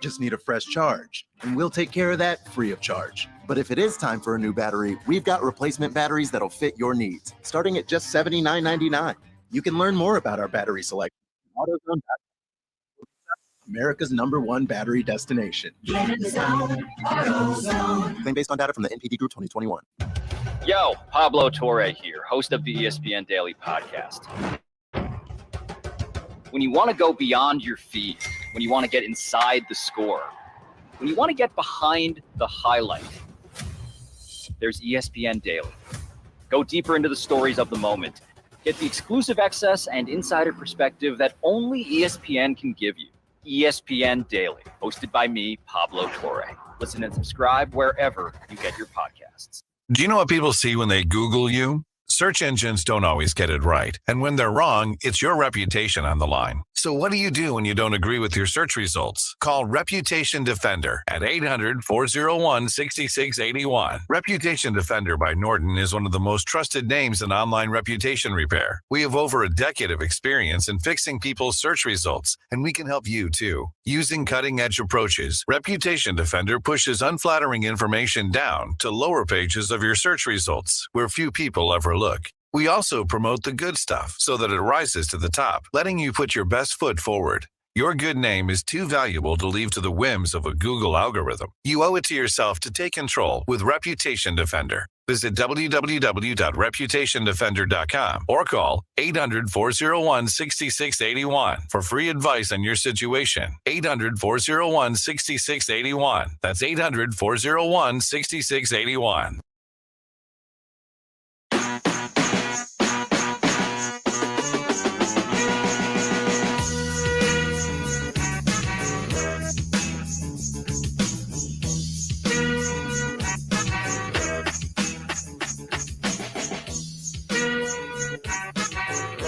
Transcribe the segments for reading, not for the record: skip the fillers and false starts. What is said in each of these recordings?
just need a fresh charge, and we'll take care of that free of charge. But if it is time for a new battery, we've got replacement batteries that'll fit your needs, starting at just $79.99. You can learn more about our battery selection. AutoZone, America's #1 battery destination. Claim based on data from the NPD Group 2021. Yo, Pablo Torre here, host of the ESPN Daily Podcast. When you want to go beyond your feed, when you want to get inside the score, when you want to get behind the highlight, there's ESPN Daily. Go deeper into the stories of the moment. Get the exclusive access and insider perspective that only ESPN can give you. ESPN Daily, hosted by me, Pablo Torre. Listen and subscribe wherever you get your podcasts. Do you know what people see when they Google you? Search engines don't always get it right. And when they're wrong, it's your reputation on the line. So what do you do when you don't agree with your search results? Call Reputation Defender at 800-401-6681. Reputation Defender by Norton is one of the most trusted names in online reputation repair. We have over a decade of experience in fixing people's search results, and we can help you too. Using cutting-edge approaches, Reputation Defender pushes unflattering information down to lower pages of your search results, where few people ever look. We also promote the good stuff so that it rises to the top, letting you put your best foot forward. Your good name is too valuable to leave to the whims of a Google algorithm. You owe it to yourself to take control with Reputation Defender. Visit www.reputationdefender.com or call 800-401-6681 for free advice on your situation. 800-401-6681. That's 800-401-6681.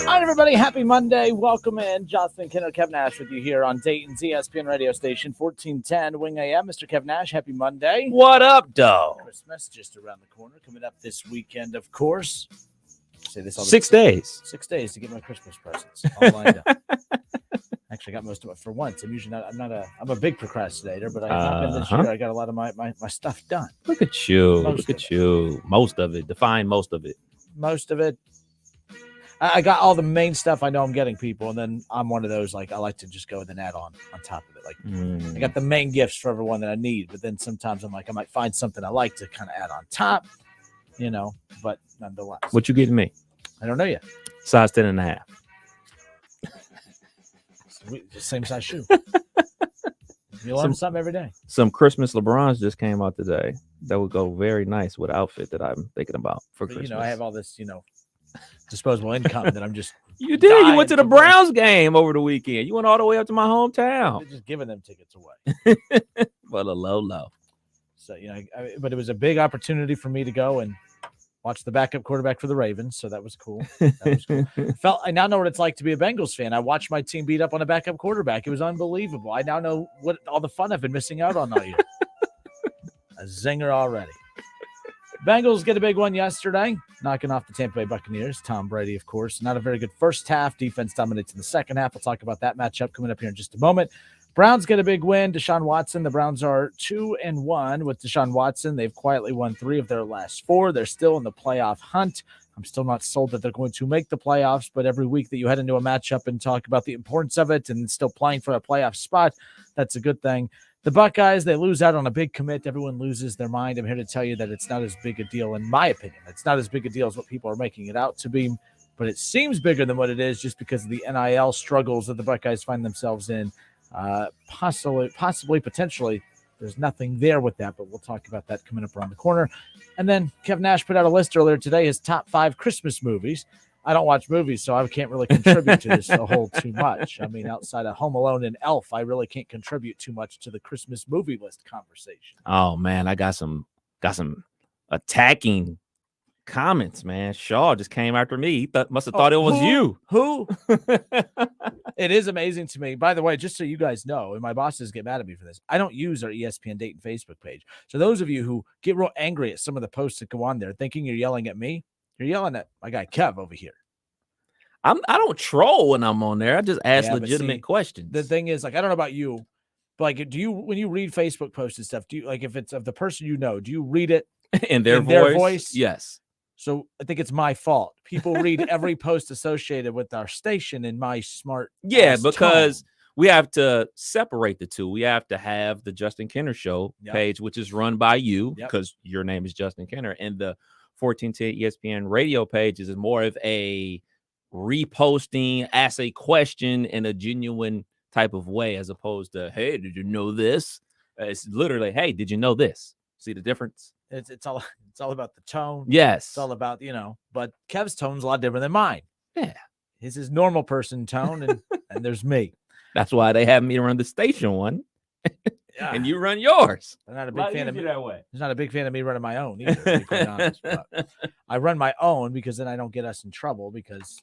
All right, everybody. Happy Monday. Welcome in. Jonathan Kinner, Kev Nash with you here on Dayton's ESPN radio station, 1410 Wing AM. Mr. Kev Nash, happy Monday. What up, dog? Christmas just around the corner. Coming up this weekend, of course. Say this all 6 days. 6 days to get my Christmas presents all lined up. Actually, I got most of it for once. I'm usually I'm a big procrastinator, but I have been this year. I got a lot of my stuff done. Look at you. Look at you. Most of it. Define most of it. Most of it. I got all the main stuff I know I'm getting people, and then I'm one of those, like, I like to just go with an add-on on top of it. Like, I got the main gifts for everyone that I need, but then sometimes I'm like, I might find something I like to kind of add on top, but nonetheless. What you getting me? I don't know yet. Size 10.5. Same size shoe. You learn something every day. Some Christmas LeBrons just came out today that would go very nice with the outfit that I'm thinking about for Christmas. I have all this, disposable income that I'm just. You did. You went to the Browns game over the weekend. You went all the way up to my hometown. They're just giving them tickets away. For the low. So, but it was a big opportunity for me to go and watch the backup quarterback for the Ravens. So that was cool. I now know what it's like to be a Bengals fan. I watched my team beat up on a backup quarterback. It was unbelievable. I now know what all the fun I've been missing out on all year. A zinger already. Bengals get a big one yesterday, knocking off the Tampa Bay Buccaneers. Tom Brady, of course. Not a very good first half. Defense dominates in the second half. We'll talk about that matchup coming up here in just a moment. Browns get a big win. Deshaun Watson. The Browns are 2-1 with Deshaun Watson. They've quietly won 3 of their last 4. They're still in the playoff hunt. I'm still not sold that they're going to make the playoffs, but every week that you head into a matchup and talk about the importance of it and still playing for a playoff spot, that's a good thing. The Buckeyes, they lose out on a big commit. Everyone loses their mind. I'm here to tell you that it's not as big a deal, in my opinion. It's not as big a deal as what people are making it out to be, but it seems bigger than what it is just because of the NIL struggles that the Buckeyes find themselves in. Possibly, potentially, there's nothing there with that, but we'll talk about that coming up around the corner. And then Kev Nash put out a list earlier today, his top 5 Christmas movies. I don't watch movies, so I can't really contribute to this a whole too much. I mean, outside of Home Alone and Elf, I really can't contribute too much to the Christmas movie list conversation. Oh man, I got some attacking comments, man. Shaw just came after me. He must have thought it was you. Who? It is amazing to me. By the way, just so you guys know, and my bosses get mad at me for this, I don't use our ESPN Dayton Facebook page. So those of you who get real angry at some of the posts that go on there thinking you're yelling at me, you're yelling at my guy Kev over here. I don't troll when I'm on there. I just ask legitimate questions. The thing is, like, I don't know about you, But like, when you read Facebook posts and stuff, do you like if it's of the person you know, do you read it in their voice? Yes. So I think it's my fault. People read every post associated with our station in my smart. Yeah, because tone. we have to separate the two. We have to have the Justin Kenner Show page, which is run by you because your name is Justin Kenner, and the 1410 ESPN radio page is more of a reposting, ask a question in a genuine type of way, as opposed to, hey, did you know this? It's literally, hey, did you know this? See the difference? It's all about the tone. Yes. It's all about, but Kev's tone's a lot different than mine. Yeah. His is normal person tone, and there's me. That's why they have me run the station one. And you run yours. I'm not a big fan of me that way. He's not a big fan of me running my own either, to be quite honest. But I run my own because then I don't get us in trouble because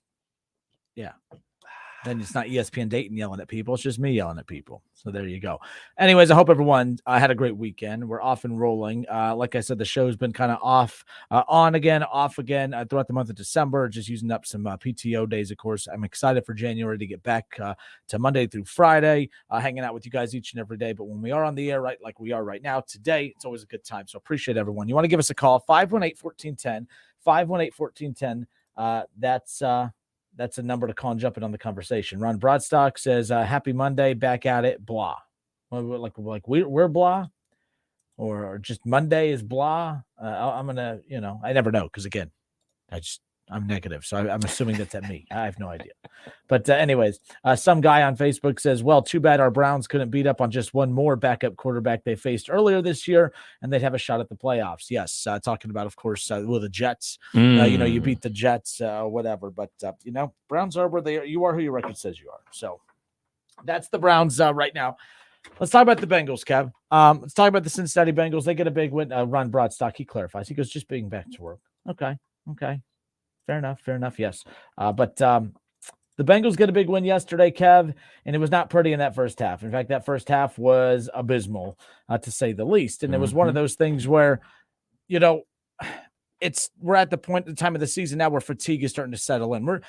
then it's not ESPN Dayton yelling at people. It's just me yelling at people. So there you go. Anyways, I hope everyone had a great weekend. We're off and rolling. Like I said, the show's been kind of on again, off again throughout the month of December, just using up some PTO days, of course. I'm excited for January to get back to Monday through Friday, hanging out with you guys each and every day. But when we are on the air, right, like we are right now today, it's always a good time. So appreciate everyone. You want to give us a call, 518-1410, 518-1410. That's a number to call and jump in on the conversation. Ron Broadstock says, happy Monday, back at it, blah. Like we're blah, or just Monday is blah. I'm going to, I never know. Cause again, I'm negative. So I'm assuming that's at me. I have no idea. But anyways, some guy on Facebook says, well, too bad our Browns couldn't beat up on just one more backup quarterback they faced earlier this year, and they'd have a shot at the playoffs. Yes. Talking about, of course, the Jets, you beat the Jets, whatever. But, Browns are where they are. You are who your record says you are. So that's the Browns right now. Let's talk about the Bengals, Kev. Let's talk about the Cincinnati Bengals. They get a big win. Ron Broadstock, he clarifies. He goes, just being back to work. Okay. Fair enough. Yes. But the Bengals get a big win yesterday, Kev, and it was not pretty in that first half. In fact, that first half was abysmal, to say the least. And it was one of those things where, we're at the time of the season now where fatigue is starting to settle in.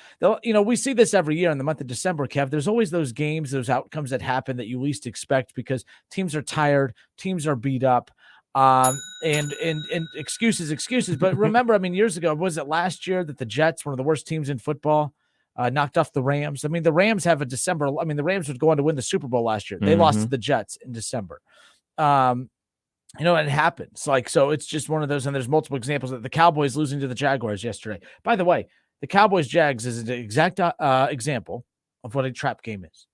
We see this every year in the month of December, Kev. There's always those games, those outcomes that happen that you least expect because teams are tired, teams are beat up. And excuses. But remember, years ago, was it last year that the Jets, one of the worst teams in football, knocked off the Rams? The Rams have a December. The Rams would go on to win the Super Bowl last year. They lost to the Jets in December. It happens. So it's just one of those, and there's multiple examples of the Cowboys losing to the Jaguars yesterday. By the way, the Cowboys-Jags is an exact example of what a trap game is.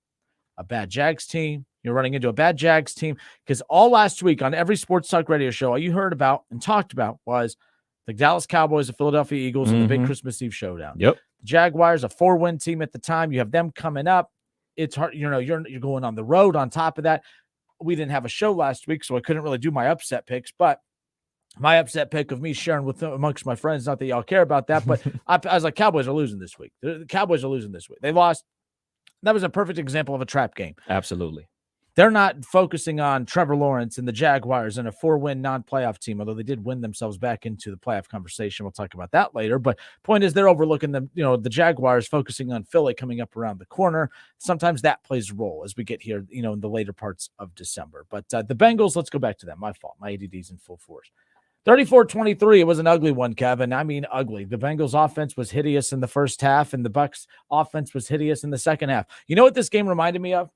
A bad Jags team. You're running into a bad Jags team because all last week on every sports talk radio show, all you heard about and talked about was the Dallas Cowboys, the Philadelphia Eagles, and the big Christmas Eve showdown. Yep. The Jaguars, a 4-win team at the time. You have them coming up. It's hard. You're going on the road. On top of that, we didn't have a show last week, so I couldn't really do my upset picks. But my upset pick of me sharing with amongst my friends, not that y'all care about that, but I was like, Cowboys are losing this week. The Cowboys are losing this week. They lost. That was a perfect example of a trap game. Absolutely. They're not focusing on Trevor Lawrence and the Jaguars and a 4-win non-playoff team, although they did win themselves back into the playoff conversation. We'll talk about that later. But point is, they're overlooking the Jaguars, focusing on Philly coming up around the corner. Sometimes that plays a role as we get here, in the later parts of December. But the Bengals, let's go back to them. My fault. My ADD's in full force. 34-23. It was an ugly one, Kevin. Ugly. The Bengals offense was hideous in the first half, and the Bucs offense was hideous in the second half. You know what this game reminded me of?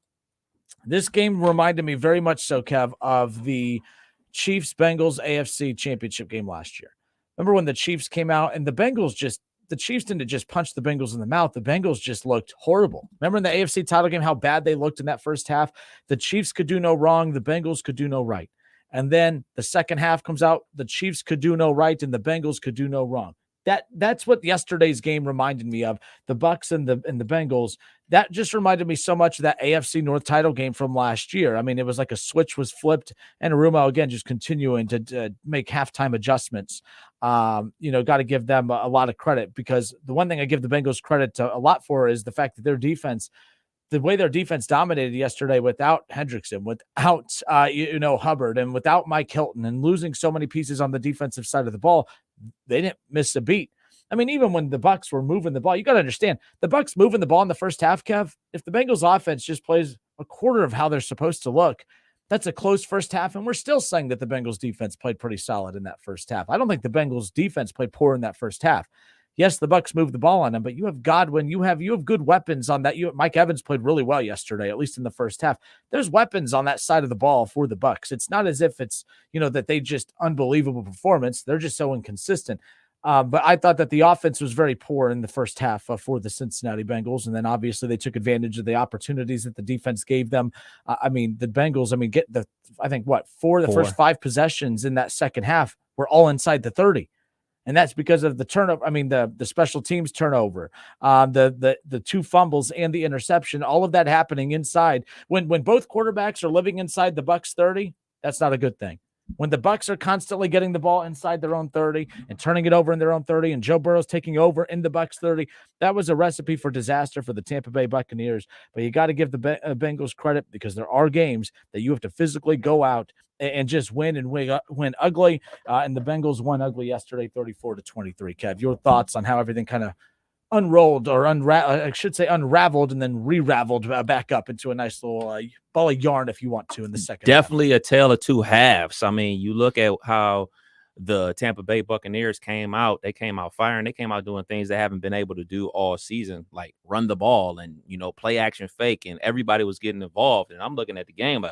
This game reminded me very much so, Kev, of the Chiefs-Bengals AFC Championship game last year. Remember when the Chiefs came out and the Chiefs didn't just punch the Bengals in the mouth. The Bengals just looked horrible. Remember in the AFC title game how bad they looked in that first half? The Chiefs could do no wrong. The Bengals could do no right. And then the second half comes out. The Chiefs could do no right and the Bengals could do no wrong. That's what yesterday's game reminded me of. The Bucs and the Bengals. That just reminded me so much of that AFC North title game from last year. It was like a switch was flipped, and Arumo again just continuing to make halftime adjustments. Got to give them a lot of credit because the one thing I give the Bengals credit to a lot for is the fact that their defense, the way their defense dominated yesterday without Hendrickson, without Hubbard, and without Mike Hilton, and losing so many pieces on the defensive side of the ball. They didn't miss a beat. Even when the Bucs were moving the ball, you got to understand the Bucs moving the ball in the first half, Kev. If the Bengals offense just plays a quarter of how they're supposed to look, That's a close first half, and we're still saying that the Bengals defense played pretty solid in that first half. I don't think the Bengals defense played poor in that first half. Yes, the Bucs moved the ball on them, but you have Godwin, you have good weapons on that. Mike Evans played really well yesterday, at least in the first half. There's weapons on that side of the ball for the Bucs. It's not as if it's, that they just unbelievable performance. They're just so inconsistent. But I thought that the offense was very poor in the first half for the Cincinnati Bengals. And then obviously they took advantage of the opportunities that the defense gave them. The Bengals, four of the first 5 possessions in that second half were all inside the 30. And that's because of the turnover. The special teams turnover, the 2 fumbles and the interception, all of that happening inside. When both quarterbacks are living inside the Bucs 30, that's not a good thing. When the Bucs are constantly getting the ball inside their own 30 and turning it over in their own 30, and Joe Burrow's taking over in the Bucs 30, that was a recipe for disaster for the Tampa Bay Buccaneers. But you got to give the Bengals credit, because there are games that you have to physically go out and just win ugly. And the Bengals won ugly yesterday, 34-23. Kev, your thoughts on how everything kind of unrolled, or unraveled, and then re-raveled back up into a nice little ball of yarn, if you want to, in the second Definitely half. A tale of 2 halves. You look at how the Tampa Bay Buccaneers came out. They came out firing. They came out doing things they haven't been able to do all season, like run the ball and, play action fake, and everybody was getting involved. And I'm looking at the game like,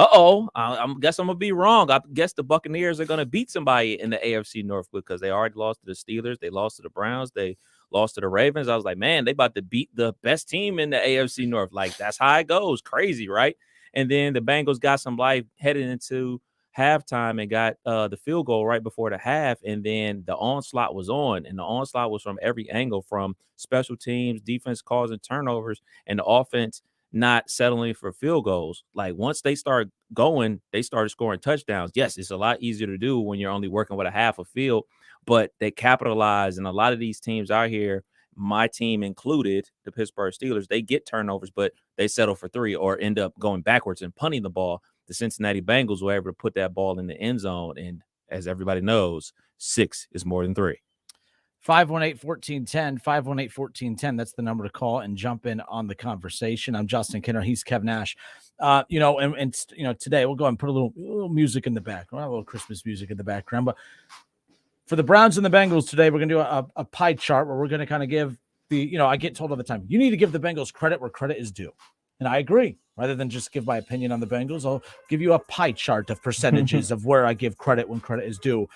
I guess I'm going to be wrong. I guess the Buccaneers are going to beat somebody in the AFC North, because they already lost to the Steelers. They lost to the Browns. They lost to the Ravens. I was like, man, they about to beat the best team in the AFC North. Like, that's how it goes. Crazy, right? And then the Bengals got some life headed into halftime and got the field goal right before the half. And then the onslaught was on, and the onslaught was from every angle, from special teams, defense causing turnovers, and the offense not settling for field goals. Like, once they start going, they started scoring touchdowns. Yes, it's a lot easier to do when you're only working with a half a field, but they capitalize. And a lot of these teams out here, my team included, the Pittsburgh Steelers, they get turnovers, but they settle for 3 or end up going backwards and punting the ball. The Cincinnati Bengals were able to put that ball in the end zone. And as everybody knows, 6 is more than 3. 518-1410, 518-1410. That's the number to call and jump in on the conversation. I'm Justin Kinner. He's Kev Nash. Today we'll go and put a little music in the background, a little Christmas music in the background. But for the Browns and the Bengals today, we're going to do a pie chart where we're going to kind of give I get told all the time, you need to give the Bengals credit where credit is due. And I agree. Rather than just give my opinion on the Bengals, I'll give you a pie chart of percentages of where I give credit when credit is due.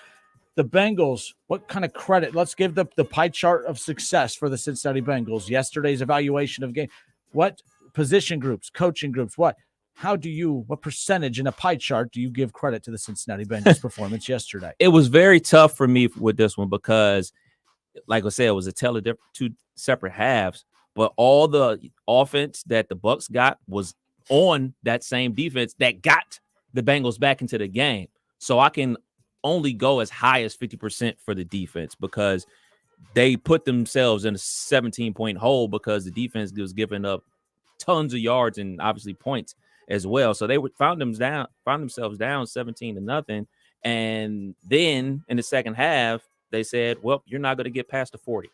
The Bengals, what kind of credit? Let's give the pie chart of success for the Cincinnati Bengals. Yesterday's evaluation of game. What position groups, coaching groups, what percentage in a pie chart do you give credit to the Cincinnati Bengals performance yesterday? It was very tough for me with this one, because, like I said, it was a tale of 2 separate halves, but all the offense that the Bucs got was on that same defense that got the Bengals back into the game. So I can only go as high as 50% for the defense, because they put themselves in a 17-point hole, because the defense was giving up tons of yards and obviously points as well. So they found themselves down 17-0. And then in the second half, they said, well, you're not going to get past the 40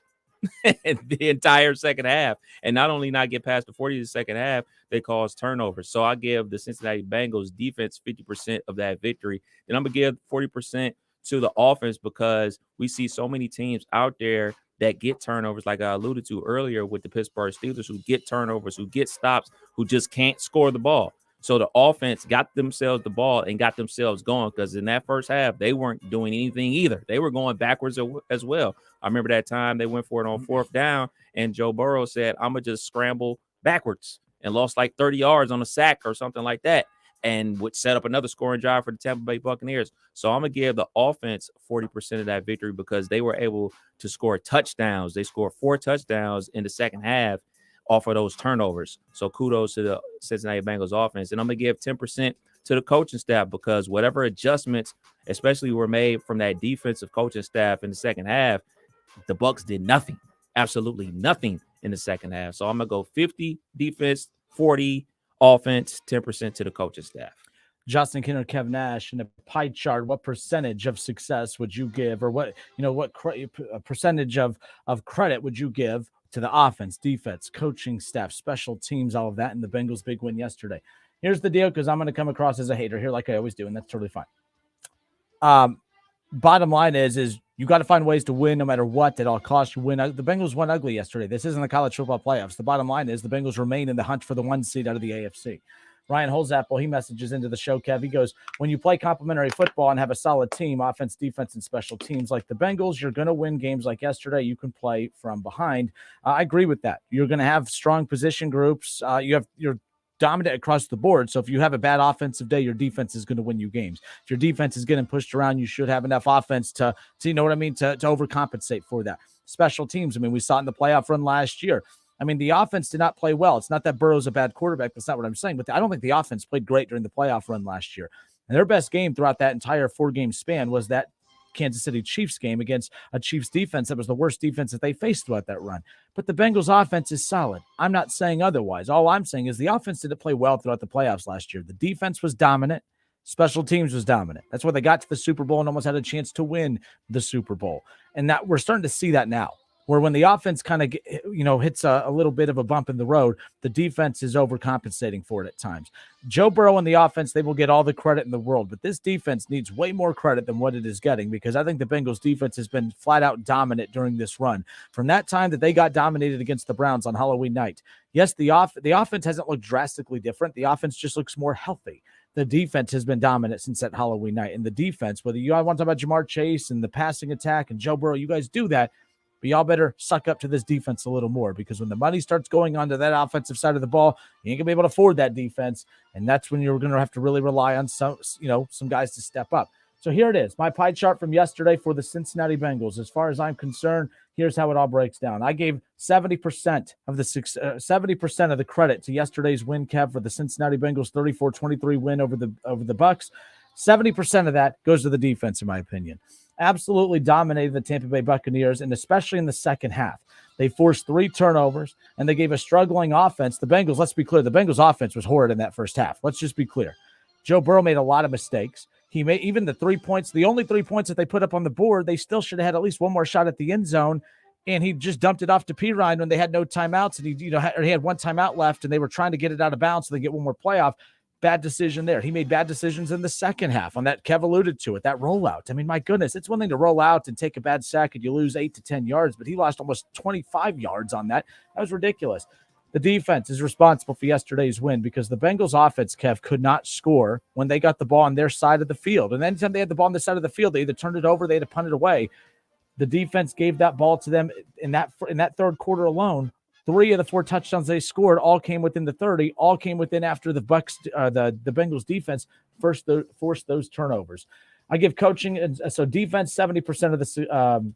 the entire second half. And not only not get past the 40 the second half, they caused turnovers. So I give the Cincinnati Bengals defense 50% of that victory. And I'm going to give 40% to the offense, because we see so many teams out there that get turnovers, like I alluded to earlier with the Pittsburgh Steelers, who get turnovers, who get stops, who just can't score the ball. So the offense got themselves the ball and got themselves going, because in that first half, they weren't doing anything either. They were going backwards as well. I remember that time they went for it on 4th down, and Joe Burrow said, I'm going to just scramble backwards, and lost like 30 yards on a sack or something like that, and would set up another scoring drive for the Tampa Bay Buccaneers. So I'm going to give the offense 40% of that victory, because they were able to score touchdowns. They scored 4 touchdowns in the second half off of those turnovers. So kudos to the Cincinnati Bengals offense. And I'm going to give 10% to the coaching staff, because whatever adjustments, especially were made from that defensive coaching staff in the second half, the Bucs did nothing, absolutely nothing in the second half. So I'm going to go 50 defense, 40 offense, 10% to the coaching staff. Justin Kinner, Kev Nash, in a pie chart, what percentage of success would you give, or what percentage of credit would you give to the offense, defense, coaching staff, special teams, all of that, and the Bengals' big win yesterday? Here's the deal, because I'm going to come across as a hater here like I always do, and that's totally fine. Bottom line is you got to find ways to win no matter what at all costs. You win. The Bengals won ugly yesterday. This isn't the college football playoffs. The bottom line is the Bengals remain in the hunt for the 1 seed out of the AFC. Ryan Holzapfel, he messages into the show, Kev. He goes, when you play complementary football and have a solid team, offense, defense, and special teams like the Bengals, you're going to win games like yesterday. You can play from behind. I agree with that. You're going to have strong position groups. You're dominant across the board. So if you have a bad offensive day, your defense is going to win you games. If your defense is getting pushed around, you should have enough offense to you know what I mean, to overcompensate for that. Special teams, I mean, we saw it in the playoff run last year. I mean, the offense did not play well. It's not that Burrow's a bad quarterback. That's not what I'm saying. But I don't think the offense played great during the playoff run last year. And their best game throughout that entire 4-game span was that Kansas City Chiefs game against a Chiefs defense that was the worst defense that they faced throughout that run. But the Bengals offense is solid. I'm not saying otherwise. All I'm saying is the offense didn't play well throughout the playoffs last year. The defense was dominant. Special teams was dominant. That's why they got to the Super Bowl and almost had a chance to win the Super Bowl. And that we're starting to see that now, where when the offense kind of, hits a little bit of a bump in the road, the defense is overcompensating for it at times. Joe Burrow and the offense, they will get all the credit in the world, but this defense needs way more credit than what it is getting, because I think the Bengals defense has been flat out dominant during this run. From that time that they got dominated against the Browns on Halloween night. Yes, the offense hasn't looked drastically different. The offense just looks more healthy. The defense has been dominant since that Halloween night. And the defense, whether you want to talk about Jamar Chase and the passing attack and Joe Burrow, you guys do that. But y'all better suck up to this defense a little more, because when the money starts going onto that offensive side of the ball, you ain't going to be able to afford that defense. And that's when you're going to have to really rely on some guys to step up. So here it is, my pie chart from yesterday for the Cincinnati Bengals. As far as I'm concerned, here's how it all breaks down. I gave 70% of the credit to yesterday's win, Kev, for the Cincinnati Bengals 34-23 win over the Bucks. 70% of that goes to the defense, in my opinion. Absolutely dominated the Tampa Bay Buccaneers, and especially in the second half. They forced 3 turnovers, and they gave a struggling offense. The Bengals, let's be clear, the Bengals offense was horrid in that first half. Let's just be clear. Joe Burrow made a lot of mistakes. He made even the 3 points, the only 3 points that they put up on the board, they still should have had at least one more shot at the end zone, and he just dumped it off to Pirine when they had no timeouts, and he had one timeout left, and they were trying to get it out of bounds so they get one more playoff. Bad decision there. He made bad decisions in the second half on that. Kev alluded to it, that rollout. I mean, my goodness, it's one thing to roll out and take a bad sack and you lose 8 to 10 yards, but he lost almost 25 yards on that. That was ridiculous. The defense is responsible for yesterday's win, because the Bengals offense, Kev, could not score when they got the ball on their side of the field. And anytime they had the ball on the side of the field, they either turned it over, they had to punt it away. The defense gave that ball to them in that third quarter alone. 3 of the 4 touchdowns they scored all came within the 30, all came within after the Bengals defense forced those turnovers. I give coaching, so defense 70%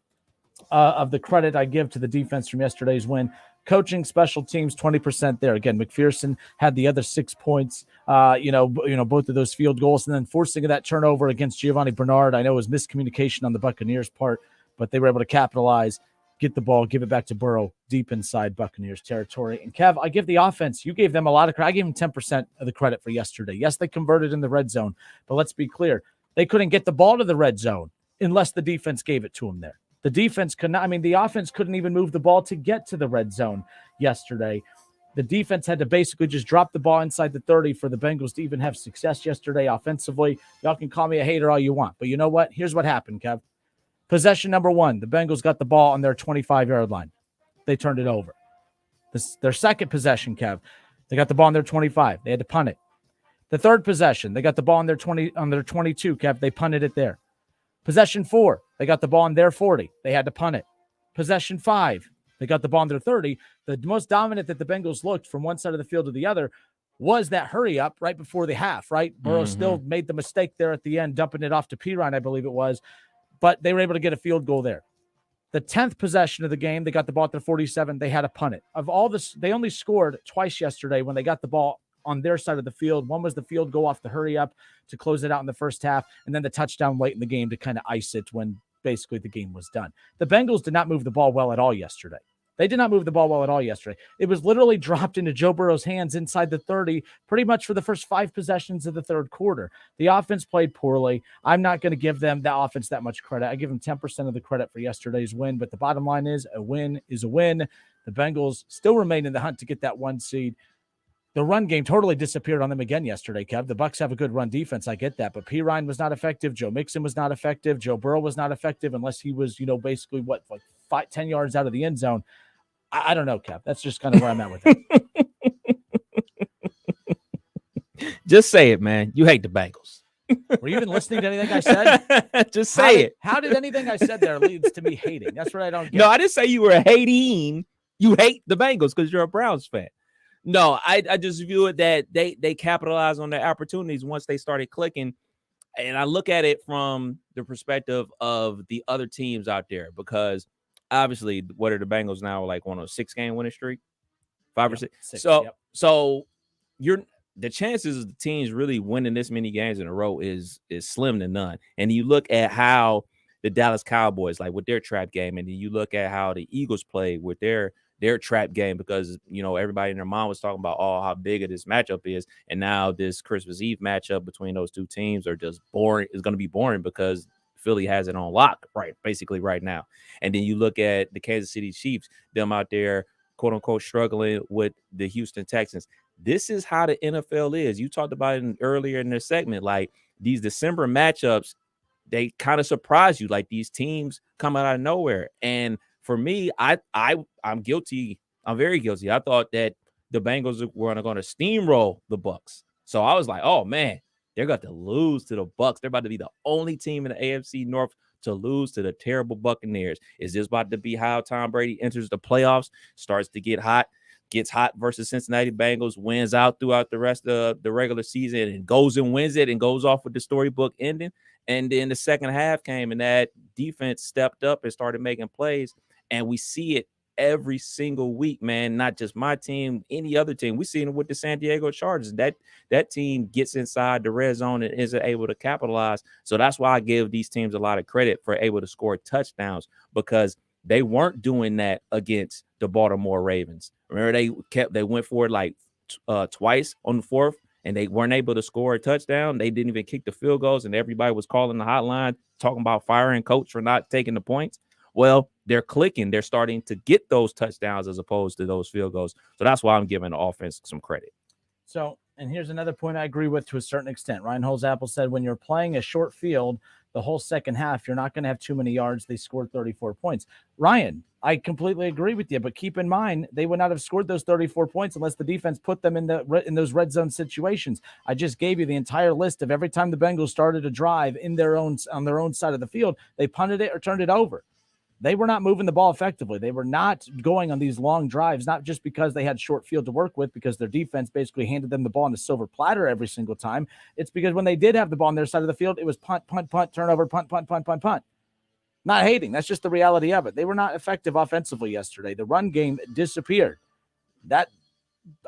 of the credit I give to the defense from yesterday's win. Coaching, special teams, 20% there. Again, McPherson had the other 6 points, both of those field goals, and then forcing that turnover against Giovanni Bernard. I know it was miscommunication on the Buccaneers' part, but they were able to capitalize, get the ball, give it back to Burrow deep inside Buccaneers territory. And Kev, I give the offense, you gave them a lot of credit. I gave them 10% of the credit for yesterday. Yes, they converted in the red zone, but let's be clear. They couldn't get the ball to the red zone unless the defense gave it to them there. The defense could not, the offense couldn't even move the ball to get to the red zone yesterday. The defense had to basically just drop the ball inside the 30 for the Bengals to even have success yesterday offensively. Y'all can call me a hater all you want, but you know what? Here's what happened, Kev. Possession number 1, the Bengals got the ball on their 25-yard line. They turned it over. Their second possession, Kev, they got the ball on their 25. They had to punt it. The third possession, they got the ball on their 22, Kev. They punted it there. Possession 4, they got the ball on their 40. They had to punt it. Possession 5, they got the ball on their 30. The most dominant that the Bengals looked from one side of the field to the other was that hurry up right before the half, right? Burrow still made the mistake there at the end, dumping it off to Pirine, I believe it was. But they were able to get a field goal there. The 10th possession of the game, they got the ball at their 47. They had to punt it. Of all this, they only scored twice yesterday when they got the ball on their side of the field. One was the field goal off the hurry up to close it out in the first half, and then the touchdown late in the game to kind of ice it when basically the game was done. The Bengals did not move the ball well at all yesterday. They did not move the ball well at all yesterday. It was literally dropped into Joe Burrow's hands inside the 30 pretty much for the first 5 possessions of the third quarter. The offense played poorly. I'm not going to give them the offense that much credit. I give them 10% of the credit for yesterday's win, but the bottom line is a win is a win. The Bengals still remain in the hunt to get that 1 seed. The run game totally disappeared on them again yesterday, Kev. The Bucs have a good run defense. I get that. But Pirine was not effective. Joe Mixon was not effective. Joe Burrow was not effective unless he was, basically 10 yards out of the end zone. I don't know, Kev. That's just kind of where I'm at with it. Just say it, man. You hate the Bengals. Were you even listening to anything I said? Just say it. How did anything I said there leads to me hating? That's what I don't get. No, I didn't say you were hating. You hate the Bengals because you're a Browns fan. No, I just view it that they capitalize on their opportunities once they started clicking. And I look at it from the perspective of the other teams out there, because obviously, what are the Bengals now, like on a 6-game winning streak? 5 or 6? So the chances of the teams really winning this many games in a row is slim to none. And you look at how the Dallas Cowboys, like with their trap game, and then you look at how the Eagles play with their trap game, because everybody in their mind was talking about how big of this matchup is, and now this Christmas Eve matchup between those two teams are just boring. It's going to be boring because Philly has it on lock basically right now. And then you look at the Kansas City Chiefs, them out there quote unquote struggling with the Houston Texans. This is how the NFL is. You talked about it earlier in this segment, like these December matchups, they kind of surprise you. Like these teams come out of nowhere. And for me, I'm guilty. I'm very guilty. I thought that the Bengals were going to steamroll the Bucs. So I was like, oh man, they're going to lose to the Bucs. They're about to be the only team in the AFC North to lose to the terrible Buccaneers. Is this about to be how Tom Brady enters the playoffs, starts to get hot, gets hot versus Cincinnati Bengals, wins out throughout the rest of the regular season, and goes and wins it and goes off with the storybook ending? And then the second half came, and that defense stepped up and started making plays. And we see it every single week, man. Not just my team, any other team. We seen it with the San Diego Chargers. That team gets inside the red zone and isn't able to capitalize. So that's why I give these teams a lot of credit for able to score touchdowns, because they weren't doing that against the Baltimore Ravens. Remember, they went for it like twice on the fourth, and they weren't able to score a touchdown. They didn't even kick the field goals, and everybody was calling the hotline talking about firing coach for not taking the points. Well, they're clicking. They're starting to get those touchdowns as opposed to those field goals. So that's why I'm giving the offense some credit. So, and here's another point I agree with to a certain extent. Ryan Holzapple said when you're playing a short field the whole second half, you're not going to have too many yards. They scored 34 points. Ryan, I completely agree with you, but keep in mind, they would not have scored those 34 points unless the defense put them in those red zone situations. I just gave you the entire list of every time the Bengals started a drive on their own side of the field, they punted it or turned it over. They were not moving the ball effectively. They were not going on these long drives, not just because they had short field to work with, because their defense basically handed them the ball on a silver platter every single time. It's because when they did have the ball on their side of the field, it was punt, punt, punt, turnover, punt, punt, punt, punt, punt. Not hating. That's just the reality of it. They were not effective offensively yesterday. The run game disappeared. That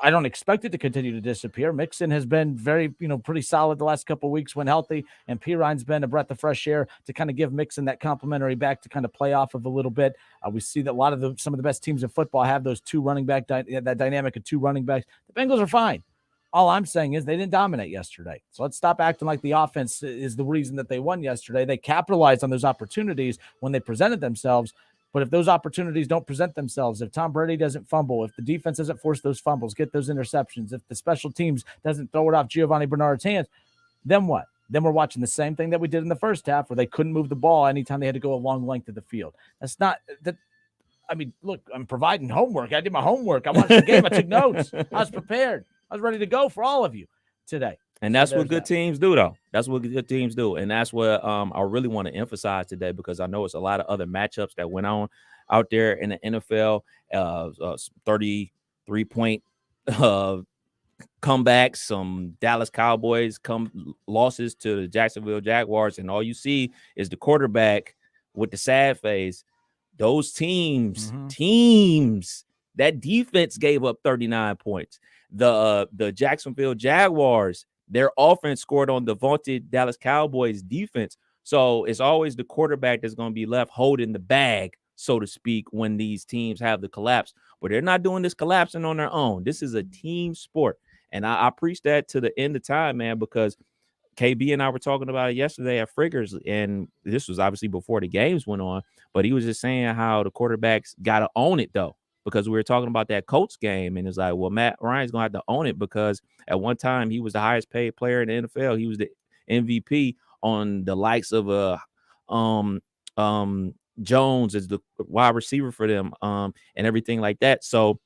I don't expect it to continue to disappear. Mixon has been very, pretty solid the last couple of weeks when healthy, and Pirine's been a breath of fresh air to kind of give Mixon that complimentary back to kind of play off of a little bit. We see that some of the best teams in football have those two running back, that dynamic of two running backs. The Bengals are fine. All I'm saying is they didn't dominate yesterday. So let's stop acting like the offense is the reason that they won yesterday. They capitalized on those opportunities when they presented themselves. But if those opportunities don't present themselves, if Tom Brady doesn't fumble, if the defense doesn't force those fumbles, get those interceptions, if the special teams doesn't throw it off Giovanni Bernard's hands, then what? Then we're watching the same thing that we did in the first half where they couldn't move the ball anytime they had to go a long length of the field. That's not that. I mean, look, I'm providing homework. I did my homework. I watched the game. I took notes. I was prepared. I was ready to go for all of you today. And that's what good teams do, though. That's what good teams do. And that's what I really want to emphasize today, because I know it's a lot of other matchups that went on out there in the NFL. 33-point comebacks, some Dallas Cowboys losses to the Jacksonville Jaguars. And all you see is the quarterback with the sad face. Those teams, that defense gave up 39 points. The Jacksonville Jaguars, their offense scored on the vaunted Dallas Cowboys defense. So it's always the quarterback that's going to be left holding the bag, so to speak, when these teams have the collapse. But they're not doing this collapsing on their own. This is a team sport. And I preach that to the end of time, man, because KB and I were talking about it yesterday at Friggers, and this was obviously before the games went on, but he was just saying how the quarterbacks got to own it, though. because we were talking about that Colts game, and it's like, well, Matt Ryan's gonna have to own it because at one time he was the highest paid player in the NFL. He was the MVP on the likes of Jones as the wide receiver for them, and everything like that. So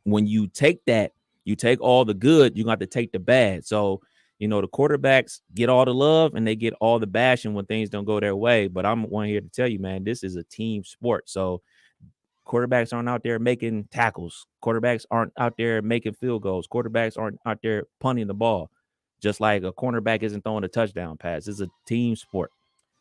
when you take that, you take all the good, you're gonna have to take the bad. So, the quarterbacks get all the love and they get all the bashing when things don't go their way. But I'm one here to tell you, man, this is a team sport. So quarterbacks aren't out there making tackles. Quarterbacks aren't out there making field goals. Quarterbacks aren't out there punting the ball. Just like a cornerback isn't throwing a touchdown pass. It's a team sport.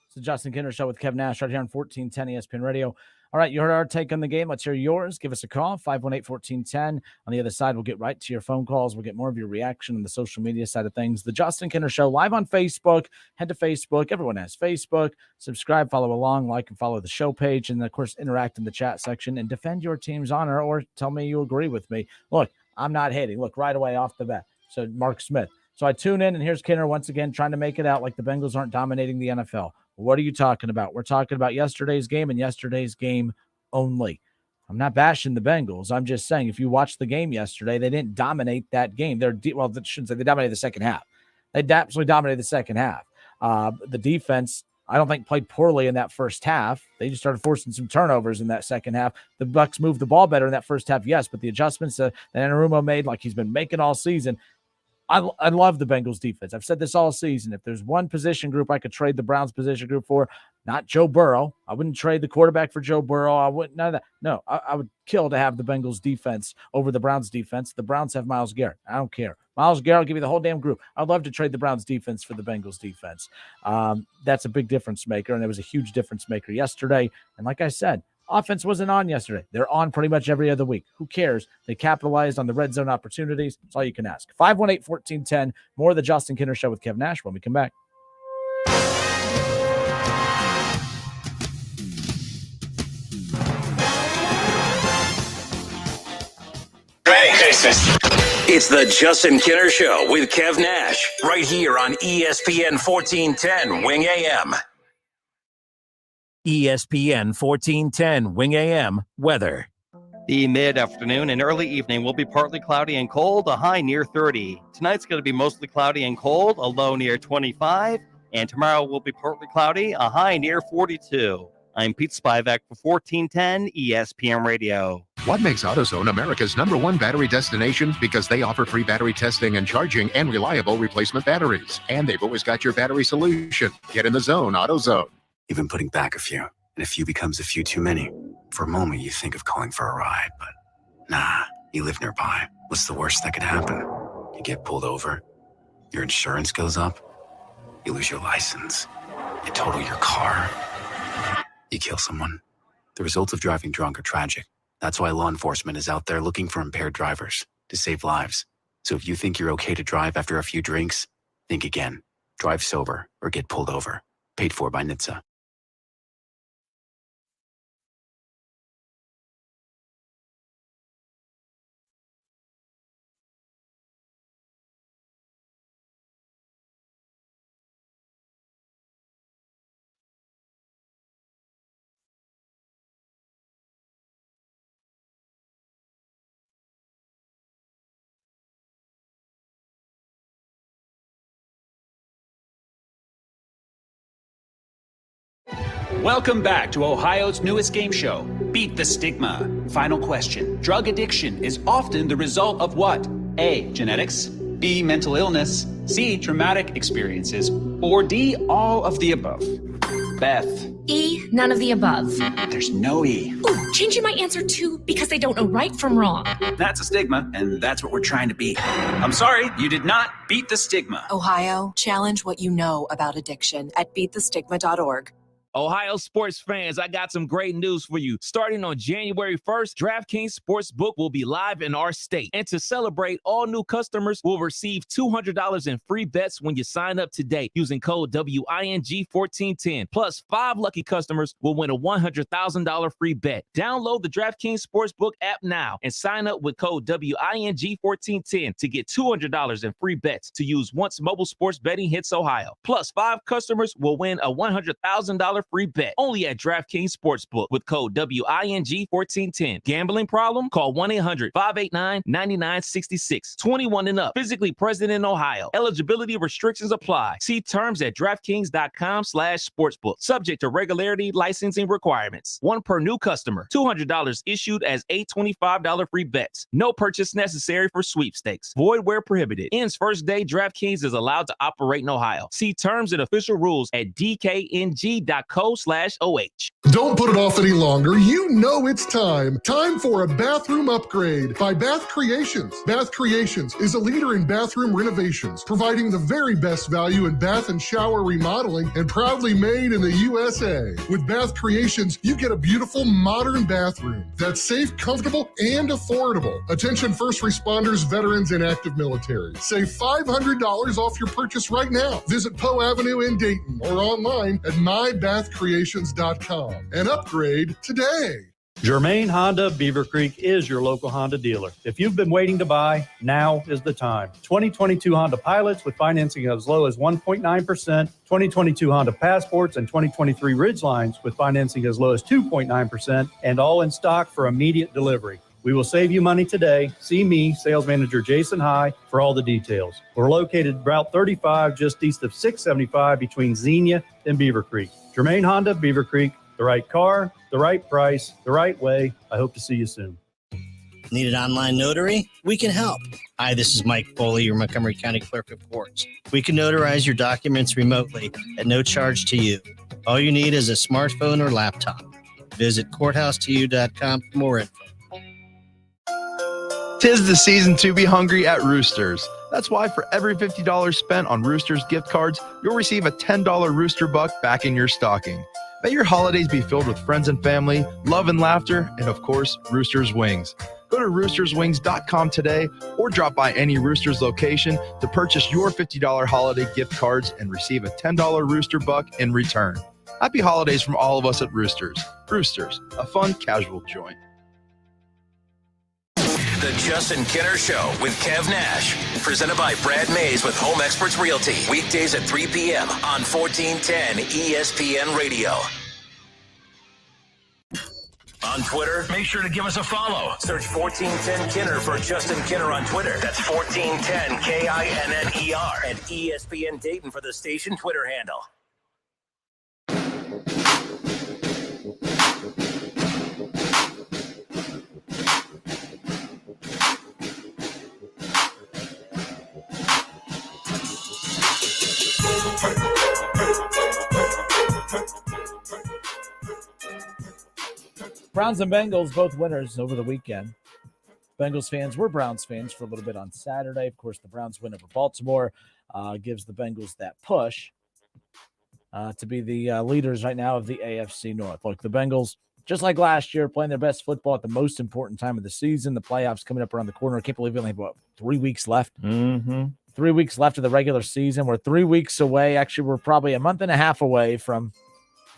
It's the Justin Kinner Show with Kev Nash right here on 1410 ESPN Radio. All right, you heard our take on the game. Let's hear yours. Give us a call, 518-1410. On the other side, we'll get right to your phone calls. We'll get more of your reaction on the social media side of things. The Justin Kinner Show live on Facebook. Head to Facebook. Everyone has Facebook. Subscribe, follow along, like, and follow the show page. And, of course, interact in the chat section and defend your team's honor or tell me you agree with me. Look, I'm not hating. Look, right away off the bat. So, Mark Smith. So I tune in, and here's Kinner once again trying to make it out like the Bengals aren't dominating the NFL. What are you talking about? We're talking about yesterday's game and yesterday's game only. I'm not bashing the Bengals. I'm just saying if you watch the game yesterday, they didn't dominate that game. I shouldn't say they dominated the second half. They absolutely dominated the second half. The defense, I don't think, played poorly in that first half. They just started forcing some turnovers in that second half. The Bucs moved the ball better in that first half, yes, but the adjustments that Anarumo made, like he's been making all season, I love the Bengals defense. I've said this all season. If there's one position group I could trade the Browns position group for, not Joe Burrow. I wouldn't trade the quarterback for Joe Burrow. I wouldn't, none of that. No, I would kill to have the Bengals defense over the Browns defense. The Browns have Myles Garrett. I don't care. Myles Garrett will give you the whole damn group. I'd love to trade the Browns defense for the Bengals defense. That's a big difference maker, and it was a huge difference maker yesterday. And like I said, offense wasn't on yesterday. They're on pretty much every other week. Who cares? They capitalized on the red zone opportunities. That's all you can ask. 518-1410. More of the Justin Kinner Show with Kev Nash when we come back. It's the Justin Kinner Show with Kev Nash right here on ESPN 1410 Wing AM. ESPN 1410 Wing AM weather. The mid-afternoon and early evening will be partly cloudy and cold, a high near 30. Tonight's going to be mostly cloudy and cold, a low near 25. And tomorrow will be partly cloudy, a high near 42. I'm Pete Spivak for 1410 ESPN Radio. What makes AutoZone America's #1 battery destination? Because they offer free battery testing and charging and reliable replacement batteries. And they've always got your battery solution. Get in the zone, AutoZone. You've been putting back a few, and a few becomes a few too many. For a moment, you think of calling for a ride, but nah, you live nearby. What's the worst that could happen? You get pulled over, your insurance goes up, you lose your license, you total your car, you kill someone. The results of driving drunk are tragic. That's why law enforcement is out there looking for impaired drivers to save lives. So if you think you're okay to drive after a few drinks, think again. Drive sober or get pulled over. Paid for by NHTSA. Welcome back to Ohio's newest game show, Beat the Stigma. Final question. Drug addiction is often the result of what? A, genetics, B, mental illness, C, traumatic experiences, or D, all of the above. Beth. E, none of the above. There's no E. Ooh, changing my answer to because they don't know right from wrong. That's a stigma, and that's what we're trying to beat. I'm sorry, you did not beat the stigma. Ohio, challenge what you know about addiction at beatthestigma.org. Ohio sports fans, I got some great news for you. Starting on January 1st, DraftKings Sportsbook will be live in our state. And to celebrate, all new customers will receive $200 in free bets when you sign up today using code WING1410. Plus, 5 lucky customers will win a $100,000 free bet. Download the DraftKings Sportsbook app now and sign up with code WING1410 to get $200 in free bets to use once mobile sports betting hits Ohio. Plus, 5 customers will win a $100,000 free bet only at DraftKings Sportsbook with code WING1410. Gambling problem? Call 1-800-589-9966. 21 and up. Physically present in Ohio. Eligibility restrictions apply. See terms at DraftKings.com/sportsbook. Subject to regularity, licensing requirements. One per new customer. $200 issued as $825 free bets. No purchase necessary for sweepstakes. Void where prohibited. Ends first day. DraftKings is allowed to operate in Ohio. See terms and official rules at dkng.co/OH. Don't put it off any longer. You know it's time. Time for a bathroom upgrade by Bath Creations. Bath Creations is a leader in bathroom renovations, providing the very best value in bath and shower remodeling, and proudly made in the USA. With Bath Creations, you get a beautiful modern bathroom that's safe, comfortable, and affordable. Attention first responders, veterans, and active military. Save $500 off your purchase right now. Visit Poe Avenue in Dayton or online at mybathcreations.com and upgrade today. Germain Honda Beaver Creek is your local Honda dealer. If you've been waiting to buy, now is the time. 2022 Honda Pilots with financing as low as 1.9%, 2022 Honda Passports and 2023 Ridgelines with financing as low as 2.9%, and all in stock for immediate delivery. We will save you money today. See me, Sales Manager Jason High, for all the details. We're located Route 35, just east of 675 between Xenia and Beaver Creek. Germain Honda Beaver Creek, the right car, the right price, the right way. I hope to see you soon. Need an online notary? We can help. Hi, this is Mike Foley, your Montgomery County Clerk of Courts. We can notarize your documents remotely at no charge to you. All you need is a smartphone or laptop. Visit courthouseto.com for more info. 'Tis the season to be hungry at Roosters. That's why for every $50 spent on Roosters gift cards, you'll receive a $10 Rooster Buck back in your stocking. May your holidays be filled with friends and family, love and laughter, and of course, Roosters Wings. Go to roosterswings.com today or drop by any Roosters location to purchase your $50 holiday gift cards and receive a $10 Rooster Buck in return. Happy holidays from all of us at Roosters. Roosters, a fun, casual joint. The Justin Kinner Show with Kev Nash. Presented by Brad Mays with Home Experts Realty. Weekdays at 3 p.m. on 1410 ESPN Radio. On Twitter, make sure to give us a follow. Search 1410 Kinner for Justin Kinner on Twitter. That's 1410 KINNER. And ESPN Dayton for the station Twitter handle. Browns and Bengals, both winners over the weekend. Bengals fans were Browns fans for a little bit on Saturday. Of course, the Browns win over Baltimore gives the Bengals that push to be the leaders right now of the AFC North. Look, the Bengals, just like last year, playing their best football at the most important time of the season. The playoffs coming up around the corner. I can't believe we only have, 3 weeks left? 3 weeks left of the regular season. We're 3 weeks away. Actually, we're probably a month and a half away from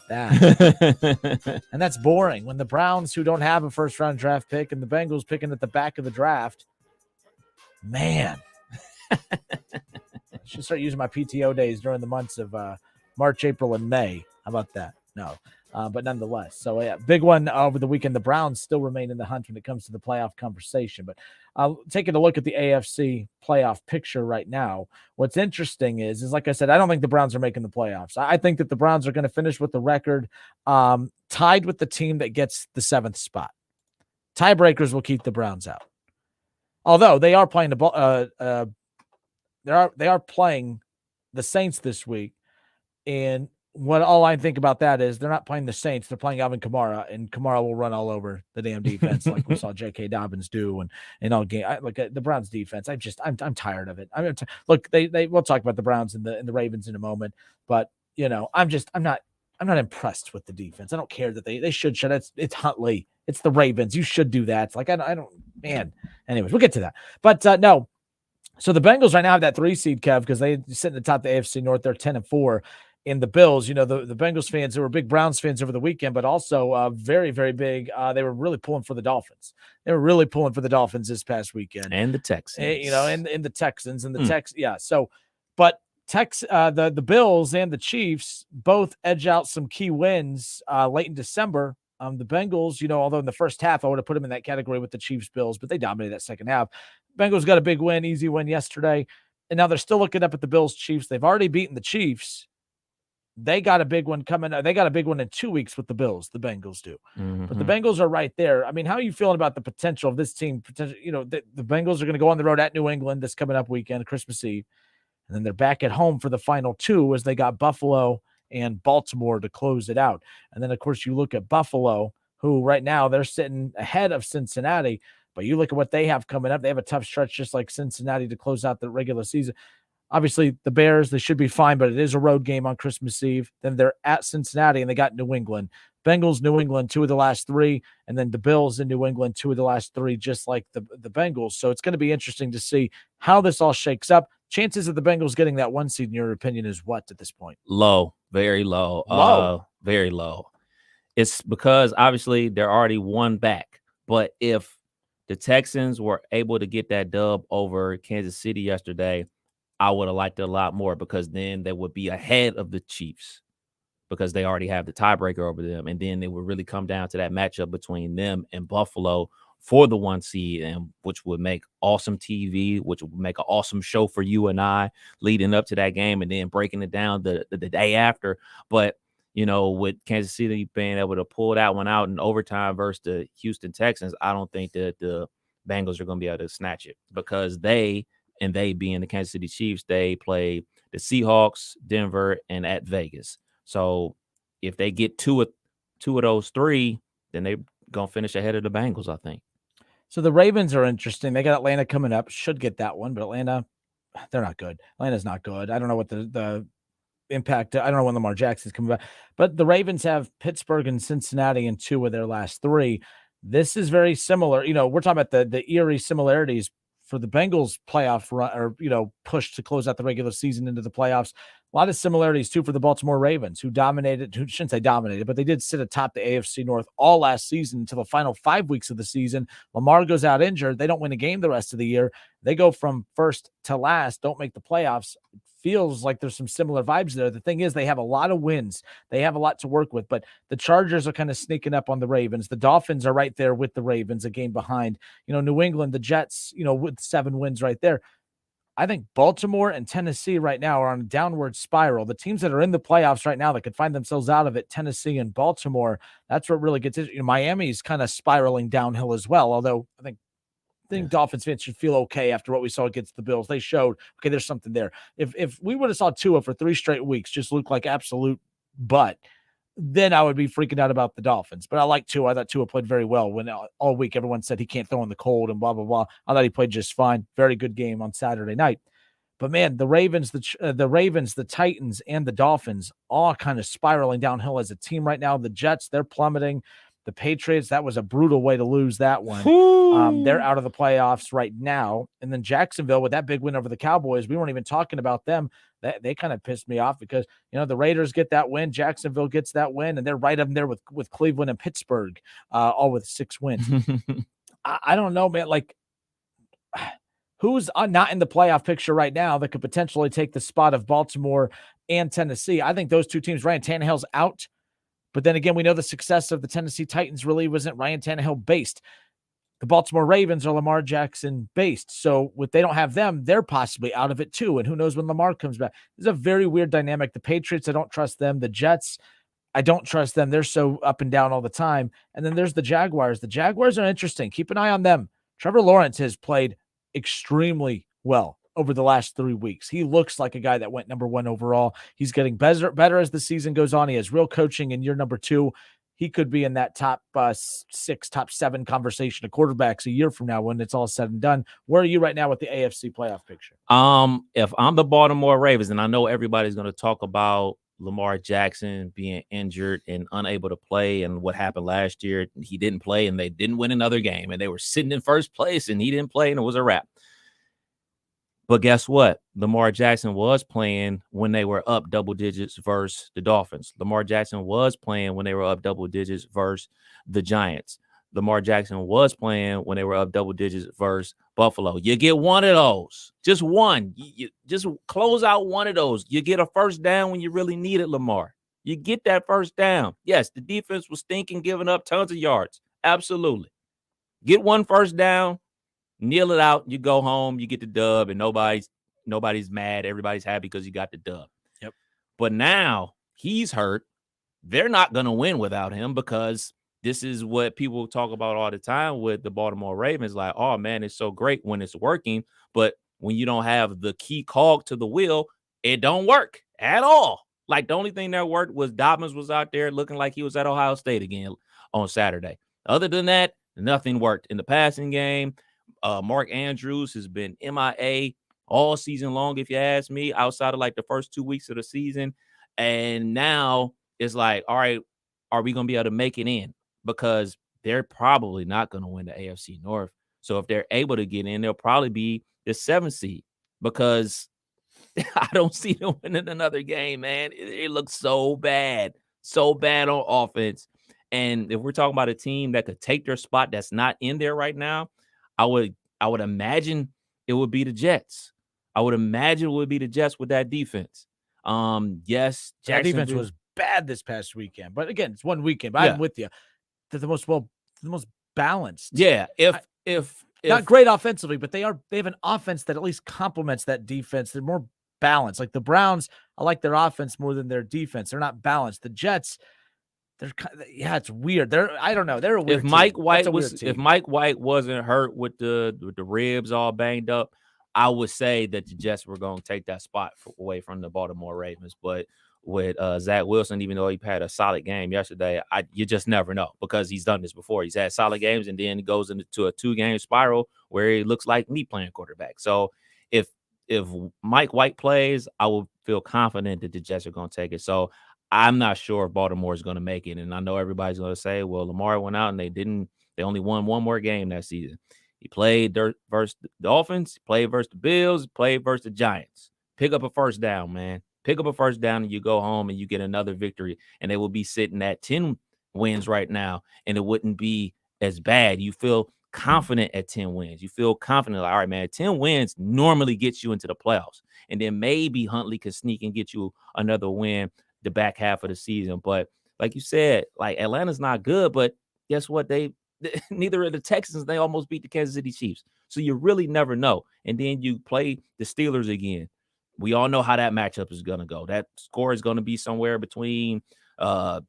that. And that's boring when the Browns, who don't have a first-round draft pick, and the Bengals picking at the back of the draft. Man. I should start using my PTO days during the months of March, April, and May. How about that? No. But nonetheless. So, yeah, big one over the weekend. The Browns still remain in the hunt when it comes to the playoff conversation. But taking a look at the AFC playoff picture right now, what's interesting is like I said, I don't think the Browns are making the playoffs. I think that the Browns are going to finish with the record tied with the team that gets the 7th spot. Tiebreakers will keep the Browns out. Although they are playing they are playing the Saints this week, and all I think about that is they're not playing the Saints. They're playing Alvin Kamara, and Kamara will run all over the damn defense like we saw J.K. Dobbins do and all game. Look at the Browns defense. I'm tired of it. Look, we'll talk about the Browns and the Ravens in a moment, but I'm not impressed with the defense. I don't care that they should. It's Huntley. It's the Ravens. You should do that. It's like I don't. Man. Anyways, we'll get to that. But no. So the Bengals right now have that 3 seed, Kev, because they sit in the top of the AFC North. They're 10-4. In the Bills, the Bengals fans, who were big Browns fans over the weekend, but also very, very big. They were really pulling for the Dolphins. They were really pulling for the Dolphins this past weekend. And the Texans. And the Texans and the Texans. Yeah. So, but the Bills and the Chiefs both edge out some key wins late in December. The Bengals, although in the first half I would have put them in that category with the Chiefs Bills, but they dominated that second half. Bengals got a big win, easy win yesterday, and now they're still looking up at the Bills Chiefs. They've already beaten the Chiefs. They got a big one coming. They got a big one in 2 weeks with the Bills. The Bengals do, but the Bengals are right there. I mean, how are you feeling about the potential of this team? The Bengals are going to go on the road at New England this coming up weekend, Christmas Eve, and then they're back at home for the final two as they got Buffalo and Baltimore to close it out. And then, of course, you look at Buffalo, who right now they're sitting ahead of Cincinnati, but you look at what they have coming up. They have a tough stretch just like Cincinnati to close out the regular season. Obviously, the Bears, they should be fine, but it is a road game on Christmas Eve. Then they're at Cincinnati, and they got New England. Bengals, New England, 2 of the last 3, and then the Bills in New England, 2 of the last 3, just like the Bengals. So it's going to be interesting to see how this all shakes up. Chances of the Bengals getting that 1 seed, in your opinion, is what at this point? Low, very low. Very low. It's because, obviously, they're already 1 back. But if the Texans were able to get that dub over Kansas City yesterday, I would have liked it a lot more, because then they would be ahead of the Chiefs because they already have the tiebreaker over them. And then it would really come down to that matchup between them and Buffalo for the 1 seed, and which would make awesome TV, which would make an awesome show for you and I leading up to that game and then breaking it down the day after. But, with Kansas City being able to pull that one out in overtime versus the Houston Texans, I don't think that the Bengals are going to be able to snatch it, because they being the Kansas City Chiefs, they play the Seahawks, Denver, and at Vegas. So if they get two of those 3, then they're going to finish ahead of the Bengals, I think. So the Ravens are interesting. They got Atlanta coming up. Should get that one, but Atlanta, they're not good. Atlanta's not good. I don't know what the impact. I don't know when Lamar Jackson's coming back. But the Ravens have Pittsburgh and Cincinnati in 2 of their last 3. This is very similar. We're talking about the eerie similarities for the Bengals playoff run, or, push to close out the regular season into the playoffs. A lot of similarities, too, for the Baltimore Ravens, who shouldn't say dominated, but they did sit atop the AFC North all last season until the final 5 weeks of the season. Lamar goes out injured. They don't win a game the rest of the year. They go from first to last, don't make the playoffs. It feels like there's some similar vibes there. The thing is, they have a lot of wins. They have a lot to work with, but the Chargers are kind of sneaking up on the Ravens. The Dolphins are right there with the Ravens, a game behind. New England, the Jets, with 7 wins right there. I think Baltimore and Tennessee right now are on a downward spiral. The teams that are in the playoffs right now that could find themselves out of it, Tennessee and Baltimore, that's what really gets it. Miami's kind of spiraling downhill as well, although I think Dolphins fans should feel okay after what we saw against the Bills. They showed, okay, there's something there. If we would have saw Tua for 3 straight weeks just look like absolute butt, then I would be freaking out about the Dolphins. But I like Tua. I thought Tua played very well when all week everyone said he can't throw in the cold and blah, blah, blah. I thought he played just fine. Very good game on Saturday night. But, man, the Ravens, the Titans, and the Dolphins all kind of spiraling downhill as a team right now. The Jets, they're plummeting. The Patriots, that was a brutal way to lose that one. They're out of the playoffs right now. And then Jacksonville, with that big win over the Cowboys, we weren't even talking about them. They kind of pissed me off because, the Raiders get that win. Jacksonville gets that win, and they're right up there with Cleveland and Pittsburgh, all with 6 wins. I don't know, man. Like, who's not in the playoff picture right now that could potentially take the spot of Baltimore and Tennessee? I think those 2 teams, Ryan Tannehill's out. But then again, we know the success of the Tennessee Titans really wasn't Ryan Tannehill based. The Baltimore Ravens are Lamar Jackson based. So if they don't have them, they're possibly out of it too. And who knows when Lamar comes back. It's a very weird dynamic. The Patriots, I don't trust them. The Jets, I don't trust them. They're so up and down all the time. And then there's the Jaguars. The Jaguars are interesting. Keep an eye on them. Trevor Lawrence has played extremely well over the last 3 weeks. He looks like a guy that went number 1 overall. He's getting better as the season goes on. He has real coaching in year number 2. He could be in that top 6, top 7 conversation of quarterbacks a year from now when it's all said and done. Where are you right now with the AFC playoff picture? If I'm the Baltimore Ravens, and I know everybody's going to talk about Lamar Jackson being injured and unable to play and what happened last year, he didn't play and they didn't win another game and they were sitting in first place and he didn't play and it was a wrap. But guess what? Lamar Jackson was playing when they were up double digits versus the Dolphins. Lamar Jackson was playing when they were up double digits versus the Giants. Lamar Jackson was playing when they were up double digits versus Buffalo. You get one of those, just one. You just close out one of those. You get a first down when you really need it, Lamar. You get that first down. Yes, the defense was stinking, giving up tons of yards. Absolutely. Get one first down, kneel it out, you go home, you get the dub, and nobody's mad. Everybody's happy because you got the dub. Yep. But now he's hurt. They're not going to win without him because this is what people talk about all the time with the Baltimore Ravens. Like, oh, man, it's so great when it's working. But when you don't have the key cog to the wheel, it don't work at all. Like, the only thing that worked was Dobbins was out there looking like he was at Ohio State again on Saturday. Other than that, nothing worked in the passing game. Mark Andrews has been MIA all season long, if you ask me, outside of like the first 2 weeks of the season. And now it's like, all right, are we going to be able to make it in? Because they're probably not going to win the AFC North. So if they're able to get in, they'll probably be the 7th seed because I don't see them winning another game, man. It looks so bad on offense. And if we're talking about a team that could take their spot that's not in there right now, I would imagine it would be the Jets. I would imagine it would be the Jets with that defense. Yes, that defense was bad this past weekend, but again, it's one weekend. But I'm with you. They're the most balanced. Yeah, if not great offensively, but they have an offense that at least complements that defense. They're more balanced. Like the Browns, I like their offense more than their defense. They're not balanced. The Jets, it's weird. I don't know. They're a weird If Mike White wasn't hurt with the ribs all banged up, I would say that the Jets were going to take that spot away from the Baltimore Ravens. But with Zach Wilson, even though he had a solid game yesterday, you just never know because he's done this before. He's had solid games and then he goes into a 2-game spiral where he looks like me playing quarterback. So if Mike White plays, I will feel confident that the Jets are going to take it. So I'm not sure if Baltimore is going to make it. And I know everybody's going to say, well, Lamar went out and they only won one more game that season. He played versus the Dolphins, played versus the Bills, played versus the Giants. Pick up a first down, man. Pick up a first down and you go home and you get another victory. And they will be sitting at 10 wins right now. And it wouldn't be as bad. You feel confident at 10 wins. You feel confident, like, all right, man, 10 wins normally gets you into the playoffs. And then maybe Huntley can sneak and get you another win the back half of the season. But like you said, like Atlanta's not good, but guess what? Neither of the Texans, they almost beat the Kansas City Chiefs. So you really never know. And then you play the Steelers again. We all know how that matchup is going to go. That score is going to be somewhere between 13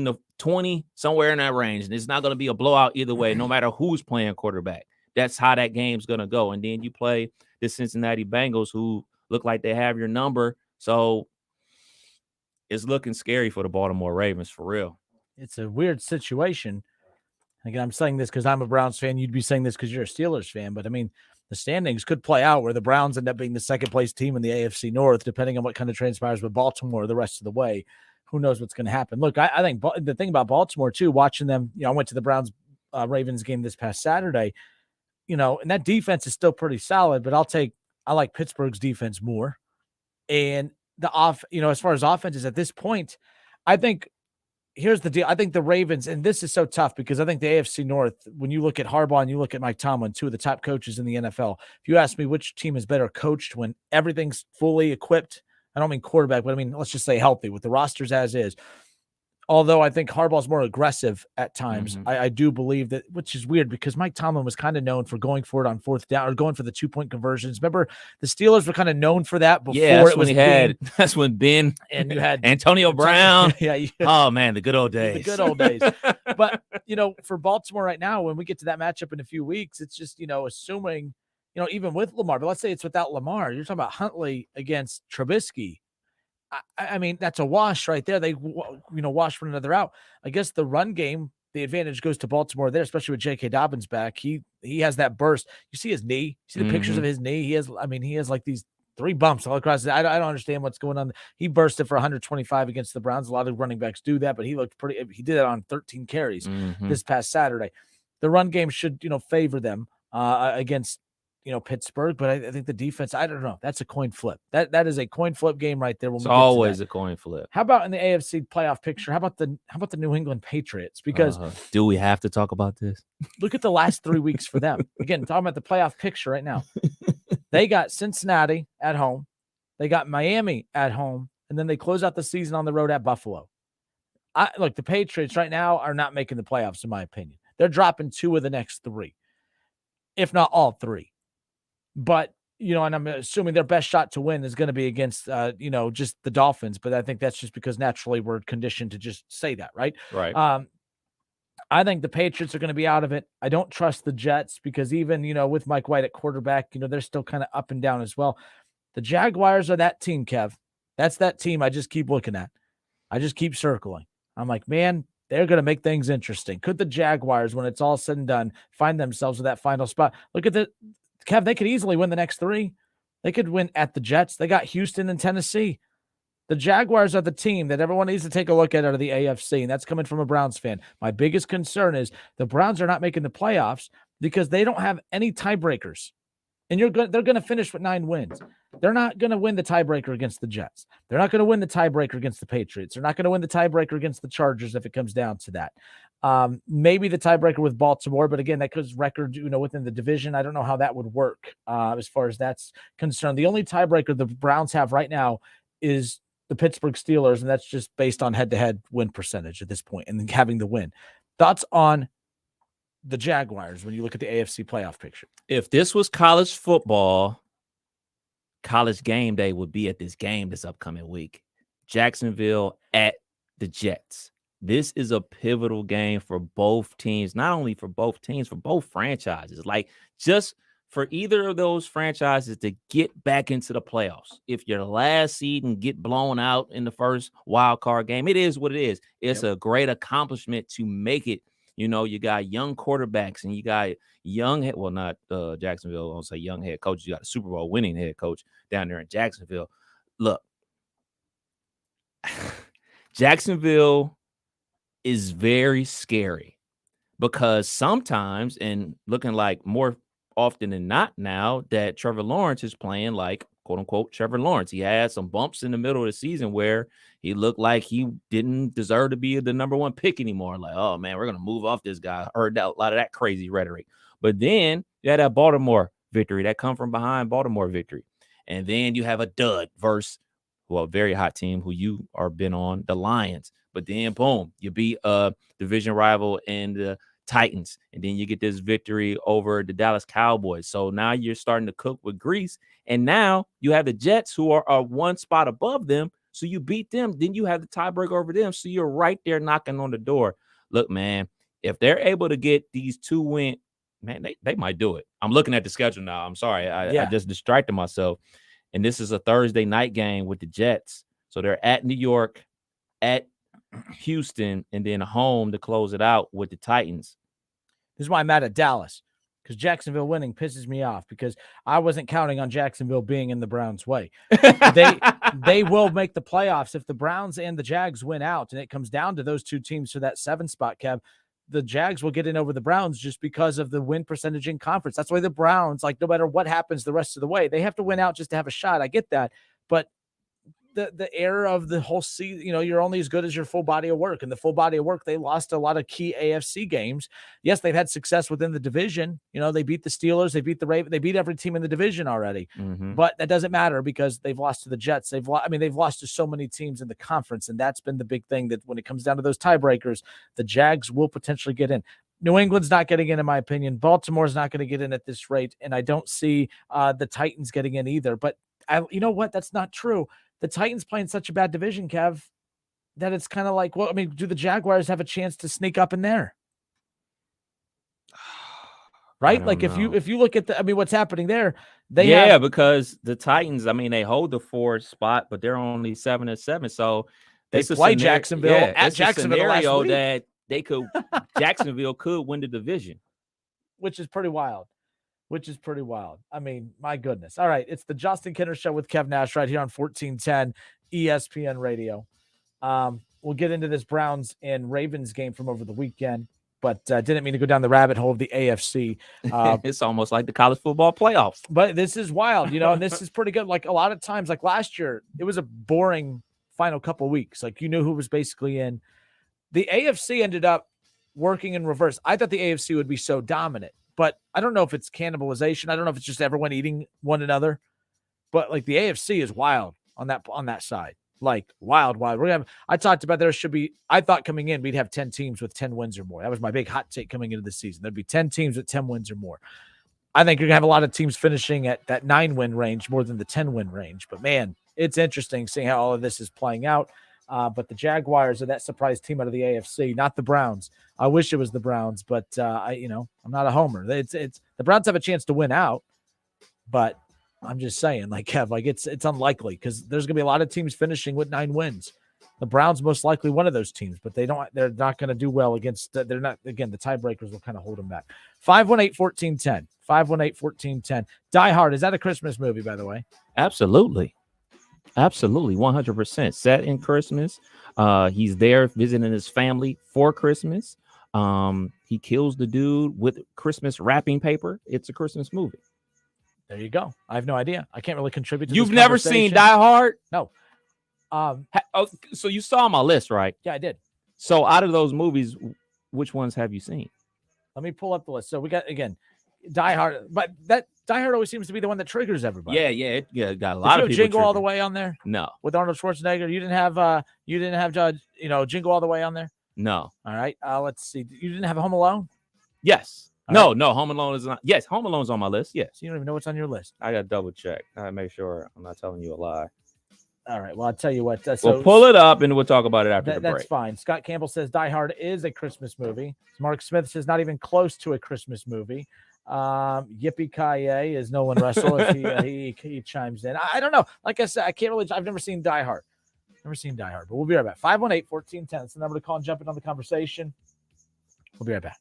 to 20, somewhere in that range. And it's not going to be a blowout either way, no matter who's playing quarterback. That's how that game's going to go. And then you play the Cincinnati Bengals, who look like they have your number. So it's looking scary for the Baltimore Ravens, for real. It's a weird situation. Again, I'm saying this because I'm a Browns fan. You'd be saying this because you're a Steelers fan. But, I mean, the standings could play out where the Browns end up being the second-place team in the AFC North, depending on what kind of transpires with Baltimore the rest of the way. Who knows what's going to happen? Look, I think the thing about Baltimore, too, watching them, I went to the Browns-Ravens game this past Saturday, and that defense is still pretty solid, but I like Pittsburgh's defense more. And as far as offenses at this point, I think here's the deal. I think the Ravens, and this is so tough because I think the AFC North, when you look at Harbaugh and you look at Mike Tomlin, two of the top coaches in the NFL, if you ask me which team is better coached when everything's fully equipped, I don't mean quarterback, but I mean, let's just say healthy with the rosters as is. Although I think Harbaugh's more aggressive at times, I do believe that, which is weird because Mike Tomlin was kind of known for going for it on fourth down or going for the 2-point conversions. Remember, the Steelers were kind of known for that before it was that's when Ben and you had Antonio Brown. Oh man, the good old days. The good old days. But for Baltimore right now, when we get to that matchup in a few weeks, it's just assuming even with Lamar, but let's say it's without Lamar, you're talking about Huntley against Trubisky. I mean, that's a wash right there. They, wash one another out. I guess the run game, the advantage goes to Baltimore there, especially with J.K. Dobbins back. He has that burst. You see his knee. You see the pictures of his knee. He has like these 3 bumps all across. I don't understand what's going on. He bursted for 125 against the Browns. A lot of running backs do that, but he looked pretty. He did it on 13 carries this past Saturday. The run game should, favor them against Pittsburgh, but I think the defense, I don't know. That's a coin flip. That is a coin flip game right there. It's always a coin flip. How about in the AFC playoff picture? How about the New England Patriots? Because do we have to talk about this? Look at the last 3 weeks for them. Again, talking about the playoff picture right now. They got Cincinnati at home. They got Miami at home. And then they close out the season on the road at Buffalo. Look, the Patriots right now are not making the playoffs, in my opinion. They're dropping 2 of the next 3, if not all 3. But, and I'm assuming their best shot to win is going to be against, just the Dolphins. But I think that's just because naturally we're conditioned to just say that, right? Right. I think the Patriots are going to be out of it. I don't trust the Jets because even, with Mike White at quarterback, they're still kind of up and down as well. The Jaguars are that team, Kev. That's that team I just keep looking at. I just keep circling. I'm like, man, they're going to make things interesting. Could the Jaguars, when it's all said and done, find themselves with that final spot? Look at Kev, they could easily win the next 3. They could win at the Jets. They got Houston and Tennessee. The Jaguars are the team that everyone needs to take a look at out of the AFC, and that's coming from a Browns fan. My biggest concern is the Browns are not making the playoffs because they don't have any tiebreakers. And they're going to finish with 9 wins. They're not going to win the tiebreaker against the Jets. They're not going to win the tiebreaker against the Patriots. They're not going to win the tiebreaker against the Chargers if it comes down to that. Maybe the tiebreaker with Baltimore, but again, that goes record, within the division. I don't know how that would work as far as that's concerned. The only tiebreaker the Browns have right now is the Pittsburgh Steelers, and that's just based on head-to-head win percentage at this point and having the win. Thoughts on the Jaguars when you look at the AFC playoff picture? If this was college football, College Game Day would be at this game this upcoming week. Jacksonville at the Jets. This is a pivotal game for both teams, not only for both teams, for both franchises. Like, just for either of those franchises to get back into the playoffs. If you're the last seed and get blown out in the first wild card game, it is what it is. It's a great accomplishment to make it. You got young quarterbacks and you got not Jacksonville. I won't say young head coach. You got a Super Bowl winning head coach down there in Jacksonville. Look, Jacksonville is very scary because sometimes, and looking like more often than not now, that Trevor Lawrence is playing like, quote unquote, Trevor Lawrence. He had some bumps in the middle of the season where he looked like he didn't deserve to be the number 1 pick anymore. Like, oh man, we're going to move off this guy. I heard a lot of that crazy rhetoric. But then you had that Baltimore victory, that come from behind Baltimore victory. And then you have a dud versus, a very hot team who you are been on, the Lions. But then boom, you beat a division rival in the Titans, and then you get this victory over the Dallas Cowboys. So now you're starting to cook with grease, and now you have the Jets who are 1 spot above them. So you beat them, then you have the tiebreaker over them. So you're right there knocking on the door. Look, man, if they're able to get these 2 wins, man, they might do it. I'm looking at the schedule now. I'm sorry, I just distracted myself. And this is a Thursday night game with the Jets. So they're at New York, at Houston, and then home to close it out with the Titans. This is why I'm mad at Dallas, because Jacksonville winning pisses me off because I wasn't counting on Jacksonville being in the Browns' way. They will make the playoffs if the Browns and the Jags win out, and it comes down to those 2 teams for that 7 spot, Kev. The Jags will get in over the Browns just because of the win percentage in conference. That's why the Browns, like, no matter what happens the rest of the way, they have to win out just to have a shot. I get that, but the era of the whole season, you're only as good as your full body of work. And the full body of work, they lost a lot of key AFC games. Yes, they've had success within the division. They beat the Steelers, they beat the Ravens, they beat every team in the division already. Mm-hmm. But that doesn't matter because they've lost to the Jets. They've lost to so many teams in the conference, and that's been the big thing, that when it comes down to those tiebreakers, the Jags will potentially get in. New England's not getting in my opinion. Baltimore's not going to get in at this rate, and I don't see the Titans getting in either. But you know what? That's not true. The Titans playing such a bad division, Kev, that it's kind of like, do the Jaguars have a chance to sneak up in there? Right? Like if you look at what's happening there, because the Titans, they hold the 4th spot, but they're only 7-7. So they play Jacksonville at Jacksonville scenario last week. That they could Jacksonville could win the division, which is pretty wild. My goodness. All right. It's the Justin Kinner Show with Kev Nash right here on 1410 ESPN Radio. We'll get into this Browns and Ravens game from over the weekend. but didn't mean to go down the rabbit hole of the AFC. It's almost like the college football playoffs. But this is wild, and this is pretty good. Like a lot of times, like last year, it was a boring final couple weeks. Like you knew who was basically in. The AFC ended up working in reverse. I thought the AFC would be so dominant, but I don't know if it's cannibalization. I don't know if it's just everyone eating one another, but like the AFC is wild on that side. Like wild. I talked about I thought coming in, we'd have 10 teams with 10 wins or more. That was my big hot take coming into the season. There'd be 10 teams with 10 wins or more. I think you're gonna have a lot of teams finishing at that 9-win range more than the 10-win range. But man, it's interesting seeing how all of this is playing out. But the Jaguars are that surprise team out of the AFC, not the Browns. I wish it was the Browns, but I'm not a homer. It's the Browns have a chance to win out, but I'm just saying, like Kev, like it's unlikely because there's gonna be a lot of teams finishing with 9 wins. The Browns most likely one of those teams, but they're not going to do well against. They're not, again, the tiebreakers will kind of hold them back. 518-1410. 518-1410. Die Hard, is that a Christmas movie, by the way? Absolutely. 100% set in Christmas. He's there visiting his family for Christmas. He kills the dude with Christmas wrapping paper. It's a Christmas movie. There you go. I have no idea. I can't really contribute to You've this never seen conversation. Die Hard? No. So you saw my list, right? Yeah, I did. So out of those movies, which ones have you seen? Let me pull up the list. So we got, again, Die Hard, but that Die Hard always seems to be the one that triggers everybody. Yeah, got a lot of people. Jingle All the Way on there? No. With Arnold Schwarzenegger, you didn't have Jingle All the Way on there? No. All right. Let's see. You didn't have Home Alone? Yes. All No, Home Alone is not. Yes, Home Alone's on my list. Yes. So you don't even know what's on your list. I got to double check. I make sure I'm not telling you a lie. All right. Well, I'll tell you what. We'll pull it up and we'll talk about it after the break. That's fine. Scott Campbell says Die Hard is a Christmas movie. Mark Smith says not even close to a Christmas movie. Yippee-ki-yay is Nolan Russell if he chimes in. I don't know. Like I said, I've never seen Die Hard. But we'll be right back. 518-1410. That's the number to call and jump in on the conversation. We'll be right back.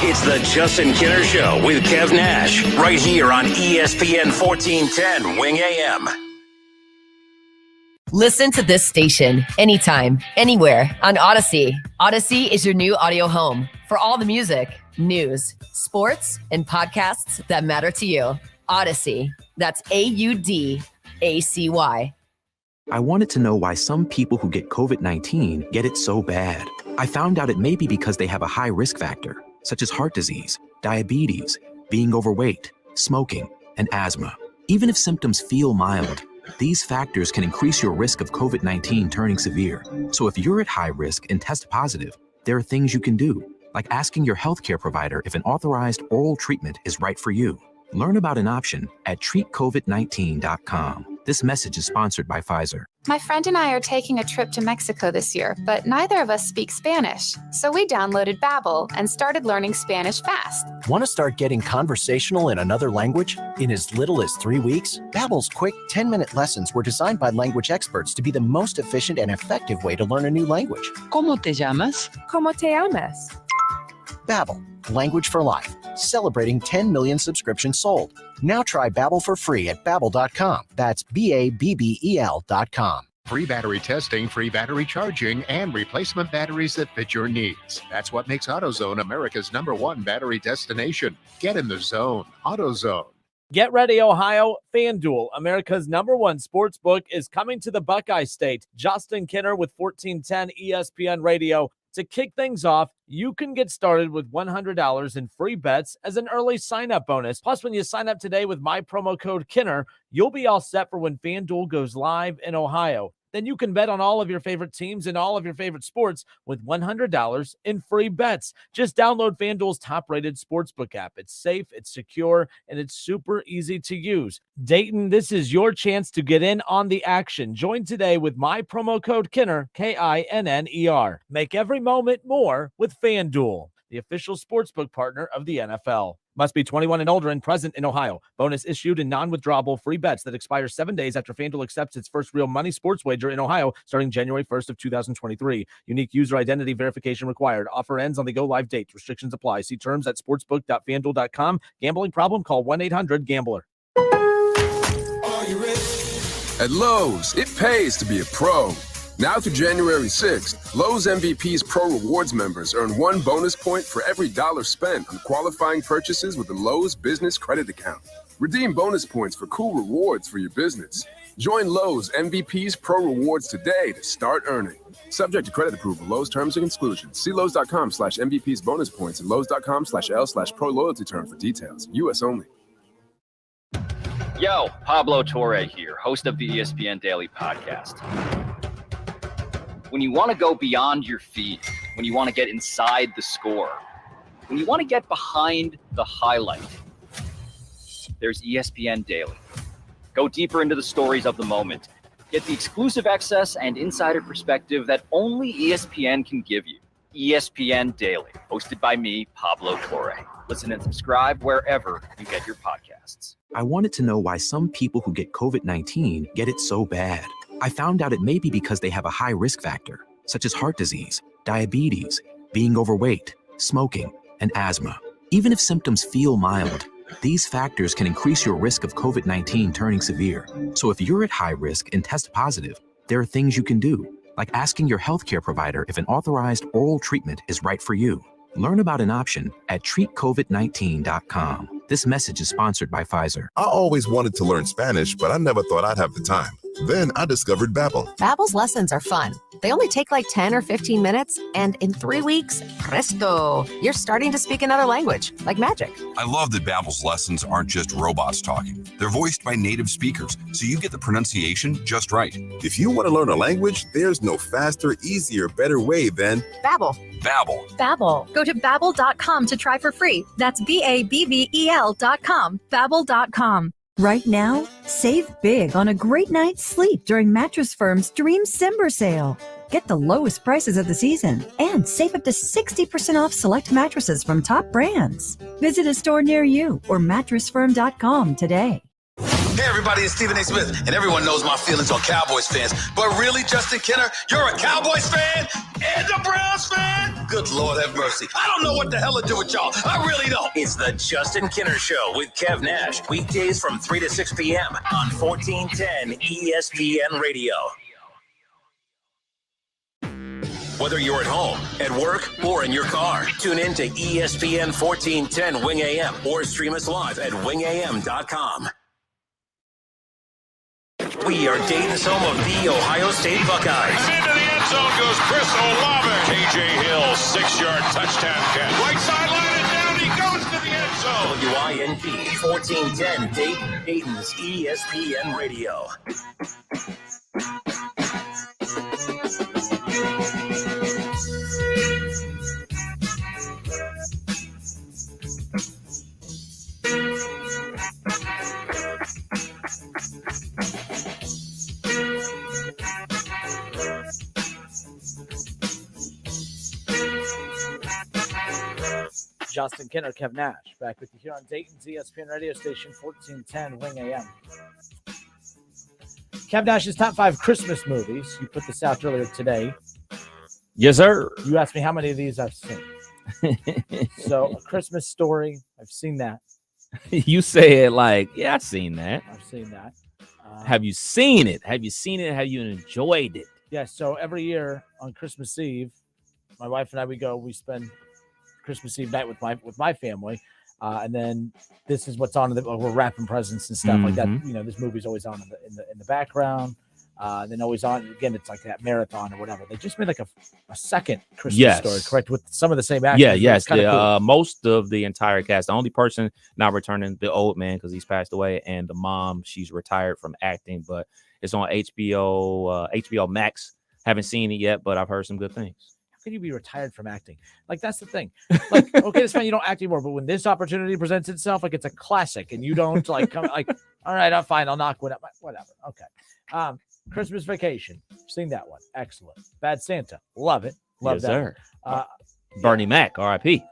It's the Justin Kinner Show with Kev Nash, right here on ESPN 1410 Wing AM. Listen to this station anytime, anywhere on Odyssey. Odyssey is your new audio home for all the music, news, sports, and podcasts that matter to you. Odyssey. That's AUDACY. I wanted to know why some people who get COVID-19 get it so bad. I found out it may be because they have a high risk factor, such as heart disease, diabetes, being overweight, smoking, and asthma. Even if symptoms feel mild, these factors can increase your risk of COVID-19 turning severe. So if you're at high risk and test positive, there are things you can do, like asking your healthcare provider if an authorized oral treatment is right for you. Learn about an option at treatcovid19.com. This message is sponsored by Pfizer. My friend and I are taking a trip to Mexico this year, but neither of us speak Spanish. So we downloaded Babbel and started learning Spanish fast. Want to start getting conversational in another language in as little as 3 weeks? Babbel's quick 10-minute lessons were designed by language experts to be the most efficient and effective way to learn a new language. ¿Cómo te llamas? ¿Cómo te llamas? Babbel, language for life. Celebrating 10 million subscriptions sold. Now try Babbel for free at Babbel.com. That's Babbel.com. Free battery testing, free battery charging, and replacement batteries that fit your needs. That's what makes AutoZone America's #1 battery destination. Get in the zone. AutoZone. Get ready, Ohio. FanDuel, America's #1 sports book, is coming to the Buckeye State. Justin Kinner with 1410 ESPN Radio. To kick things off, you can get started with $100 in free bets as an early sign-up bonus. Plus, when you sign up today with my promo code Kinner, you'll be all set for when FanDuel goes live in Ohio. Then you can bet on all of your favorite teams and all of your favorite sports with $100 in free bets. Just download FanDuel's top-rated sportsbook app. It's safe, it's secure, and it's super easy to use. Dayton, this is your chance to get in on the action. Join today with my promo code Kinner, KINNER. Make every moment more with FanDuel, the official sportsbook partner of the NFL. Must be 21 and older and present in Ohio. Bonus issued in non-withdrawable free bets that expire 7 days after FanDuel accepts its first real money sports wager in Ohio starting January 1st of 2023. Unique user identity verification required. Offer ends on the go-live date. Restrictions apply. See terms at sportsbook.fanduel.com. Gambling problem? Call 1-800-GAMBLER. At Lowe's, it pays to be a pro. Now through January 6th, Lowe's MVP's Pro Rewards members earn 1 bonus point for every $1 spent on qualifying purchases with a Lowe's Business Credit Account. Redeem bonus points for cool rewards for your business. Join Lowe's MVP's Pro Rewards today to start earning. Subject to credit approval, Lowe's terms and exclusions. See Lowe's.com/MVP's bonus points and Lowe's.com/L/Pro loyalty term for details. U.S. only. Yo, Pablo Torre here, host of the ESPN Daily Podcast. When you want to go beyond your feet, when you want to get inside the score, when you want to get behind the highlight, there's ESPN Daily. Go deeper into the stories of the moment. Get the exclusive access and insider perspective that only ESPN can give you. ESPN Daily, hosted by me, Pablo Torre. Listen and subscribe wherever you get your podcasts. I wanted to know why some people who get COVID-19 get it so bad. I found out it may be because they have a high risk factor, such as heart disease, diabetes, being overweight, smoking, and asthma. Even if symptoms feel mild, these factors can increase your risk of COVID-19 turning severe. So if you're at high risk and test positive, there are things you can do, like asking your healthcare provider if an authorized oral treatment is right for you. Learn about an option at treatcovid19.com. This message is sponsored by Pfizer. I always wanted to learn Spanish, but I never thought I'd have the time. Then I discovered Babbel. Babbel's lessons are fun. They only take like 10 or 15 minutes, and in 3 weeks, presto, you're starting to speak another language, like magic. I love that Babbel's lessons aren't just robots talking. They're voiced by native speakers, so you get the pronunciation just right. If you want to learn a language, there's no faster, easier, better way than Babbel. Babbel. Babbel. Go to Babbel.com to try for free. That's BABBEL.com. Babbel.com. Right now, save big on a great night's sleep during Mattress Firm's Dream Simber sale. Get the lowest prices of the season and save up to 60% off select mattresses from top brands. Visit a store near you or mattressfirm.com today. Hey everybody, it's Stephen A. Smith, and everyone knows my feelings on Cowboys fans. But really, Justin Kenner, you're a Cowboys fan and a Browns fan? Good Lord have mercy. I don't know what the hell to do with y'all. I really don't. It's the Justin Kenner Show with Kev Nash. Weekdays from 3 to 6 p.m. on 1410 ESPN Radio. Whether you're at home, at work, or in your car, tune in to ESPN 1410 Wing AM or stream us live at wingam.com. We are Dayton's home of the Ohio State Buckeyes. And into the end zone goes Chris Olave. KJ Hill, 6-yard touchdown catch. Right sideline and down he goes to the end zone. WINP 1410 Dayton, Dayton's ESPN Radio. Justin Kenner, Kev Nash, back with you here on Dayton's ESPN radio station, 1410 Wing AM. Kev Nash's top 5 Christmas movies. You put this out earlier today. Yes, sir. You asked me how many of these I've seen. So, A Christmas Story, I've seen that. You say it like, yeah, I've seen that. I've seen that. Have you seen it? Have you seen it? Have you enjoyed it? Yeah, so every year on Christmas Eve, my wife and I, we spend Christmas Eve night with my family, and then this is what's on. We're wrapping presents and stuff like that. You know, this movie's always on in the background. Then always on again. It's like that marathon or whatever. They just made like a second Christmas Story, correct, with some of the same actors. Yeah, yes. Cool. Most of the entire cast. The only person not returning, the old man, because he's passed away, and the mom, she's retired from acting, but it's on HBO Max. Haven't seen it yet, but I've heard some good things. Can you be retired from acting? Like, that's the thing. Like, okay, it's fine, you don't act anymore, but when this opportunity presents itself, like, it's a classic, and you don't like come like, all right, I'm fine, I'll knock one up, whatever. Okay. Christmas Vacation, seen that one, excellent. Bad Santa, love it, love yes, that. Sir. Bernie Mac, R.I.P.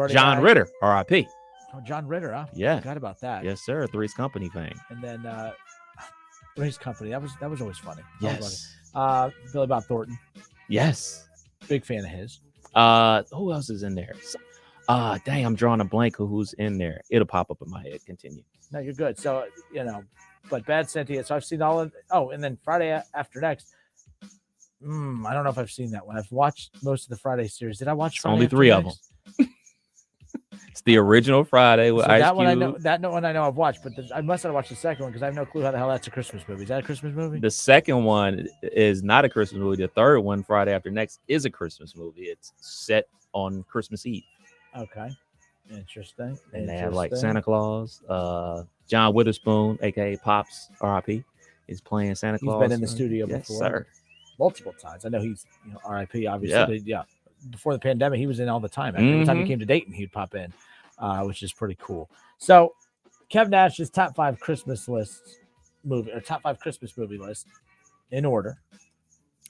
John Mac. Ritter, R.I.P. Oh, John Ritter, huh? Yeah. Forgot about that. Yes, sir. Three's Company fame. And then Three's Company. That was always funny. Yes. Billy Bob Thornton. Yes. Big fan of his. Who else is in there? Dang, I'm drawing a blank who's in there. It'll pop up in my head. Continue. No, you're good. So, but Bad Santa. So I've seen all of. Oh, and then Friday After Next. I don't know if I've seen that one. I've watched most of the Friday series. Did I watch? It's only 3 of them. It's the original Friday with Ice that Cube. one I know. That one I know I've watched, but I must have watched the second one because I have no clue how the hell that's a Christmas movie. Is that a Christmas movie? The second one is not a Christmas movie. The third one, Friday After Next, is a Christmas movie. It's set on Christmas Eve. Okay. Interesting. And they have like Santa Claus. John Witherspoon, aka Pops, R.I.P., is playing Santa Claus. He's been in the studio before. Yes, sir. Multiple times. I know he's R.I.P. obviously. Yeah. Before the pandemic, he was in all the time. Every time he came to Dayton, he'd pop in, which is pretty cool. So, Kev Nash's top 5 Christmas movie list in order.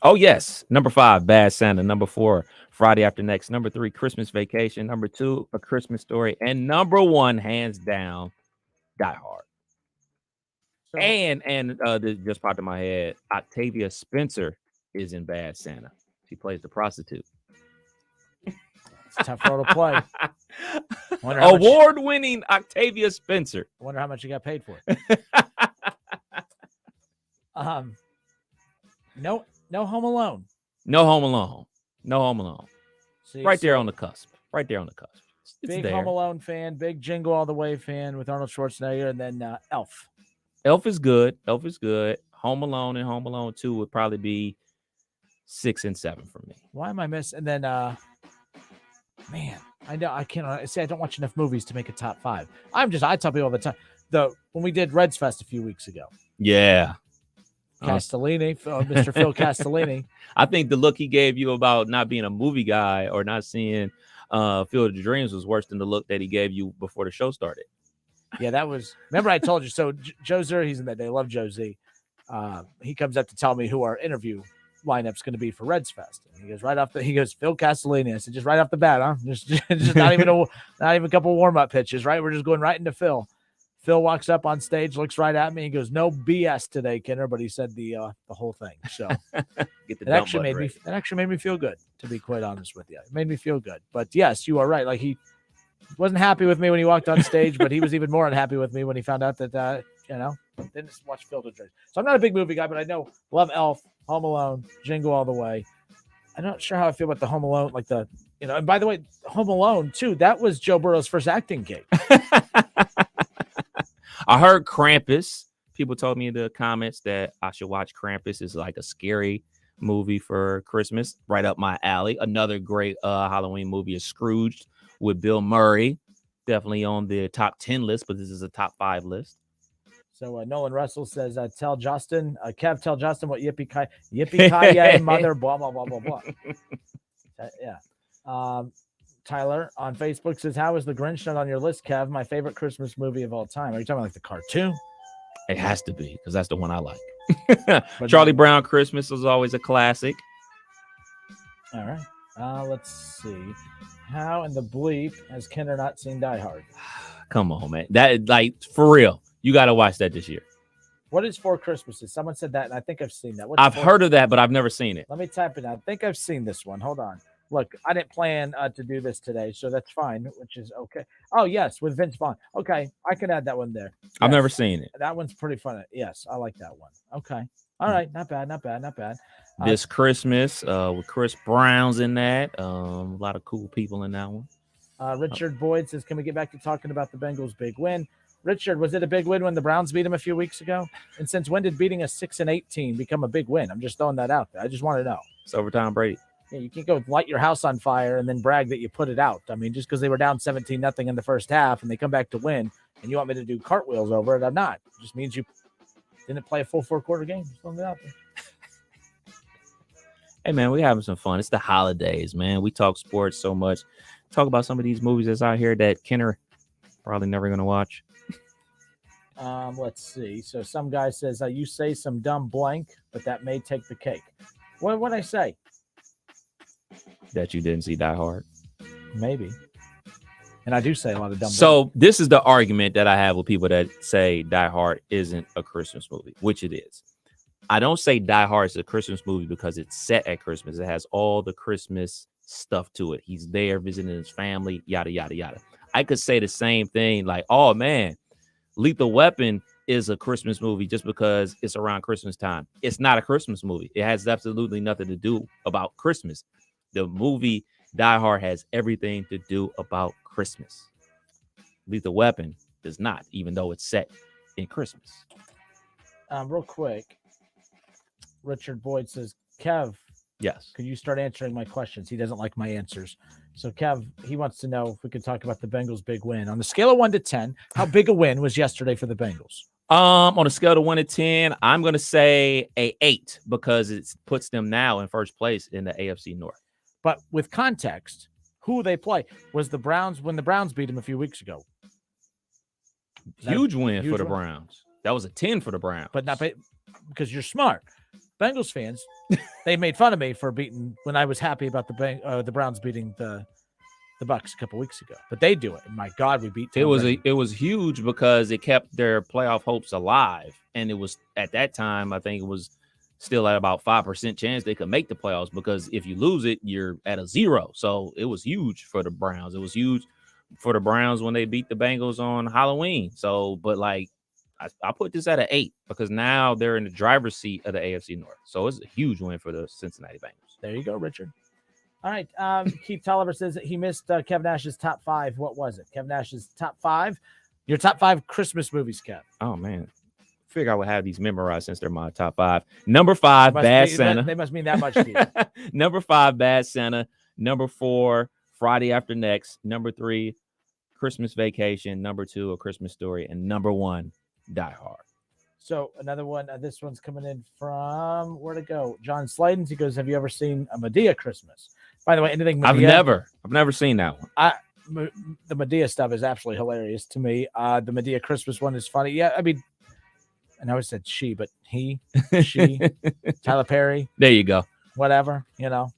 Oh, yes. Number 5, Bad Santa. Number 4, Friday After Next. Number 3, Christmas Vacation. Number 2, A Christmas Story. And number 1, hands down, Die Hard. So, and this just popped in my head. Octavia Spencer is in Bad Santa. She plays the prostitute. It's a tough role to play. Award-winning Octavia Spencer. I wonder how much you got paid for it. No Home Alone. No Home Alone. No Home Alone. See, right there on the cusp. Right there on the cusp. It's big there. Home Alone fan. Big Jingle All the Way fan with Arnold Schwarzenegger. And then Elf. Elf is good. Elf is good. Home Alone and Home Alone 2 would probably be 6 and 7 for me. Why am I missing? And then, man, I know I can't say I don't watch enough movies to make a top 5. I tell people all the time. When we did Reds Fest a few weeks ago. Yeah. Castellini, Mr. Phil Castellini. I think the look he gave you about not being a movie guy or not seeing Field of Dreams was worse than the look that he gave you before the show started. Yeah, that was. Remember, I told you. So Joe Zer, he's in that. They love Joe Z. He comes up to tell me who our interview lineup's going to be for Reds Fest. And he goes Phil Castellini. I said, just right off the bat, huh? Just not even a couple warm up pitches, right? We're just going right into Phil. Phil walks up on stage, looks right at me. He goes, "No BS today, Kenner," but he said the whole thing. So it actually made me feel good, to be quite honest with you. It made me feel good. But yes, you are right. Like, he wasn't happy with me when he walked on stage, but he was even more unhappy with me when he found out that didn't just watch Field of Dreams. So I'm not a big movie guy, but I love Elf, Home Alone, Jingle All the Way. I'm not sure how I feel about the Home Alone, and by the way, Home Alone too. That was Joe Burrow's first acting gig. I heard Krampus. People told me in the comments that I should watch Krampus. It's like a scary movie for Christmas, right up my alley. Another great Halloween movie is Scrooged with Bill Murray. Definitely on the top 10 list, but this is a top 5 list. So Nolan Russell says, tell Justin, Kev, tell Justin what yippee-ki-yay, mother, blah, blah, blah, blah, blah. Yeah. Tyler on Facebook says, how is The Grinch not on your list, Kev? My favorite Christmas movie of all time. Are you talking about like the cartoon? It has to be, because that's the one I like. Charlie Brown Christmas is always a classic. All right. Let's see. How in the bleep has Kenner not seen Die Hard? Come on, man. That, like, for real. You got to watch that this year. What is Four Christmases? Someone said that, and I think I've seen that. I've heard of that, but I've never seen it. Let me type it out. I think I've seen this one. Hold on. Look, I didn't plan to do this today, so that's fine, which is okay. Oh, yes, with Vince Vaughn. Okay, I can add that one there. Yes. I've never seen it. That one's pretty fun. Yes, I like that one. Okay. All right, not bad. This Christmas with Chris Brown's in that. A lot of cool people in that one. Richard Boyd says, can we get back to talking about the Bengals' big win? Richard, was it a big win when the Browns beat them a few weeks ago? And since when did beating a 6-8 team become a big win? I'm just throwing that out there. I just want to know. It's overtime, Brady. Yeah, you can't go light your house on fire and then brag that you put it out. I mean, just because they were down 17-0 in the first half and they come back to win and you want me to do cartwheels over it, I'm not. It just means you didn't play a full 4-quarter game. Just throwing it out there. Hey, man, we're having some fun. It's the holidays, man. We talk sports so much. Talk about some of these movies that's out here that Kenner probably never going to watch. Let's see. So some guy says, you say some dumb blank, but that may take the cake. What'd I say? That you didn't see Die Hard? Maybe. And I do say a lot of dumb. So this is the argument that I have with people that say Die Hard isn't a Christmas movie, which it is. I don't say Die Hard is a Christmas movie because it's set at Christmas. It has all the Christmas stuff to it. He's there visiting his family, yada, yada, yada. I could say the same thing like, oh, man, Lethal Weapon is a Christmas movie just because it's around Christmas time. It's not a Christmas movie. It has absolutely nothing to do about Christmas. The movie Die Hard has everything to do about Christmas. Lethal Weapon does not, even though it's set in Christmas. Real quick, Richard Boyd says, Kev, yes, could you start answering my questions? He doesn't like my answers. So, Kev, he wants to know if we could talk about the Bengals' big win. On the scale of 1 to 10, how big a win was yesterday for the Bengals? On a scale of 1 to 10, I'm going to say a 8 because it puts them now in first place in the AFC North. But with context, who they play was the Browns when the Browns beat them a few weeks ago. Huge win for the Browns. That was a 10 for the Browns. But not because you're smart. Bengals fans, they made fun of me for beating when I was happy about the Browns beating the Bucs a couple weeks ago. But they do it. And my God, we beat it was huge because it kept their playoff hopes alive. And it was at that time, I think it was still at about 5% chance they could make the playoffs because if you lose it, you're at a 0. So it was huge for the Browns. It was huge for the Browns when they beat the Bengals on Halloween. So, but like, I put this at an 8 because now they're in the driver's seat of the AFC North. So it's a huge win for the Cincinnati Bengals. There you go, Richard. All right. Keith Tolliver says that he missed Kev Nash's top 5. What was it? Kev Nash's top 5? Your top 5 Christmas movies, Kev. Oh, man. I figure I would have these memorized since they're my top 5. Number 5, Bad Santa. They must mean that much to you. Number 5, Bad Santa. Number 4, Friday After Next. Number 3, Christmas Vacation. Number 2, A Christmas Story. And number 1, Die Hard. So another one, this one's coming in from, where'd it go? John Slayden. He goes, have you ever seen a Medea Christmas? By the way, anything Medea? I've never seen that one. The Medea stuff is absolutely hilarious to me. The Medea Christmas one is funny. Yeah, I mean, I know I said she, but he, she, Tyler Perry. There you go. Whatever,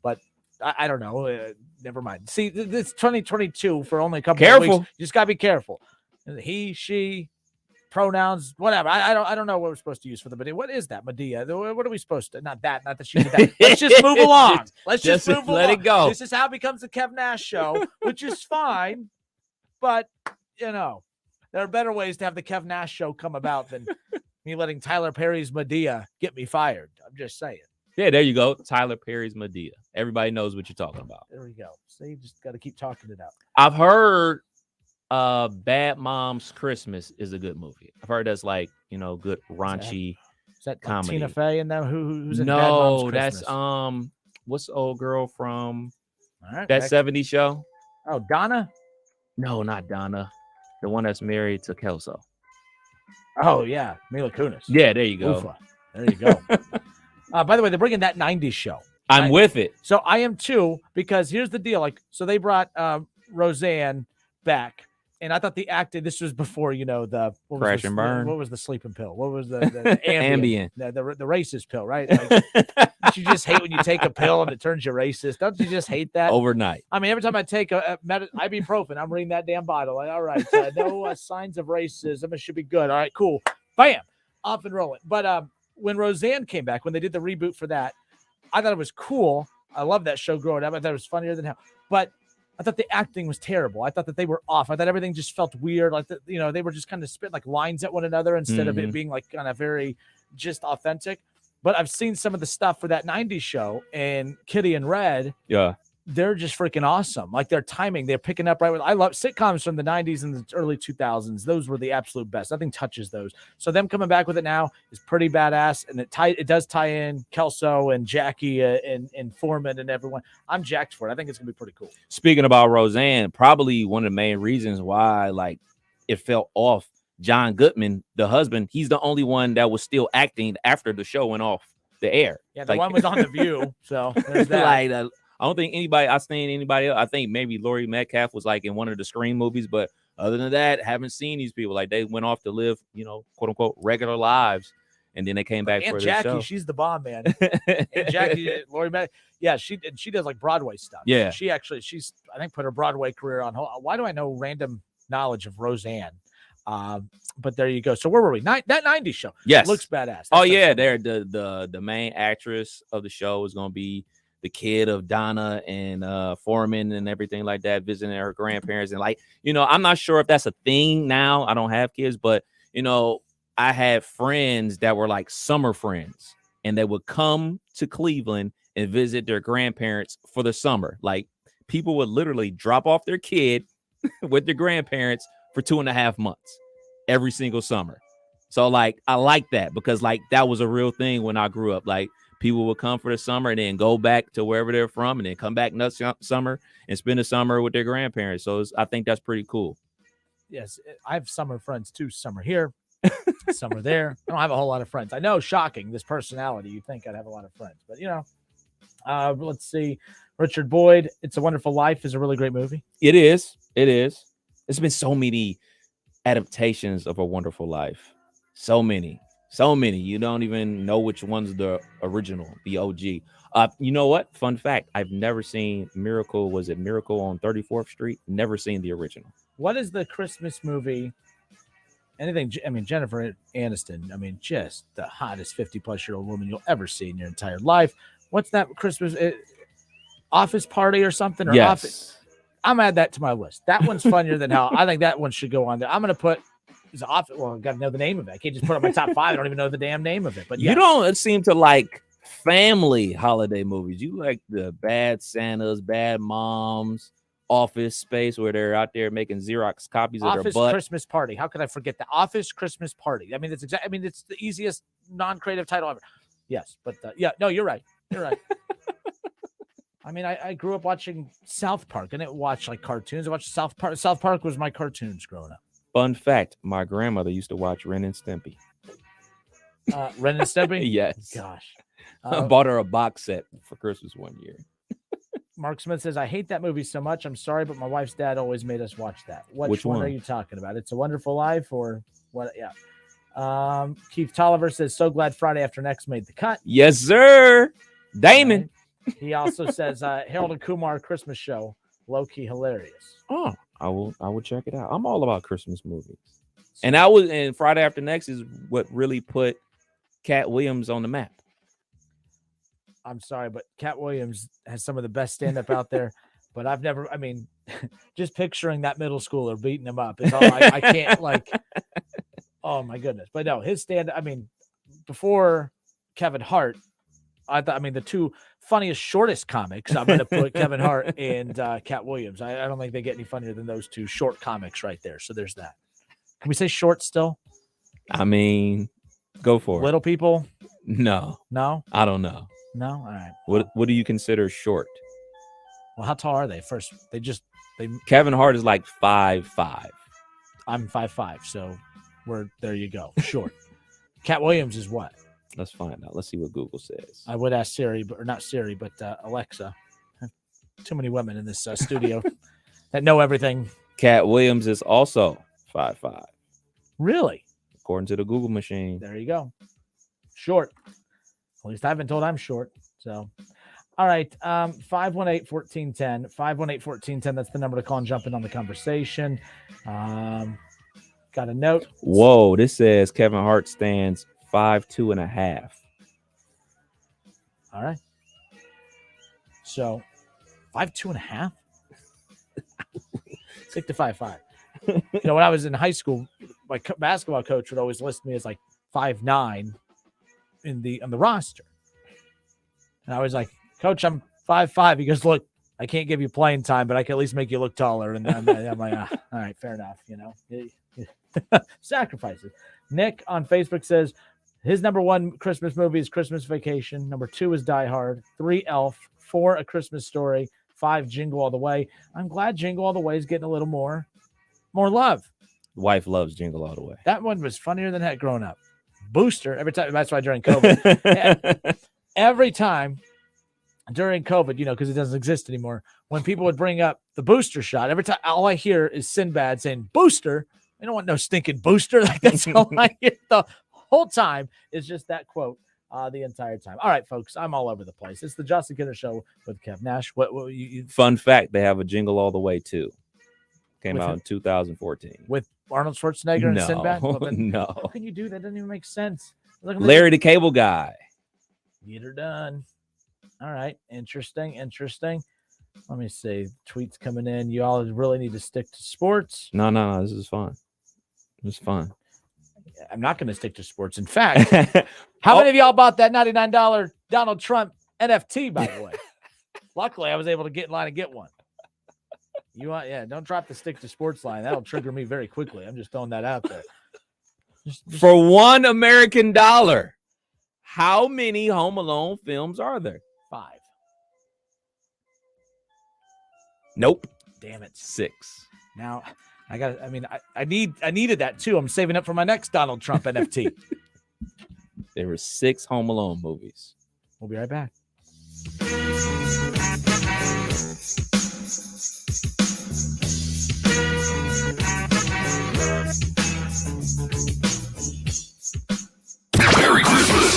but I don't know. Never mind. See, it's 2022 for only a couple of weeks. You just got to be careful. He, she, pronouns, whatever. I don't know what we're supposed to use for the Medea. What is that, Medea? What are we supposed to? Not that she did that. Let's just move along. Let's just move along. Let it go. This is how it becomes the Kev Nash show, which is fine. But there are better ways to have the Kev Nash show come about than me letting Tyler Perry's Medea get me fired. I'm just saying. Yeah, there you go. Tyler Perry's Medea. Everybody knows what you're talking about. There we go. So you just got to keep talking it out. I've heard Bad Moms Christmas is a good movie. I've heard that's like, good raunchy comedy. Tina Fey and them? Who's in Bad No, Moms Christmas? that's what's the old girl from that 70s show? Oh, Donna? No, not Donna. The one that's married to Kelso. Oh, yeah. Mila Kunis. Yeah, there you go. Ufa. There you go. By the way, they're bringing that 90s show. I'm with it. So I am too, because here's the deal. So they brought Roseanne back. And I thought the acting, this was before, the Crash and Burn. What was the sleeping pill? What was the Ambien? The racist pill, right? Don't you just hate when you take a pill and it turns you racist? Don't you just hate that? Overnight. I mean, every time I take a ibuprofen, I'm reading that damn bottle. All right, no signs of racism. It should be good. All right, cool. Bam, off and rolling. But when Roseanne came back, when they did the reboot for that, I thought it was cool. I loved that show growing up. I thought it was funnier than hell. But I thought the acting was terrible. I thought that they were off. I thought everything just felt weird. Like, they were just kind of spitting like lines at one another instead of it being like kind of very just authentic. But I've seen some of the stuff for that 90s show, and Kitty and Red. Yeah. They're just freaking awesome. Like their timing, they're picking up right with. I love sitcoms from the 90s and the early 2000s. Those were the absolute best. Nothing touches those. So them coming back with it now is pretty badass, and it does tie in Kelso and Jackie and Foreman and everyone. I'm jacked for it. I think it's gonna be pretty cool. Speaking about Roseanne, probably one of the main reasons why it felt off. John Goodman, the husband, he's the only one that was still acting after the show went off the air. Yeah, the one was on The View. So there's that. I don't think I've seen anybody else. I think maybe Laurie Metcalf was in one of the Scream movies, but other than that, haven't seen these people. They went off to live, quote unquote, regular lives And then they came back for Jackie, the show. she's the bomb, man. And Jackie, Lori Mack, yeah, she does like Broadway stuff. Yeah. She's I think put her Broadway career on hold. Why do I know random knowledge of Roseanne? But there you go. So where were we? That 90s show. Yes. Looks badass. Oh yeah, they're the main actress of the show is gonna be the kid of Donna and Foreman and everything like that, visiting her grandparents. And like, I'm not sure if that's a thing now. I don't have kids, but I had friends that were like summer friends, and they would come to Cleveland and visit their grandparents for the summer. Like people would literally drop off their kid with their grandparents for 2.5 months every single summer. So like, I like that because like that was a real thing when I grew up. Like people would come for the summer and then go back to wherever they're from and then come back next summer and spend the summer with their grandparents. So I think that's pretty cool. Yes, I have summer friends too. Some are here, some are there. I don't have a whole lot of friends. I know, shocking, this personality. You'd think I'd have a lot of friends, but let's see. Richard Boyd, It's a Wonderful Life is a really great movie. It is. There's been so many adaptations of A Wonderful Life. So many. You don't even know which one's the original, the OG. You know what? Fun fact. I've never seen Miracle. Was it Miracle on 34th Street? Never seen the original. What is the Christmas movie? Anything? I mean, Jennifer Aniston. I mean, just the hottest 50-plus-year-old woman you'll ever see in your entire life. What's that Christmas? Office Party or something? Or yes. Office? I'm add that to my list. That one's funnier than hell. I think that one should go on there. I'm going to put Office. Well, I've got to know the name of it. I can't just put it on my top 5. I don't even know the damn name of it. But yes. You don't seem to like family holiday movies. You like the Bad Santas, Bad Moms, Office Space, where they're out there making Xerox copies of their butt. Office Christmas Party. How could I forget the Office Christmas Party? I mean, it's it's the easiest non-creative title ever. Yes, but no, you're right. You're right. I mean, I grew up watching South Park. I didn't watch like cartoons. I watched South Park. South Park was my cartoons growing up. Fun fact: my grandmother used to watch Ren and Stimpy. Ren and Stimpy? Yes. Gosh. I bought her a box set for Christmas one year. Mark Smith says, I hate that movie so much. I'm sorry, but my wife's dad always made us watch that. Which one are you talking about? It's a Wonderful Life or what? Yeah. Keith Tolliver says, so glad Friday After Next made the cut. Yes, sir. Damon. Right. He also says, Harold and Kumar Christmas show, low-key hilarious. Oh, I will check it out. I'm all about Christmas movies. And Friday After Next is what really put Cat Williams on the map. I'm sorry, but Cat Williams has some of the best stand-up out there. But I've never, just picturing that middle schooler beating him up is all I can't oh my goodness. But no, his stand-up, before Kevin Hart, I thought, the two funniest, shortest comics, I'm going to put Kevin Hart and Cat Williams. I don't think they get any funnier than those two short comics right there. So there's that. Can we say short still? Go for it. Little people? No. I don't know. No? All right. What do you consider short? Well, how tall are they? First, they Kevin Hart is like 5'5". I'm 5'5", so there you go. Short. Cat Williams is what? Let's find out. Let's see what Google says. I would ask Siri, but not Siri, but Alexa. Too many women in this studio that know everything. Cat Williams is also 5'5". Really? According to the Google machine. There you go. Short. At least I've been told I'm short. So, all right. 518-1410. 518-1410. That's the number to call and jump in on the conversation. Got a note. Whoa. This says Kevin Hart stands 5'2.5". All right. So 5'2.5". Stick to 5'5". When I was in high school, my basketball coach would always list me as like 5'9" on the roster. And I was like, Coach, I'm 5'5". He goes, look, I can't give you playing time, but I can at least make you look taller. And I'm like, all right, fair enough. Sacrifices. Nick on Facebook says his number 1 Christmas movie is Christmas Vacation. Number 2 is Die Hard. 3, Elf. 4, A Christmas Story. 5, Jingle All the Way. I'm glad Jingle All the Way is getting a little more love. Wife loves Jingle All the Way. That one was funnier than that growing up. Booster every time. That's why during COVID, every time during COVID, because it doesn't exist anymore. When people would bring up the booster shot, every time all I hear is Sinbad saying booster. I don't want no stinking booster. Like that's all I hear the whole time is just that quote the entire time. All right, folks, I'm all over the place. It's the Justin Kinner Show with Kev Nash. What you Fun fact, they have a Jingle All the Way too. Came out in 2014. With Arnold Schwarzenegger and Sinbad? No. How can you do that? Doesn't even make sense. Larry the Cable Guy. Get her done. All right. Interesting. Let me see. Tweets coming in. You all really need to stick to sports. No. This is fun. It's fun. I'm not going to stick to sports. In fact, how many of y'all bought that $99 Donald Trump NFT, by the way? Luckily, I was able to get in line and get one. Don't drop the stick to sports line. That'll trigger me very quickly. I'm just throwing that out there. For $1 American, how many Home Alone films are there? 5. Nope. Damn it. 6. Now, I needed that too. I'm saving up for my next Donald Trump NFT. There were 6 Home Alone movies. We'll be right back.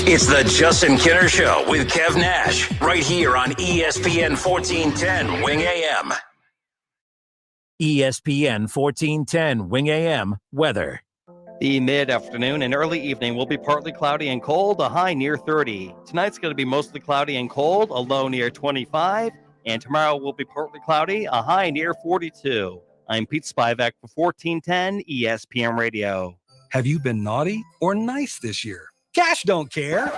It's the Justin Kinner Show with Kev Nash, right here on ESPN 1410 Wing AM. ESPN 1410 Wing AM weather. The mid-afternoon and early evening will be partly cloudy and cold, a high near 30. Tonight's going to be mostly cloudy and cold, a low near 25. And tomorrow will be partly cloudy, a high near 42. I'm Pete Spivak for 1410 ESPN Radio. Have you been naughty or nice this year? Cash don't care.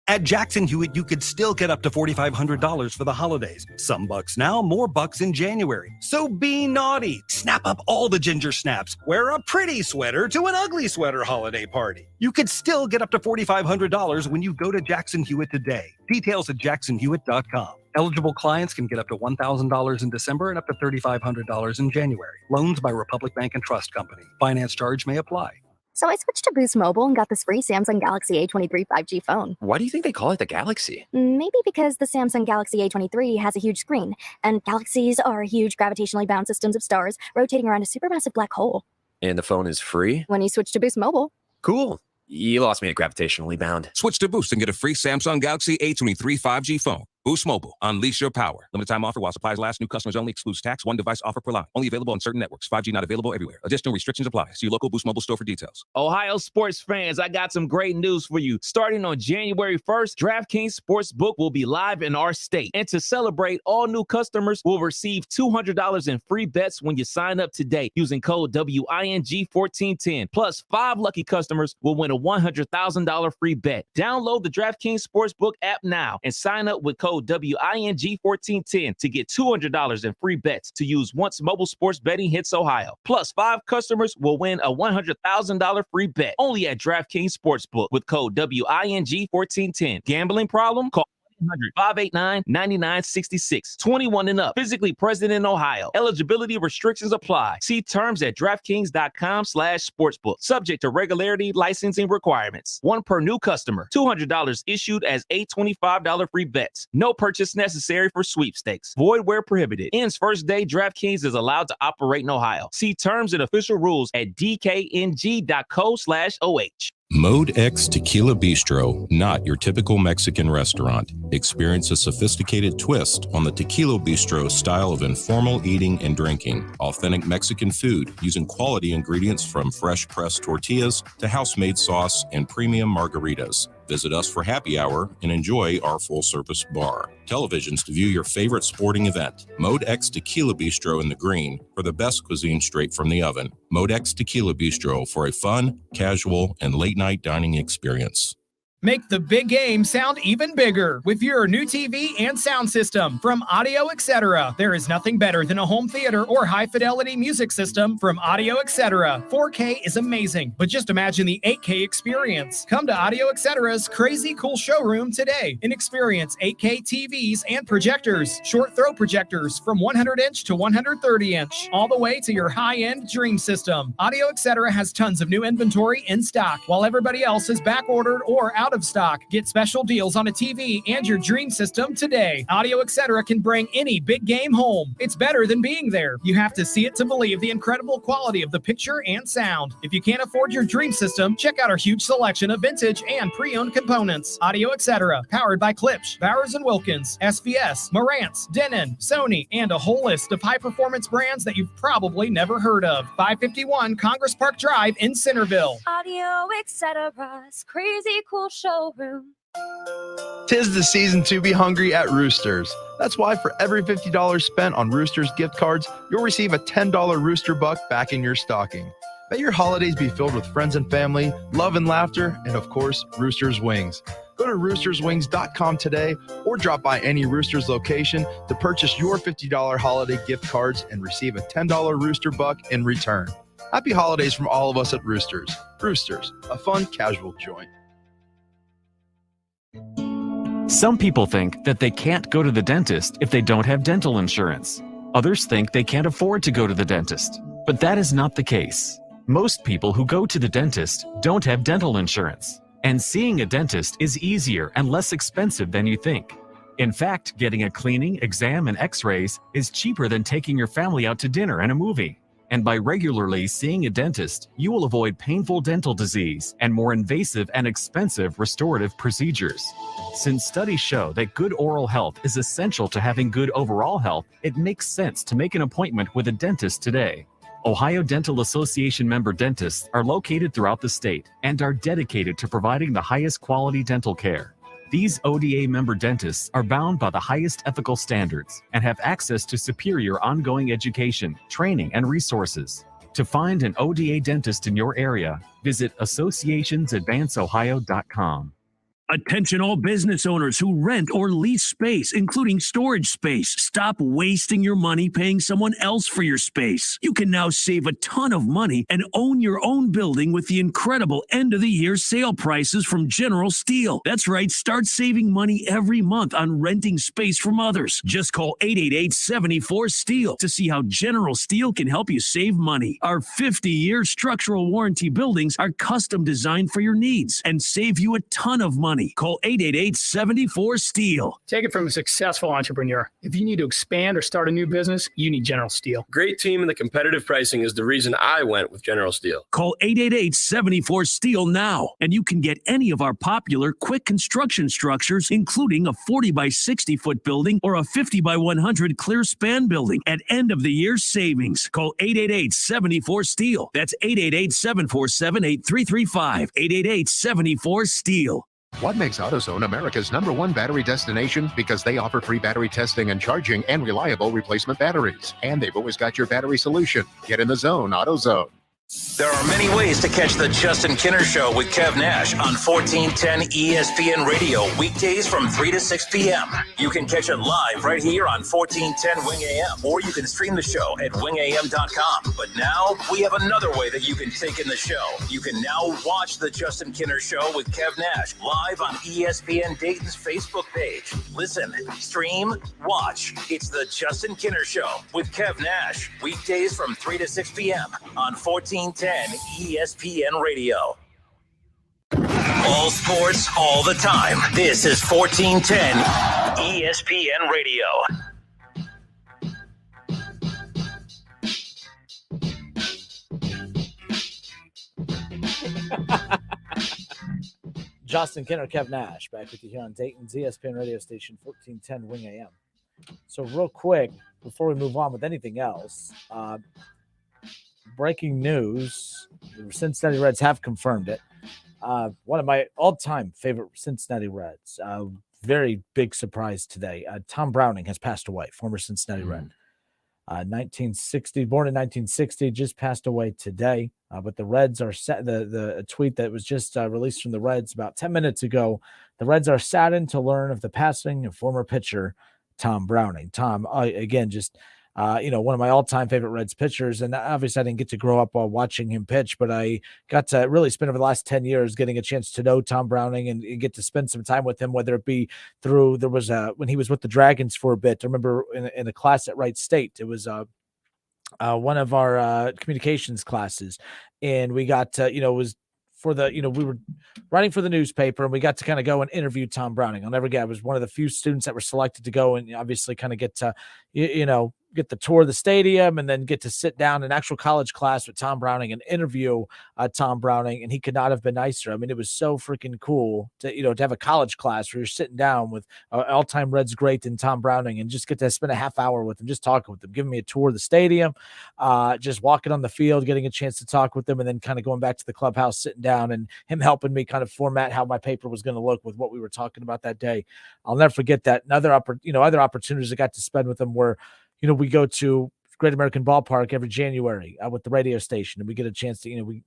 At Jackson Hewitt, you could still get up to $4,500 for the holidays. Some bucks now, more bucks in January. So be naughty. Snap up all the ginger snaps. Wear a pretty sweater to an ugly sweater holiday party. You could still get up to $4,500 when you go to Jackson Hewitt today. Details at jacksonhewitt.com. Eligible clients can get up to $1,000 in December and up to $3,500 in January. Loans by Republic Bank and Trust Company. Finance charge may apply. So I switched to Boost Mobile and got this free Samsung Galaxy A23 5G phone. Why do you think they call it the Galaxy? Maybe because the Samsung Galaxy A23 has a huge screen, and galaxies are huge gravitationally bound systems of stars rotating around a supermassive black hole. And the phone is free? When you switch to Boost Mobile. Cool. You lost me at gravitationally bound. Switch to Boost and get a free Samsung Galaxy A23 5G phone. Boost Mobile. Unleash your power. Limited time offer while supplies last. New customers only. Excludes tax. One device offer per line. Only available on certain networks. 5G not available everywhere. Additional restrictions apply. See your local Boost Mobile store for details. Ohio sports fans, I got some great news for you. Starting on January 1st, DraftKings Sportsbook will be live in our state. And to celebrate, all new customers will receive $200 in free bets when you sign up today using code WING1410. Plus, 5 lucky customers will win a $100,000 free bet. Download the DraftKings Sportsbook app now and sign up with code WING1410 to get $200 in free bets to use once mobile sports betting hits Ohio. Plus, 5 customers will win a $100,000 free bet only at DraftKings Sportsbook with code WING1410. Gambling problem? Call 589-9966. 21 and up. Physically present in Ohio. Eligibility restrictions apply. See terms at DraftKings.com/sportsbook. Subject to regularity, licensing requirements. 1 per new customer. $200 issued as $825 free bets. No purchase necessary for sweepstakes. Void where prohibited. Ends first day. DraftKings is allowed to operate in Ohio. See terms and official rules at dkng.co/OH. Mode X Tequila Bistro, not your typical Mexican restaurant. Experience a sophisticated twist on the Tequila Bistro style of informal eating and drinking. Authentic Mexican food using quality ingredients from fresh pressed tortillas to house-made sauce and premium margaritas. Visit us for happy hour and enjoy our full-service bar. Televisions to view your favorite sporting event. Mode X Tequila Bistro in the Green for the best cuisine straight from the oven. Mode X Tequila Bistro for a fun, casual, and late-night dining experience. Make the big game sound even bigger with your new TV and sound system from Audio Etc. There is nothing better than a home theater or high-fidelity music system from Audio Etc. 4K is amazing, but just imagine the 8K experience. Come to Audio Etc's crazy cool showroom today and experience 8K TVs and projectors, short throw projectors from 100-inch to 130-inch, all the way to your high-end dream system. Audio Etc has tons of new inventory in stock, while everybody else is back-ordered or out out of stock. Get special deals on a TV and your dream system today. Audio Etc. can bring any big game home. It's better than being there. You have to see it to believe the incredible quality of the picture and sound. If you can't afford your dream system, check out our huge selection of vintage and pre-owned components. Audio Etc. Powered by Klipsch, Bowers & Wilkins, SVS, Marantz, Denon, Sony, and a whole list of high-performance brands that you've probably never heard of. 551 Congress Park Drive in Centerville. Audio Etc.'s crazy cool showroom. 'Tis the season to be hungry at Roosters. That's why for every $50 spent on Roosters gift cards, you'll receive a $10 Rooster Buck back in your stocking. May your holidays be filled with friends and family, love and laughter, and of course, Roosters Wings. Go to roosterswings.com today or drop by any Roosters location to purchase your $50 holiday gift cards and receive a $10 Rooster Buck in return. Happy holidays from all of us at Roosters. Roosters, a fun, casual joint. Some people think that they can't go to the dentist if they don't have dental insurance. Others think they can't afford to go to the dentist. But that is not the case. Most people who go to the dentist don't have dental insurance. And seeing a dentist is easier and less expensive than you think. In fact, getting a cleaning, exam, and x-rays is cheaper than taking your family out to dinner and a movie. And by regularly seeing a dentist, you will avoid painful dental disease and more invasive and expensive restorative procedures. Since studies show that good oral health is essential to having good overall health, it makes sense to make an appointment with a dentist today. Ohio Dental Association member dentists are located throughout the state and are dedicated to providing the highest quality dental care. These ODA member dentists are bound by the highest ethical standards and have access to superior ongoing education, training, and resources. To find an ODA dentist in your area, visit associationsadvanceohio.com. Attention all business owners who rent or lease space, including storage space. Stop wasting your money paying someone else for your space. You can now save a ton of money and own your own building with the incredible end-of-the-year sale prices from General Steel. That's right, start saving money every month on renting space from others. Just call 888-74-STEEL to see how General Steel can help you save money. Our 50-year structural warranty buildings are custom designed for your needs and save you a ton of money. Call 888-74-STEEL. Take it from a successful entrepreneur. If you need to expand or start a new business, you need General Steel. Great team and the competitive pricing is the reason I went with General Steel. Call 888-74-STEEL now, and you can get any of our popular quick construction structures, including a 40 by 60 foot building or a 50 by 100 clear span building at end of the year savings. Call 888-74-STEEL. That's 888-747-8335. 888-74-STEEL. What makes AutoZone America's #1 battery destination? Because they offer free battery testing and charging and reliable replacement batteries. And they've always got your battery solution. Get in the zone, AutoZone. There are many ways to catch the Justin Kinner Show with Kev Nash on 1410 ESPN Radio, weekdays from 3 to 6 p.m. You can catch it live right here on 1410 Wing AM, or you can stream the show at wingam.com. But now we have another way that you can take in the show. You can now watch the Justin Kinner Show with Kev Nash live on ESPN Dayton's Facebook page. Listen, stream, watch. It's the Justin Kinner Show with Kev Nash, weekdays from 3 to 6 p.m. on 1410 ESPN Radio. All sports, all the time. This is 1410 ESPN Radio. Justin Kinner, Kev Nash, back with you here on Dayton's ESPN radio station, 1410 Wing AM. So real quick, before we move on with anything else, breaking news, the Cincinnati Reds have confirmed it. One of my all-time favorite Cincinnati Reds. Very big surprise today. Tom Browning has passed away, former Cincinnati Red. 1960, born in 1960, just passed away today. But the Reds are set. The tweet that was just released from the Reds about 10 minutes ago. The Reds are saddened to learn of the passing of former pitcher Tom Browning. Tom, again, just one of my all-time favorite Reds pitchers. And obviously I didn't get to grow up while watching him pitch, but I got to really spend over the last 10 years getting a chance to know Tom Browning and get to spend some time with him, whether it be through, there was when he was with the Dragons for a bit. I remember in a class at Wright State, it was one of our communications classes, and we got, it was for the, we were writing for the newspaper, and we got to kind of go and interview Tom Browning. I'll never forget. I was one of the few students that were selected to go and obviously kind of get to, get the tour of the stadium and then get to sit down in actual college class with Tom Browning and interview Tom Browning. And he could not have been nicer. I mean, it was so freaking cool to, to have a college class where you're sitting down with all-time Reds great and Tom Browning and just get to spend a half hour with him, just talking with him, giving me a tour of the stadium, just walking on the field, getting a chance to talk with him, and then kind of going back to the clubhouse, sitting down, and him helping me kind of format how my paper was going to look with what we were talking about that day. I'll never forget that. And other opportunities I got to spend with him were, we go to Great American Ballpark every January with the radio station, and we get a chance to, we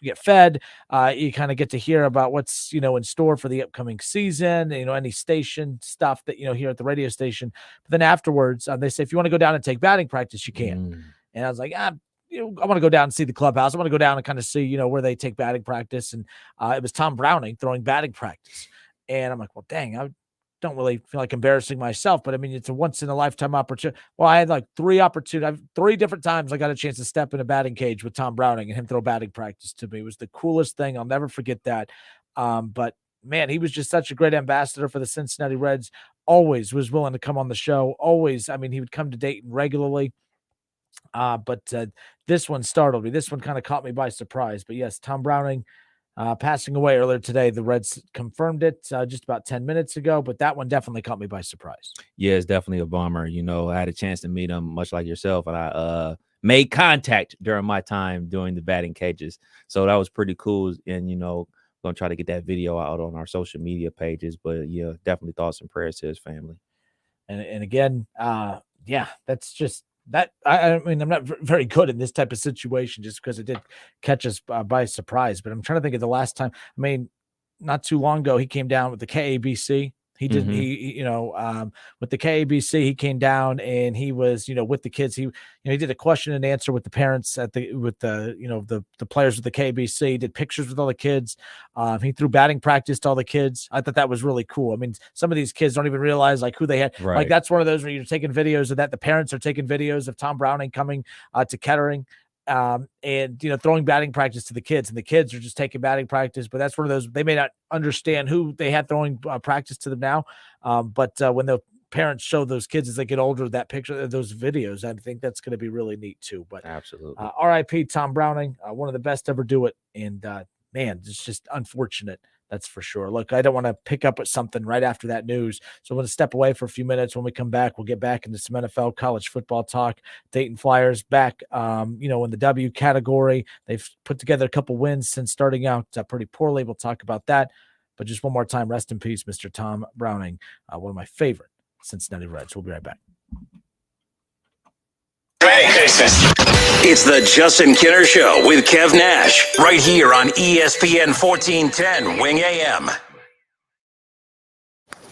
get fed. You kind of get to hear about what's, in store for the upcoming season, any station stuff that, here at the radio station. But then afterwards, they say, if you want to go down and take batting practice, you can. And I was like, I want to go down and see the clubhouse. I want to go down and kind of see, where they take batting practice. And it was Tom Browning throwing batting practice. And I'm like, well, dang, I don't really feel like embarrassing myself, but I mean, it's a once in a lifetime opportunity. Well, I had like 3 different times I got a chance to step in a batting cage with Tom Browning and him throw batting practice to me. It was the coolest thing. I'll never forget that. But man, he was just such a great ambassador for the Cincinnati Reds. Always was willing to come on the show. Always. I mean, he would come to Dayton regularly. But this one startled me. This one kind of caught me by surprise. But yes, Tom Browning, passing away earlier today. The Reds confirmed it just about 10 minutes ago, but that one definitely caught me by surprise. Yeah, it's definitely a bummer. I had a chance to meet him, much like yourself, and I made contact during my time doing the batting cages. So that was pretty cool. And, going to try to get that video out on our social media pages. But, yeah, definitely thoughts and prayers to his family. And again, that's just that. I mean, I'm not very good in this type of situation just because it did catch us by surprise. But I'm trying to think of the last time. I mean, not too long ago, he came down with the KABC. He didn't, with the KABC, he came down and he was, with the kids. He did a question and answer with the parents with the players with the KABC. He did pictures with all the kids. He threw batting practice to all the kids. I thought that was really cool. I mean, some of these kids don't even realize like who they had. Right. Like that's one of those where you're taking videos of that. The parents are taking videos of Tom Browning coming to Kettering. And throwing batting practice to the kids, and the kids are just taking batting practice. But that's one of those, they may not understand who they had throwing practice to them now. But when the parents show those kids as they get older, that picture, those videos, I think that's going to be really neat too. But absolutely, RIP Tom Browning, one of the best to ever do it. And man, it's just unfortunate. That's for sure. Look, I don't want to pick up with something right after that news. So I'm going to step away for a few minutes. When we come back, we'll get back into some NFL college football talk. Dayton Flyers back, in the W category. They've put together a couple wins since starting out pretty poorly. We'll talk about that. But just one more time, rest in peace, Mr. Tom Browning, one of my favorite Cincinnati Reds. We'll be right back. It's the Justin Kinner Show with Kev Nash, right here on ESPN 1410 Wing AM.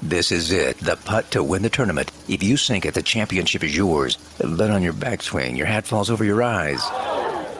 This is it, the putt to win the tournament. If you sink it, the championship is yours. But on your backswing, your hat falls over your eyes.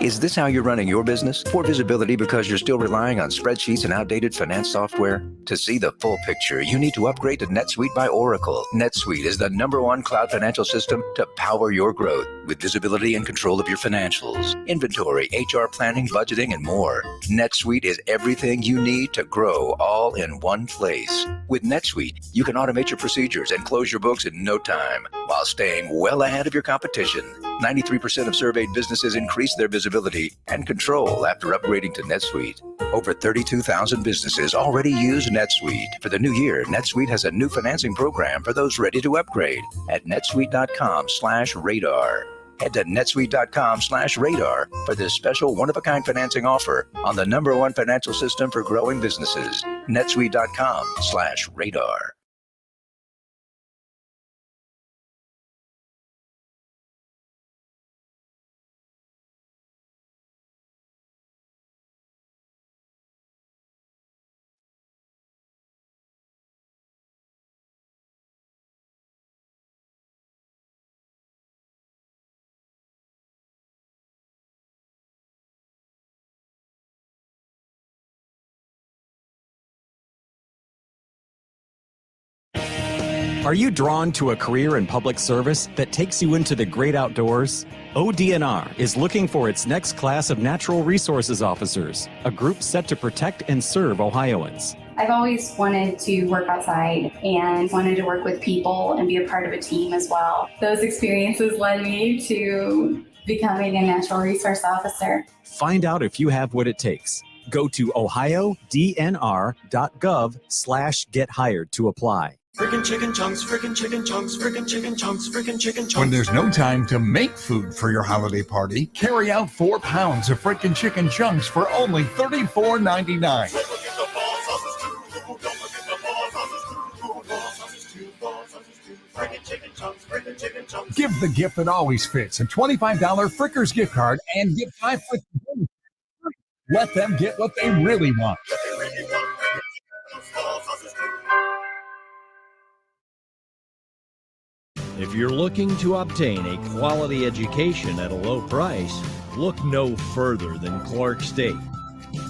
Is this how you're running your business? Poor visibility because you're still relying on spreadsheets and outdated finance software? To see the full picture, you need to upgrade to NetSuite by Oracle. NetSuite is the #1 cloud financial system to power your growth with visibility and control of your financials, inventory, HR planning, budgeting, and more. NetSuite is everything you need to grow all in one place. With NetSuite, you can automate your procedures and close your books in no time while staying well ahead of your competition. 93% of surveyed businesses increase their visibility and control after upgrading to NetSuite. Over 32,000 businesses already use NetSuite. For the new year, NetSuite has a new financing program for those ready to upgrade at netsuite.com/radar. Head to netsuite.com/radar for this special one-of-a-kind financing offer on the #1 financial system for growing businesses. netsuite.com/radar. Are you drawn to a career in public service that takes you into the great outdoors? ODNR is looking for its next class of natural resources officers, a group set to protect and serve Ohioans. I've always wanted to work outside and wanted to work with people and be a part of a team as well. Those experiences led me to becoming a natural resource officer. Find out if you have what it takes. Go to ohiodnr.gov/get-hired to apply. Frickin' chicken chunks, frickin' chicken chunks, frickin' chicken chunks, frickin' chicken chunks. When there's no time to make food for your holiday party, carry out 4 pounds of frickin' chicken chunks for only $34.99. Give the gift that always fits, a $25 Frickers gift card, and get 5 frickin' free. Let them get what they really want. If you're looking to obtain a quality education at a low price, look no further than Clark State.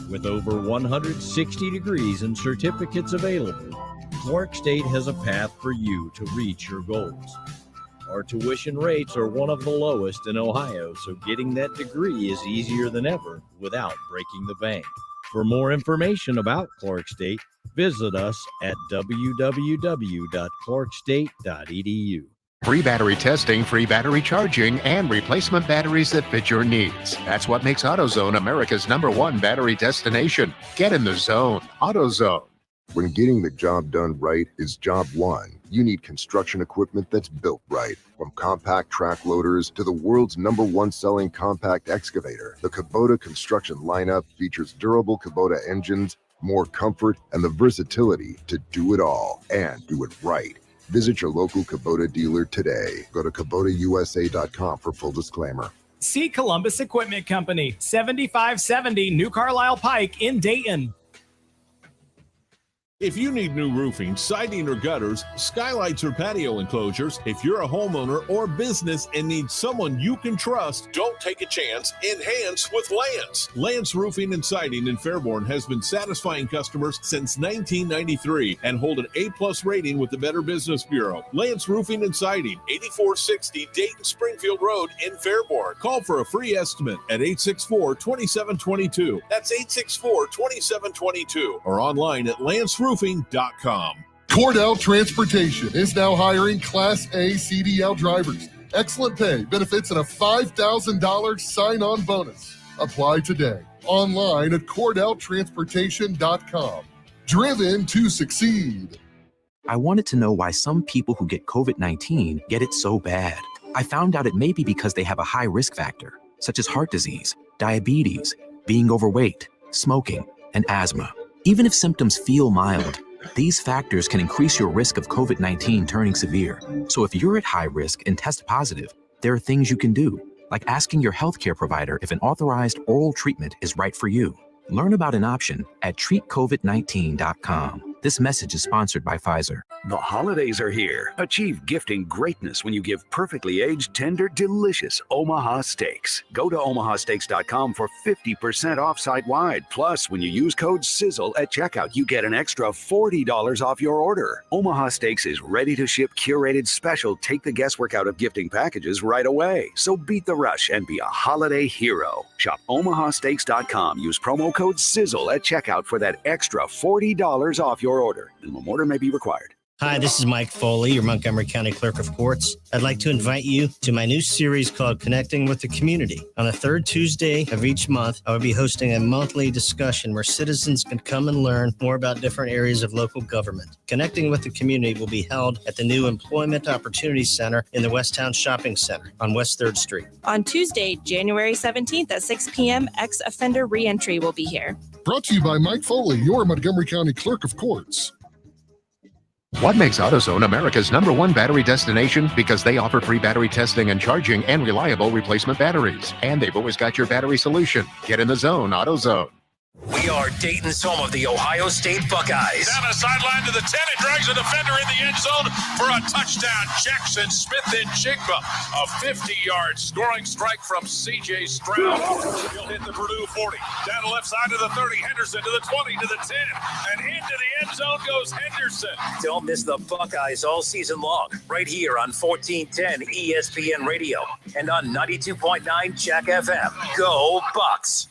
With over 160 degrees and certificates available, Clark State has a path for you to reach your goals. Our tuition rates are one of the lowest in Ohio, so getting that degree is easier than ever without breaking the bank. For more information about Clark State, visit us at www.clarkstate.edu. Free battery testing, free battery charging, and replacement batteries that fit your needs. That's what makes AutoZone America's #1 battery destination. Get in the zone. AutoZone. When getting the job done right is job one, you need construction equipment that's built right. From compact track loaders to the world's #1 selling compact excavator, the Kubota construction lineup features durable Kubota engines, more comfort, and the versatility to do it all and do it right. Visit your local Kubota dealer today. Go to KubotaUSA.com for full disclaimer. See Columbus Equipment Company, 7570 New Carlisle Pike in Dayton. If you need new roofing, siding, or gutters, skylights, or patio enclosures, if you're a homeowner or business and need someone you can trust, don't take a chance. Enhance with Lance. Lance Roofing and Siding in Fairborn has been satisfying customers since 1993 and hold an A+ rating with the Better Business Bureau. Lance Roofing and Siding, 8460 Dayton Springfield Road in Fairborn. Call for a free estimate at 864-2722. That's 864-2722 or online at lanceroofing.com. Cordell Transportation is now hiring Class A CDL drivers. Excellent pay, benefits, and a $5,000 sign-on bonus. Apply today. Online at CordellTransportation.com. Driven to succeed. I wanted to know why some people who get COVID-19 get it so bad. I found out it may be because they have a high risk factor, such as heart disease, diabetes, being overweight, smoking, and asthma. Even if symptoms feel mild, these factors can increase your risk of COVID-19 turning severe. So if you're at high risk and test positive, there are things you can do, like asking your healthcare provider if an authorized oral treatment is right for you. Learn about an option at treatcovid19.com. This message is sponsored by Pfizer. The holidays are here. Achieve gifting greatness when you give perfectly aged, tender, delicious Omaha steaks. Go to omahasteaks.com for 50% off site-wide. Plus, when you use code SIZZLE at checkout, you get an extra $40 off your order. Omaha Steaks is ready to ship curated special take the guesswork out of gifting packages right away. So beat the rush and be a holiday hero. Shop omahasteaks.com. Use promo code SIZZLE at checkout for that extra $40 off your order. Minimum order may be required. Hi, this is Mike Foley, your Montgomery County Clerk of Courts. I'd like to invite you to my new series called Connecting with the Community. On the third Tuesday of each month, I will be hosting a monthly discussion where citizens can come and learn more about different areas of local government. Connecting with the Community will be held at the new Employment Opportunity Center in the Westtown Shopping Center on West 3rd Street. On Tuesday, January 17th at 6 p.m., ex-offender reentry will be here. Brought to you by Mike Foley, your Montgomery County Clerk of Courts. What makes AutoZone America's #1 battery destination? Because they offer free battery testing and charging and reliable replacement batteries. And they've always got your battery solution. Get in the zone, AutoZone. We are Dayton's home of the Ohio State Buckeyes. Down the sideline to the 10. It drags a defender in the end zone for a touchdown. Jackson Smith and Jigba. A 50-yard scoring strike from C.J. Stroud. He'll hit the Purdue 40. Down the left side to the 30. Henderson to the 20, to the 10. And into the end zone goes Henderson. Don't miss the Buckeyes all season long, right here on 1410 ESPN Radio and on 92.9 Jack FM. Go Bucks!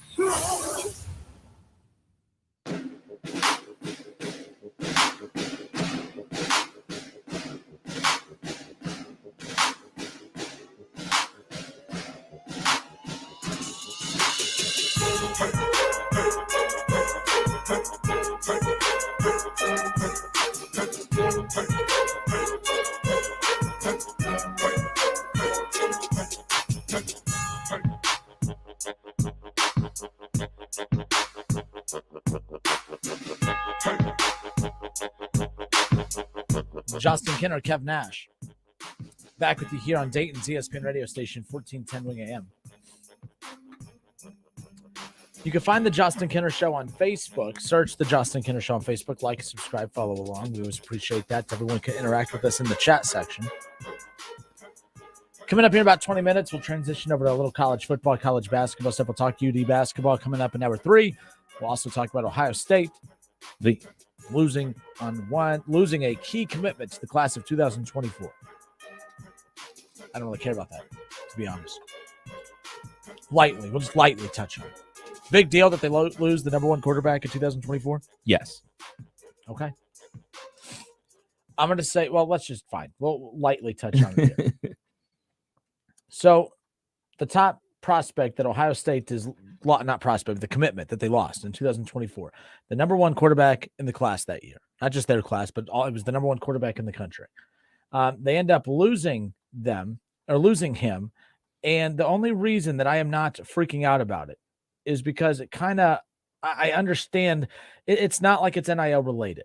Justin Kinner, Kev Nash, back with you here on Dayton's ESPN radio station, 1410 Wing AM. You can find the Justin Kinner Show on Facebook. Search the Justin Kinner Show on Facebook. Like, subscribe, follow along. We always appreciate that. Everyone can interact with us in the chat section. Coming up here in about 20 minutes, we'll transition over to a little college football, college basketball stuff. We'll talk UD basketball coming up in hour 3. We'll also talk about Ohio State losing a key commitment to the class of 2024. I don't really care about that, to be honest. We'll just lightly touch on it. Big deal that they lose the number 1 quarterback in 2024? Yes. Okay. I'm going to say, let's just fine. We'll lightly touch on it here. So the top prospect that Ohio State is not prospect, the commitment that they lost in 2024, the number 1 quarterback in the class that year, not just their class, but it was the number 1 quarterback in the country. They end up losing him. And the only reason that I am not freaking out about it is because I understand it's not like it's NIL related,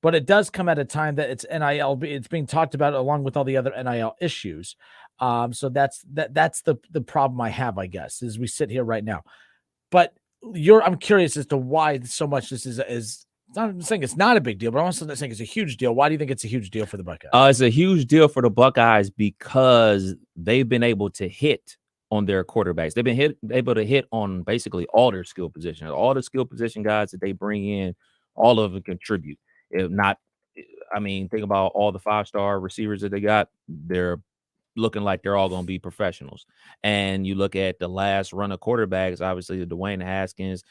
but it does come at a time that it's NIL. It's being talked about along with all the other NIL issues. So that's the problem I have, I guess, as we sit here right now. But I'm curious as to why so much this is. I'm saying it's not a big deal, but I'm also saying it's a huge deal. Why do you think it's a huge deal for the Buckeyes? It's a huge deal for the Buckeyes because they've been able to hit on their quarterbacks. They've been able to hit on basically all their skill positions. All the skill position guys that they bring in, all of them contribute. If not, think about all the 5-star receivers that they got. They're looking like they're all going to be professionals. And you look at the last run of quarterbacks, obviously Dwayne Haskins,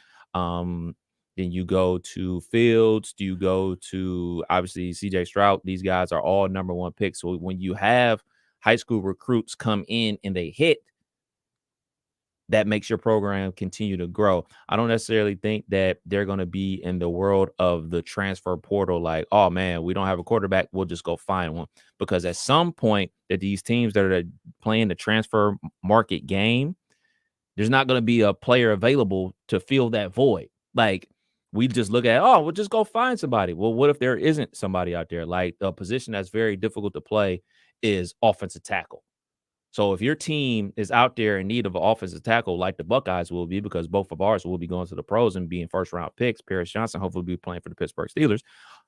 then you go to Fields, you go to obviously CJ Stroud. These guys are all number 1 picks. So when you have high school recruits come in and they hit, that makes your program continue to grow. I don't necessarily think that they're going to be in the world of the transfer portal like, oh, man, we don't have a quarterback, we'll just go find one. Because at some point that these teams that are playing the transfer market game, there's not going to be a player available to fill that void. Like, we just look at, we'll just go find somebody. Well, what if there isn't somebody out there? Like, a position that's very difficult to play is offensive tackle. So if your team is out there in need of an offensive tackle like the Buckeyes will be, because both of ours will be going to the pros and being first-round picks, Paris Johnson hopefully will be playing for the Pittsburgh Steelers.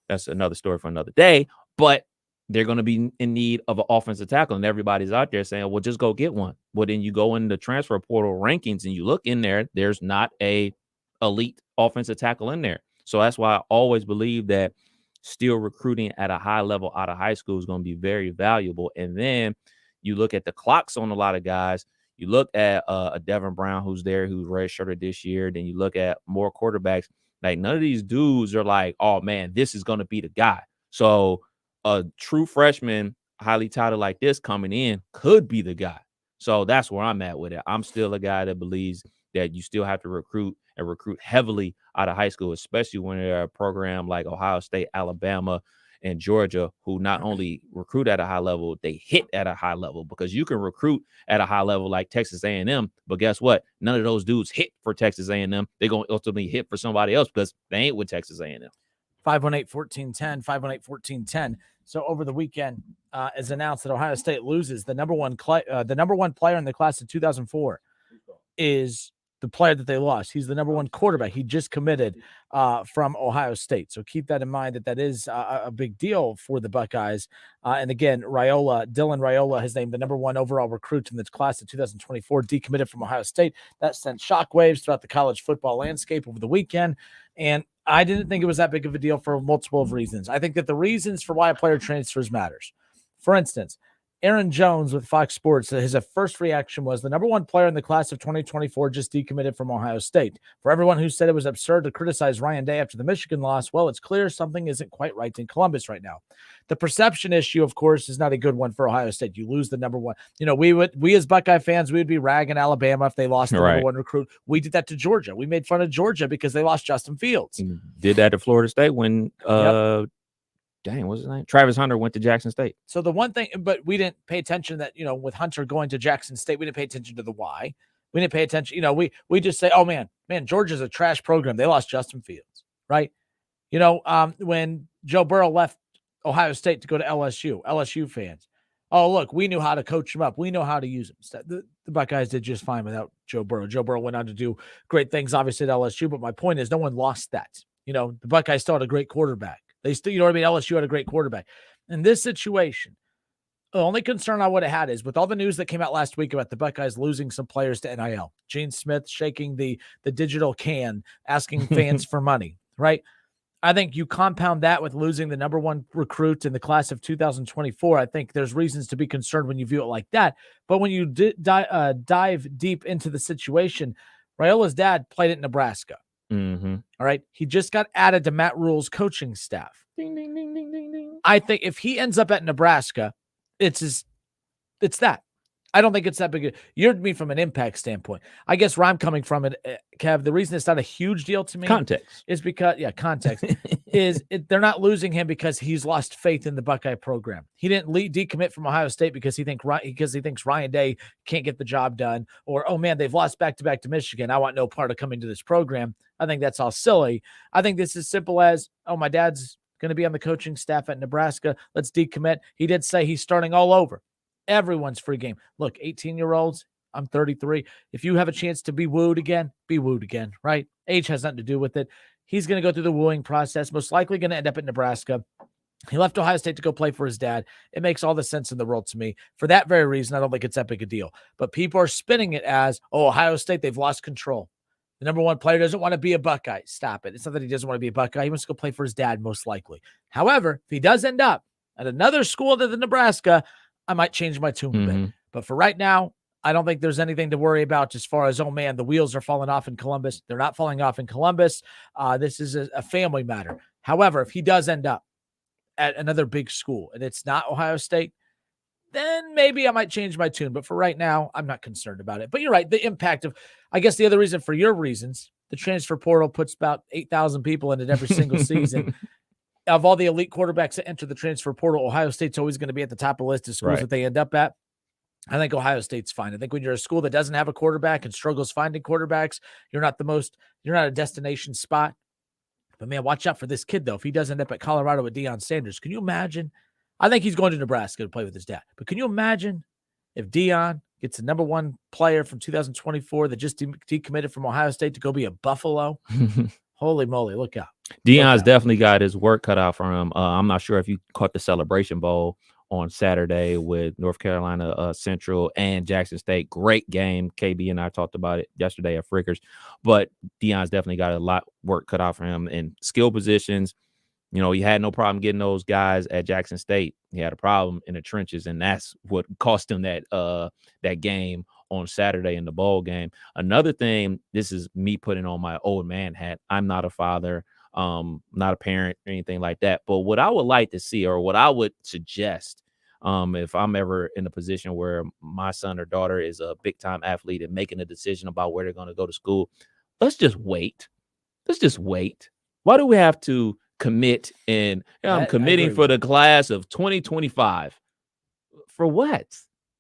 That's another story for another day. But they're going to be in need of an offensive tackle, and everybody's out there saying, well, just go get one. Well, then you go in the transfer portal rankings and you look in there, there's not a elite offensive tackle in there. So that's why I always believe that still recruiting at a high level out of high school is going to be very valuable. And then you look at the clocks on a lot of guys. You look at a Devin Brown who's there, who's redshirted this year. Then you look at more quarterbacks. Like, none of these dudes are like, oh, man, this is going to be the guy. So a true freshman, highly touted like this coming in could be the guy. So that's where I'm at with it. I'm still a guy that believes that you still have to recruit and recruit heavily out of high school, especially when they're a program like Ohio State, Alabama, and Georgia, who not only recruit at a high level, they hit at a high level, because you can recruit at a high level like Texas A&M, but guess what? None of those dudes hit for Texas A&M. They're going to ultimately hit for somebody else because they ain't with Texas A&M. 518-1410, 518-1410. So over the weekend, it's announced that Ohio State loses the number one player in the class of 2004 is the player that they lost. He's the number 1 quarterback. He just committed from Ohio State. So keep that in mind, that is a big deal for the Buckeyes. And again, Dylan Raiola has named the number 1 overall recruit in the class of 2024, decommitted from Ohio State. That sent shockwaves throughout the college football landscape over the weekend. And I didn't think it was that big of a deal for multiple of reasons. I think that the reasons for why a player transfers matters. For instance, Aaron Jones with Fox Sports, his first reaction was the number one player in the class of 2024 just decommitted from Ohio State. For everyone who said it was absurd to criticize Ryan Day after the Michigan loss, well, it's clear something isn't quite right in Columbus right now. The perception issue, of course, is not a good one for Ohio State. You lose the number one. You know, we as Buckeye fans, we would be ragging Alabama if they lost the number one recruit. We did that to Georgia. We made fun of Georgia because they lost Justin Fields. Did that to Florida State when dang, what's his name? Travis Hunter went to Jackson State. So the one thing, but we didn't pay attention that, you know, with Hunter going to Jackson State, we didn't pay attention to the why. We didn't pay attention. You know, we just say, oh, man, Georgia's a trash program. They lost Justin Fields, right? You know, when Joe Burrow left Ohio State to go to LSU fans, oh, look, we knew how to coach him up. We know how to use him. The Buckeyes did just fine without Joe Burrow. Joe Burrow went on to do great things, obviously, at LSU. But my point is no one lost that. You know, the Buckeyes still had a great quarterback. They still, you know what I mean? LSU had a great quarterback. In this situation, the only concern I would have had is with all the news that came out last week about the Buckeyes losing some players to NIL, Gene Smith shaking the digital can, asking fans for money, right? I think you compound that with losing the number one recruit in the class of 2024. I think there's reasons to be concerned when you view it like that. But when you dive deep into the situation, Raiola's dad played at Nebraska. Mm-hmm. All right. He just got added to Matt Rule's coaching staff. Ding, ding, ding, ding, ding, ding. I think if he ends up at Nebraska, it's that. I don't think it's that big. You're me from an impact standpoint. I guess where I'm coming from it, Kev, the reason it's not a huge deal to me is because, context they're not losing him because he's lost faith in the Buckeye program. He didn't decommit from Ohio State because he thinks Ryan Day can't get the job done, or, oh man, they've lost back-to-back to Michigan. I want no part of coming to this program. I think that's all silly. I think this is simple as, oh, my dad's going to be on the coaching staff at Nebraska. Let's decommit. He did say he's starting all over. Everyone's free game. Look, 18-year-olds, I'm 33. If you have a chance to be wooed again, right? Age has nothing to do with it. He's going to go through the wooing process, most likely going to end up at Nebraska. He left Ohio State to go play for his dad. It makes all the sense in the world to me. For that very reason, I don't think it's that big a deal. But people are spinning it as, oh, Ohio State, they've lost control. The number one player doesn't want to be a Buckeye. Stop it. It's not that he doesn't want to be a Buckeye. He wants to go play for his dad, most likely. However, if he does end up at another school other than Nebraska, I might change my tune a bit. But for right now, I don't think there's anything to worry about as far as, oh, man, the wheels are falling off in Columbus. They're not falling off in Columbus. This is a family matter. However, if he does end up at another big school and it's not Ohio State, then maybe I might change my tune. But for right now, I'm not concerned about it. But you're right. The impact of, I guess the other reason for your reasons, the transfer portal puts about 8,000 people in it every single season. Of all the elite quarterbacks that enter the transfer portal, Ohio State's always going to be at the top of the list of schools that they end up at. I think Ohio State's fine. I think when you're a school that doesn't have a quarterback and struggles finding quarterbacks, you're not a destination spot. But man, watch out for this kid though. If he does end up at Colorado with Deion Sanders, can you imagine? I think he's going to Nebraska to play with his dad. But can you imagine if Deion gets the number one player from 2024 that just decommitted from Ohio State to go be a Buffalo? Holy moly, look out. Deion's definitely got his work cut out for him. I'm not sure if you caught the Celebration Bowl on Saturday with North Carolina Central and Jackson State. Great game. KB and I talked about it yesterday at Frickers. But Deion's definitely got a lot work cut out for him in skill positions. You know, he had no problem getting those guys at Jackson State. He had a problem in the trenches, and that's what cost him that game on Saturday in the bowl game. Another thing, this is me putting on my old man hat. I'm not a father, not a parent or anything like that. But what I would like to see, or what I would suggest, if I'm ever in a position where my son or daughter is a big time athlete and making a decision about where they're going to go to school, let's just wait. Why do we have to commit? And I'm committing for the class of 2025. For what?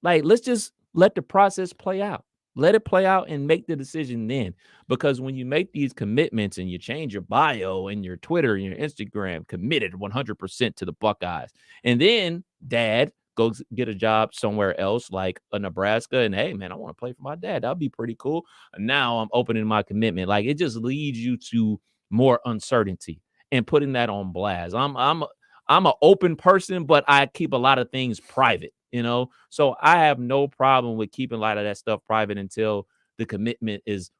Like, let's just let the process play out. Let it play out and make the decision then. Because when you make these commitments and you change your bio and your Twitter and your Instagram, committed 100% to the Buckeyes, and then dad goes get a job somewhere else like a Nebraska, and hey, man, I want to play for my dad. That'd be pretty cool. And now I'm opening my commitment. Like, it just leads you to more uncertainty and putting that on blast. I'm an open person, but I keep a lot of things private. You know, so I have no problem with keeping a lot of that stuff private until the commitment is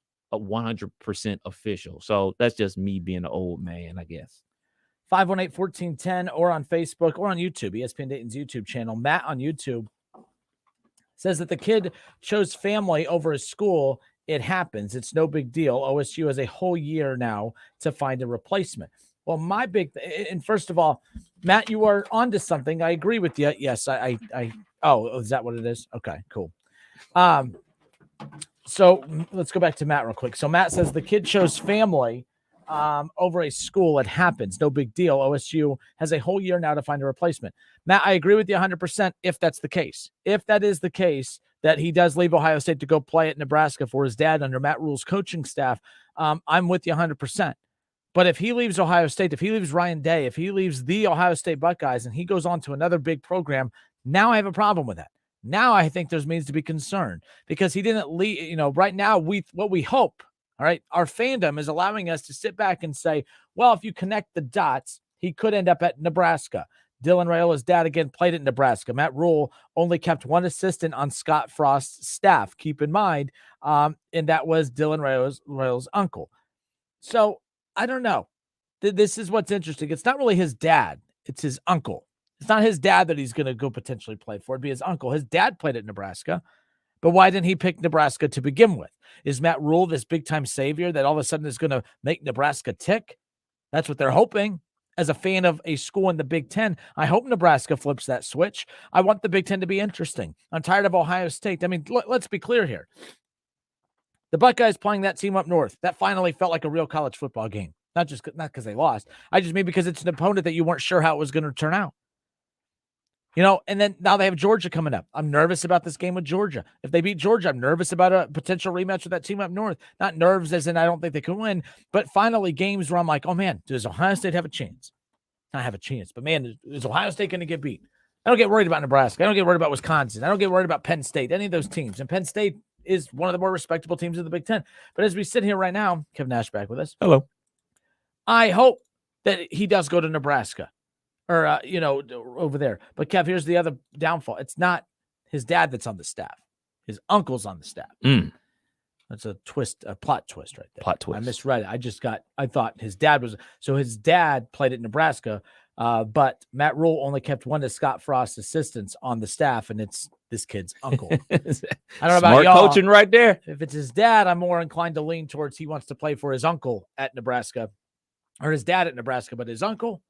100% official. So that's just me being an old man, I guess. 518-1410 or on Facebook or on YouTube, ESPN Dayton's YouTube channel. Matt on YouTube says that the kid chose family over his school. It happens. It's no big deal. OSU has a whole year now to find a replacement. Well, my big and first of all, Matt, you are onto something. I agree with you. Yes, oh, is that what it is? Okay, cool. So let's go back to Matt real quick. So Matt says the kid chose family over a school. It happens. No big deal. OSU has a whole year now to find a replacement. Matt, I agree with you 100% if that's the case. If that is the case, that he does leave Ohio State to go play at Nebraska for his dad under Matt Rule's coaching staff, I'm with you 100%. But if he leaves Ohio State, if he leaves Ryan Day, if he leaves the Ohio State Buckeyes and he goes on to another big program, now I have a problem with that. Now I think there's means to be concerned because he didn't leave. Right now what we hope, all right, our fandom is allowing us to sit back and say, well, if you connect the dots, he could end up at Nebraska. Dylan Raiola's dad, again, played at Nebraska. Matt Rule only kept one assistant on Scott Frost's staff, keep in mind, and that was Dylan Raiola's uncle. So I don't know. This is what's interesting. It's not really his dad. It's his uncle. It's not his dad that he's going to go potentially play for. It'd be his uncle. His dad played at Nebraska, but why didn't he pick Nebraska to begin with? Is Matt Rule this big-time savior that all of a sudden is going to make Nebraska tick? That's what they're hoping. As a fan of a school in the Big Ten, I hope Nebraska flips that switch. I want the Big Ten to be interesting. I'm tired of Ohio State. I mean, let's be clear here. The Buckeyes playing that team up north, that finally felt like a real college football game. Not because they lost. I just mean because it's an opponent that you weren't sure how it was going to turn out. And then now they have Georgia coming up. I'm nervous about this game with Georgia. If they beat Georgia, I'm nervous about a potential rematch with that team up north. Not nerves as in I don't think they can win, but finally games where I'm like, oh man, does Ohio State have a chance? Not have a chance, but man, is Ohio State going to get beat? I don't get worried about Nebraska. I don't get worried about Wisconsin. I don't get worried about Penn State, any of those teams. And Penn State is one of the more respectable teams in the Big Ten. But as we sit here right now, Kev Nash back with us. Hello. I hope that he does go to Nebraska. Or, over there. But, Kev, here's the other downfall. It's not his dad that's on the staff. His uncle's on the staff. That's a plot twist right there. Plot twist. I misread it. I thought his dad was. So his dad played at Nebraska, but Matt Rule only kept one of Scott Frost's assistants on the staff, and it's this kid's uncle. I don't know about Smart y'all. coaching right there. If it's his dad, I'm more inclined to lean towards he wants to play for his uncle at Nebraska or his dad at Nebraska, but his uncle,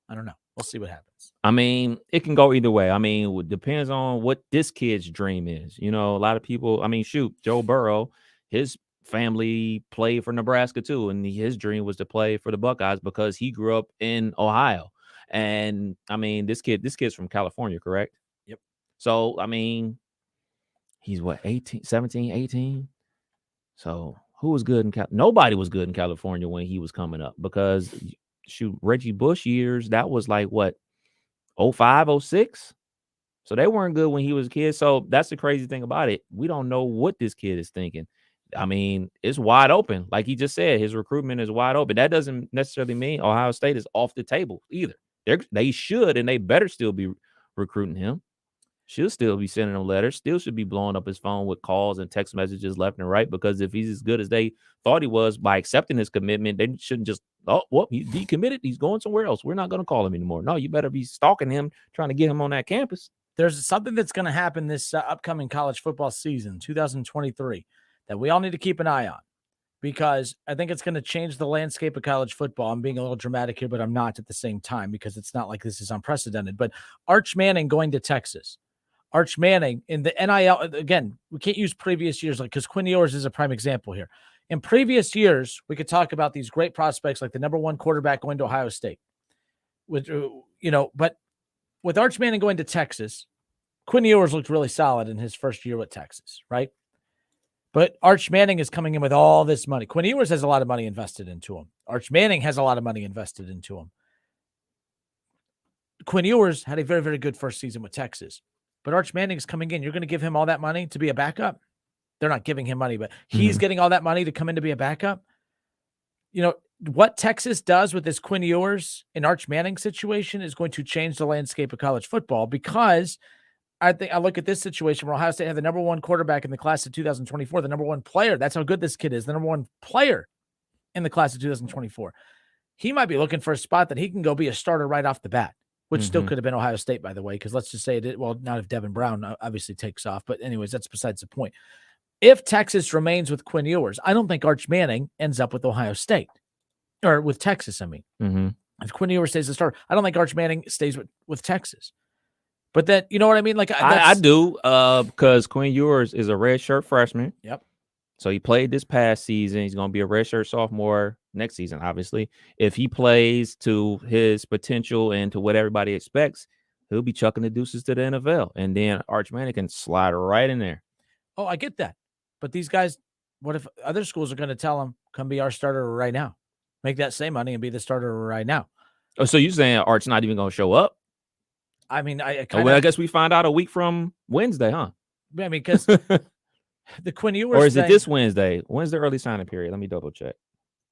I don't know. We'll see what happens. I mean, it can go either way. I mean, it depends on what this kid's dream is. A lot of people, Joe Burrow, his family played for Nebraska too. And his dream was to play for the Buckeyes because he grew up in Ohio. And I mean, this kid's from California, correct? Yep. So, I mean, he's what, 17, 18? So who was good in Nobody was good in California when he was coming up because Reggie Bush years, that was like what, 05, 06? So they weren't good when he was a kid. So that's the crazy thing about it. We don't know what this kid is thinking. I mean, it's wide open. Like he just said, his recruitment is wide open. That doesn't necessarily mean Ohio State is off the table either. They should, and they better still be recruiting him. Should still be sending him letters, still should be blowing up his phone with calls and text messages left and right, because if he's as good as they thought he was by accepting his commitment, they shouldn't just, he decommitted. He's going somewhere else. We're not going to call him anymore. No, you better be stalking him, trying to get him on that campus. There's something that's going to happen this upcoming college football season, 2023, that we all need to keep an eye on, because I think it's going to change the landscape of college football. I'm being a little dramatic here, but I'm not at the same time, because it's not like this is unprecedented. But Arch Manning going to Texas. Arch Manning in the NIL, again, we can't use previous years, because Quinn Ewers is a prime example here. In previous years, we could talk about these great prospects like the #1 quarterback going to Ohio State. But with Arch Manning going to Texas, Quinn Ewers looked really solid in his first year with Texas, right? But Arch Manning is coming in with all this money. Quinn Ewers has a lot of money invested into him. Arch Manning has a lot of money invested into him. Quinn Ewers had a very, very good first season with Texas. But Arch Manning is coming in. You're going to give him all that money to be a backup? They're not giving him money, but he's getting all that money to come in to be a backup. What Texas does with this Quinn Ewers and Arch Manning situation is going to change the landscape of college football, because I think I look at this situation where Ohio State had the number 1 quarterback in the class of 2024, the number 1 player. That's how good this kid is. The number 1 player in the class of 2024. He might be looking for a spot that he can go be a starter right off the bat, which still could have been Ohio State, by the way, because let's just say it. Well, not if Devin Brown obviously takes off, but anyways, that's besides the point. If Texas remains with Quinn Ewers, I don't think Arch Manning ends up with Ohio State or with Texas. I mean, if Quinn Ewers stays the starter, I don't think Arch Manning stays with Texas. But that, you know what I mean? Like I do, because Quinn Ewers is a redshirt freshman. Yep. So he played this past season. He's going to be a redshirt sophomore next season, obviously. If he plays to his potential and to what everybody expects, he'll be chucking the deuces to the NFL. And then Arch Manning can slide right in there. Oh, I get that. But these guys, what if other schools are going to tell him, come be our starter right now? Make that same money and be the starter right now. Oh, so you're saying Arch's not even going to show up? I mean, I guess we find out a week from Wednesday, huh? I mean, because the Quinn Ewers or is it thing, this Wednesday? When's the early signing period? Let me double check.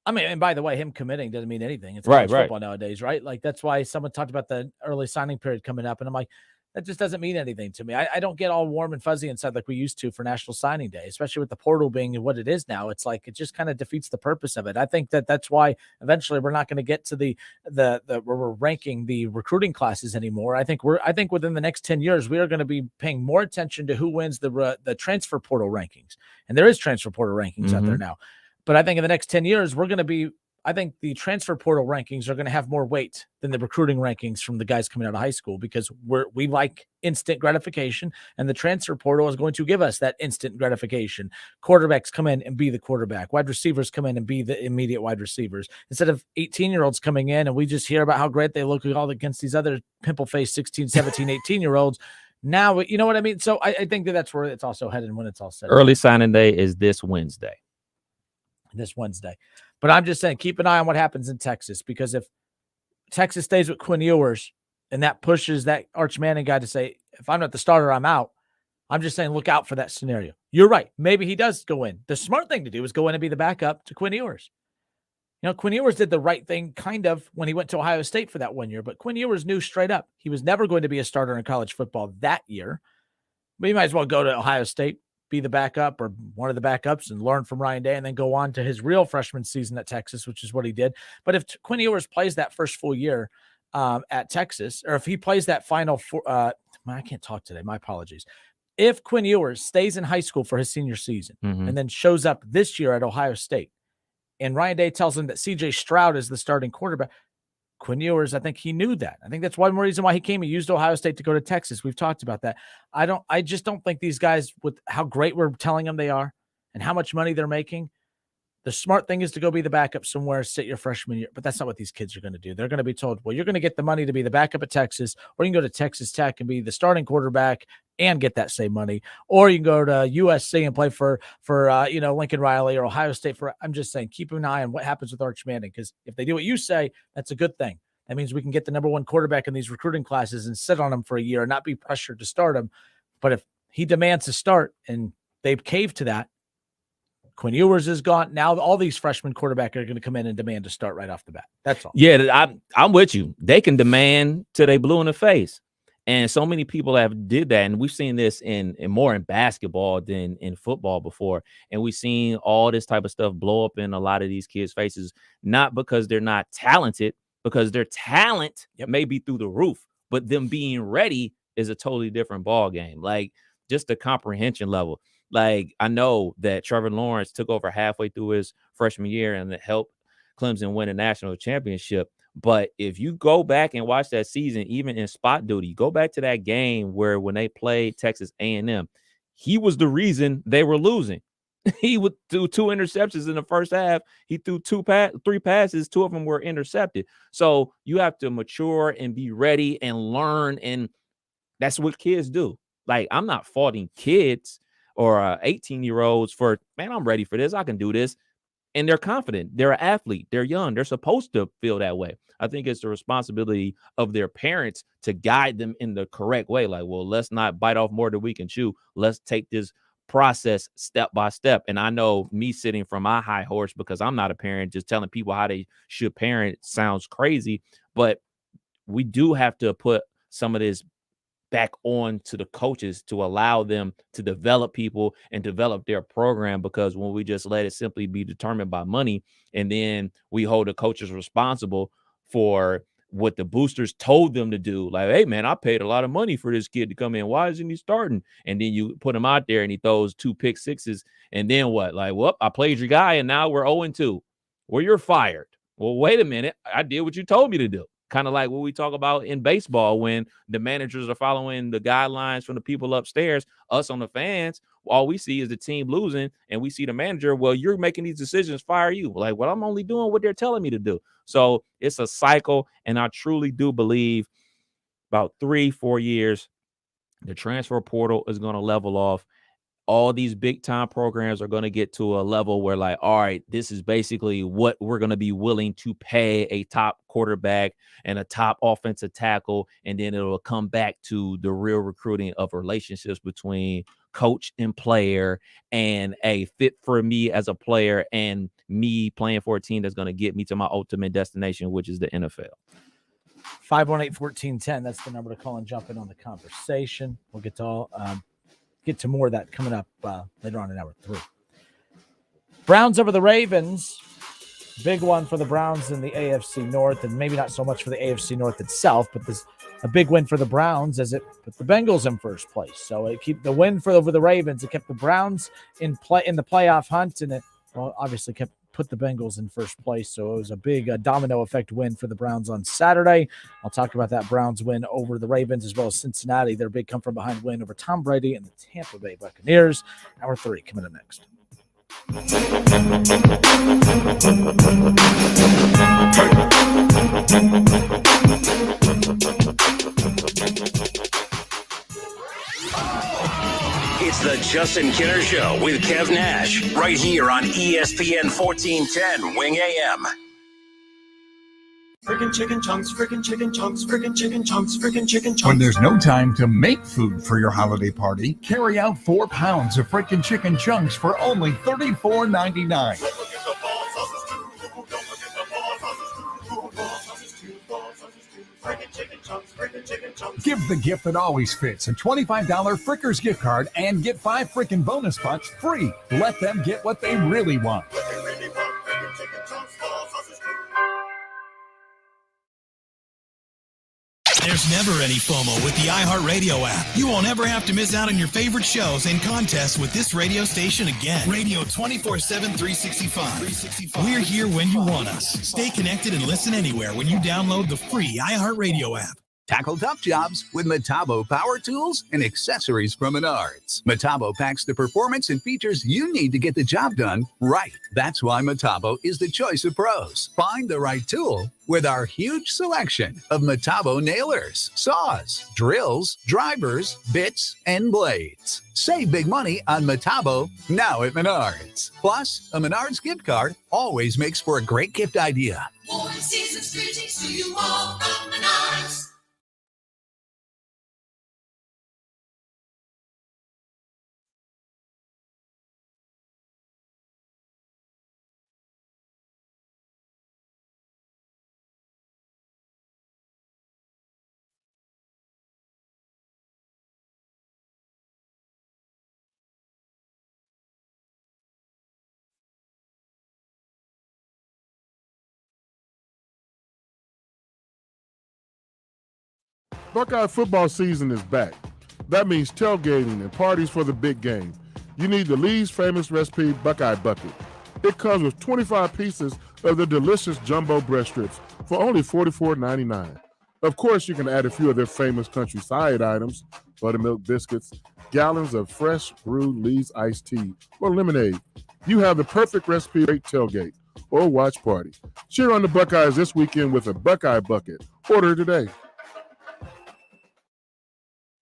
I mean, and by the way, him committing doesn't mean anything. It's right, football nowadays, right? Like that's why someone talked about the early signing period coming up, and I'm like, that just doesn't mean anything to me. I don't get all warm and fuzzy inside like we used to for National Signing Day, especially with the portal being what it is now. It's like it just kind of defeats the purpose of it. I think that's why eventually we're not going to get to the where we're ranking the recruiting classes anymore. I think within the next 10 years we are going to be paying more attention to who wins the transfer portal rankings, and there is transfer portal rankings out there now. But I think in the next 10 years we're going to be. I think the transfer portal rankings are going to have more weight than the recruiting rankings from the guys coming out of high school because we like instant gratification, and the transfer portal is going to give us that instant gratification. Quarterbacks come in and be the quarterback. Wide receivers come in and be the immediate wide receivers instead of 18-year-olds coming in and we just hear about how great they look all against these other pimple-faced 16, 17, 18-year-olds. Now, you know what I mean? So I think that's where it's also headed when it's all said. Early signing day is this Wednesday. But I'm just saying, keep an eye on what happens in Texas, because if Texas stays with Quinn Ewers and that pushes that Arch Manning guy to say, if I'm not the starter, I'm out. I'm just saying, look out for that scenario. You're right. Maybe he does go in. The smart thing to do is go in and be the backup to Quinn Ewers. You know, Quinn Ewers did the right thing kind of when he went to Ohio State for that 1 year, but Quinn Ewers knew straight up he was never going to be a starter in college football that year. But he might as well go to Ohio State, be the backup or one of the backups and learn from Ryan Day and then go on to his real freshman season at Texas, which is what he did. But if Quinn Ewers plays that first full year at Texas, or if he plays that final I can't talk today. My apologies. If Quinn Ewers stays in high school for his senior season and then shows up this year at Ohio State and Ryan Day tells him that CJ Stroud is the starting quarterback, Quinn Ewers, I think he knew that. I think that's one more reason why he came. He used Ohio State to go to Texas. We've talked about that. I just don't think these guys, with how great we're telling them they are and how much money they're making, the smart thing is to go be the backup somewhere, sit your freshman year. But that's not what these kids are going to do. They're going to be told, well, you're going to get the money to be the backup at Texas, or you can go to Texas Tech and be the starting quarterback and get that same money, or you can go to USC and play for Lincoln Riley or Ohio State. I'm just saying, keep an eye on what happens with Arch Manning, because if they do what you say, that's a good thing. That means we can get the number 1 quarterback in these recruiting classes and sit on him for a year and not be pressured to start him. But if he demands to start and they've caved to that, Quinn Ewers is gone. Now all these freshman quarterbacks are going to come in and demand to start right off the bat. That's all. Yeah, I'm with you. They can demand till they blue in the face. And so many people have did that. And we've seen this in more in basketball than in football before. And we've seen all this type of stuff blow up in a lot of these kids' faces, not because they're not talented, because their talent may be through the roof, but them being ready is a totally different ball game. Like just the comprehension level. Like I know that Trevor Lawrence took over halfway through his freshman year and helped Clemson win a national championship. But if you go back and watch that season, even in spot duty, go back to that game where when they played Texas A&M, he was the reason they were losing. He would do 2 interceptions in the first half. He threw 3 passes. 2 of them were intercepted. So you have to mature and be ready and learn. And that's what kids do. Like, I'm not faulting kids or 18-year-olds for, man, I'm ready for this. I can do this. And they're confident. They're an athlete. They're young. They're supposed to feel that way. I think it's the responsibility of their parents to guide them in the correct way. Like, well, let's not bite off more than we can chew. Let's take this process step by step. And I know me sitting from my high horse because I'm not a parent, just telling people how they should parent sounds crazy. But we do have to put some of this back on to the coaches to allow them to develop people and develop their program, because when we just let it simply be determined by money, and then we hold the coaches responsible for what the boosters told them to do. Like, hey, man, I paid a lot of money for this kid to come in. Why isn't he starting? And then you put him out there and he throws 2 pick sixes. And then what? Like, well, I played your guy and now we're 0-2. Well, you're fired. Well, wait a minute. I did what you told me to do. Kind of like what we talk about in baseball when the managers are following the guidelines from the people upstairs. Us on the fans, all we see is the team losing, and we see the manager, well, you're making these decisions, fire you. Like, well, I'm only doing what they're telling me to do. So it's a cycle, and I truly do believe about 3-4 years, the transfer portal is going to level off. All these big time programs are going to get to a level where, like, all right, this is basically what we're going to be willing to pay a top quarterback and a top offensive tackle. And then it'll come back to the real recruiting of relationships between coach and player, and a fit for me as a player and me playing for a team that's going to get me to my ultimate destination, which is the NFL. 518-1410. That's the number to call and jump in on the conversation. We'll get to more of that coming up later on in hour 3. Browns over the Ravens. Big one for the Browns in the AFC North, and maybe not so much for the AFC North itself, but this a big win for the Browns as it put the Bengals in first place. So it kept the win over the Ravens. It kept the Browns in the playoff hunt, and it obviously put the Bengals in first place. So it was a big domino effect win for the Browns on Saturday. I'll talk about that Browns win over the Ravens as well as Cincinnati, their big come from behind win over Tom Brady and the Tampa Bay Buccaneers. Hour 3 coming up next. It's the Justin Kinner Show with Kev Nash, right here on ESPN 1410 Wing AM. Frickin' chicken chunks, frickin' chicken chunks, frickin' chicken chunks, frickin' chicken chunks. When there's no time to make food for your holiday party, carry out 4 pounds of frickin' chicken chunks for only $34.99. Give the gift that always fits. A $25 Frickers gift card and get 5 frickin' bonus pots free. Let them get what they really want. There's never any FOMO with the iHeartRadio app. You won't ever have to miss out on your favorite shows and contests with this radio station again. Radio 24/7, 365. We're here when you want us. Stay connected and listen anywhere when you download the free iHeartRadio app. Tackle tough jobs with Metabo power tools and accessories from Menards. Metabo packs the performance and features you need to get the job done right. That's why Metabo is the choice of pros. Find the right tool with our huge selection of Metabo nailers, saws, drills, drivers, bits, and blades. Save big money on Metabo now at Menards. Plus, a Menards gift card always makes for a great gift idea. Warm season's greetings to you all from Menards. Buckeye football season is back. That means tailgating and parties for the big game. You need the Lee's famous recipe Buckeye Bucket. It comes with 25 pieces of the delicious jumbo breast strips for only $44.99. Of course, you can add a few of their famous country side items, buttermilk biscuits, gallons of fresh brewed Lee's iced tea, or lemonade. You have the perfect recipe for a tailgate or watch party. Cheer on the Buckeyes this weekend with a Buckeye Bucket. Order today.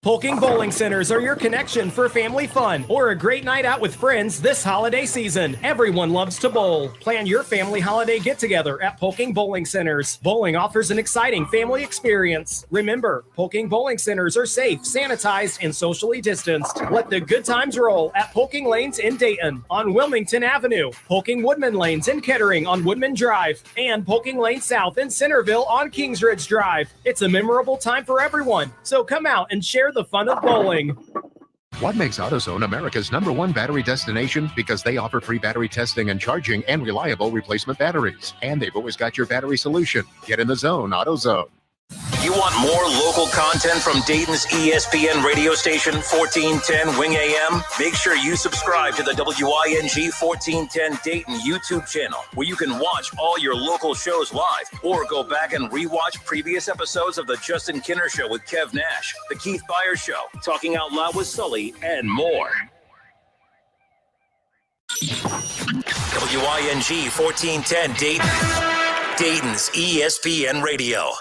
Polking Bowling Centers are your connection for family fun or a great night out with friends this holiday season. Everyone loves to bowl. Plan your family holiday get-together at Polking Bowling Centers. Bowling offers an exciting family experience. Remember, Polking Bowling Centers are safe, sanitized, and socially distanced. Let the good times roll at Polking Lanes in Dayton, on Wilmington Avenue, Polking Woodman Lanes in Kettering on Woodman Drive, and Polking Lane South in Centerville on Kingsridge Drive. It's a memorable time for everyone, so come out and share the fun of bowling. What makes AutoZone America's #1 battery destination? Because they offer free battery testing and charging and reliable replacement batteries. And they've always got your battery solution. Get in the zone, AutoZone. You want more local content from Dayton's ESPN radio station, 1410 Wing AM? Make sure you subscribe to the WING 1410 Dayton YouTube channel, where you can watch all your local shows live or go back and rewatch previous episodes of The Justin Kinner Show with Kev Nash, The Keith Byers Show, Talking Out Loud with Sully, and more. WING 1410 Dayton, Dayton's ESPN radio.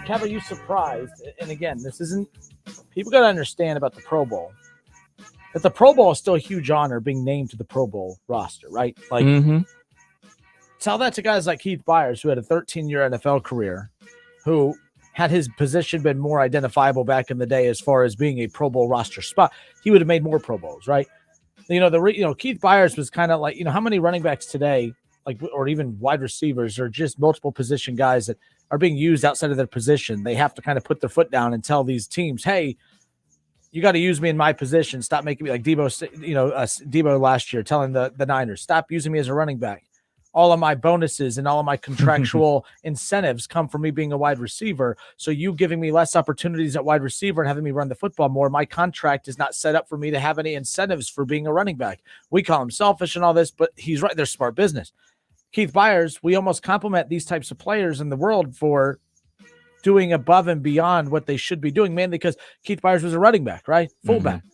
Kev, are you surprised? And again, this isn't – people got to understand about the Pro Bowl. That the Pro Bowl is still a huge honor being named to the Pro Bowl roster, right? Like, tell that to guys like Keith Byers, who had a 13-year NFL career, who had his position been more identifiable back in the day as far as being a Pro Bowl roster spot, he would have made more Pro Bowls, right? Keith Byers was kind of like, how many running backs today, like, or even wide receivers, or just multiple position guys that are being used outside of their position. They have to kind of put their foot down and tell these teams, hey, you got to use me in my position. Stop making me like Debo last year, telling the Niners, stop using me as a running back. All of my bonuses and all of my contractual incentives come from me being a wide receiver. So you giving me less opportunities at wide receiver and having me run the football more, my contract is not set up for me to have any incentives for being a running back. We call him selfish and all this, but he's right. They're smart business. Keith Byers, we almost compliment these types of players in the world for doing above and beyond what they should be doing, mainly because Keith Byers was a running back, right? Fullback.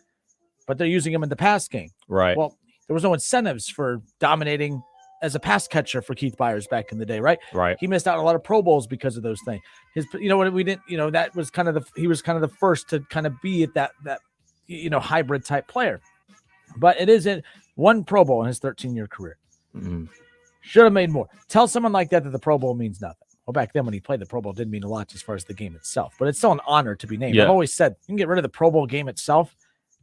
But they're using him in the pass game. Right. Well, there was no incentives for dominating as a pass catcher for Keith Byers back in the day, right? Right. He missed out on a lot of Pro Bowls because of those things. That was kind of he was kind of the first to kind of be at that hybrid type player. But it isn't one Pro Bowl in his 13-year career. Should have made more. Tell someone like that the Pro Bowl means nothing. Well, back then when he played, the Pro Bowl didn't mean a lot as far as the game itself, but it's still an honor to be named. Yeah. I've always said you can get rid of the Pro Bowl game itself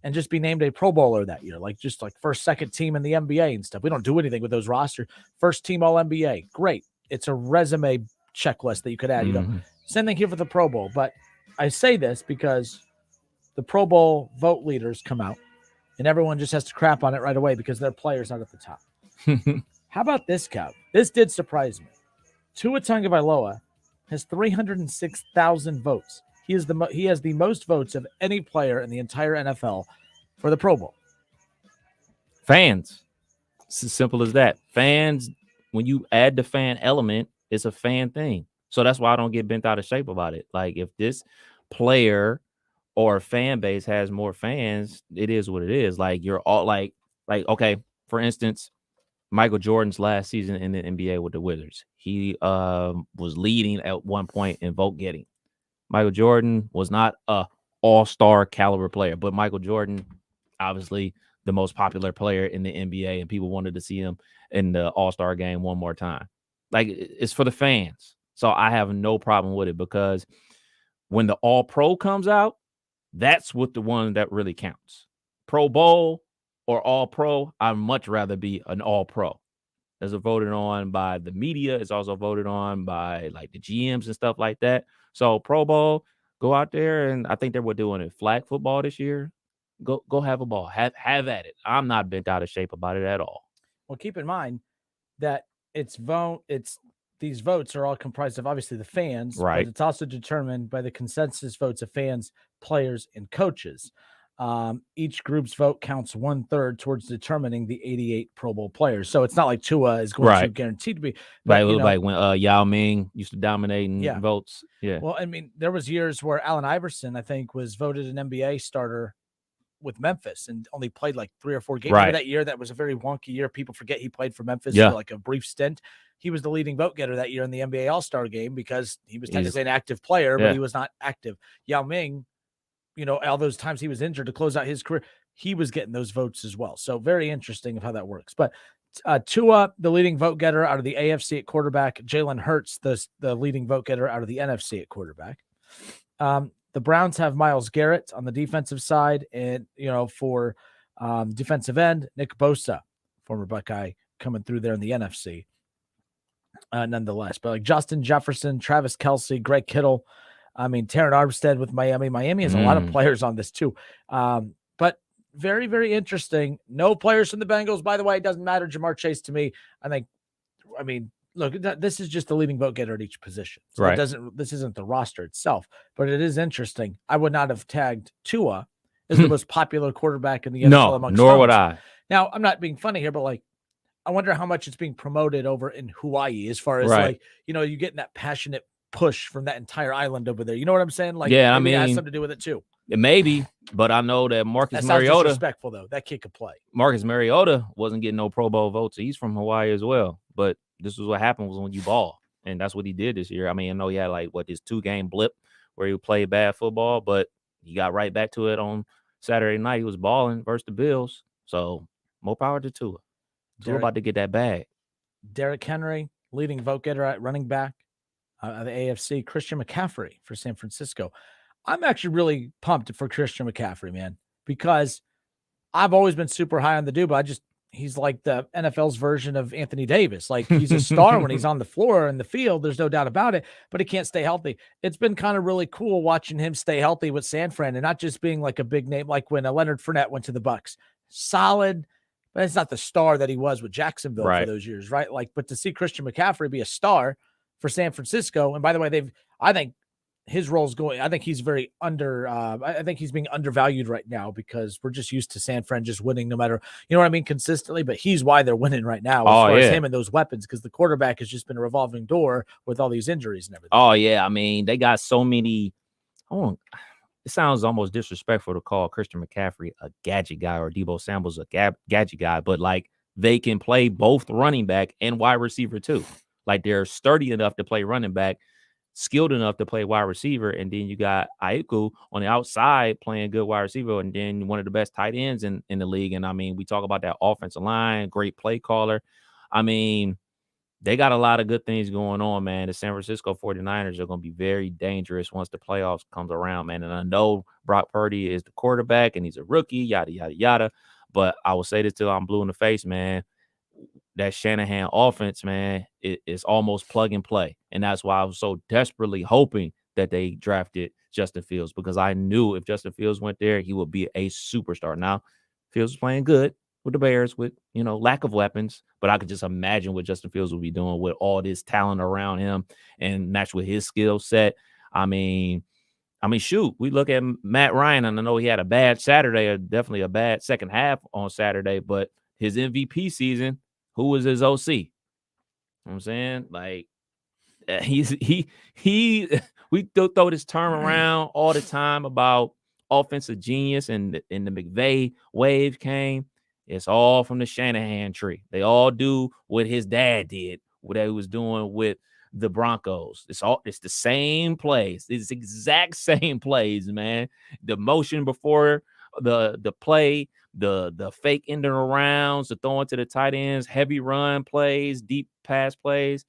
and just be named a Pro Bowler that year, like first, second team in the NBA and stuff. We don't do anything with those rosters. First team All NBA, great. It's a resume checklist that you could add. Same thing here for the Pro Bowl. But I say this because the Pro Bowl vote leaders come out, and everyone just has to crap on it right away because their player's not at the top. How about this, Kev? This did surprise me. Tua Tagovailoa has 306,000 votes. He has the most votes of any player in the entire NFL for the Pro Bowl. Fans. It's as simple as that. Fans, when you add the fan element, it's a fan thing. So that's why I don't get bent out of shape about it. Like, if this player or fan base has more fans, it is what it is. Like, you're all like, okay, for instance, Michael Jordan's last season in the NBA with the Wizards, he was leading at one point in vote getting. Michael Jordan was not a all-star caliber player, but Michael Jordan, obviously the most popular player in the NBA, and people wanted to see him in the all-star game one more time. Like, it's for the fans. So I have no problem with it, because when the all-pro comes out, that's what the one that really counts. Pro Bowl or all-pro, I'd much rather be an all-pro. It's voted on by the media. It's also voted on by like the GMs and stuff like that. So Pro Bowl, go out there, and I think they were doing it flag football this year. Go have a ball. Have at it. I'm not bent out of shape about it at all. Well, keep in mind that these votes are all comprised of obviously the fans, right? But it's also determined by the consensus votes of fans, players, and coaches. Each group's vote counts 1/3 towards determining the 88 Pro Bowl players. So it's not like Tua is going to guarantee to be. But like when Yao Ming used to dominate in votes. Yeah. Well, I mean, there was years where Allen Iverson, I think, was voted an NBA starter with Memphis and only played like 3 or 4 games that year. That was a very wonky year. People forget he played for Memphis for like a brief stint. He was the leading vote getter that year in the NBA All-Star game because he was technically an active player, but he was not active. Yao Ming, all those times he was injured to close out his career, he was getting those votes as well. So very interesting of how that works. But Tua, the leading vote getter out of the AFC at quarterback. Jalen Hurts, the leading vote getter out of the NFC at quarterback. The Browns have Myles Garrett on the defensive side, and for defensive end, Nick Bosa, former Buckeye, coming through there in the NFC. Nonetheless, but like Justin Jefferson, Travis Kelce, Greg Kittle, Taron Armstead with Miami. Miami has a lot of players on this too. But very, very interesting. No players from the Bengals, by the way. It doesn't matter. Jamar Chase to me. Look, this is just the leading vote getter at each position. So right. This isn't the roster itself, but it is interesting. I would not have tagged Tua as the most popular quarterback in the NFL amongst nor those. would I. Now, I'm not being funny here, but like, I wonder how much it's being promoted over in Hawaii as far as you getting that passionate push from that entire island over there. You know what I'm saying? Like, yeah, maybe it has something to do with it too. Maybe, but I know that Marcus Mariota. Disrespectful though. That kid could play. Marcus Mariota wasn't getting no Pro Bowl votes. He's from Hawaii as well. But this is what happens when you ball, and that's what he did this year. I know he had this 2-game blip where he played bad football, but he got right back to it on Saturday night. He was balling versus the Bills. So more power to Tua. Tua about to get that bag. Derrick Henry, leading vote getter at running back of the AFC. Christian McCaffrey for San Francisco. I'm actually really pumped for Christian McCaffrey, man, because I've always been super high on the dude, but he's like the NFL's version of Anthony Davis. Like, he's a star when he's on the floor in the field. There's no doubt about it, but he can't stay healthy. It's been kind of really cool watching him stay healthy with San Fran and not just being like a big name, like when Leonard Fournette went to the Bucs. Solid, but it's not the star that he was with Jacksonville for those years, right? Like, but to see Christian McCaffrey be a star for San Francisco, and by the way, I think his role's going. I think he's very I think he's being undervalued right now because we're just used to San Fran just winning no matter, consistently. But he's why they're winning right now as far as him and those weapons, because the quarterback has just been a revolving door with all these injuries and everything. Oh yeah, they got so many. It sounds almost disrespectful to call Christian McCaffrey a gadget guy or Deebo Samuel's a gadget guy, but like, they can play both running back and wide receiver too. Like, they're sturdy enough to play running back, skilled enough to play wide receiver, and then you got Ayuku on the outside playing good wide receiver, and then one of the best tight ends in the league. And we talk about that offensive line, great play caller. They got a lot of good things going on, man. The San Francisco 49ers are going to be very dangerous once the playoffs comes around, man. And I know Brock Purdy is the quarterback and he's a rookie, yada, yada, yada. But I will say this till I'm blue in the face, man. That Shanahan offense, man, it's almost plug and play. And that's why I was so desperately hoping that they drafted Justin Fields, because I knew if Justin Fields went there, he would be a superstar. Now, Fields is playing good with the Bears with, lack of weapons, but I could just imagine what Justin Fields would be doing with all this talent around him and match with his skill set. Shoot, we look at Matt Ryan, and I know he had a bad Saturday, or definitely a bad second half on Saturday, but his MVP season, who was his OC? You know what I'm saying? Like, we throw this term around all the time about offensive genius, and the McVay wave came. It's all from the Shanahan tree. They all do what his dad did, what he was doing with the Broncos. It's the same plays. It's exact same plays, man. The motion before the play, the fake ending arounds, the throwing to the tight ends, heavy run plays, deep pass plays.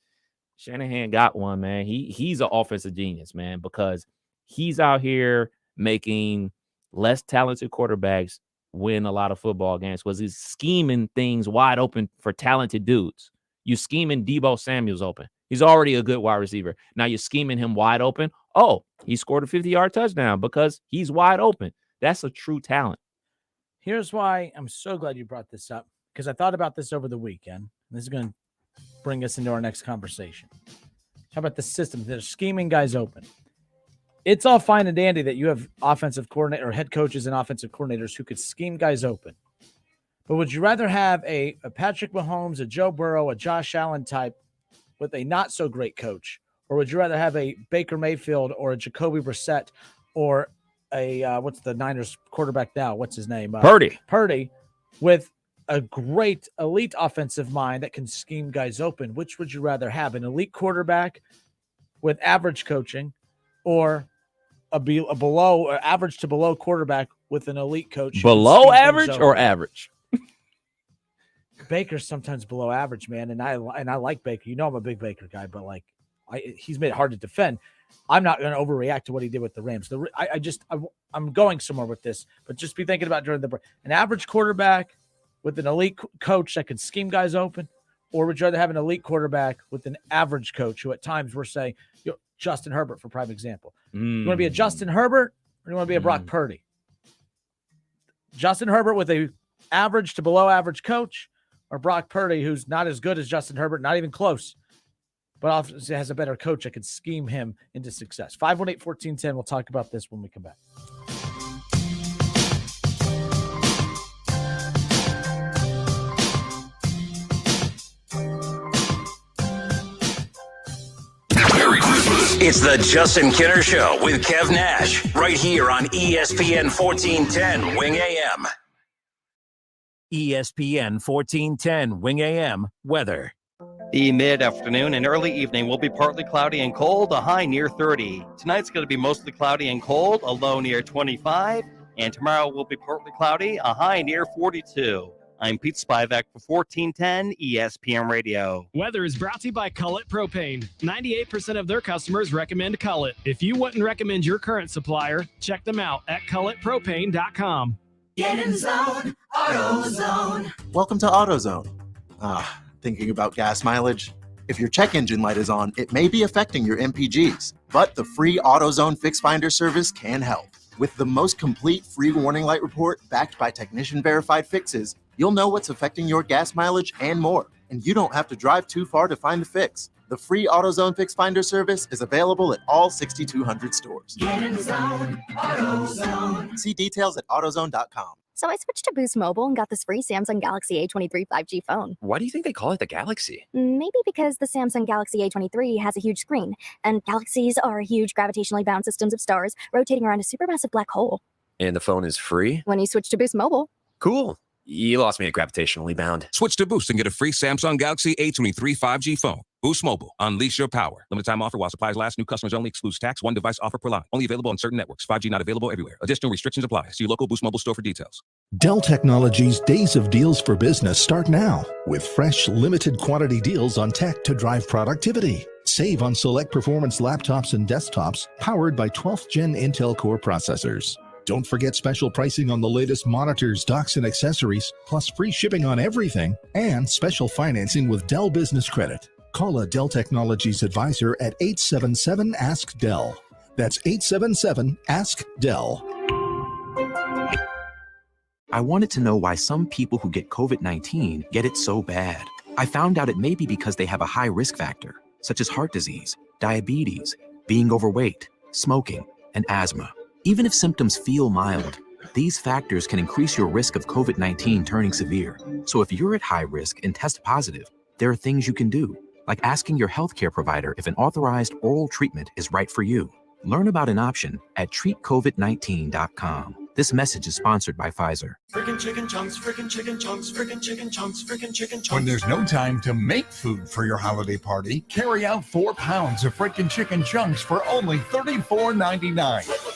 Shanahan got one, man. He's an offensive genius, man, because he's out here making less talented quarterbacks win a lot of football games, because he's scheming things wide open for talented dudes. You scheming Deebo Samuel's open. He's already a good wide receiver. Now you're scheming him wide open. Oh, he scored a 50-yard touchdown because he's wide open. That's a true talent. Here's why I'm so glad you brought this up, because I thought about this over the weekend. This is going to bring us into our next conversation. How about the system? They're scheming guys open. It's all fine and dandy that you have offensive coordinator or head coaches and offensive coordinators who could scheme guys open. But would you rather have a Patrick Mahomes, a Joe Burrow, a Josh Allen type with a not so great coach? Or would you rather have a Baker Mayfield or a Jacoby Brissett or a what's the Niners quarterback now? What's his name? Purdy with a great elite offensive mind that can scheme guys open. Which would you rather have? An elite quarterback with average coaching, or a below or average to below quarterback with an elite coach. Below average or average? Baker's sometimes below average, man, and I like Baker. You know I'm a big Baker guy, but like he's made it hard to defend. I'm not going to overreact to what he did with the Rams. I'm going somewhere with this, but just be thinking about during the break. An average quarterback with an elite coach that can scheme guys open, or would you rather have an elite quarterback with an average coach who at times we're saying, Justin Herbert for prime example. You want to be a Justin Herbert or you want to be a Brock Purdy? Justin Herbert with a average to below average coach, or Brock Purdy, who's not as good as Justin Herbert, not even close, but obviously has a better coach that can scheme him into success. 518-1410. We'll talk about this when we come back. Merry Christmas. It's the Justin Kinner Show with Kev Nash, right here on ESPN 1410 Wing AM. ESPN 1410 Wing AM weather. The mid-afternoon and early evening will be partly cloudy and cold, a high near 30. Tonight's going to be mostly cloudy and cold, a low near 25. And tomorrow will be partly cloudy, a high near 42. I'm Pete Spivak for 1410 ESPN Radio. Weather is brought to you by Cullet Propane. 98% of their customers recommend Cullet. If you wouldn't recommend your current supplier, check them out at culletpropane.com. Get in zone, AutoZone. Welcome to AutoZone. Thinking about gas mileage? If your check engine light is on, it may be affecting your MPGs, but the free AutoZone Fix Finder service can help. With the most complete free warning light report backed by technician-verified fixes, you'll know what's affecting your gas mileage and more, and you don't have to drive too far to find the fix. The free AutoZone Fix Finder service is available at all 6,200 stores. Get in zone, AutoZone. See details at AutoZone.com. So I switched to Boost Mobile and got this free Samsung Galaxy A23 5G phone. Why do you think they call it the Galaxy? Maybe because the Samsung Galaxy A23 has a huge screen, and galaxies are huge gravitationally bound systems of stars rotating around a supermassive black hole. And the phone is free? When you switch to Boost Mobile. Cool. You lost me at gravitationally bound. Switch to Boost and get a free Samsung Galaxy A23 5G phone. Boost Mobile. Unleash your power. Limited time offer while supplies last. New customers only. Excludes tax. One device offer per line. Only available on certain networks. 5G not available everywhere. Additional restrictions apply. See your local Boost Mobile store for details. Dell Technologies' Days of Deals for Business start now with fresh, limited quantity deals on tech to drive productivity. Save on select performance laptops and desktops powered by 12th Gen Intel Core processors. Don't forget special pricing on the latest monitors, docks, and accessories, plus free shipping on everything, and special financing with Dell Business Credit. Call a Dell Technologies advisor at 877-ASK-DELL. That's 877-ASK-DELL. I wanted to know why some people who get COVID-19 get it so bad. I found out it may be because they have a high risk factor, such as heart disease, diabetes, being overweight, smoking, and asthma. Even if symptoms feel mild, these factors can increase your risk of COVID-19 turning severe. So if you're at high risk and test positive, there are things you can do, like asking your healthcare provider if an authorized oral treatment is right for you. Learn about an option at treatcovid19.com. This message is sponsored by Pfizer. Freaking chicken chunks, freaking chicken chunks, freaking chicken chunks, freaking chicken chunks. When there's no time to make food for your holiday party, carry out 4 pounds of freaking chicken chunks for only $34.99.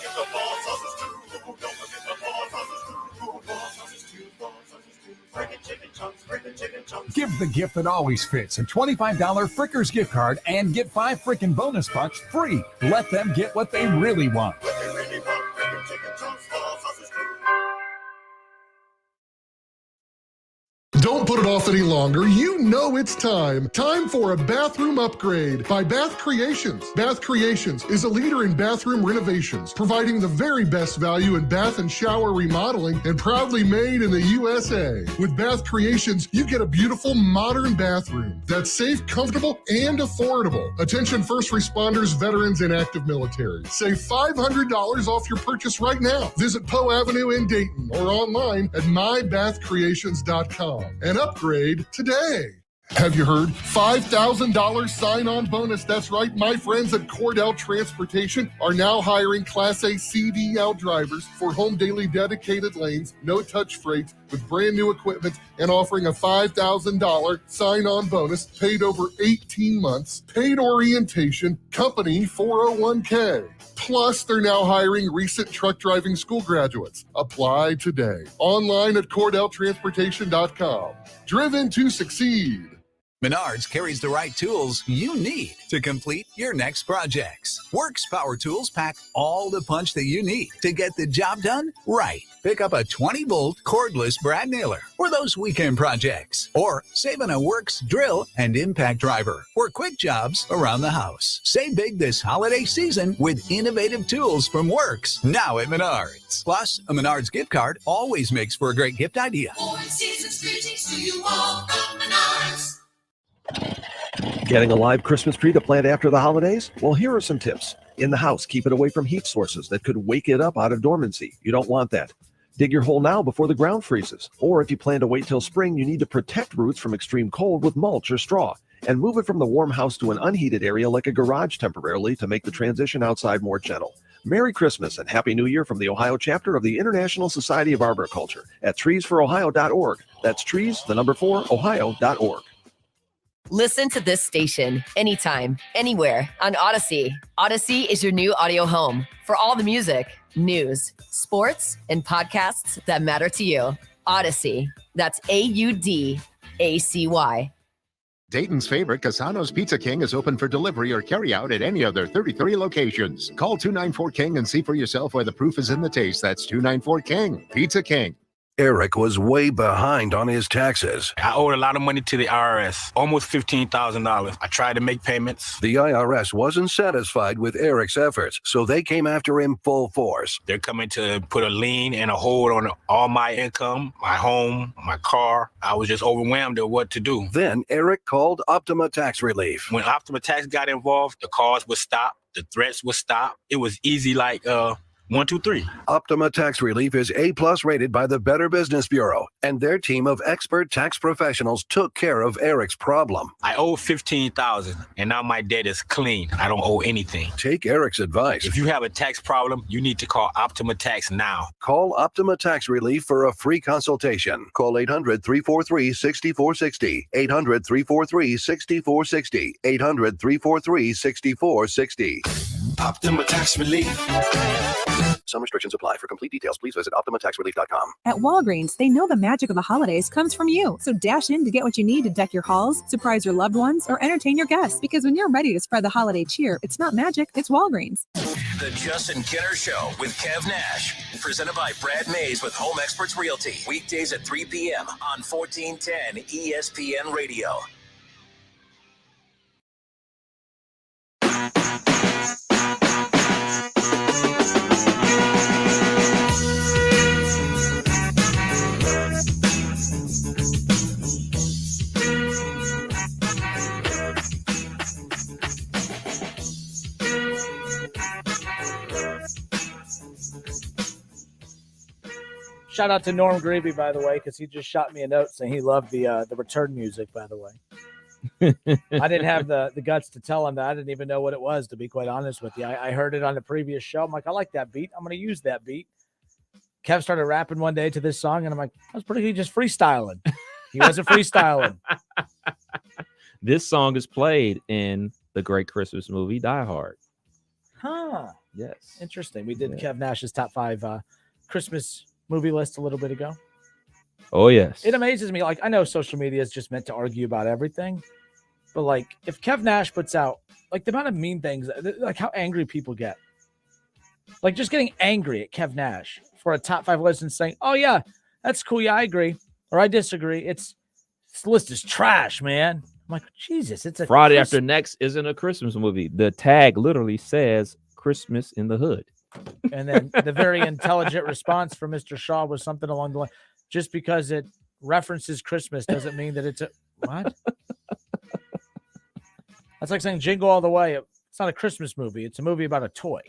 Give the gift that always fits. A $25 Frickers gift card and get 5 freaking bonus bucks free. Let them get what they really want. Don't put it off any longer. You know it's time. Time for a bathroom upgrade by Bath Creations. Bath Creations is a leader in bathroom renovations, providing the very best value in bath and shower remodeling, and proudly made in the USA. With Bath Creations, you get a beautiful modern bathroom that's safe, comfortable, and affordable. Attention first responders, veterans, and active military. Save $500 off your purchase right now. Visit Poe Avenue in Dayton or online at mybathcreations.com. And upgrade today. Have you heard? $5,000 sign-on bonus. That's right. My friends at Cordell Transportation are now hiring Class A CDL drivers for home daily dedicated lanes, no-touch freight, with brand new equipment and offering a $5,000 sign-on bonus paid over 18 months, paid orientation, company 401k. Plus, they're now hiring recent truck driving school graduates. Apply today. Online at CordellTransportation.com. Driven to succeed. Menards carries the right tools you need to complete your next projects. Works Power Tools pack all the punch that you need to get the job done right. Pick up a 20-volt cordless brad nailer for those weekend projects. Or save on a Works drill and impact driver for quick jobs around the house. Save big this holiday season with innovative tools from Works, now at Menards. Plus, a Menards gift card always makes for a great gift idea. Season's greetings to you all from Menards. Getting a live Christmas tree to plant after the holidays? Well, here are some tips. In the house, keep it away from heat sources that could wake it up out of dormancy. You don't want that. Dig your hole now before the ground freezes. Or if you plan to wait till spring, you need to protect roots from extreme cold with mulch or straw. And move it from the warm house to an unheated area like a garage temporarily to make the transition outside more gentle. Merry Christmas and Happy New Year from the Ohio chapter of the International Society of Arboriculture at treesforohio.org. That's trees, the number 4, ohio.org. Listen to this station anytime, anywhere on Odyssey. Odyssey is your new audio home for all the music, news, sports, and podcasts that matter to you. Odyssey. That's AUDACY. Dayton's favorite, Casano's Pizza King, is open for delivery or carry out at any of their 33 locations. Call 294-KING and see for yourself why the proof is in the taste. That's 294-KING. Pizza King. Eric was way behind on his taxes. I owed a lot of money to the IRS, almost $15,000. I tried to make payments. The IRS wasn't satisfied with Eric's efforts, so they came after him full force. They're coming to put a lien and a hold on all my income, my home, my car. I was just overwhelmed at what to do. Then Eric called Optima Tax Relief. When Optima Tax got involved, the calls would stop, the threats would stop. It was easy like 1, 2, 3. Optima Tax Relief is A+ rated by the Better Business Bureau, and their team of expert tax professionals took care of Eric's problem. I owe $15,000, and now my debt is clean. I don't owe anything. Take Eric's advice. If you have a tax problem, you need to call Optima Tax now. Call Optima Tax Relief for a free consultation. Call 800-343-6460. 800-343-6460. 800-343-6460. Optima Tax Relief. Some restrictions apply. For complete details, please visit OptimaTaxRelief.com. At Walgreens, they know the magic of the holidays comes from you. So dash in to get what you need to deck your halls, surprise your loved ones, or entertain your guests. Because when you're ready to spread the holiday cheer, it's not magic, it's Walgreens. The Justin Kinner Show with Kev Nash. Presented by Brad Mays with Home Experts Realty. Weekdays at 3 p.m. on 1410 ESPN Radio. Shout out to Norm Greavy, by the way, because he just shot me a note saying he loved the return music, by the way. I didn't have the guts to tell him that. I didn't even know what it was, to be quite honest with you. I heard it on the previous show. I'm like, I like that beat. I'm going to use that beat. Kev started rapping one day to this song, and I'm like, that was pretty good, just freestyling. He wasn't freestyling. This song is played in the great Christmas movie, Die Hard. Huh. Yes. Interesting. We did Kev Nash's top 5 Christmas movie list a little bit ago. Oh, yes. It amazes me. Like, I know social media is just meant to argue about everything, but like, if Kev Nash puts out like the amount of mean things, like how angry people get, like just getting angry at Kev Nash for a top 5 list and saying, oh yeah, that's cool. Yeah, I agree. Or I disagree. This list is trash, man. I'm like, Jesus, it's a Friday After Next isn't a Christmas movie. The tag literally says Christmas in the Hood. And then the very intelligent response from Mr. Shaw was something along the line, just because it references Christmas doesn't mean that it's a what? That's like saying Jingle All the Way. It's not a Christmas movie. It's a movie about a toy.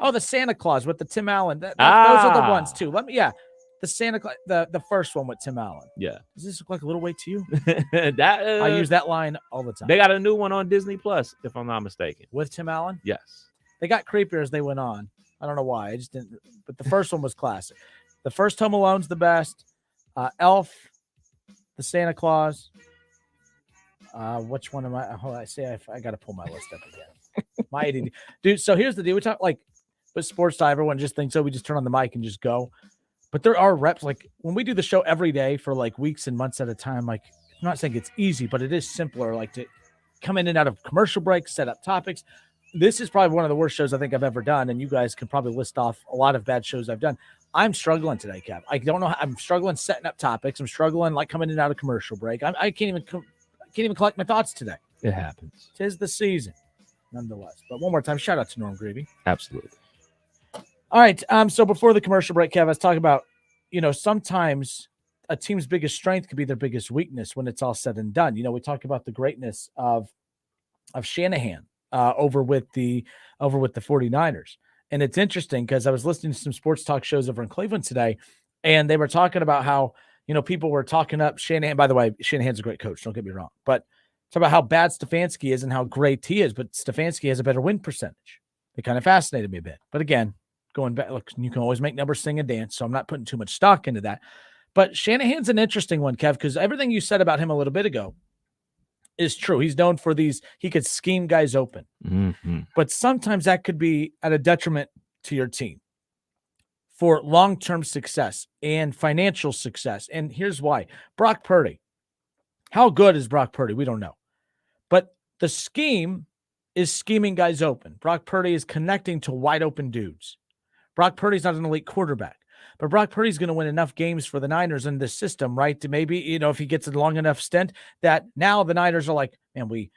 Oh, the Santa Claus with the Tim Allen. Those are the ones too. The Santa Claus, the first one with Tim Allen. Yeah. Does this look like a little way to you? I use that line all the time. They got a new one on Disney Plus, if I'm not mistaken. With Tim Allen? Yes. They got creepier as they went on. I don't know why. I just didn't. But the first one was classic. The first Home Alone's the best. Elf, the Santa Claus. Which one am I? Hold on, I got to pull my list up again. My ADD. Dude, so here's the deal. We talk like with sports time, everyone just thinks, we just turn on the mic and just go. But there are reps. Like when we do the show every day for like weeks and months at a time, like I'm not saying it's easy, but it is simpler. Like to come in and out of commercial breaks, set up topics. This is probably one of the worst shows I think I've ever done. And you guys can probably list off a lot of bad shows I've done. I'm struggling today, Kev. I don't know. I'm struggling setting up topics. I'm struggling like coming in and out of commercial break. I can't even collect my thoughts today. It happens. 'Tis the season, nonetheless. But one more time, shout out to Norm Greavy. Absolutely. All right. So before the commercial break, Kev, I was talking about, sometimes a team's biggest strength could be their biggest weakness when it's all said and done. We talk about the greatness of Shanahan over with the 49ers. And it's interesting because I was listening to some sports talk shows over in Cleveland today, and they were talking about how, people were talking up Shanahan. By the way, Shanahan's a great coach. Don't get me wrong. But it's about how bad Stefanski is and how great he is. But Stefanski has a better win percentage. It kind of fascinated me a bit. But again, going back, look, you can always make numbers sing and dance. So I'm not putting too much stock into that. But Shanahan's an interesting one, Kev, because everything you said about him a little bit ago is true. He's known for he could scheme guys open. Mm-hmm. But sometimes that could be at a detriment to your team for long-term success and financial success. And here's why. Brock Purdy. How good is Brock Purdy? We don't know. But the scheme is scheming guys open. Brock Purdy is connecting to wide open dudes. Brock Purdy's not an elite quarterback, but Brock Purdy's going to win enough games for the Niners in this system, right? To maybe, if he gets a long enough stint that now the Niners are like, man, we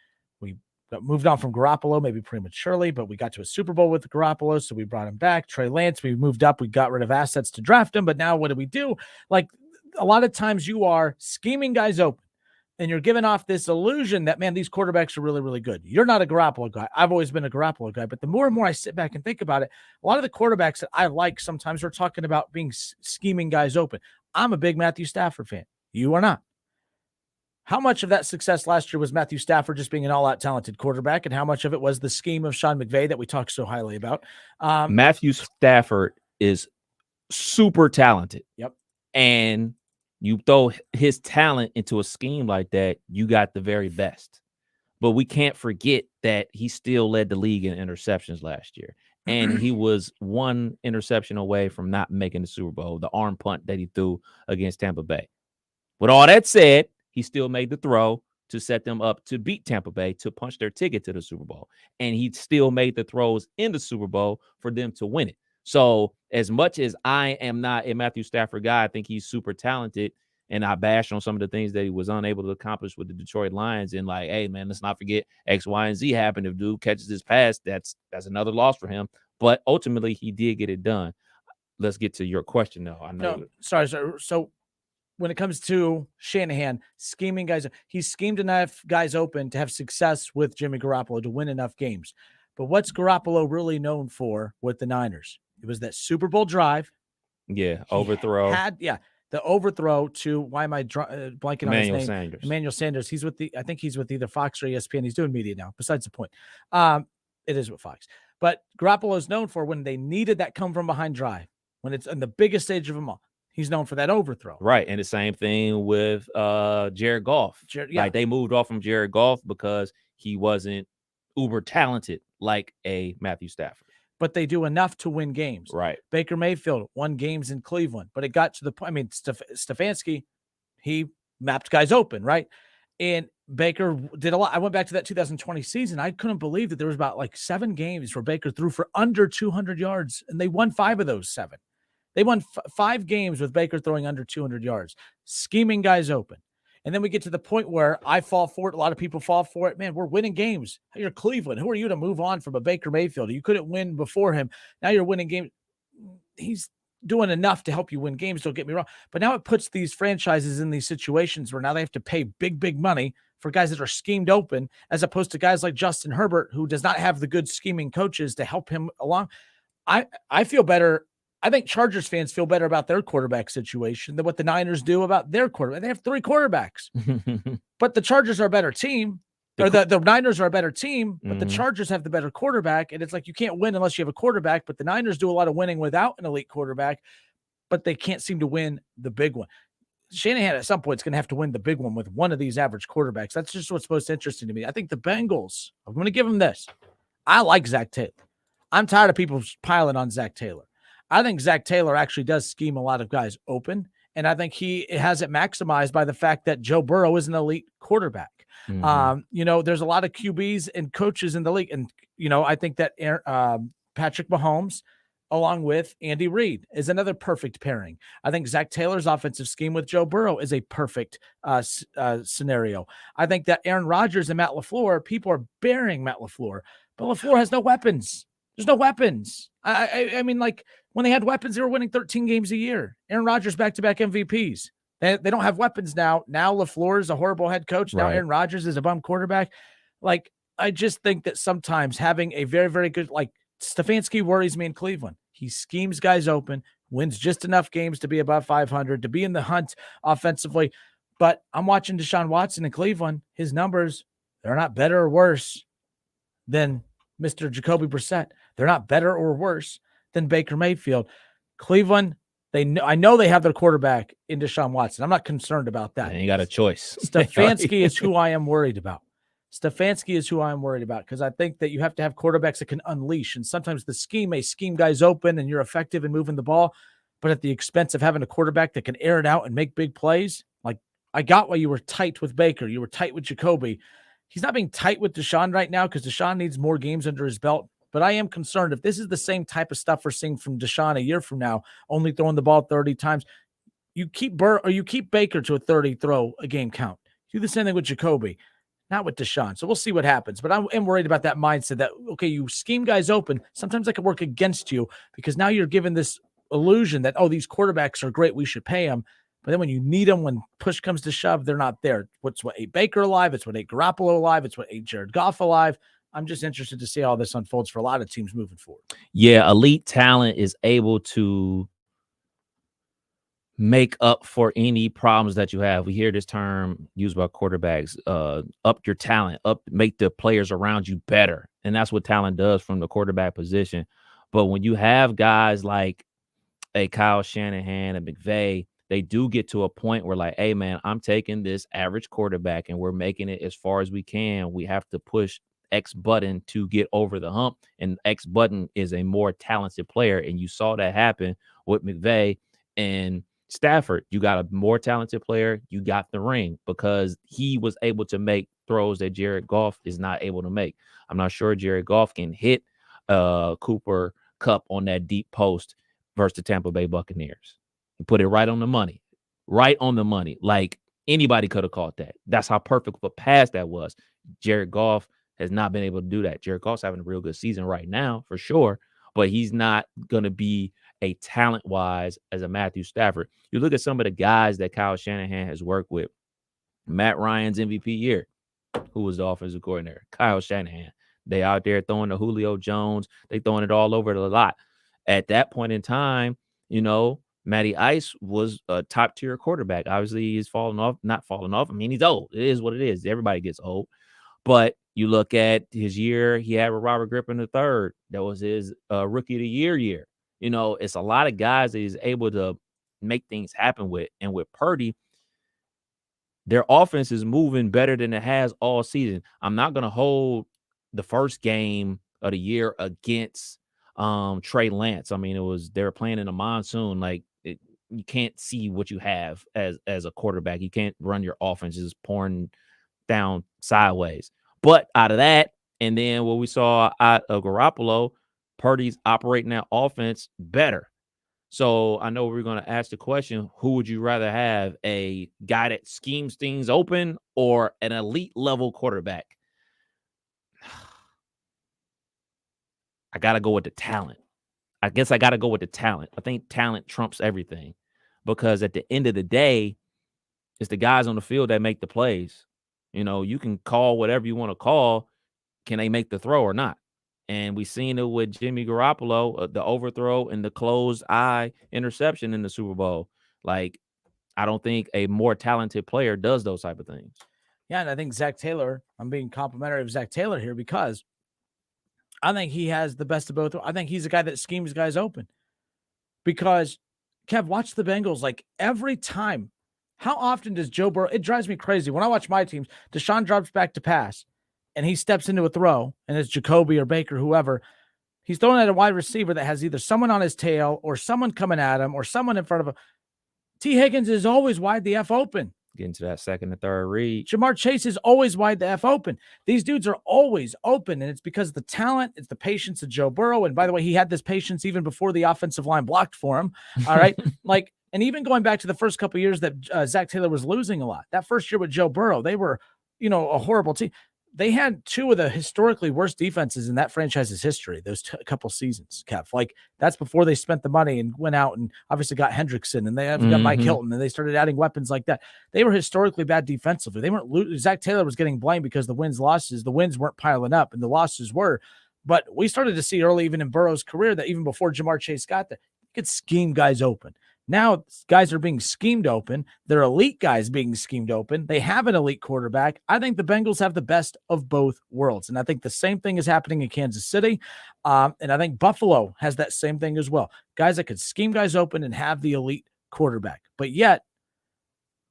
got moved on from Garoppolo, maybe prematurely, but we got to a Super Bowl with Garoppolo, so we brought him back. Trey Lance, we moved up, we got rid of assets to draft him, but now what do we do? Like a lot of times you are scheming guys open. And you're giving off this illusion that, man, these quarterbacks are really, really good. You're not a Garoppolo guy. I've always been a Garoppolo guy. But the more and more I sit back and think about it, a lot of the quarterbacks that I like sometimes are talking about being scheming guys open. I'm a big Matthew Stafford fan. You are not. How much of that success last year was Matthew Stafford just being an all-out talented quarterback, and how much of it was the scheme of Sean McVay that we talk so highly about? Matthew Stafford is super talented. Yep. And you throw his talent into a scheme like that, you got the very best. But we can't forget that he still led the league in interceptions last year. And he was one interception away from not making the Super Bowl, the arm punt that he threw against Tampa Bay. With all that said, he still made the throw to set them up to beat Tampa Bay, to punch their ticket to the Super Bowl. And he still made the throws in the Super Bowl for them to win it. So as much as I am not a Matthew Stafford guy, I think he's super talented, and I bashed on some of the things that he was unable to accomplish with the Detroit Lions. And like, hey, man, let's not forget X, Y, and Z happened. If dude catches his pass, that's another loss for him. But ultimately, he did get it done. Let's get to your question, though. I know. No, sorry. So when it comes to Shanahan scheming guys, he schemed enough guys open to have success with Jimmy Garoppolo to win enough games. But what's Garoppolo really known for with the Niners? It was that Super Bowl drive. Yeah, overthrow. The overthrow to, why am I blanking on his name? Sanders. Emmanuel Sanders. I think he's with either Fox or ESPN. He's doing media now, besides the point. It is with Fox. But Garoppolo is known for when they needed that come from behind drive, when it's in the biggest stage of them all. He's known for that overthrow. Right. And the same thing with Jared Goff. Like they moved off from Jared Goff because he wasn't uber talented like a Matthew Stafford. But they do enough to win games. Right. Baker Mayfield won games in Cleveland, but it got to the point. I mean, Stefanski, he mapped guys open, right? And Baker did a lot. I went back to that 2020 season. I couldn't believe that there was about like 7 games where Baker threw for under 200 yards, and they won 5 of those 7. They won 5 games with Baker throwing under 200 yards, scheming guys open. And then we get to the point where I fall for it. A lot of people fall for it. Man, we're winning games. You're Cleveland. Who are you to move on from a Baker Mayfield? You couldn't win before him. Now you're winning games. He's doing enough to help you win games. Don't get me wrong. But now it puts these franchises in these situations where now they have to pay big, big money for guys that are schemed open, as opposed to guys like Justin Herbert, who does not have the good scheming coaches to help him along. I feel better. I think Chargers fans feel better about their quarterback situation than what the Niners do about their quarterback. They have 3 quarterbacks, but the Chargers are a better team. Or the Niners are a better team, but the Chargers have the better quarterback. And it's like, you can't win unless you have a quarterback, but the Niners do a lot of winning without an elite quarterback. but they can't seem to win the big one. Shanahan at some point is going to have to win the big one with one of these average quarterbacks. That's just what's most interesting to me. I think the Bengals, I'm going to give them this. I like Zach Taylor. I'm tired of people piling on Zach Taylor. I think Zach Taylor actually does scheme a lot of guys open, and I think he has it maximized by the fact that Joe Burrow is an elite quarterback. There's a lot of QBs and coaches in the league, and I think that Patrick Mahomes, along with Andy Reid, is another perfect pairing. I think Zach Taylor's offensive scheme with Joe Burrow is a perfect scenario. I think that Aaron Rodgers and Matt LaFleur, people are burying Matt LaFleur, but LaFleur has no weapons. There's no weapons. I mean, like, when they had weapons, they were winning 13 games a year. Aaron Rodgers back-to-back MVPs. They don't have weapons now. Now LaFleur is a horrible head coach. Now Aaron Rodgers is a bum quarterback. Like, I just think that sometimes having a very, very good, like, Stefanski worries me in Cleveland. He schemes guys open, wins just enough games to be above 500, to be in the hunt offensively. But I'm watching Deshaun Watson in Cleveland. His numbers, they're not better or worse than Mr. Jacoby Brissett. They're not better or worse than Baker Mayfield. Cleveland, I know they have their quarterback in Deshaun Watson. I'm not concerned about that. And you got a choice. Stefanski is who I am worried about. Stefanski is who I'm worried about, because I think that you have to have quarterbacks that can unleash. And sometimes the scheme may scheme guys open and you're effective in moving the ball, but at the expense of having a quarterback that can air it out and make big plays. Like, I got why you were tight with Baker. You were tight with Jacoby. He's not being tight with Deshaun right now because Deshaun needs more games under his belt. But I am concerned if this is the same type of stuff we're seeing from Deshaun a year from now, only throwing the ball 30 times. You keep Baker to a 30 throw a game count. Do the same thing with Jacoby. Not with Deshaun. So we'll see what happens. But I am worried about that mindset that, okay, you scheme guys open. Sometimes that can work against you because now you're given this illusion that, oh, these quarterbacks are great, we should pay them. But then when you need them, when push comes to shove, they're not there. What ate Baker alive? It's what ate Garoppolo alive. It's what ate Jared Goff alive. I'm just interested to see how this unfolds for a lot of teams moving forward. Yeah, elite talent is able to make up for any problems that you have. We hear this term used by quarterbacks, up your talent, make the players around you better. And that's what talent does from the quarterback position. But when you have guys like a Kyle Shanahan and McVay, they do get to a point where, like, hey, man, I'm taking this average quarterback and we're making it as far as we can. We have to push X button to get over the hump. And X button is a more talented player. And you saw that happen with McVay and Stafford. You got a more talented player. You got the ring because he was able to make throws that Jared Goff is not able to make. I'm not sure Jared Goff can hit Cooper Kupp on that deep post versus the Tampa Bay Buccaneers. You put it right on the money. Right on the money. Like, anybody could have caught that. That's how perfect of a pass that was. Jared Goff has not been able to do that. Jared Goff's having a real good season right now, for sure, but he's not going to be a talent-wise as a Matthew Stafford. You look at some of the guys that Kyle Shanahan has worked with. Matt Ryan's MVP year. Who was the offensive coordinator? Kyle Shanahan. They out there throwing the Julio Jones. They throwing it all over the lot. At that point in time, Matty Ice was a top-tier quarterback. Obviously, he's not falling off. I mean, he's old. It is what it is. Everybody gets old. But you look at his year he had with Robert Griffin III. That was his rookie of the year. It's a lot of guys that he's able to make things happen with. And with Purdy, their offense is moving better than it has all season. I'm not going to hold the first game of the year against Trey Lance. I mean, they were playing in a monsoon. Like, you can't see what you have as a quarterback. You can't run your offense. It's pouring down sideways. But out of that, and then what we saw out of Garoppolo, Purdy's operating that offense better. So I know we're going to ask the question, who would you rather have, a guy that schemes things open or an elite level quarterback? I got to go with the talent. I guess I got to go with the talent. I think talent trumps everything because at the end of the day, it's the guys on the field that make the plays. You can call whatever you want to call. Can they make the throw or not? And we've seen it with Jimmy Garoppolo, the overthrow and the closed eye interception in the Super Bowl. Like, I don't think a more talented player does those type of things. Yeah, and I think Zach Taylor, I'm being complimentary of Zach Taylor here because I think he has the best of both. I think he's a guy that schemes guys open because Kev, watch the Bengals. Like every time, how often does Joe Burrow? It drives me crazy when I watch my teams. Deshaun drops back to pass, and he steps into a throw, and it's Jacoby or Baker, whoever. He's throwing at a wide receiver that has either someone on his tail or someone coming at him or someone in front of him. T. Higgins is always wide the F open. Getting to that second and third read. Jamar Chase is always wide the F open. These dudes are always open, and it's because of the talent, it's the patience of Joe Burrow. And by the way, he had this patience even before the offensive line blocked for him. All right. And even going back to the first couple of years that Zach Taylor was losing a lot. That first year with Joe Burrow, they were, a horrible team. They had two of the historically worst defenses in that franchise's history, those couple seasons, Kev. Like, that's before they spent the money and went out and obviously got Hendrickson, and they have got Mike Hilton, and they started adding weapons like that. They were historically bad defensively. They weren't Zach Taylor was getting blamed because the wins weren't piling up, and the losses were. But we started to see early, even in Burrow's career, that even before Jamar Chase got there, you could scheme guys open. Now guys are being schemed open. They're elite guys being schemed open. They have an elite quarterback. I think the Bengals have the best of both worlds. And I think the same thing is happening in Kansas City. And I think Buffalo has that same thing as well. Guys that could scheme guys open and have the elite quarterback. But yet,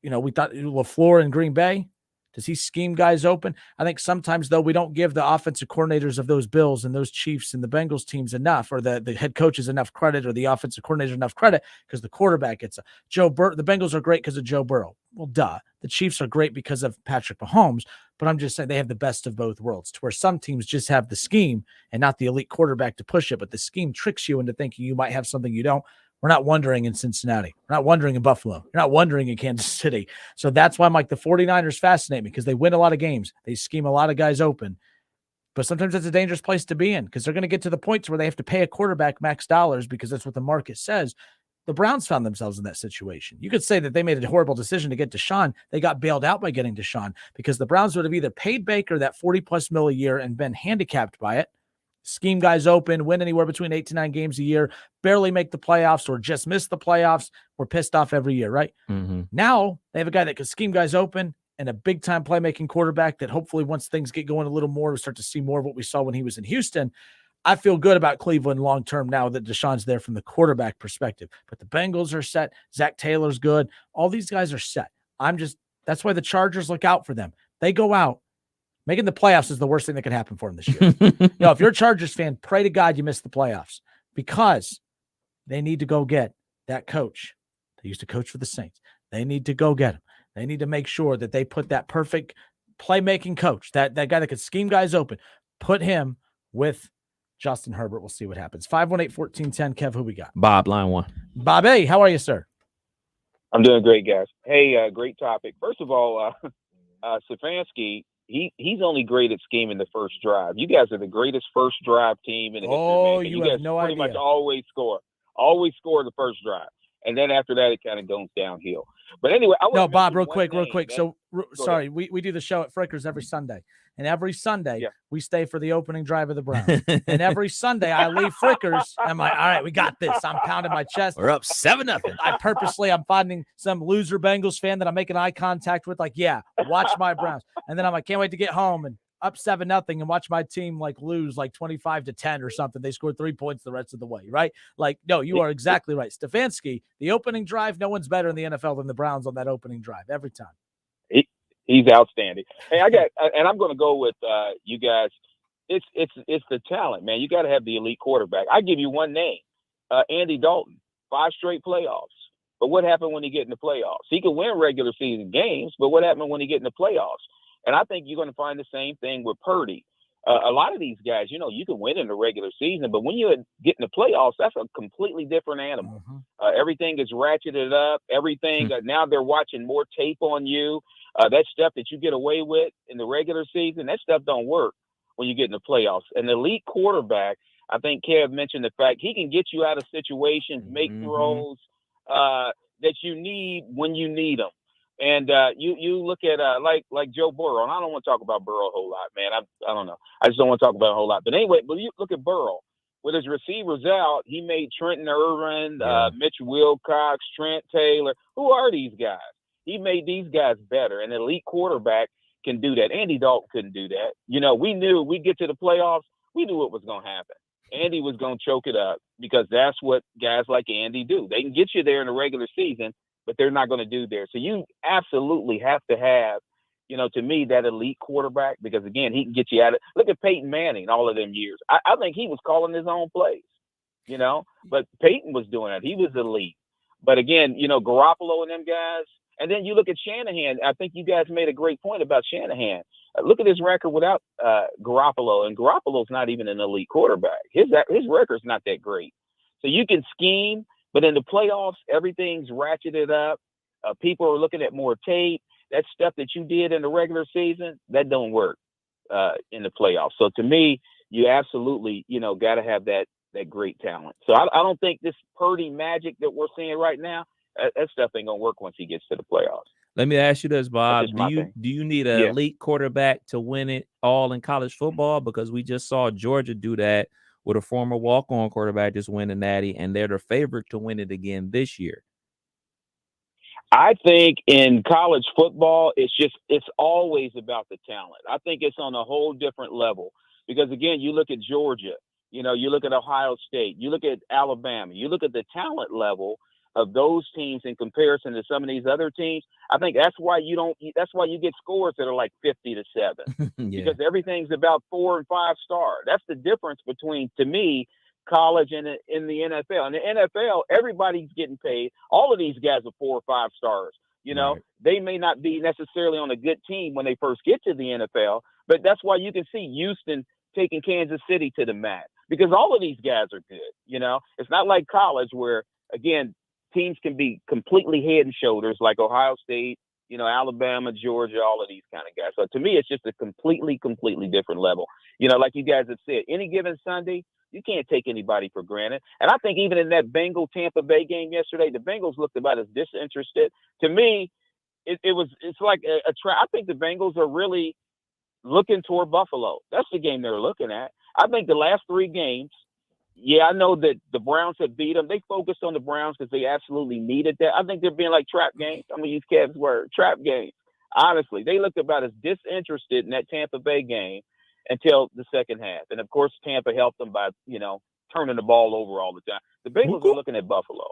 we thought LaFleur in Green Bay, does he scheme guys open? I think sometimes, though, we don't give the offensive coordinators of those Bills and those Chiefs and the Bengals teams enough, or the head coaches enough credit, or the offensive coordinator enough credit, because the quarterback gets Joe Burrow. The Bengals are great because of Joe Burrow. Well, duh. The Chiefs are great because of Patrick Mahomes, but I'm just saying they have the best of both worlds, to where some teams just have the scheme and not the elite quarterback to push it, but the scheme tricks you into thinking you might have something you don't. We're not wondering in Cincinnati. We're not wondering in Buffalo. We're not wondering in Kansas City. So that's why I'm like, the 49ers fascinate me, because they win a lot of games. They scheme a lot of guys open. But sometimes that's a dangerous place to be in, because they're going to get to the point where they have to pay a quarterback max dollars because that's what the market says. The Browns found themselves in that situation. You could say that they made a horrible decision to get Deshaun. They got bailed out by getting Deshaun, because the Browns would have either paid Baker that $40+ million a year and been handicapped by it, scheme guys open, win anywhere between 8 to 9 games a year, barely make the playoffs or just miss the playoffs. We're pissed off every year, right? Now they have a guy that can scheme guys open and a big-time playmaking quarterback that hopefully, once things get going a little more, we start to see more of what we saw when he was in Houston. I feel good about Cleveland long-term now that Deshaun's there from the quarterback perspective. But the Bengals are set. Zach Taylor's good. All these guys are set. That's why the Chargers look out for them. They go out. Making the playoffs is the worst thing that could happen for them this year. If you're a Chargers fan, pray to God you miss the playoffs, because they need to go get that coach. They used to coach for the Saints. They need to go get him. They need to make sure that they put that perfect playmaking coach, that guy that could scheme guys open, put him with Justin Herbert. We'll see what happens. 518-1410. Kev, who we got? Bob, line one. Bob A., how are you, sir? I'm doing great, guys. Hey, great topic. First of all, Stefanski, he's only great at scheming the first drive. You guys are the greatest first drive team in the history. Oh, man. you guys have no pretty idea. much always score the first drive, and then after that it kind of goes downhill. But anyway, No, Bob, real quick. So, sorry, we do the show at Frickers every Sunday. And every Sunday, we stay for the opening drive of the Browns. And every Sunday, I leave Frickers. I'm like, all right, we got this. I'm pounding my chest. We're up 7-0. I'm finding some loser Bengals fan that I'm making eye contact with, like, yeah, watch my Browns. And then I'm like, can't wait to get home and up 7-0 and watch my team lose 25-10 or something. They scored 3 points the rest of the way, right? No, you are exactly right. Stefanski, the opening drive, no one's better in the NFL than the Browns on that opening drive every time. He's outstanding. Hey, and I'm going to go with you guys. It's the talent, man. You got to have the elite quarterback. I give you one name, Andy Dalton, 5 straight playoffs. But what happened when he get in the playoffs? He could win regular season games, but what happened when he get in the playoffs? And I think you're going to find the same thing with Purdy. A lot of these guys, you can win in the regular season, but when you get in the playoffs, that's a completely different animal. Everything is ratcheted up. Everything. Now they're watching more tape on you. That stuff that you get away with in the regular season, that stuff don't work when you get in the playoffs. An elite quarterback, I think Kev mentioned the fact he can get you out of situations, make throws that you need when you need them. And you look at like Joe Burrow, and I don't want to talk about Burrow a whole lot, man. I don't know. I just don't want to talk about it a whole lot. But anyway, but you look at Burrow. With his receivers out, he made Trenton Irwin, Mitch Wilcox, Trent Taylor. Who are these guys? He made these guys better. An elite quarterback can do that. Andy Dalton couldn't do that. We knew we'd get to the playoffs. We knew what was going to happen. Andy was going to choke it up. because that's what guys like Andy do. They can get you there in the regular season, but they're not going to do there. So you absolutely have to have, to me, that elite quarterback, because again, he can get you out of. Look at Peyton Manning all of them years. I think he was calling his own plays, but Peyton was doing it. He was elite. But again, Garoppolo and them guys. And then you look at Shanahan. I think you guys made a great point about Shanahan. Look at his record without Garoppolo, and Garoppolo's not even an elite quarterback. His record's not that great. So you can scheme, but in the playoffs, everything's ratcheted up. People are looking at more tape. That stuff that you did in the regular season, that don't work in the playoffs. So to me, you absolutely, got to have that great talent. So I don't think this Purdy magic that we're seeing right now, that stuff ain't gonna work once he gets to the playoffs. Let me ask you this, Bob. Do you need an elite quarterback to win it all in college football? Because we just saw Georgia do that with a former walk-on quarterback just win the Natty, and they're the favorite to win it again this year. I think in college football, it's always about the talent. I think it's on a whole different level because, again, you look at Georgia, you look at Ohio State, you look at Alabama, you look at the talent level of those teams in comparison to some of these other teams. I think that's why you get scores that are like 50-7 because everything's about 4 and 5 star. That's the difference between, to me, college and in the NFL. In the NFL, everybody's getting paid. All of these guys are 4 or 5 stars. Right. They may not be necessarily on a good team when they first get to the NFL, but that's why you can see Houston taking Kansas City to the mat because all of these guys are good. It's not like college where, again, teams can be completely head and shoulders like Ohio State, Alabama, Georgia, all of these kind of guys. So to me, it's just a completely different level. Like you guys have said, any given Sunday, you can't take anybody for granted. And I think even in that Bengal-Tampa Bay game yesterday, the Bengals looked about as disinterested. To me, it's like a trap. I think the Bengals are really looking toward Buffalo. That's the game they're looking at. I think the last 3 games, I know that the Browns have beat them. They focused on the Browns because they absolutely needed that. I think they're being like trap games. I'm going to use Kev's word, trap games. Honestly, they looked about as disinterested in that Tampa Bay game until the second half. And, of course, Tampa helped them by, turning the ball over all the time. The Bengals are looking at Buffalo.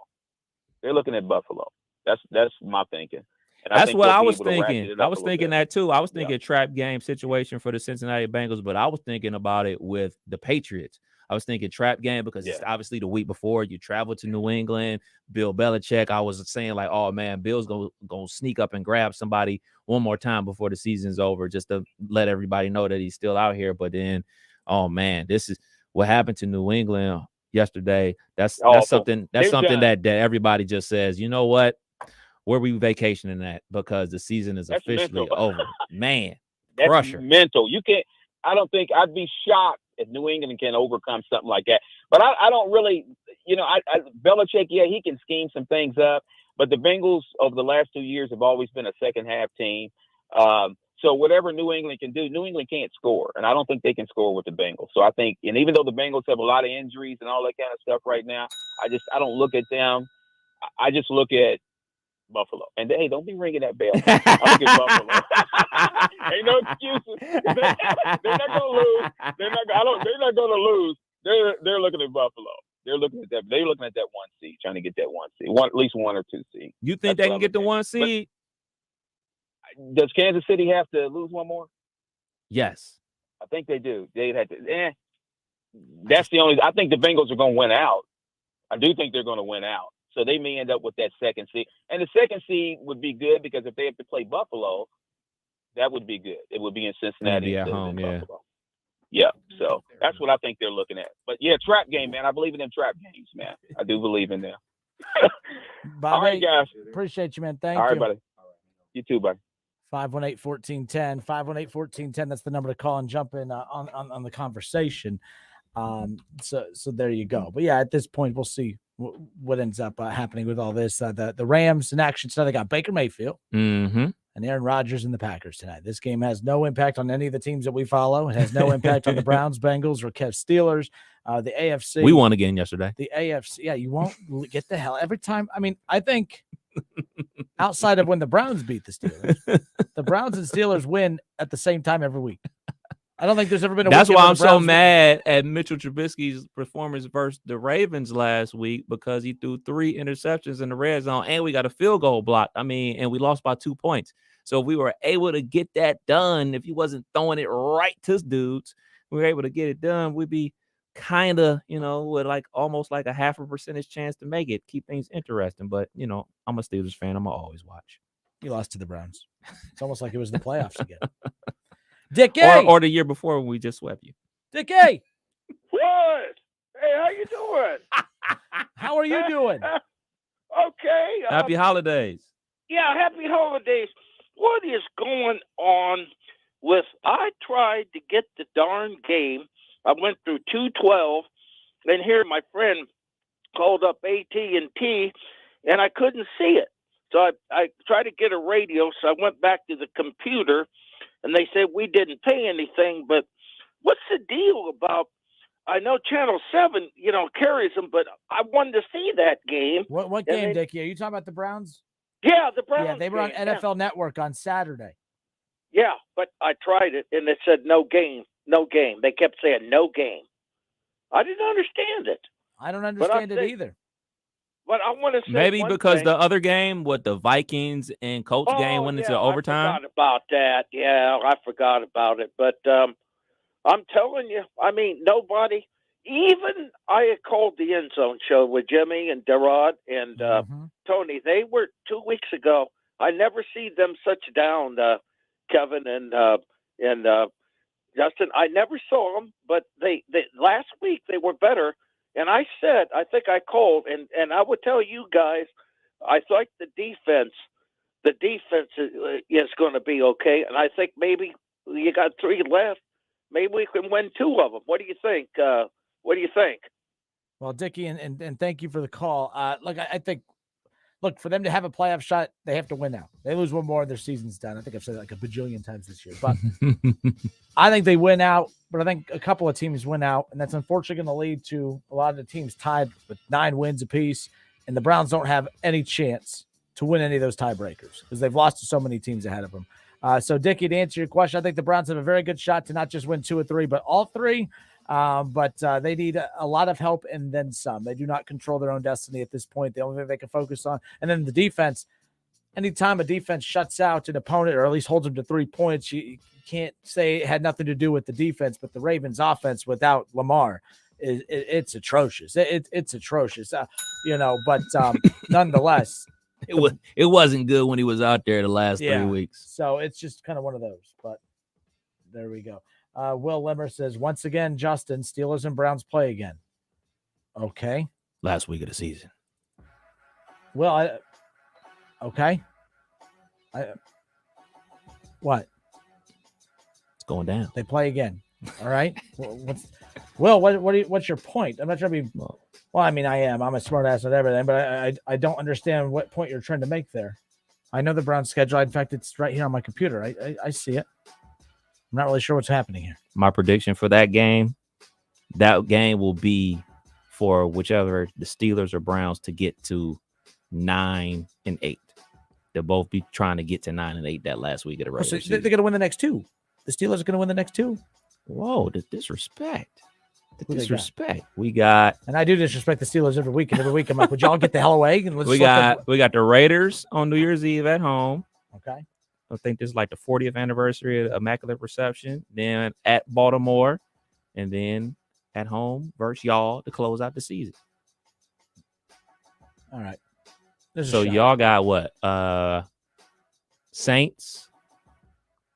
They're looking at Buffalo. That's my thinking. And that's what I was thinking. I was thinking that, too. I was thinking trap game situation for the Cincinnati Bengals, but I was thinking about it with the Patriots. I was thinking trap game because it's obviously the week before you travel to New England. Bill Belichick, I was saying like, oh, man, Bill's going to sneak up and grab somebody one more time before the season's over just to let everybody know that he's still out here. But then, oh, man, this is what happened to New England yesterday. That's something that everybody just says, you know what? Where we vacationing at because the season is officially over. Man, that's crusher. Mental. You can't. I don't think I'd be shocked if New England can overcome something like that. But I don't really, Belichick, he can scheme some things up. But the Bengals over the last 2 years have always been a second half team. So whatever New England can do, New England can't score. And I don't think they can score with the Bengals. So I think, and even though the Bengals have a lot of injuries and all that kind of stuff right now, I don't look at them. I just look at Buffalo. And hey, don't be ringing that bell. I look at Buffalo. Ain't no excuses. They're not gonna lose. They're not gonna lose. They're looking at Buffalo. They're looking at that. They're looking at that 1 seed, trying to get that 1 seed. At least 1 or 2 seed. You think they can get the 1 seed? But does Kansas City have to lose one more? Yes. I think they do. They'd have to. That's the only. I think the Bengals are going to win out. I do think they're going to win out. So they may end up with that 2nd seed. And the 2nd seed would be good because if they have to play Buffalo, that would be good. It would be in Cincinnati at home, Buffalo. Yeah. So that's what I think they're looking at. But trap game, man. I believe in them trap games, man. I do believe in them. All right, guys. Appreciate you, man. Thank you. All right, buddy. You too, buddy. 518-1410. 518-1410. That's the number to call and jump in on the conversation. So there you go. But at this point, we'll see what ends up happening with all this. The Rams in action tonight. They got Baker Mayfield and Aaron Rodgers and the Packers tonight. This game has no impact on any of the teams that we follow. It has no impact on the Browns, Bengals, or Kev Steelers. The AFC. We won again yesterday. The AFC. You won't get the hell every time. I mean, I think outside of when the Browns beat the Steelers, the Browns and Steelers win at the same time every week. I don't think there's ever been a That's weekend why where I'm the so Browns- mad at Mitchell Trubisky's performance versus the Ravens last week because he threw 3 interceptions in the red zone and we got a field goal block. I mean, and we lost by 2 points. So if we were able to get that done, if he wasn't throwing it right to dudes, we were able to get it done, we'd be kind of, with like almost like a 0.5% chance to make it, keep things interesting. But, I'm a Steelers fan. I'm going to always watch. You lost to the Browns. It's almost like it was the playoffs again. Dick or the year before when we just swept you. Dick A. What? Hey, how you doing? How are you doing? Okay. Happy holidays. Yeah, happy holidays. What is going on with? I tried to get the darn game. I went through 212, and here my friend called up AT&T, and I couldn't see it. So I tried to get a radio, so I went back to the computer, and they said we didn't pay anything. But what's the deal about? I know Channel 7, carries them, but I wanted to see that game. What game, Dickie? Are you talking about the Browns? Yeah, the Browns. Yeah, they were on NFL Network on Saturday. Yeah, but I tried it, and it said no game, no game. They kept saying no game. I didn't understand it. I don't understand it either. But I want to say maybe because thing. the other game, the Vikings and Colts game went into overtime. I forgot about that. Yeah, I forgot about it. But I'm telling you, I mean, nobody, even I had called the End Zone show with Jimmy and Derrod and Tony. They were 2 weeks ago. I never see them such down, Kevin and Justin. I never saw them, but they last week they were better. And I said, I think I called, and I would tell you guys, I think the defense is going to be okay. And I think maybe you got 3 left. Maybe we can win 2 of them. What do you think? What do you think? Well, Dickie, and thank you for the call. I think, for them to have a playoff shot, they have to win now. They lose one more, their season's done. I think I've said that like a bajillion times this year. But I think they win out. But I think a couple of teams win out, and that's unfortunately going to lead to a lot of the teams tied with 9 wins apiece. And the Browns don't have any chance to win any of those tiebreakers because they've lost to so many teams ahead of them. So, Dickie, to answer your question, I think the Browns have a very good shot to not just win 2 or 3, but all 3. But they need a lot of help and then some. They do not control their own destiny at this point. The only thing they can focus on. And then the defense, anytime a defense shuts out an opponent or at least holds them to 3 points, you can't say it had nothing to do with the defense, but the Ravens offense without Lamar it's atrocious. It's atrocious, but nonetheless, it wasn't good when he was out there the last 3 weeks. So it's just kind of one of those, but there we go. Will Limmer says, once again, Justin, Steelers and Browns play again. Okay. Last week of the season. Well, okay. What? It's going down. They play again. All right. What's your point? I'm not trying to be. Well, I mean, I am. I'm a smart ass and everything, but I don't understand what point you're trying to make there. I know the Browns schedule. In fact, it's right here on my computer. I see it. I'm not really sure what's happening here. My prediction for that game will be for whichever the Steelers or Browns to get to 9-8. They'll both be trying to get to 9-8 that last week of the regular season. They're going to win the next 2. The Steelers are going to win the next 2. Whoa, the disrespect. We got, and I do disrespect the Steelers every week. And every week I'm like, would y'all get the hell away? And we got the Raiders on New Year's Eve at home. Okay. I think this is like the 40th anniversary of Immaculate Reception. Then at Baltimore, and then at home versus y'all to close out the season. All right. So y'all got what? Saints,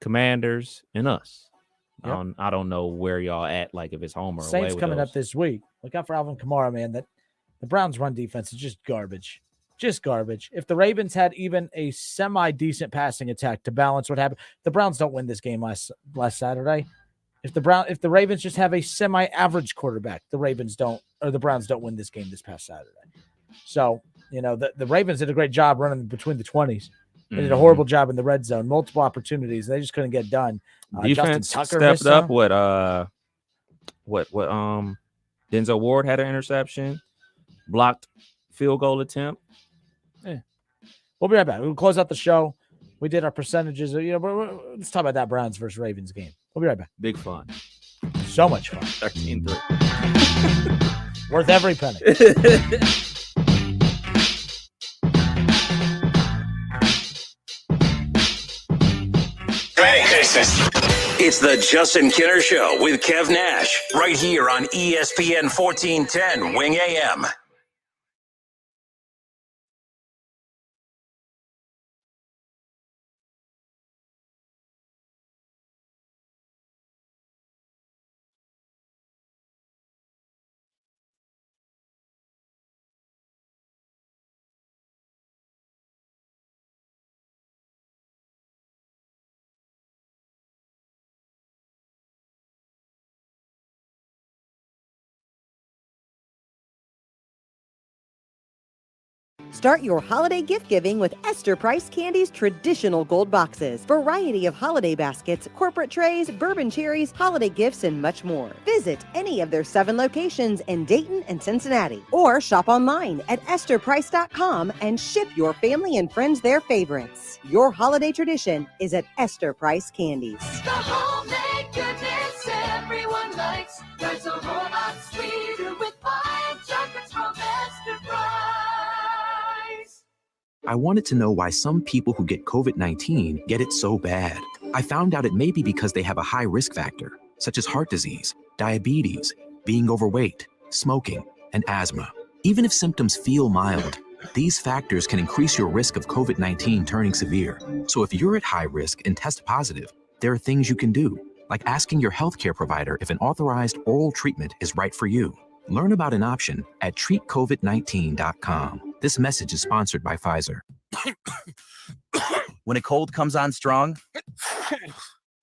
Commanders, and us. Yep. I don't know where y'all at, like if it's home or away. Saints coming up this week. Look out for Alvin Kamara, man. That the Browns' run defense is just garbage. Just garbage. If the Ravens had even a semi-decent passing attack to balance what happened, the Browns don't win this game last Saturday. If the Ravens just have a semi-average quarterback, the Browns don't win this game this past Saturday. So, the Ravens did a great job running between the 20s. They did a horrible job in the red zone, multiple opportunities. They just couldn't get done. Defense stepped up. What Denzel Ward had an interception, blocked field goal attempt. Yeah. We'll be right back. We'll close out the show. We did our percentages. Let's talk about that Browns versus Ravens game. We'll be right back. Big fun. So much fun. 13-3. Worth every penny. It's the Justin Kinner Show with Kev Nash, right here on ESPN 1410 Wing AM. Start your holiday gift giving with Esther Price Candy's traditional gold boxes. Variety of holiday baskets, corporate trays, bourbon cherries, holiday gifts, and much more. Visit any of their 7 locations in Dayton and Cincinnati, or shop online at estherprice.com and ship your family and friends their favorites. Your holiday tradition is at Esther Price Candies. The homemade goodness everyone likes. There's a whole lot sweeter with 5 chocolates from Esther Price. I wanted to know why some people who get COVID-19 get it so bad. I found out it may be because they have a high risk factor, such as heart disease, diabetes, being overweight, smoking, and asthma. Even if symptoms feel mild, these factors can increase your risk of COVID-19 turning severe. So if you're at high risk and test positive, there are things you can do, like asking your healthcare provider if an authorized oral treatment is right for you. Learn about an option at treatcovid19.com. This message is sponsored by Pfizer. When a cold comes on strong,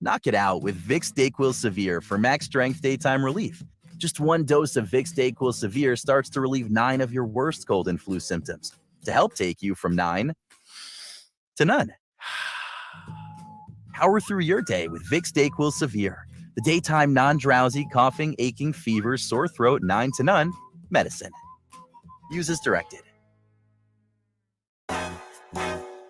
knock it out with Vicks DayQuil Severe for max strength daytime relief. Just 1 dose of Vicks DayQuil Severe starts to relieve 9 of your worst cold and flu symptoms to help take you from 9 to none. Power through your day with Vicks DayQuil Severe, the daytime non-drowsy, coughing, aching, fever, sore throat, 9 to none medicine. Use as directed.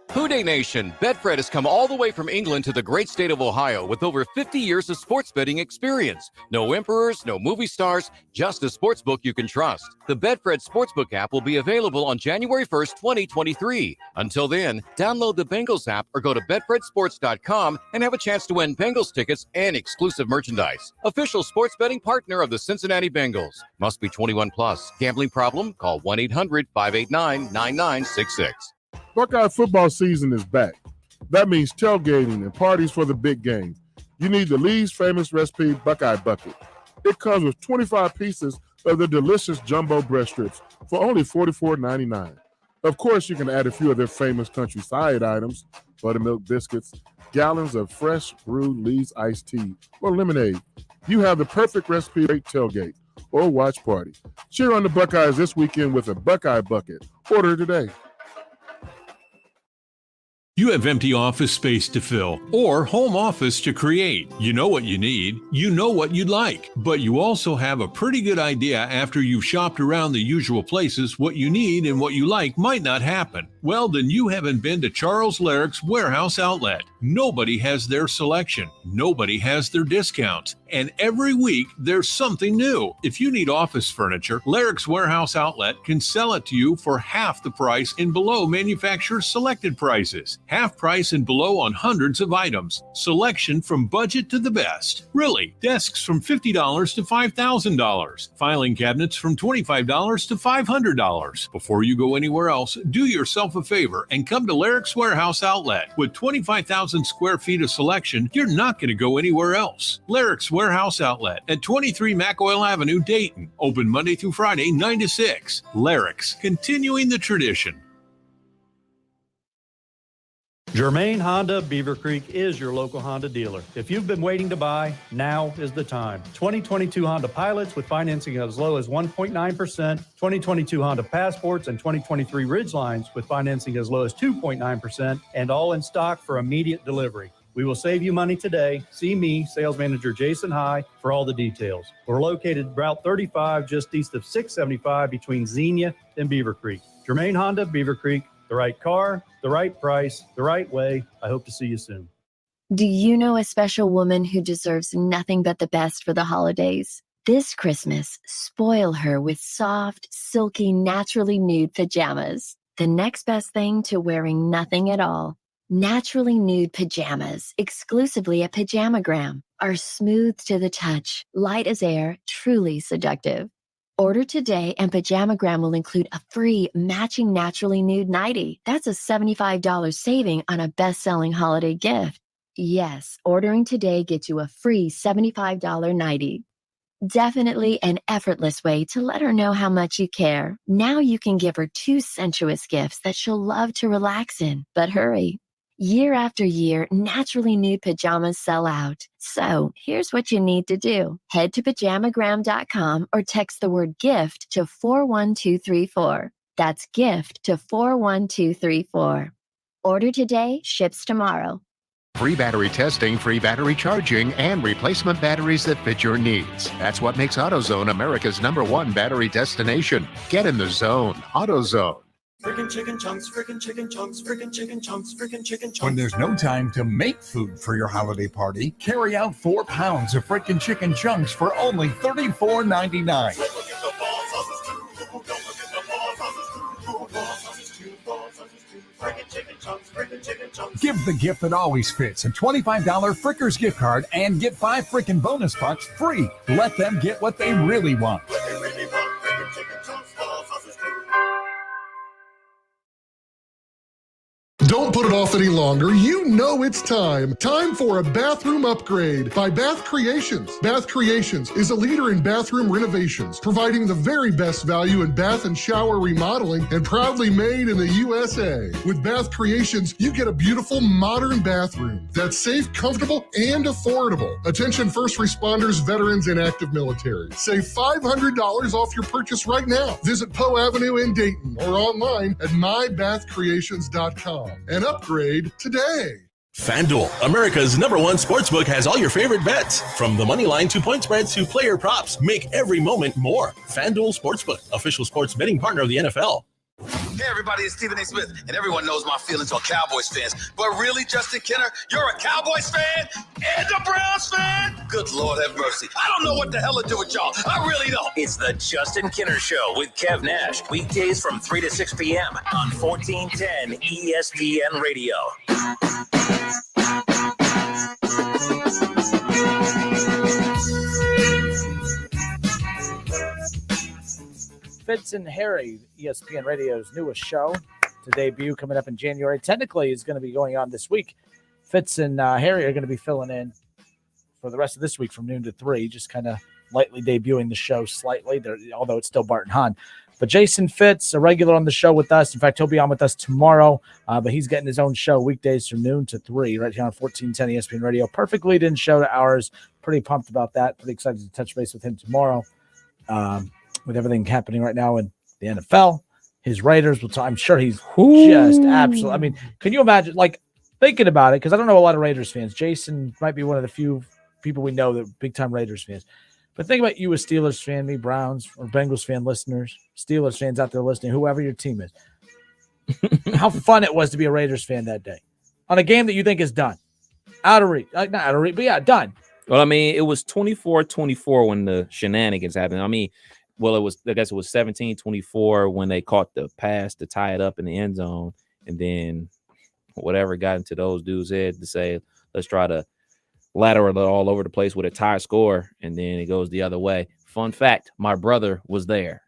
Houday Nation, Betfred has come all the way from England to the great state of Ohio with over 50 years of sports betting experience. No emperors, no movie stars, just a sportsbook you can trust. The Betfred Sportsbook app will be available on January 1st, 2023. Until then, download the Bengals app or go to betfredsports.com and have a chance to win Bengals tickets and exclusive merchandise. Official sports betting partner of the Cincinnati Bengals. Must be 21 plus. Gambling problem? Call 1-800-589-9966. Buckeye football season is back. That means tailgating and parties for the big game. You need the Lee's famous recipe Buckeye Bucket. It comes with 25 pieces of the delicious jumbo breast strips for only $44.99. Of course, you can add a few of their famous country side items, buttermilk biscuits, gallons of fresh brewed Lee's iced tea, or lemonade. You have the perfect recipe for a tailgate or watch party. Cheer on the Buckeyes this weekend with a Buckeye Bucket. Order today. You have empty office space to fill or home office to create. You know what you need. You know what you'd like. But you also have a pretty good idea after you've shopped around the usual places what you need and what you like might not happen. Well, then you haven't been to Charles Larrick's Warehouse Outlet. Nobody has their selection. Nobody has their discounts. And every week, there's something new. If you need office furniture, Larrick's Warehouse Outlet can sell it to you for half the price and below manufacturer's selected prices. Half price and below on hundreds of items. Selection from budget to the best. Really, desks from $50 to $5,000. Filing cabinets from $25 to $500. Before you go anywhere else, do yourself a favor and come to Larrick's Warehouse Outlet. With 25,000 square feet of selection, you're not going to go anywhere else. Larrick's Warehouse Outlet at 23 McOil Avenue, Dayton. Open Monday through Friday, 9 to 6. Larrick's, continuing the tradition. Germain Honda Beaver Creek is your local Honda dealer. If you've been waiting to buy, now is the time. 2022 Honda Pilots with financing as low as 1.9%, 2022 Honda Passports and 2023 Ridgelines with financing as low as 2.9%, and all in stock for immediate delivery. We will save you money today. See me, Sales Manager Jason High, for all the details. We're located Route 35, just east of 675 between Xenia and Beaver Creek. Germain Honda Beaver Creek. The right car, the right price, the right way. I hope to see you soon. Do you know a special woman who deserves nothing but the best for the holidays? This Christmas, spoil her with soft, silky, naturally nude pajamas. The next best thing to wearing nothing at all. Naturally nude pajamas, exclusively at Pajamagram, are smooth to the touch, light as air, truly seductive. Order today and Pajamagram will include a free matching naturally nude nightie. That's a $75 saving on a best-selling holiday gift. Yes, ordering today gets you a free $75 nightie. Definitely an effortless way to let her know how much you care. Now you can give her 2 sensuous gifts that she'll love to relax in. But hurry. Year after year, naturally nude pajamas sell out. So here's what you need to do. Head to pajamagram.com or text the word gift to 41234. That's gift to 41234. Order today, ships tomorrow. Free battery testing, free battery charging, and replacement batteries that fit your needs. That's what makes AutoZone America's #1 battery destination. Get in the zone. AutoZone. Freaking chicken chunks, freaking chicken chunks, freaking chicken chunks, freaking chicken chunks. When there's no time to make food for your holiday party, carry out 4 pounds of freaking chicken chunks for only $34.99. Give the gift that always fits a $25 Frickers gift card and get 5 freaking bonus bucks free. Let them get what they really want. Don't put it off any longer. You know it's time. Time for a bathroom upgrade by Bath Creations. Bath Creations is a leader in bathroom renovations, providing the very best value in bath and shower remodeling and proudly made in the USA. With Bath Creations, you get a beautiful modern bathroom that's safe, comfortable, and affordable. Attention first responders, veterans, and active military. Save $500 off your purchase right now. Visit Poe Avenue in Dayton or online at mybathcreations.com. And upgrade today. FanDuel, America's #1 sportsbook, has all your favorite bets. From the money line to point spreads to player props, make every moment more. FanDuel Sportsbook, official sports betting partner of the NFL. Hey everybody, it's Stephen A. Smith, and everyone knows my feelings on Cowboys fans. But really, Justin Kenner, you're a Cowboys fan and a Browns fan? Good Lord have mercy. I don't know what the hell to do with y'all. I really don't. It's the Justin Kenner Show with Kev Nash. Weekdays from 3 to 6 p.m. on 1410 ESPN Radio. Fitz and Harry, ESPN Radio's newest show, to debut coming up in January. Technically, is going to be going on this week. Fitz and Harry are going to be filling in for the rest of this week from noon to 3, just kind of lightly debuting the show slightly, although it's still Bart and Hahn. But Jason Fitz, a regular on the show with us. In fact, he'll be on with us tomorrow, but he's getting his own show weekdays from noon to 3 right here on 1410 ESPN Radio. Perfect lead-in show to ours. Pretty pumped about that. Pretty excited to touch base with him tomorrow. With everything happening right now in the NFL, his Raiders will I'm sure he's just absolutely. I mean, can you imagine, like, thinking about it? Because I don't know a lot of Raiders fans. Jason might be one of the few people we know that are big-time Raiders fans. But think about you, a Steelers fan, me, Browns or Bengals fan listeners, Steelers fans out there listening, whoever your team is. How fun it was to be a Raiders fan that day on a game that you think is done. Out of reach. Not out of reach, but yeah, done. Well, I mean, it was 24-24 when the shenanigans happened. I mean, I guess it was 17-24 when they caught the pass to tie it up in the end zone. And then whatever got into those dudes' head to say, let's try to lateral it all over the place with a tie score. And then it goes the other way. Fun fact, my brother was there.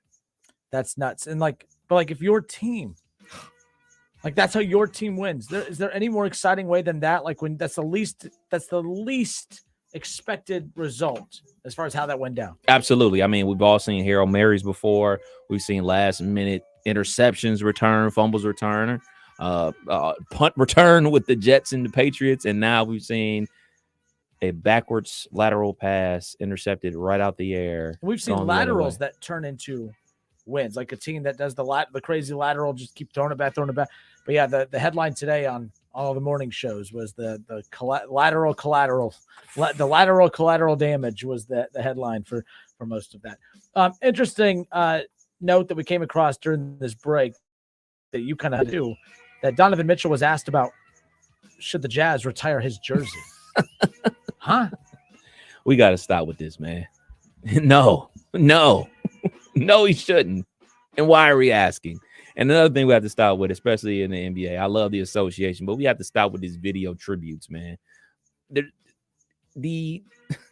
That's nuts. And if your team, like, that's how your team wins. Is there any more exciting way than that? Like, when that's the least expected result as far as how that went down. Absolutely. I mean, we've all seen Hail Marys before. We've seen last minute interceptions return, fumbles return, punt return with the Jets and the Patriots. And now we've seen a backwards lateral pass intercepted right out the air. We've seen laterals that turn into wins, like a team that does the crazy lateral, just keep throwing it back. But yeah, the headline today on all the morning shows was the lateral collateral damage was the headline for most of that. Interesting note that we came across during this break that you kind of do, that Donovan Mitchell was asked about should the Jazz retire his jersey? Huh? We got to stop with this, man. No, he shouldn't. And why are we asking? And another thing we have to stop with, especially in the NBA, I love the association, but we have to stop with these video tributes, man. The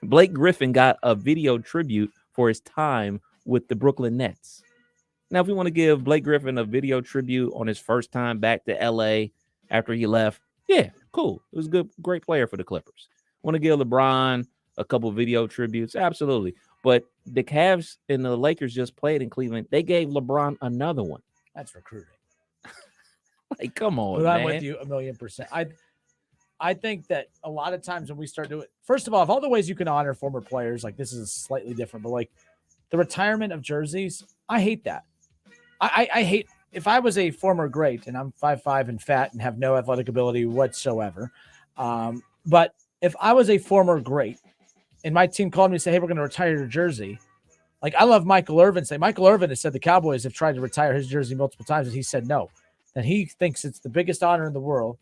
Blake Griffin got a video tribute for his time with the Brooklyn Nets. Now, if we want to give Blake Griffin a video tribute on his first time back to LA after he left, yeah, cool. It was a great player for the Clippers. Want to give LeBron a couple video tributes? Absolutely. But the Cavs and the Lakers just played in Cleveland. They gave LeBron another one. That's recruiting. Like, come on, but I'm man. with you 1,000,000%. I think that a lot of times when we start doing, first of all, of all the ways you can honor former players, like this is slightly different, but like the retirement of jerseys, I hate that. I hate, if I was a former great and I'm 5'5" and fat and have no athletic ability whatsoever, but if I was a former great and my team called me and said, hey, we're going to retire your jersey. Like, I love Michael Irvin. Michael Irvin has said the Cowboys have tried to retire his jersey multiple times, and he said no. That he thinks it's the biggest honor in the world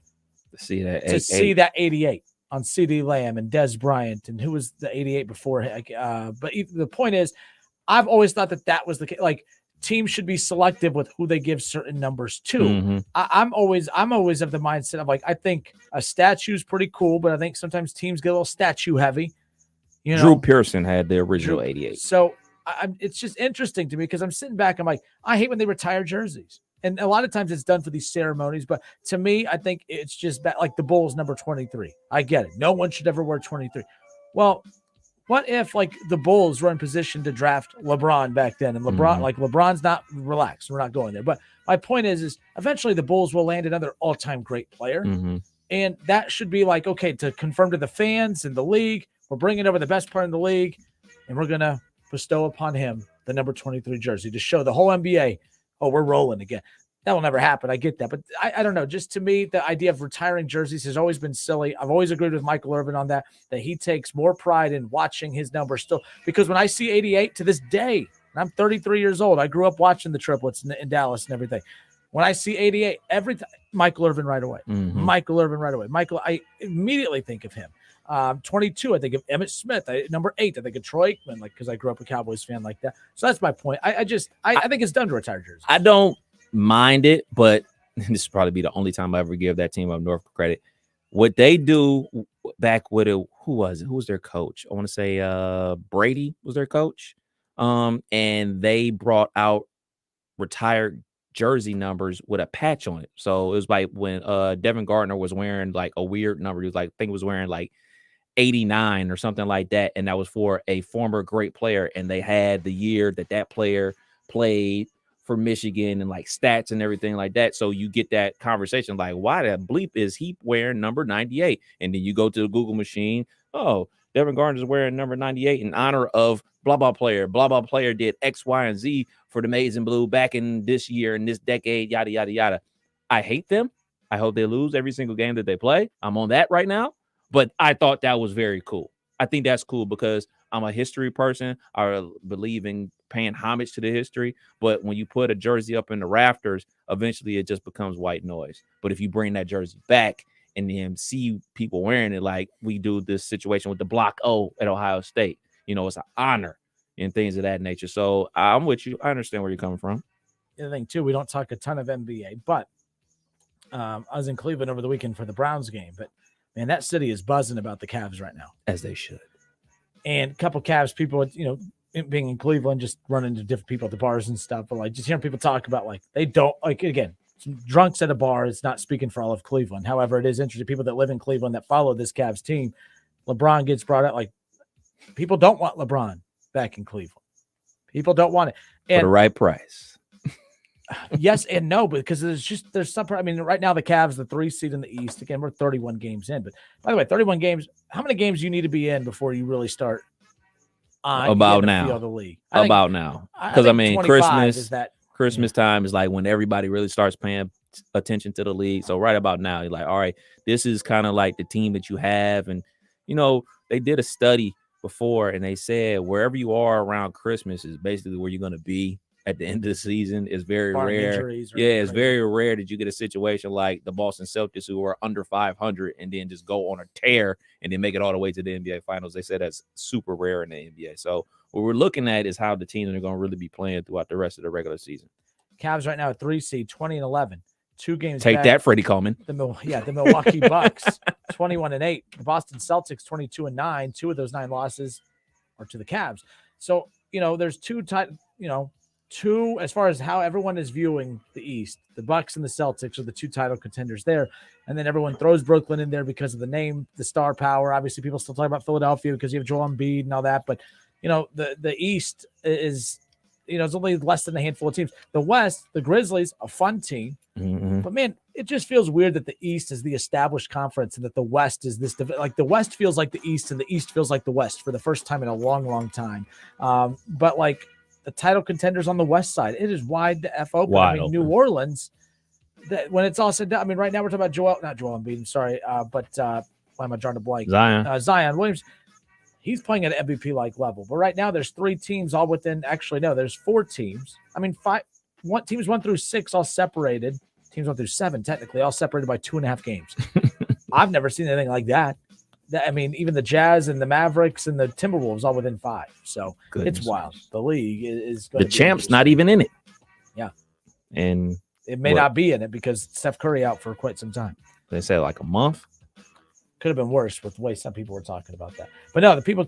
to see that that 88 on CD Lamb and Des Bryant, and who was the 88 before. But the point is, I've always thought that was the case. Like, teams should be selective with who they give certain numbers to. Mm-hmm. I'm always of the mindset of like, I think a statue is pretty cool, but I think sometimes teams get a little statue heavy. You know, Drew Pearson had the original 88. So it's just interesting to me because I'm sitting back. I'm like, I hate when they retire jerseys. And a lot of times it's done for these ceremonies. But to me, I think it's just like the Bulls number 23. I get it. No one should ever wear 23. Well, what if like the Bulls were in position to draft LeBron back then, and LeBron's not relaxed. We're not going there. But my point is eventually the Bulls will land another all-time great player. Mm-hmm. And that should be like, okay, to confirm to the fans and the league, we're bringing over the best player in the league, and we're going to bestow upon him the number 23 jersey to show the whole NBA, oh, we're rolling again. That will never happen. I get that. But I don't know. Just to me, the idea of retiring jerseys has always been silly. I've always agreed with Michael Irvin on that he takes more pride in watching his number still. Because when I see 88 to this day, and I'm 33 years old, I grew up watching the triplets in Dallas and everything. When I see 88, every time, Michael Irvin right away. Mm-hmm. Michael Irvin right away. I immediately think of him. 22, I think of Emmitt Smith. Number 8, I think of Troy Aikman, like, because I grew up a Cowboys fan like that. So that's my point. I think it's done to retire jerseys. I don't mind it, but this will probably be the only time I ever give that team up north credit. What they do back with it, who was it? Who was their coach? I want to say Brady was their coach. And they brought out retired jersey numbers with a patch on it. So it was like when Devin Gardner was wearing like a weird number. He was like, I think he was wearing like 89 or something like that. And that was for a former great player. And they had the year that player played for Michigan and like stats and everything like that. So you get that conversation like, why the bleep is he wearing number 98? And then you go to the Google machine. Oh, Devin Gardner is wearing number 98 in honor of blah, blah player. Blah, blah player did X, Y, and Z for the Maize and Blue back in this year, in this decade, yada, yada, yada. I hate them. I hope they lose every single game that they play. I'm on that right now. But I thought that was very cool. I think that's cool because I'm a history person. I believe in paying homage to the history. But when you put a jersey up in the rafters, eventually it just becomes white noise. But if you bring that jersey back and then see people wearing it, like we do this situation with the Block O at Ohio State, you know, it's an honor and things of that nature. So I'm with you. I understand where you're coming from. The other thing, too, we don't talk a ton of NBA, but I was in Cleveland over the weekend for the Browns game. But, man, that city is buzzing about the Cavs right now. As they should. And a couple Cavs people, you know, being in Cleveland, just running into different people at the bars and stuff. But, like, just hearing people talk about, like, they don't, like, again, drunks at a bar is not speaking for all of Cleveland. However, it is interesting. People that live in Cleveland that follow this Cavs team, LeBron gets brought up. Like, people don't want LeBron back in Cleveland. People don't want it. And for the right price. Yes and no, because there's some. I mean, right now the Cavs, the 3 seed in the East. Again, we're 31 games in. But by the way, 31 games. How many games do you need to be in before you really start? About now. Feel the league. About now. Because I mean, Christmas Yeah. time is like when everybody really starts paying attention to the league. So right about now, you're like, all right, this is kind of like the team that you have. And you know, they did a study before, and they said wherever you are around Christmas is basically where you're going to be at the end of the season is very Barring rare. injuries or Yeah, it's crazy. very rare that you get a situation like the Boston Celtics, who are under 500 and then just go on a tear and then make it all the way to the NBA Finals. They said that's super rare in the NBA. So what we're looking at is how the teams are going to really be playing throughout the rest of the regular season. Cavs right now at 3 seed, 20-11. 2 games Take back. that, Freddie Coleman. The Milwaukee Bucks, 21-8. The Boston Celtics, 22-9. 2 of those 9 losses are to the Cavs. So, there's two as far as how everyone is viewing the East. The Bucks and the Celtics are the 2 title contenders there. And then everyone throws Brooklyn in there because of the name, the star power. Obviously, people still talk about Philadelphia because you have Joel Embiid and all that. But, the East is, it's only less than a handful of teams. The West, the Grizzlies, a fun team. Mm-hmm. But, man, it just feels weird that the East is the established conference and that the West is this. Like, the West feels like the East and the East feels like the West for the first time in a long, long time. But, like, the title contenders on the West side, it is wide to F open. Wide open. New Orleans, when it's all said down, right now we're talking about not Joel Embiid, I'm sorry, but why am I drawing a blank? Zion Williams. He's playing at an MVP-like level. But right now there's 3 teams all within, there's 4 teams. Teams 1 through 6 all separated. Teams 1 through 7, technically, all separated by 2.5 games. I've never seen anything like that. Even the Jazz and the Mavericks and the Timberwolves all within 5. So It's wild. The league is going the champ's not even in it. Yeah. And it may not be in it because Steph Curry out for quite some time. They say like a month. Could have been worse with the way some people were talking about that. But no, the people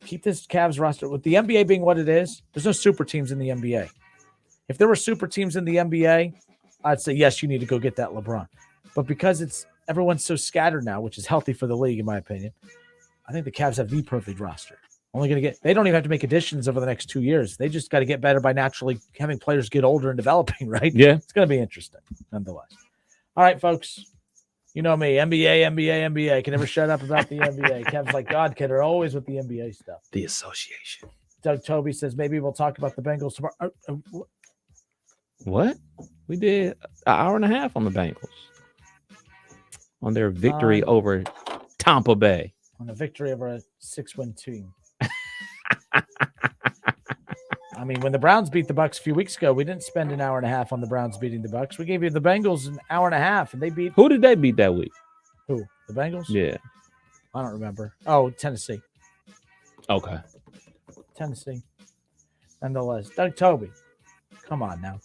keep this Cavs roster with the NBA being what it is. There's no super teams in the NBA. If there were super teams in the NBA, I'd say, yes, you need to go get that LeBron. But because everyone's so scattered now, which is healthy for the league, in my opinion, I think the Cavs have the perfect roster. They don't even have to make additions over the next 2 years. They just got to get better by naturally having players get older and developing, right? Yeah. It's going to be interesting, nonetheless. All right, folks. You know me, NBA. Can never shut up about the NBA. Kev's like God kidder, always with the NBA stuff. The association. Doug Toby says maybe we'll talk about the Bengals tomorrow. What? We did an hour and a half on the Bengals. On their victory over Tampa Bay. On a victory over a 6-win team. When the Browns beat the Bucks a few weeks ago, we didn't spend an hour and a half on the Browns beating the Bucks. We gave you the Bengals an hour and a half, and they beat. Who did they beat that week? Who? The Bengals? Yeah. I don't remember. Oh, Tennessee. Okay. Tennessee. Nonetheless, Doug Toby. Come on now.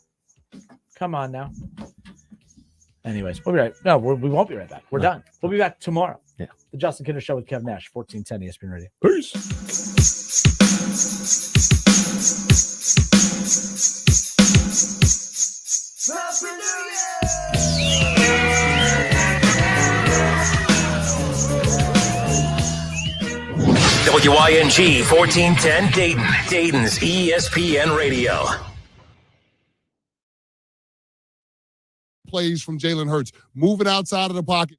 Anyways, we'll be right. No, we won't be right back. We're done. We'll be back tomorrow. Yeah. The Justin Kinder Show with Kev Nash, 1410 ESPN Radio. Peace. WYNG 1410 Dayton, Dayton's ESPN Radio. Plays from Jalen Hurts, moving outside of the pocket.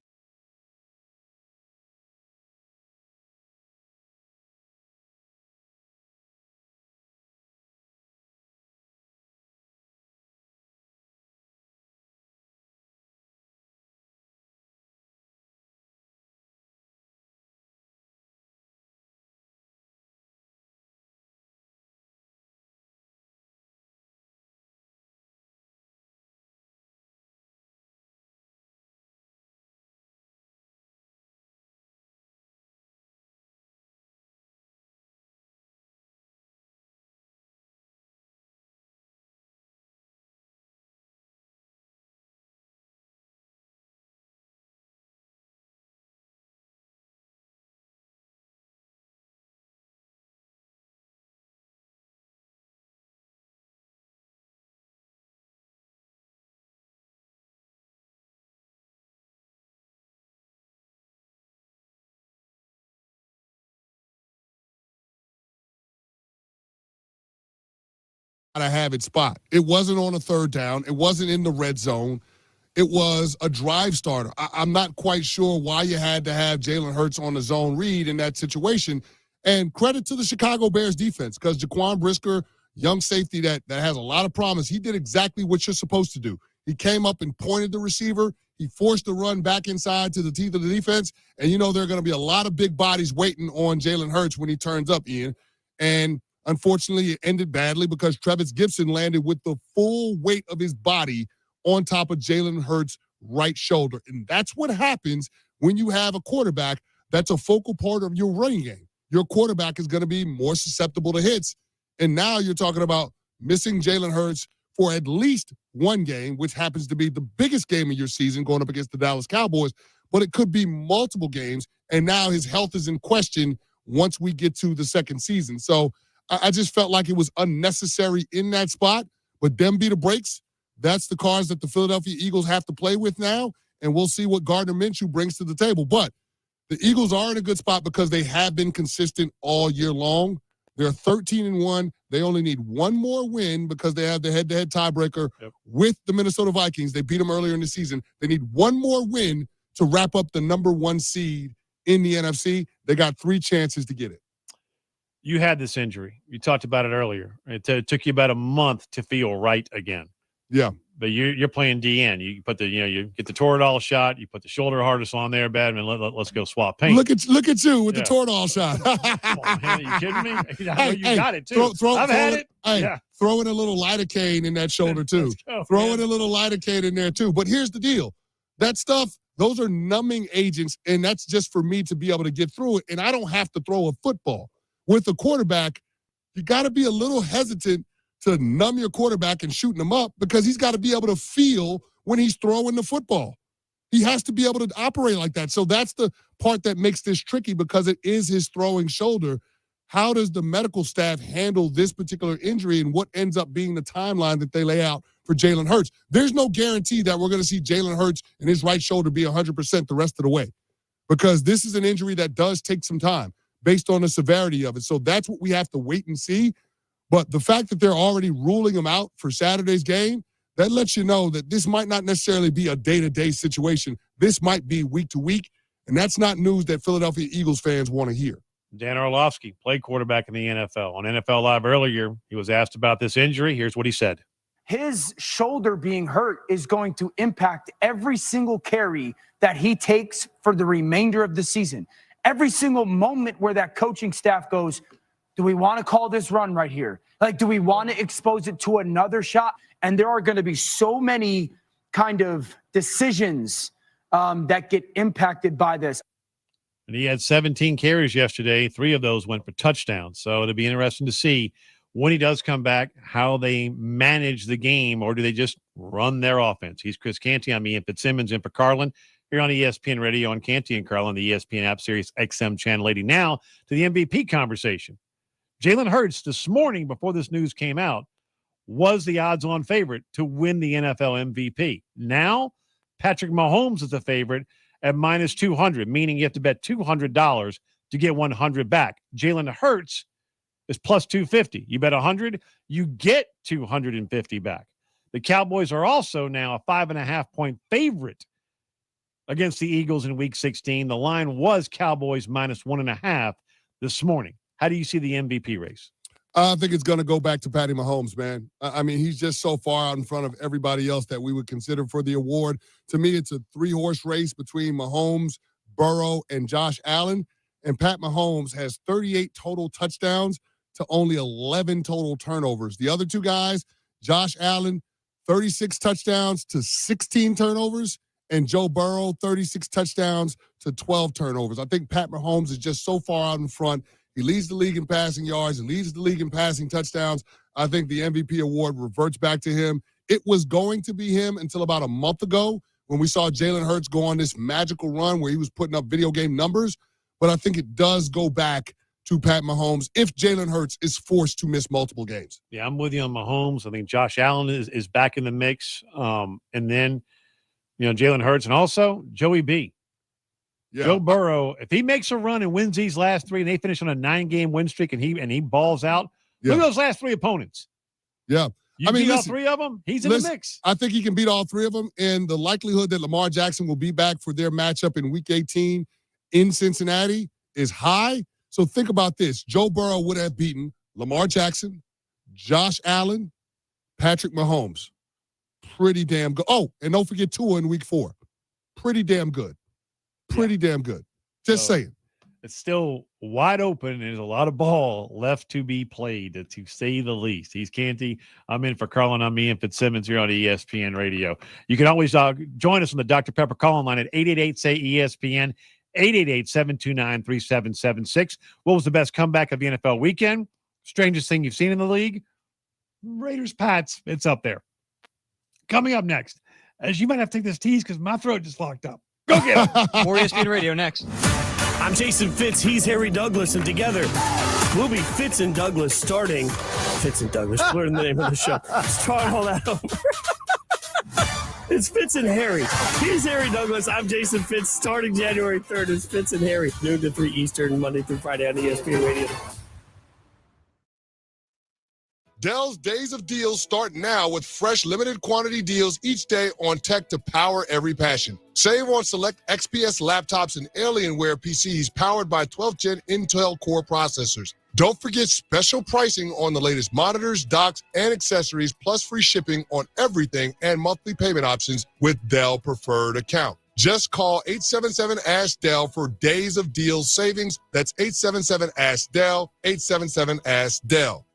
To have its spot. It wasn't on a third down. It wasn't in the red zone. It was a drive starter. I'm not quite sure why you had to have Jalen Hurts on the zone read in that situation. And credit to the Chicago Bears defense, because Jaquan Brisker, young safety that has a lot of promise, he did exactly what you're supposed to do. He came up and pointed the receiver. He forced the run back inside to the teeth of the defense. And there are going to be a lot of big bodies waiting on Jalen Hurts when he turns up, Ian. And Unfortunately, it ended badly because Travis Gibson landed with the full weight of his body on top of Jalen Hurts' right shoulder. And that's what happens when you have a quarterback that's a focal part of your running game. Your quarterback is going to be more susceptible to hits. And now you're talking about missing Jalen Hurts for at least one game, which happens to be the biggest game of your season going up against the Dallas Cowboys. But it could be multiple games. And now his health is in question once we get to the second season. So I just felt like it was unnecessary in that spot. But them be the breaks. That's the cards that the Philadelphia Eagles have to play with now. And we'll see what Gardner Minshew brings to the table. But the Eagles are in a good spot because they have been consistent all year long. They're 13-1. They only need one more win because they have the head-to-head tiebreaker with the Minnesota Vikings. They beat them earlier in the season. They need one more win to wrap up the number 1 seed in the NFC. They got 3 chances to get it. You had this injury. You talked about it earlier. It took you about a month to feel right again. Yeah. But you're playing DN. You put you get the Toradol shot. You put the shoulder harness on there, Badman. Let's go swap paint. Look at you with the Toradol shot. Come on, man, are you kidding me? I know you got it too. I've had it. Throw in a little lidocaine in that shoulder too. Throw in a little lidocaine in there too. But here's the deal: that stuff, those are numbing agents, and that's just for me to be able to get through it. And I don't have to throw a football. With a quarterback, you got to be a little hesitant to numb your quarterback and shooting him up because he's got to be able to feel when he's throwing the football. He has to be able to operate like that. So that's the part that makes this tricky because it is his throwing shoulder. How does the medical staff handle this particular injury and what ends up being the timeline that they lay out for Jalen Hurts? There's no guarantee that we're going to see Jalen Hurts and his right shoulder be 100% the rest of the way because this is an injury that does take some time based on the severity of it. So that's what we have to wait and see. But the fact that they're already ruling him out for Saturday's game, that lets you know that this might not necessarily be a day-to-day situation. This might be week to week, and that's not news that Philadelphia Eagles fans want to hear. Dan Orlovsky played quarterback in the NFL. On NFL Live earlier, he was asked about this injury. Here's what he said. His shoulder being hurt is going to impact every single carry that he takes for the remainder of the season. Every single moment where that coaching staff goes, do we want to call this run right here? Like, do we want to expose it to another shot? And there are going to be so many kind of decisions that get impacted by this. And he had 17 carries yesterday. 3 of those went for touchdowns. So it'll be interesting to see when he does come back, how they manage the game, or do they just run their offense? He's Chris Canty. I'm Ian Fitzsimmons in for Carlin here on ESPN Radio on Canty and Carlin, the ESPN app, Sirius XM channel 80. Now to the MVP conversation. Jalen Hurts this morning, before this news came out, was the odds-on favorite to win the NFL MVP. Now, Patrick Mahomes is the favorite at minus 200, meaning you have to bet $200 to get 100 back. Jalen Hurts is plus 250. You bet 100, you get 250 back. The Cowboys are also now a 5.5-point favorite against the Eagles in Week 16. The line was Cowboys minus 1.5 this morning. How do you see the MVP race? I think it's going to go back to Patty Mahomes, man. I mean, he's just so far out in front of everybody else that we would consider for the award. To me, it's a 3-horse race between Mahomes, Burrow, and Josh Allen. And Pat Mahomes has 38 total touchdowns to only 11 total turnovers. The other 2 guys, Josh Allen, 36 touchdowns to 16 turnovers, and Joe Burrow, 36 touchdowns to 12 turnovers. I think Pat Mahomes is just so far out in front. He leads the league in passing yards and leads the league in passing touchdowns. I think the MVP award reverts back to him. It was going to be him until about a month ago when we saw Jalen Hurts go on this magical run where he was putting up video game numbers. But I think it does go back to Pat Mahomes if Jalen Hurts is forced to miss multiple games. Yeah, I'm with you on Mahomes. I think Josh Allen is back in the mix. And then, Jalen Hurts and also Joey B. Yeah. Joe Burrow, if he makes a run and wins these last 3 and they finish on a 9-game win streak and he balls out, look at those last 3 opponents. Yeah. Beat all 3 of them, he's in the mix. I think he can beat all 3 of them, and the likelihood that Lamar Jackson will be back for their matchup in Week 18 in Cincinnati is high. So think about this. Joe Burrow would have beaten Lamar Jackson, Josh Allen, Patrick Mahomes. Pretty damn good. Oh, and don't forget Tua in Week 4. Pretty damn good. Pretty damn good. Just saying. It's still wide open. There's a lot of ball left to be played, to say the least. He's Canty. I'm in for Carlin. I'm Ian Fitzsimmons here on ESPN Radio. You can always join us on the Dr. Pepper call line at 888-SAY-ESPN, 888-729-3776. What was the best comeback of the NFL weekend? Strangest thing you've seen in the league? Raiders Pats. It's up there. Coming up next, as you might have to take this tease because my throat just locked up. Go get it. More ESPN Radio next. I'm Jason Fitz. He's Harry Douglas, and together we'll be Fitz and Douglas starting. Fitz and Douglas, learn the name of the show. Start all that over. It's Fitz and Harry. He's Harry Douglas. I'm Jason Fitz. Starting January 3rd is Fitz and Harry, noon to 3 Eastern, Monday through Friday on ESPN Radio. Dell's Days of Deals start now with fresh limited quantity deals each day on tech to power every passion. Save on select XPS laptops and Alienware PCs powered by 12th Gen Intel Core processors. Don't forget special pricing on the latest monitors, docks, and accessories, plus free shipping on everything and monthly payment options with Dell Preferred Account. Just call 877-ASK-DELL for Days of Deals savings. That's 877-ASK-DELL, 877-ASK-DELL.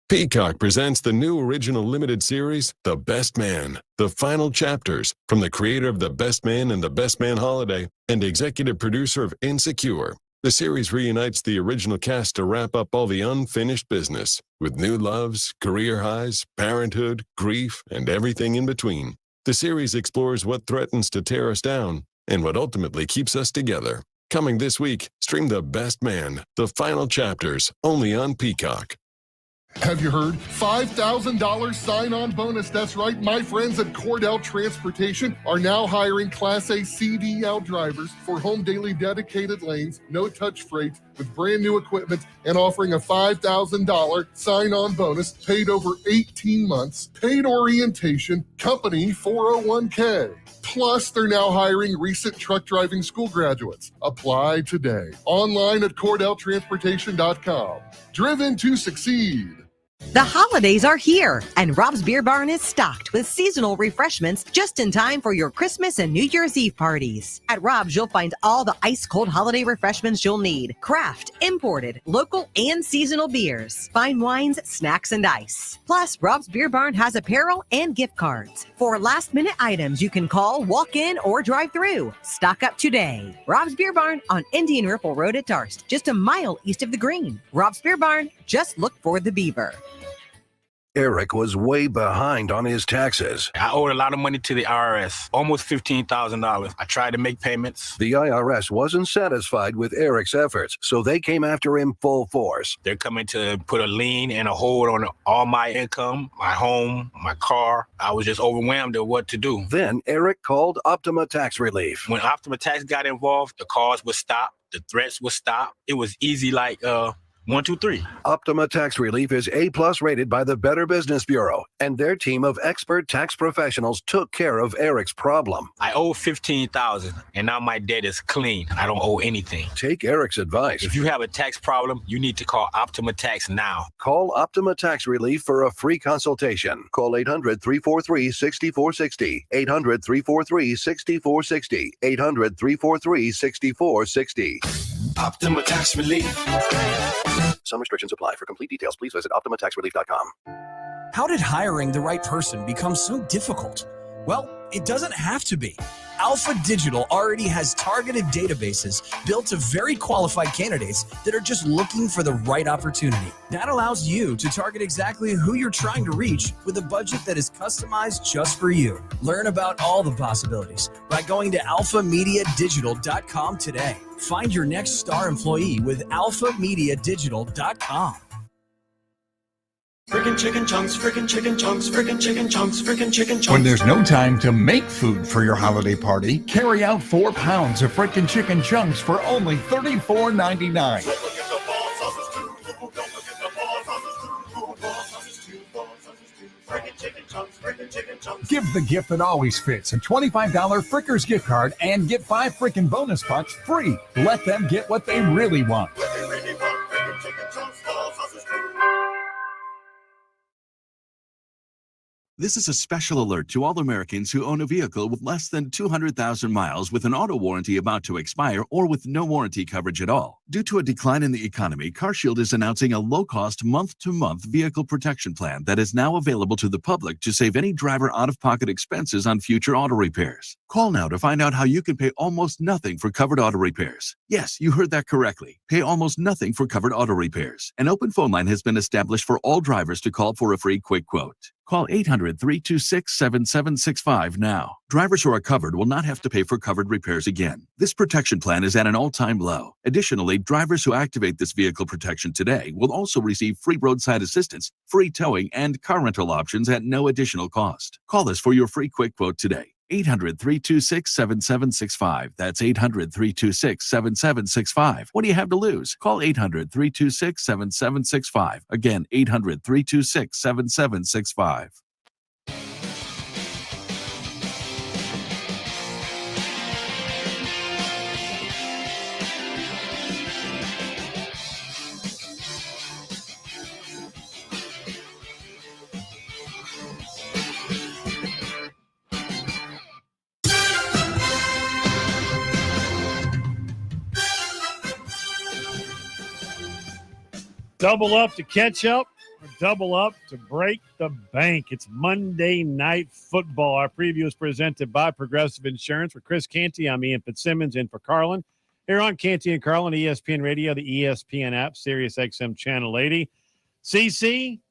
Peacock presents the new original limited series, The Best Man, the final chapters from the creator of The Best Man and The Best Man Holiday and executive producer of Insecure. The series reunites the original cast to wrap up all the unfinished business with new loves, career highs, parenthood, grief, and everything in between. The series explores what threatens to tear us down and what ultimately keeps us together. Coming this week, stream The Best Man, the final chapters, only on Peacock. Have you heard? $5,000 sign-on bonus. That's right. My friends at Cordell Transportation are now hiring Class A CDL drivers for home daily dedicated lanes, no-touch freight with brand new equipment, and offering a $5,000 sign-on bonus paid over 18 months, paid orientation, company 401k. Plus, they're now hiring recent truck driving school graduates. Apply today. Online at CordellTransportation.com. Driven to succeed. The holidays are here, and Rob's Beer Barn is stocked with seasonal refreshments just in time for your Christmas and New Year's Eve parties. At Rob's, you'll find all the ice-cold holiday refreshments you'll need. Craft, imported, local, and seasonal beers, fine wines, snacks, and ice. Plus, Rob's Beer Barn has apparel and gift cards. For last-minute items, you can call, walk in, or drive through. Stock up today. Rob's Beer Barn on Indian Ripple Road at Darst, just a mile east of the Green. Rob's Beer Barn, just look for the beaver. Eric was way behind on his taxes. I owed a lot of money to the IRS, almost $15,000. I tried to make payments. The IRS wasn't satisfied with Eric's efforts, so they came after him full force. They're coming to put a lien and a hold on all my income, my home, my car. I was just overwhelmed at what to do. Then Eric called Optima Tax Relief. When Optima Tax got involved, the calls would stop, the threats would stop. It was easy like 1, 2, 3. Optima Tax Relief is A+ rated by the Better Business Bureau, and their team of expert tax professionals took care of Eric's problem. I owe $15,000, and now my debt is clean. I don't owe anything. Take Eric's advice. If you have a tax problem, you need to call Optima Tax now. Call Optima Tax Relief for a free consultation. Call 800-343-6460. 800-343-6460. 800-343-6460. Optima Tax Relief. Some restrictions apply. For complete details, please visit OptimaTaxRelief.com. How did hiring the right person become so difficult? Well, it doesn't have to be. Alpha Digital already has targeted databases built to very qualified candidates that are just looking for the right opportunity. That allows you to target exactly who you're trying to reach with a budget that is customized just for you. Learn about all the possibilities by going to alphamediadigital.com today. Find your next star employee with alphamediadigital.com. Friggin' chicken chunks, friggin' chicken chunks, friggin' chicken chunks, friggin' chicken chunks. When there's no time to make food for your holiday party, carry out 4 pounds of frickin' chicken chunks for only $34.99. Give the gift that always fits. A $25 Frickers gift card and get 5 frickin' bonus bucks free. Let them get what they really want. This is a special alert to all Americans who own a vehicle with less than 200,000 miles with an auto warranty about to expire or with no warranty coverage at all. Due to a decline in the economy, CarShield is announcing a low-cost month-to-month vehicle protection plan that is now available to the public to save any driver out-of-pocket expenses on future auto repairs. Call now to find out how you can pay almost nothing for covered auto repairs. Yes, you heard that correctly. Pay almost nothing for covered auto repairs. An open phone line has been established for all drivers to call for a free quick quote. Call 800-326-7765 now. Drivers who are covered will not have to pay for covered repairs again. This protection plan is at an all-time low. Additionally, drivers who activate this vehicle protection today will also receive free roadside assistance, free towing, and car rental options at no additional cost. Call us for your free quick quote today. 800-326-7765. That's 800-326-7765. What do you have to lose? Call 800-326-7765. Again, 800-326-7765. Double up to catch up or double up to break the bank. It's Monday Night Football. Our preview is presented by Progressive Insurance. For Chris Canty, I'm Ian Fitzsimmons in for Carlin. Here on Canty and Carlin, ESPN Radio, the ESPN app, Sirius XM Channel 80. CC,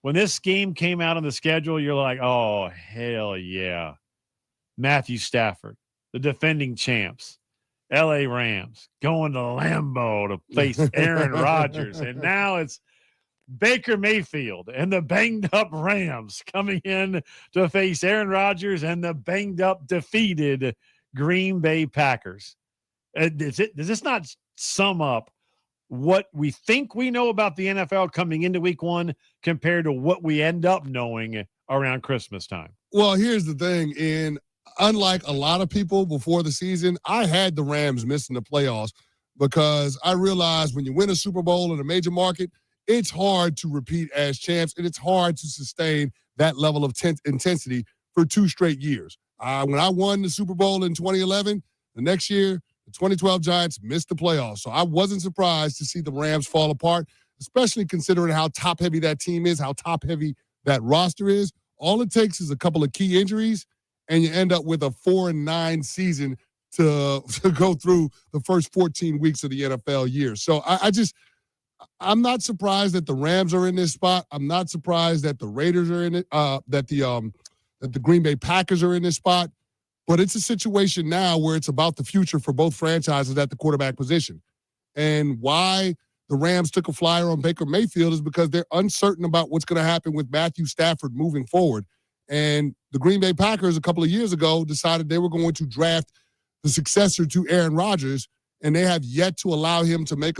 when this game came out on the schedule, you're like, oh, hell yeah. Matthew Stafford, the defending champs. L.A. Rams going to Lambeau to face Aaron Rodgers. And now it's Baker Mayfield and the banged-up Rams coming in to face Aaron Rodgers and the banged-up, defeated Green Bay Packers. Does this not sum up what we think we know about the NFL coming into week one compared to what we end up knowing around Christmas time? Well, here's the thing, Ian. Unlike a lot of people before the season, I had the Rams missing the playoffs because I realized when you win a Super Bowl in a major market, it's hard to repeat as champs, and it's hard to sustain that level of intensity for 2 straight years. When I won the Super Bowl in 2011, the next year, the 2012 Giants missed the playoffs. So I wasn't surprised to see the Rams fall apart, especially considering how top-heavy that team is, how top-heavy that roster is. All it takes is a couple of key injuries, and you end up with a 4-9 season to go through the first 14 weeks of the NFL year. So I'm not surprised that the Rams are in this spot. I'm not surprised that the Raiders are in it, that the Green Bay Packers are in this spot. But it's a situation now where it's about the future for both franchises at the quarterback position. And why the Rams took a flyer on Baker Mayfield is because they're uncertain about what's going to happen with Matthew Stafford moving forward. And the Green Bay Packers a couple of years ago decided they were going to draft the successor to Aaron Rodgers, and they have yet to allow him to make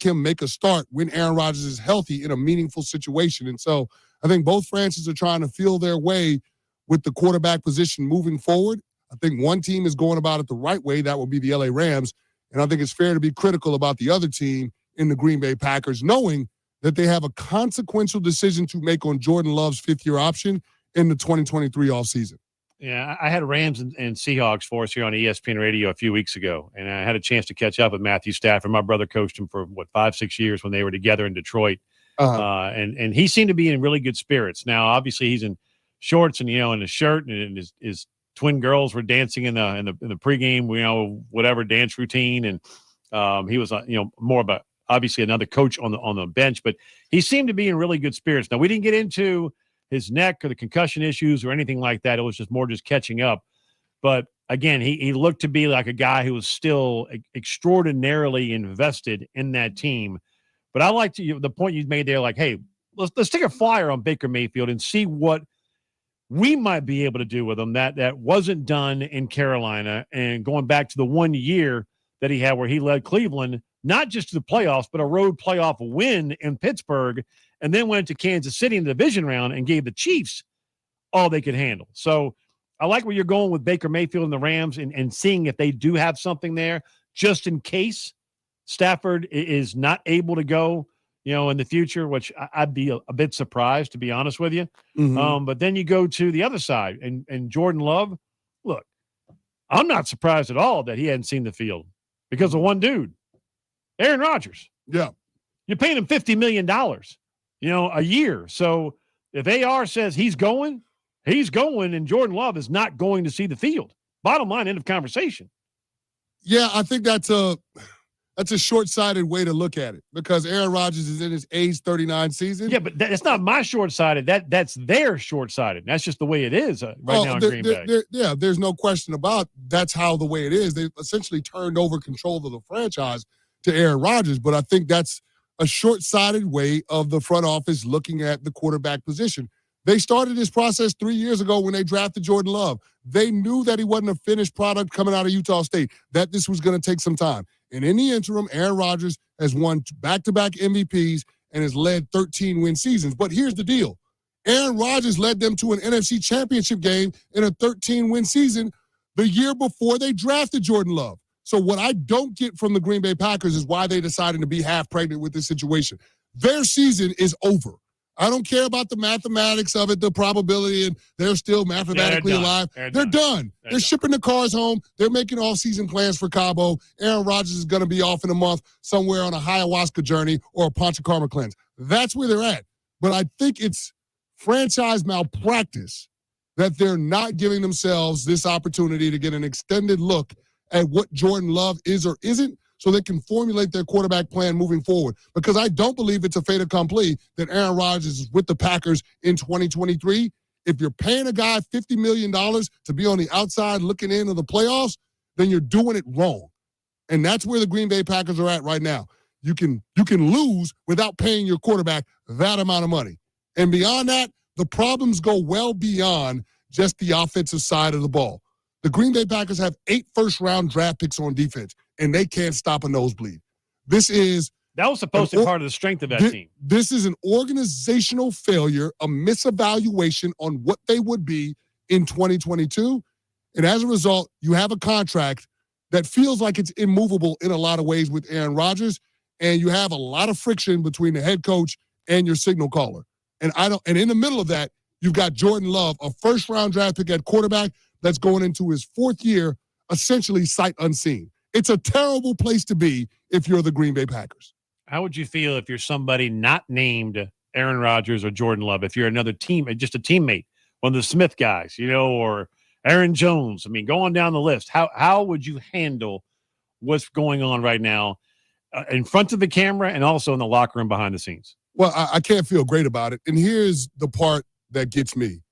him make a start when Aaron Rodgers is healthy in a meaningful situation. And so I think both franchises are trying to feel their way with the quarterback position moving forward. I think one team is going about it the right way. That would be the LA Rams. And I think it's fair to be critical about the other team in the Green Bay Packers, knowing that they have a consequential decision to make on Jordan Love's fifth-year option in the 2023 offseason. Yeah, I had Rams and Seahawks for us here on ESPN Radio a few weeks ago, and I had a chance to catch up with Matthew Stafford. My brother coached him for, 5-6 years when they were together in Detroit, and he seemed to be in really good spirits. Now, obviously, he's in shorts and in a shirt, and his twin girls were dancing in the pregame, whatever dance routine, and he was more of a obviously another coach on the bench, but he seemed to be in really good spirits. Now, we didn't get into his neck or the concussion issues or anything like that. It was just more catching up. But again, he looked to be like a guy who was still extraordinarily invested in that team. But I like the point you made there, like, hey, let's take a flyer on Baker Mayfield and see what we might be able to do with him that wasn't done in Carolina, and going back to the 1 year that he had where he led Cleveland, not just to the playoffs, but a road playoff win in Pittsburgh, and then went to Kansas City in the division round and gave the Chiefs all they could handle. So I like where you're going with Baker Mayfield and the Rams and seeing if they do have something there, just in case Stafford is not able to go. in the future, which I'd be a bit surprised, to be honest with you. Mhm. But then you go to the other side, and Jordan Love, look, I'm not surprised at all that he hadn't seen the field because of one dude, Aaron Rodgers. Yeah. You're paying him $50 million, a year. So if AR says he's going, and Jordan Love is not going to see the field. Bottom line, end of conversation. Yeah, I think that's a short-sighted way to look at it because Aaron Rodgers is in his age 39 season. Yeah, but that's not my short-sighted. That's their short-sighted. That's just the way it is now in Green Bay. There's no question about that's how the way it is. They essentially turned over control of the franchise to Aaron Rodgers, but I think that's a short-sighted way of the front office looking at the quarterback position. They started this process 3 years ago when they drafted Jordan Love. They knew that he wasn't a finished product coming out of Utah State, that this was going to take some time. And in the interim, Aaron Rodgers has won back-to-back MVPs and has led 13-win seasons. But here's the deal. Aaron Rodgers led them to an NFC championship game in a 13-win season the year before they drafted Jordan Love. So what I don't get from the Green Bay Packers is why they decided to be half pregnant with this situation. Their season is over. I don't care about the mathematics of it, the probability, and they're still mathematically alive. They're done. They're shipping the cars home. They're making off-season plans for Cabo. Aaron Rodgers is going to be off in a month somewhere on a ayahuasca journey or a Panchakarma cleanse. That's where they're at. But I think it's franchise malpractice that they're not giving themselves this opportunity to get an extended look at what Jordan Love is or isn't, so they can formulate their quarterback plan moving forward. Because I don't believe it's a fait accompli that Aaron Rodgers is with the Packers in 2023. If you're paying a guy $50 million to be on the outside looking into the playoffs, then you're doing it wrong. And that's where the Green Bay Packers are at right now. You can lose without paying your quarterback that amount of money. And beyond that, the problems go well beyond just the offensive side of the ball. The Green Bay Packers have 8 first-round draft picks on defense, and they can't stop a nosebleed. That was supposed to be part of the strength of that team. This is an organizational failure, a misevaluation on what they would be in 2022. And as a result, you have a contract that feels like it's immovable in a lot of ways with Aaron Rodgers, and you have a lot of friction between the head coach and your signal caller. And in the middle of that, you've got Jordan Love, a first-round draft pick at quarterback that's going into his 4th year, essentially sight unseen. It's a terrible place to be if you're the Green Bay Packers. How would you feel if you're somebody not named Aaron Rodgers or Jordan Love? If you're another team, just a teammate, one of the Smith guys, or Aaron Jones. I mean, go on down the list. How would you handle what's going on right now in front of the camera and also in the locker room behind the scenes? Well, I can't feel great about it. And here's the part that gets me.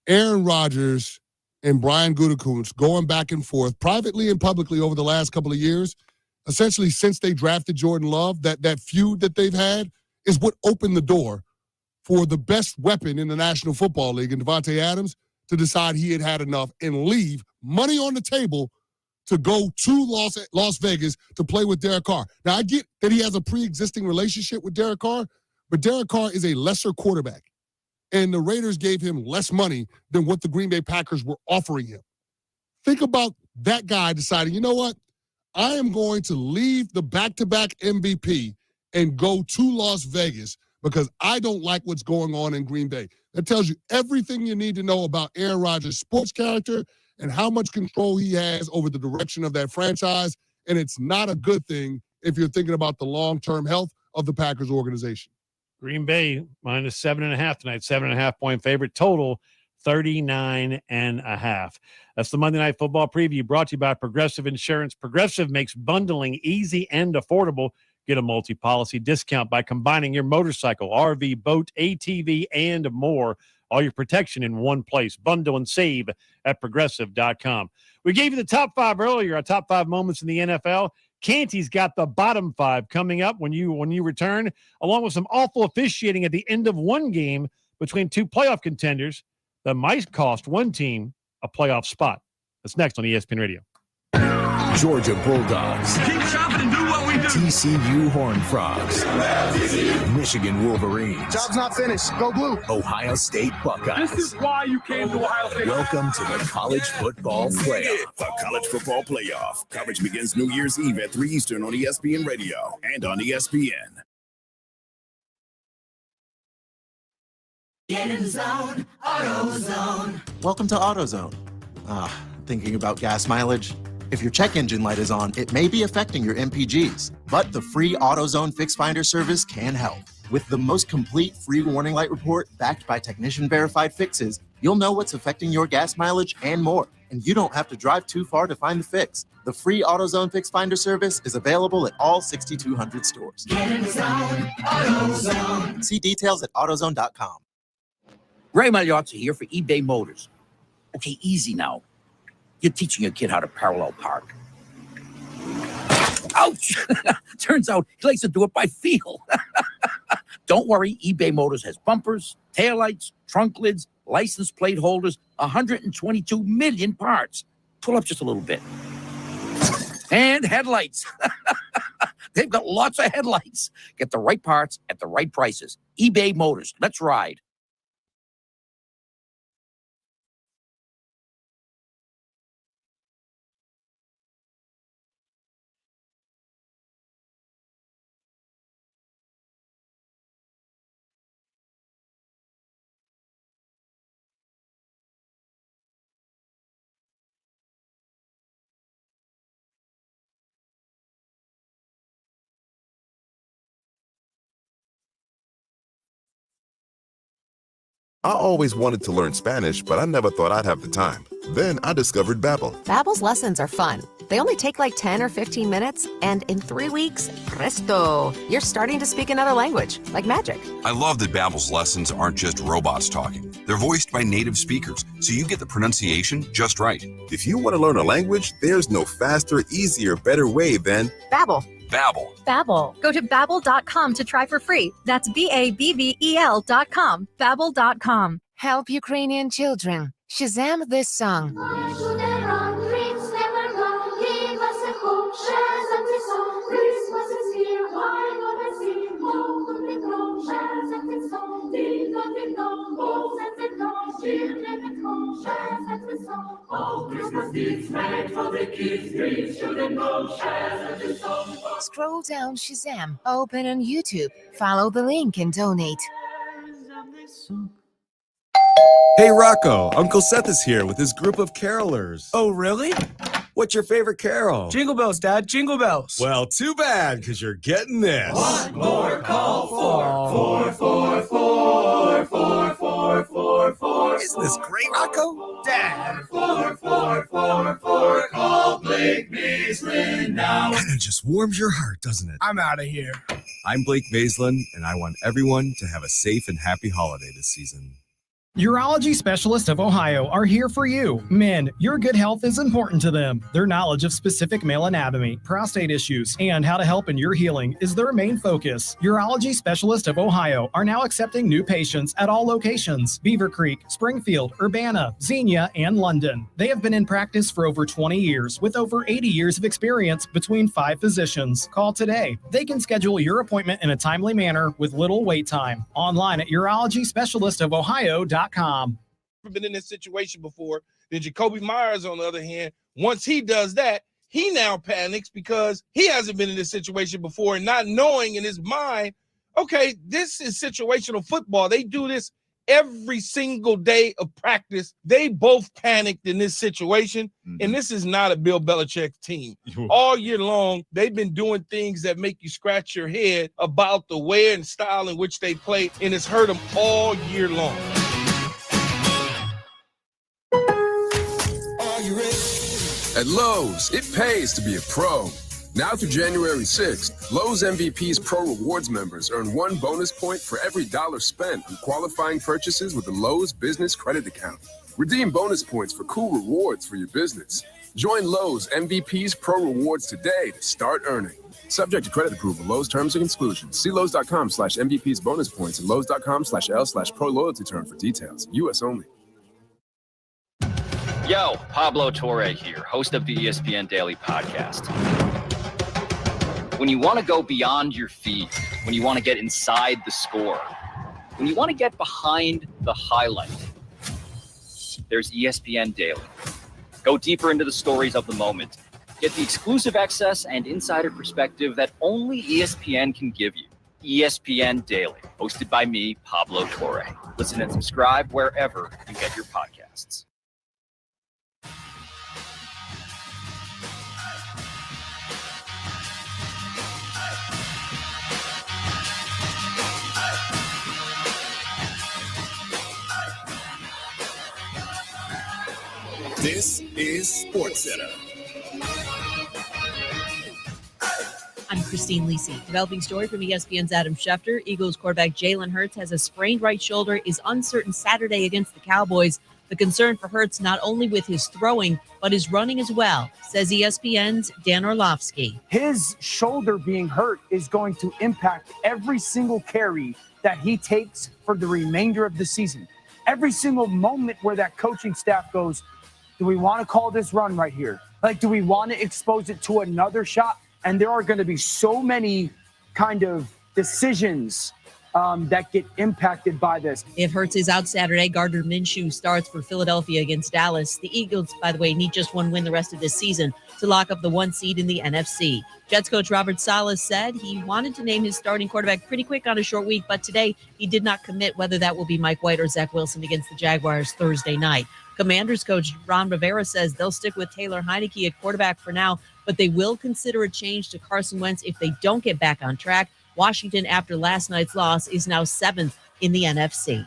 Aaron Rodgers and Brian Gutekunst going back and forth privately and publicly over the last couple of years, essentially since they drafted Jordan Love, that feud that they've had is what opened the door for the best weapon in the National Football League, and Devontae Adams, to decide he had had enough and leave money on the table to go to Las Vegas to play with Derek Carr. Now, I get that he has a pre-existing relationship with Derek Carr, but Derek Carr is a lesser quarterback. And the Raiders gave him less money than what the Green Bay Packers were offering him. Think about that guy deciding, you know what? I am going to leave the back-to-back MVP and go to Las Vegas because I don't like what's going on in Green Bay. That tells you everything you need to know about Aaron Rodgers' sports character and how much control he has over the direction of that franchise. And it's not a good thing if you're thinking about the long-term health of the Packers organization. Green Bay minus 7.5 tonight, 7.5-point favorite, total 39.5. That's the Monday Night Football preview brought to you by Progressive Insurance. Progressive makes bundling easy and affordable. Get a multi-policy discount by combining your motorcycle, RV, boat, ATV, and more. All your protection in one place. Bundle and save at Progressive.com. We gave you the top 5 earlier, our top 5 moments in the NFL. Canty's got the bottom 5 coming up when you return, along with some awful officiating at the end of one game between 2 playoff contenders that might cost one team a playoff spot. That's next on ESPN Radio. Georgia Bulldogs. Keep shopping and do what we do. TCU Horned Frogs. Michigan Wolverines. Job's not finished. Go Blue. Ohio State Buckeyes. This is why you came to Ohio State. Welcome to the College Football Playoff. The College Football Playoff. Coverage begins New Year's Eve at 3 Eastern on ESPN Radio and on ESPN. Get in the zone, AutoZone. Welcome to AutoZone. Thinking about gas mileage? If your check engine light is on, it may be affecting your MPGs, but the free AutoZone Fix Finder service can help. With the most complete free warning light report backed by technician-verified fixes, you'll know what's affecting your gas mileage and more, and you don't have to drive too far to find the fix. The free AutoZone Fix Finder service is available at all 6,200 stores. Get in the zone, AutoZone. See details at AutoZone.com. Ray Magliozzi here for eBay Motors. Okay, easy now. You're teaching a kid how to parallel park. Ouch! Turns out he likes to do it by feel. Don't worry, eBay Motors has bumpers, taillights, trunk lids, license plate holders, 122 million parts. Pull up just a little bit. And headlights. They've got lots of headlights. Get the right parts at the right prices. eBay Motors. Let's ride. I always wanted to learn Spanish, but I never thought I'd have the time. Then I discovered Babbel. Babbel's lessons are fun. They only take like 10 or 15 minutes, and in 3 weeks, presto, you're starting to speak another language, like magic. I love that Babbel's lessons aren't just robots talking. They're voiced by native speakers, so you get the pronunciation just right. If you want to learn a language, there's no faster, easier, better way than Babbel. Babbel. Babbel. Go to Babbel.com to try for free. That's BABBEL.com. Babbel.com. Help Ukrainian children. Shazam this song. Scroll down Shazam, open on YouTube, follow the link and donate. Hey Rocco, Uncle Seth is here with his group of carolers. Oh, really? What's your favorite carol? Jingle bells, Dad, jingle bells. Well, too bad, because you're getting this. What more call for? 4. Isn't this great, Rocco? Dad. 4. Call Blake Maislin now. Kind of just warms your heart, doesn't it? I'm out of here. I'm Blake Maislin, and I want everyone to have a safe and happy holiday this season. Urology Specialists of Ohio are here for you. Men, your good health is important to them. Their knowledge of specific male anatomy, prostate issues, and how to help in your healing is their main focus. Urology Specialists of Ohio are now accepting new patients at all locations: Beaver Creek, Springfield, Urbana, Xenia, and London. They have been in practice for over 20 years with over 80 years of experience between 5 physicians. Call today. They can schedule your appointment in a timely manner with little wait time. Online at urologyspecialistofohio.com. Been in this situation before. Then Jacoby Myers, on the other hand, once he does that, he now panics because he hasn't been in this situation before, and not knowing in his mind, okay, this is situational football. They do this every single day of practice. They both panicked in this situation, and this is not a Bill Belichick team. All year long, they've been doing things that make you scratch your head about the way and style in which they play, and it's hurt them all year long. At Lowe's, it pays to be a pro. Now through January 6th, Lowe's MVP's Pro Rewards members earn 1 bonus point for every $1 spent on qualifying purchases with the Lowe's Business Credit Account. Redeem bonus points for cool rewards for your business. Join Lowe's MVP's Pro Rewards today to start earning. Subject to credit approval, Lowe's terms and exclusions. See Lowe's.com/MVP's bonus points and Lowe's.com/L/Pro loyalty term for details. U.S. only. Yo, Pablo Torre here, host of the ESPN Daily Podcast. When you want to go beyond your feed, when you want to get inside the score, when you want to get behind the highlight, there's ESPN Daily. Go deeper into the stories of the moment. Get the exclusive access and insider perspective that only ESPN can give you. ESPN Daily, hosted by me, Pablo Torre. Listen and subscribe wherever you get your podcasts. This is SportsCenter. I'm Christine Lisi. Developing story from ESPN's Adam Schefter. Eagles quarterback Jalen Hurts has a sprained right shoulder, is uncertain Saturday against the Cowboys. The concern for Hurts not only with his throwing, but his running as well, says ESPN's Dan Orlovsky. His shoulder being hurt is going to impact every single carry that he takes for the remainder of the season. Every single moment where that coaching staff goes, do we want to call this run right here? Like, do we want to expose it to another shot? And there are going to be so many kind of decisions that get impacted by this. If Hurts is out Saturday, Gardner Minshew starts for Philadelphia against Dallas. The Eagles, by the way, need just one win the rest of this season to lock up the 1 seed in the NFC. Jets coach Robert Saleh said he wanted to name his starting quarterback pretty quick on a short week, but today he did not commit whether that will be Mike White or Zach Wilson against the Jaguars Thursday night. Commanders coach Ron Rivera says they'll stick with Taylor Heineke at quarterback for now, but they will consider a change to Carson Wentz if they don't get back on track. Washington, after last night's loss, is now 7th in the NFC.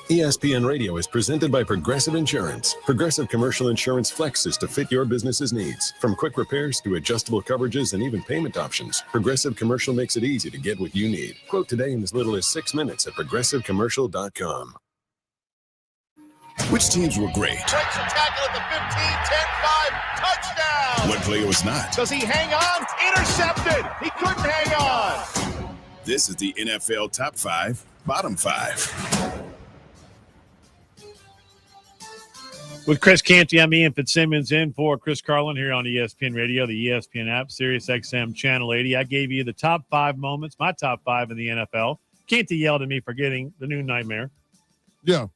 ESPN Radio is presented by Progressive Insurance. Progressive Commercial Insurance flexes to fit your business's needs. From quick repairs to adjustable coverages and even payment options, Progressive Commercial makes it easy to get what you need. Quote today in as little as 6 minutes at progressivecommercial.com. Which teams were great? Breaks a tackle at the 15, 10-5, touchdown! What player was not? Does he hang on? Intercepted! He couldn't hang on! This is the NFL Top 5, Bottom 5. With Chris Canty, I'm Ian Fitzsimmons in for Chris Carlin here on ESPN Radio, the ESPN app, Sirius XM Channel 80. I gave you the top 5 moments, my top 5 in the NFL. Canty yelled at me for getting the new nightmare. Yeah.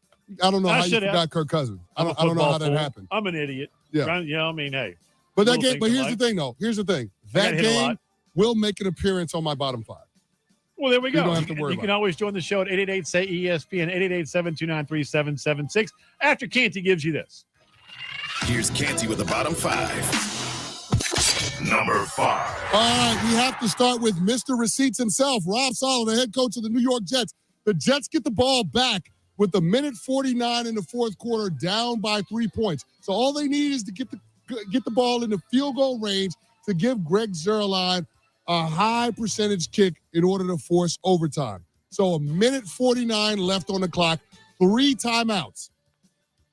I don't know how you have. forgot Kirk Cousins. I don't know how that happened. I'm an idiot. Yeah. I mean, hey. But that game, but here's the thing, though. Here's the thing. That game will make an appearance on my bottom 5. Well, there we go. You don't have to worry You can always join the show at 888-SAY-ESPN, 888-729-3776 after Canty gives you this. Here's Canty with the bottom 5. Number 5. All right, we have to start with Mr. Receipts himself, Rob Saleh, the head coach of the New York Jets. The Jets get the ball back with a minute 49 in the fourth quarter, down by 3 points. So all they need is to get the ball in the field goal range to give Greg Zuerlein a high percentage kick in order to force overtime. So a minute 49 left on the clock, 3 timeouts.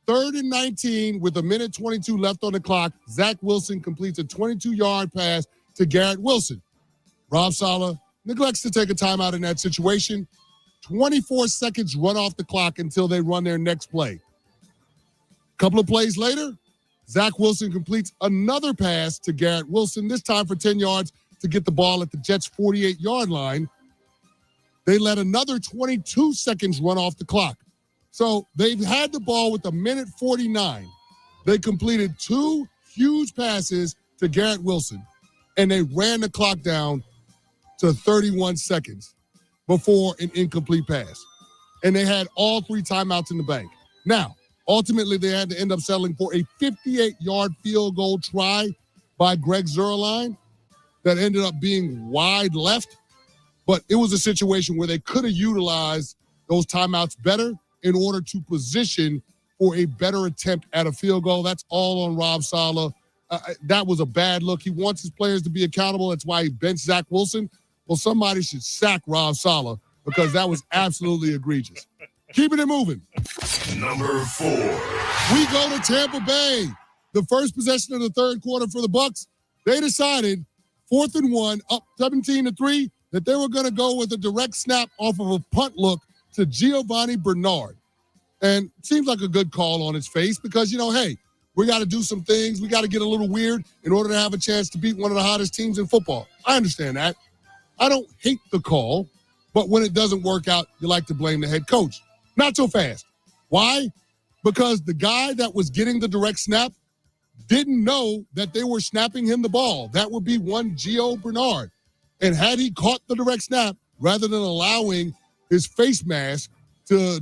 3rd and 19 with a minute 22 left on the clock. Zach Wilson completes a 22-yard pass to Garrett Wilson. Rob Saleh neglects to take a timeout in that situation. 24 seconds run off the clock until they run their next play. A couple of plays later, Zach Wilson completes another pass to Garrett Wilson, this time for 10 yards to get the ball at the Jets' 48-yard line. They let another 22 seconds run off the clock. So they've had the ball with a minute 49. They completed 2 huge passes to Garrett Wilson, and they ran the clock down to 31 seconds before an incomplete pass. And they had all 3 timeouts in the bank. Now, ultimately, they had to end up settling for a 58-yard field goal try by Greg Zuerlein that ended up being wide left. But it was a situation where they could have utilized those timeouts better in order to position for a better attempt at a field goal. That's all on Rob Saleh. That was a bad look. He wants his players to be accountable. That's why he benched Zach Wilson. Well, somebody should sack Rob Saleh because that was absolutely egregious. Keeping it moving. Number 4. We go to Tampa Bay. The first possession of the third quarter for the Bucs. They decided 4th and 1, up 17-3, that they were going to go with a direct snap off of a punt look to Giovanni Bernard. And it seems like a good call on its face because, hey, we got to do some things. We got to get a little weird in order to have a chance to beat one of the hottest teams in football. I understand that. I don't hate the call, but when it doesn't work out, you like to blame the head coach. Not so fast. Why? Because the guy that was getting the direct snap didn't know that they were snapping him the ball. That would be one Gio Bernard. And had he caught the direct snap, rather than allowing his face mask to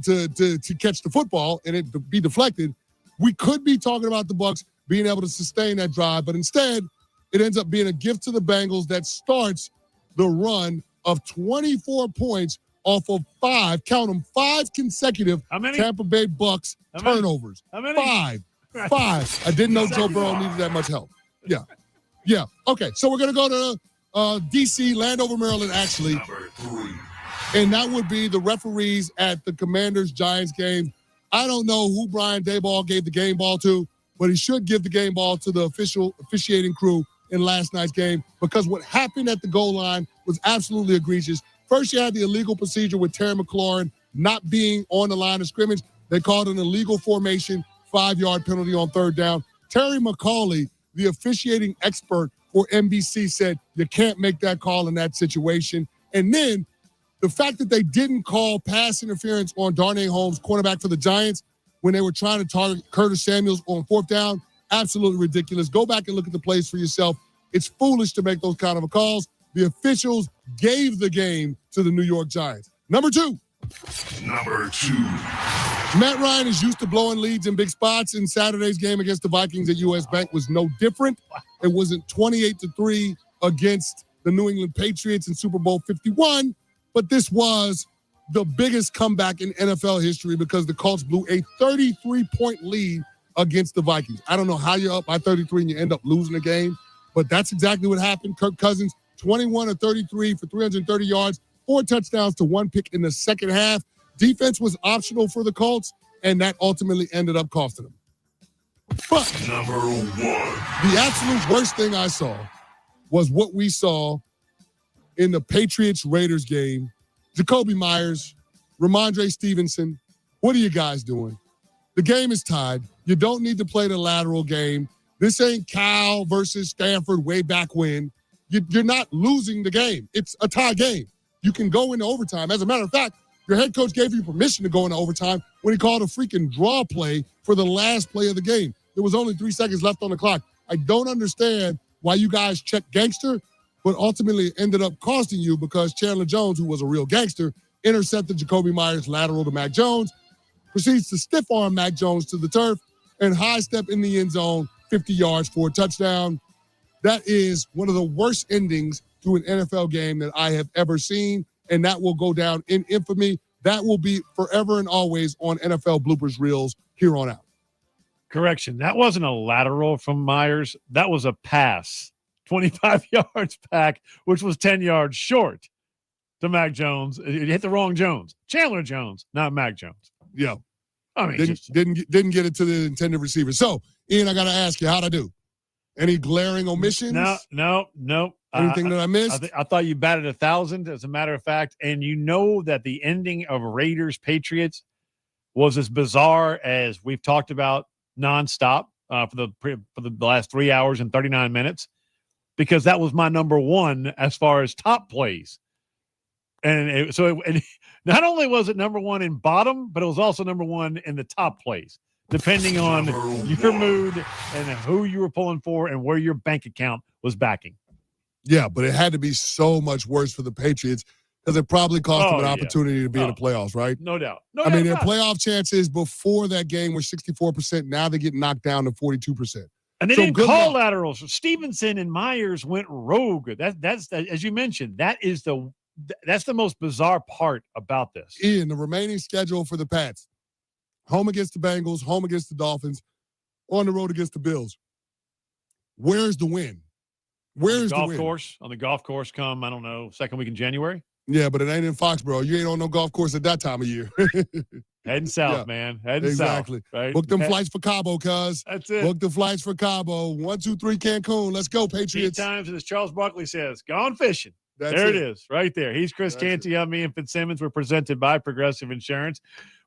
catch the football and it to be deflected, we could be talking about the Bucs being able to sustain that drive. But instead, it ends up being a gift to the Bengals that starts the run of 24 points off of 5 consecutive Tampa Bay Bucs turnovers. How many? 5. I didn't know Joe Burrow needed that much help. Yeah. Okay, so we're going to go to D.C., Landover, Maryland, actually. Number 3. And that would be the referees at the Commanders-Giants game. I don't know who Brian Daboll gave the game ball to, but he should give the game ball to the officiating crew in last night's game, because what happened at the goal line was absolutely egregious. First, you had the illegal procedure with Terry McLaurin not being on the line of scrimmage. They called an illegal formation, 5-yard penalty on third down. Terry McCauley, the officiating expert for NBC, said you can't make that call in that situation. And then the fact that they didn't call pass interference on Darnay Holmes, cornerback for the Giants, when they were trying to target Curtis Samuels on fourth down, absolutely ridiculous. Go back and look at the plays for yourself. It's foolish to make those kind of calls. The officials gave the game to the New York Giants. Number 2. Matt Ryan is used to blowing leads in big spots, and Saturday's game against the Vikings at US Bank was no different. It wasn't 28-3 against the New England Patriots in Super Bowl 51, but this was the biggest comeback in NFL history because the Colts blew a 33-point lead against the Vikings. I don't know how you're up by 33 and you end up losing the game, but that's exactly what happened. Kirk Cousins, 21 of 33 for 330 yards, 4 touchdowns to 1 pick in the second half. Defense was optional for the Colts, and that ultimately ended up costing them. But Number 1. The absolute worst thing I saw was what we saw in the Patriots-Raiders game. Jacoby Myers, Ramondre Stevenson, what are you guys doing? The game is tied. You don't need to play the lateral game. This ain't Cal versus Stanford way back when. You're not losing the game. It's a tie game. You can go into overtime. As a matter of fact, your head coach gave you permission to go into overtime when he called a freaking draw play for the last play of the game. There was only 3 seconds left on the clock. I don't understand why you guys checked gangster, but ultimately it ended up costing you because Chandler Jones, who was a real gangster, intercepted Jacoby Myers lateral to Mac Jones, proceeds to stiff-arm Mac Jones to the turf, and high step in the end zone, 50 yards for a touchdown. That is one of the worst endings to an NFL game that I have ever seen, and that will go down in infamy. That will be forever and always on NFL bloopers reels here on out. Correction, that wasn't a lateral from Myers. That was a pass, 25 yards back, which was 10 yards short to Mac Jones. It hit the wrong Jones. Chandler Jones, not Mac Jones. Yeah. I mean, didn't get it to the intended receiver. So, Ian, I got to ask you, how'd I do? Any glaring omissions? No. Anything that I missed? I thought you batted 1,000, as a matter of fact. And you know that the ending of Raiders-Patriots was as bizarre as we've talked about nonstop for the last 3 hours and 39 minutes, because that was my number 1 as far as top plays. And not only was it number 1 in bottom, but it was also number 1 in the top plays, depending on your mood and who you were pulling for and where your bank account was backing. Yeah, but it had to be so much worse for the Patriots because it probably cost them an opportunity to be in the playoffs, right? No doubt. I mean, their playoff chances before that game were 64%. Now they get knocked down to 42%. And they didn't call laterals. Stevenson and Myers went rogue. That's as you mentioned, that's the most bizarre part about this. Ian, the remaining schedule for the Pats: home against the Bengals, home against the Dolphins, on the road against the Bills. Where's the win? Where's the win? On the golf course come, I don't know, second week in January? Yeah, but it ain't in Foxborough. You ain't on no golf course at that time of year. Heading south, man. Heading south. Right? Book them flights for Cabo, cuz. That's it. Book the flights for Cabo. 1, 2, 3, Cancun. Let's go, Patriots. 8 times, as Charles Barkley says, gone fishing. That's there it is, right there. He's Chris Canty. I'm Ian Fitzsimmons. We're presented by Progressive Insurance.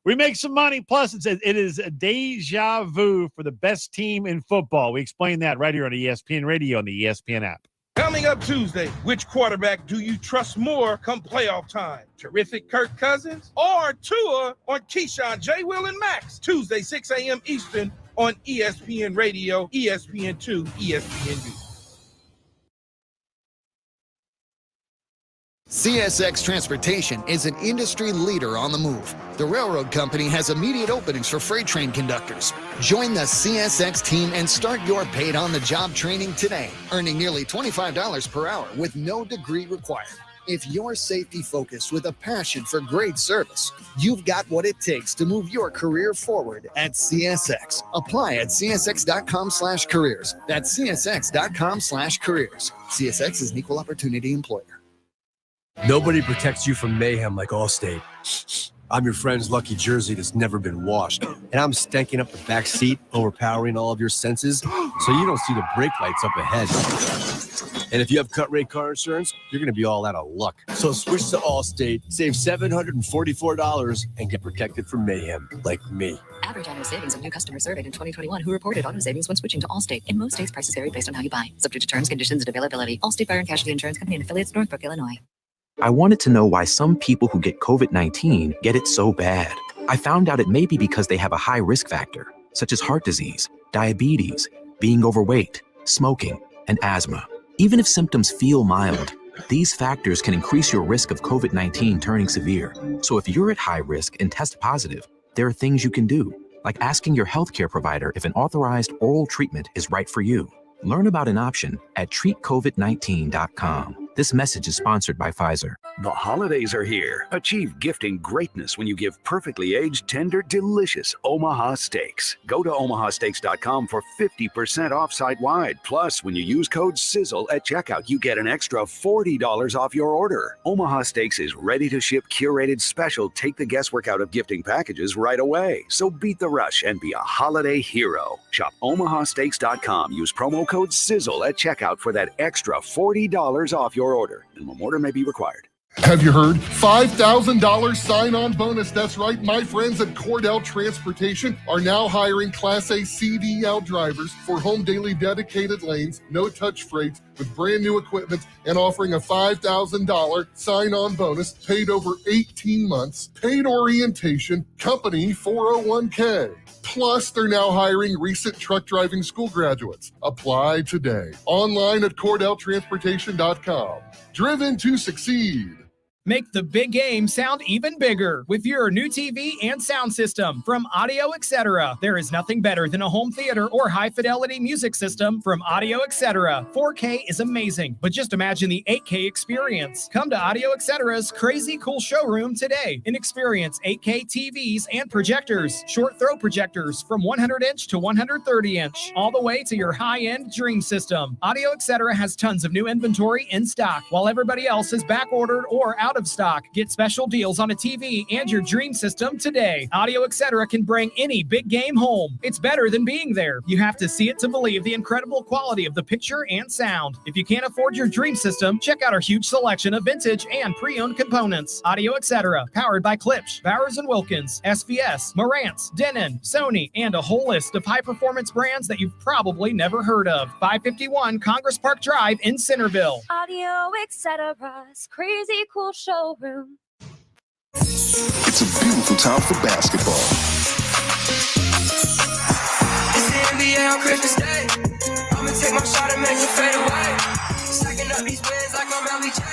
We make some money. Plus, it is a deja vu for the best team in football. We explain that right here on ESPN Radio and the ESPN app. Coming up Tuesday, which quarterback do you trust more come playoff time? Terrific Kirk Cousins or Tua on Keyshawn, J. Will, and Max? Tuesday, 6 a.m. Eastern on ESPN Radio, ESPN2, ESPNU. CSX Transportation is an industry leader on the move. The railroad company has immediate openings for freight train conductors. Join the CSX team and start your paid-on-the-job training today, earning nearly $25 per hour with no degree required. If you're safety-focused with a passion for great service, you've got what it takes to move your career forward at CSX. Apply at csx.com/careers. That's csx.com/careers. CSX is an equal opportunity employer. Nobody protects you from mayhem like Allstate. I'm your friend's lucky jersey that's never been washed, and I'm stanking up the back seat, overpowering all of your senses, so you don't see the brake lights up ahead. And if you have cut rate car insurance, you're going to be all out of luck. So switch to Allstate, save $744, and get protected from mayhem like me. Average annual savings of new customers surveyed in 2021 who reported auto savings when switching to Allstate. In most states, prices vary based on how you buy. Subject to terms, conditions, and availability. Allstate Fire and Casualty Insurance Company and affiliates, Northbrook, Illinois. I wanted to know why some people who get COVID-19 get it so bad. I found out it may be because they have a high risk factor, such as heart disease, diabetes, being overweight, smoking, and asthma. Even if symptoms feel mild, these factors can increase your risk of COVID-19 turning severe. So if you're at high risk and test positive, there are things you can do, like asking your healthcare provider if an authorized oral treatment is right for you. Learn about an option at treatcovid19.com. This message is sponsored by Pfizer. The holidays are here. Achieve gifting greatness when you give perfectly aged, tender, delicious Omaha steaks. Go to omahasteaks.com for 50% off site-wide. Plus, when you use code SIZZLE at checkout, you get an extra $40 off your order. Omaha Steaks is ready to ship curated special take the guesswork out of gifting packages right away. So beat the rush and be a holiday hero. Shop omahasteaks.com. Use promo code SIZZLE at checkout for that extra $40 off your order. Minimum order may be required. Have you heard? $5,000 sign-on bonus. That's right. My friends at Cordell Transportation are now hiring Class A CDL drivers for home daily dedicated lanes, no-touch freights with brand new equipment, and offering a $5,000 sign-on bonus paid over 18 months, paid orientation, company 401k. Plus, they're now hiring recent truck driving school graduates. Apply today. Online at CordellTransportation.com. Driven to succeed. Make the big game sound even bigger with your new TV and sound system from Audio Etc. There is nothing better than a home theater or high-fidelity music system from Audio Etc. 4K is amazing, but just imagine the 8K experience. Come to Audio Etc's crazy cool showroom today and experience 8K TVs and projectors, short throw projectors from 100-inch to 130-inch, all the way to your high-end dream system. Audio Etc has tons of new inventory in stock, while everybody else is back-ordered or out of stock. Get special deals on a TV and your dream system today. Audio Etc can bring any big game home. It's better than being there. You have to see it to believe the incredible quality of the picture and sound. If you can't afford your dream system, check out our huge selection of vintage and pre-owned components. Audio Etc, powered by Klipsch, Bowers & Wilkins, SVS, Marantz, Denon, Sony, and a whole list of high-performance brands that you've probably never heard of. 551 Congress Park Drive in Centerville. Audio Etc's crazy cool showroom. It's a beautiful time for basketball. It's the NBA on Christmas Day. I'ma take my shot and make it fade away. Stacking up these wins like I'm LBJ.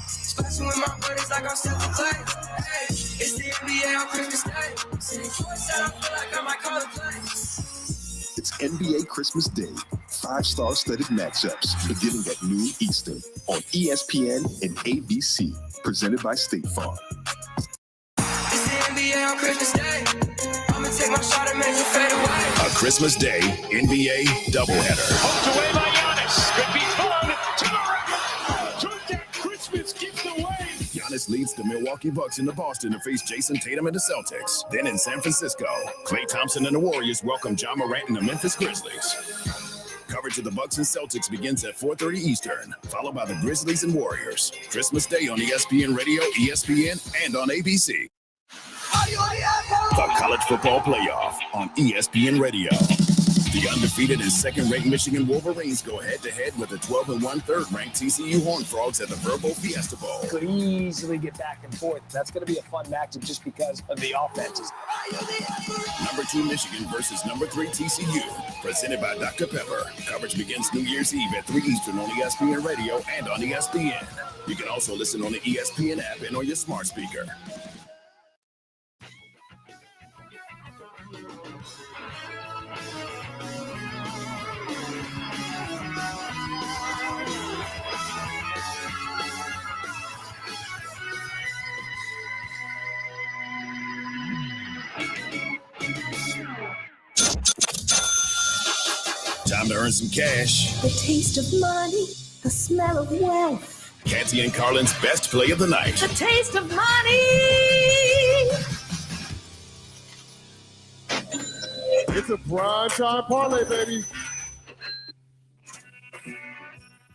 Splashing with my brothers like I'm Stephen Clay. Hey, it's the NBA on Christmas Day. Sitting courtside, I feel like I might call it play. It's NBA Christmas Day. 5-star studded matchups beginning at noon Eastern on ESPN and ABC. Presented by State Farm. It's the NBA on Christmas Day. I'ma take my shot and make it fade away. A Christmas Day NBA doubleheader. Poked away by Giannis. Could be fun. To the rack. Took that Christmas gift away. Giannis leads the Milwaukee Bucks into Boston to face Jason Tatum and the Celtics. Then in San Francisco, Klay Thompson and the Warriors welcome Ja Morant and the Memphis Grizzlies. Coverage of the Bucks and Celtics begins at 4:30 Eastern, followed by the Grizzlies and Warriors. Christmas Day on ESPN Radio, ESPN, and on ABC. The College Football Playoff on ESPN Radio. The undefeated and second-ranked Michigan Wolverines go head-to-head with the 12-1 third-ranked TCU Horned Frogs at the Verbo Fiesta Bowl. Could easily get back and forth. That's going to be a fun matchup just because of the offenses. Number 2 Michigan versus number 3 TCU. Presented by Dr. Pepper. Coverage begins New Year's Eve at 3 Eastern on ESPN Radio and on ESPN. You can also listen on the ESPN app and on your smart speaker. Time to earn some cash. The taste of money, the smell of wealth. Canty and Carlin's best play of the night. The taste of money. It's a prime time parlay, baby.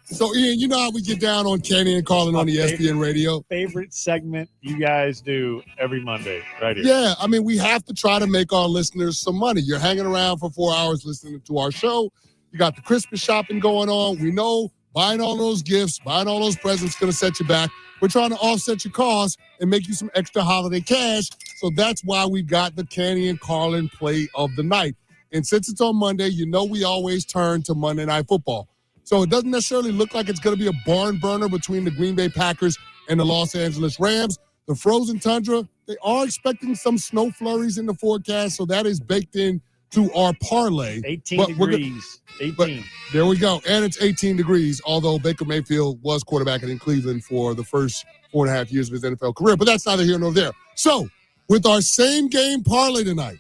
So, Ian, you know how we get down on Canty and Carlin on ESPN Radio? Favorite segment you guys do every Monday, right here. Yeah, I mean, we have to try to make our listeners some money. You're hanging around for 4 hours listening to our show. You got the Christmas shopping going on. We know buying all those gifts, buying all those presents is going to set you back. We're trying to offset your costs and make you some extra holiday cash. So that's why we got the Canty and Carlin play of the night. And since it's on Monday, you know we always turn to Monday Night Football. So it doesn't necessarily look like it's going to be a barn burner between the Green Bay Packers and the Los Angeles Rams. The frozen tundra, they are expecting some snow flurries in the forecast, so that is baked in to our parlay. 18 degrees. 18. But there we go. And it's 18 degrees, although Baker Mayfield was quarterbacking in Cleveland for the first 4.5 years of his NFL career. But that's neither here nor there. So with our same game parlay tonight,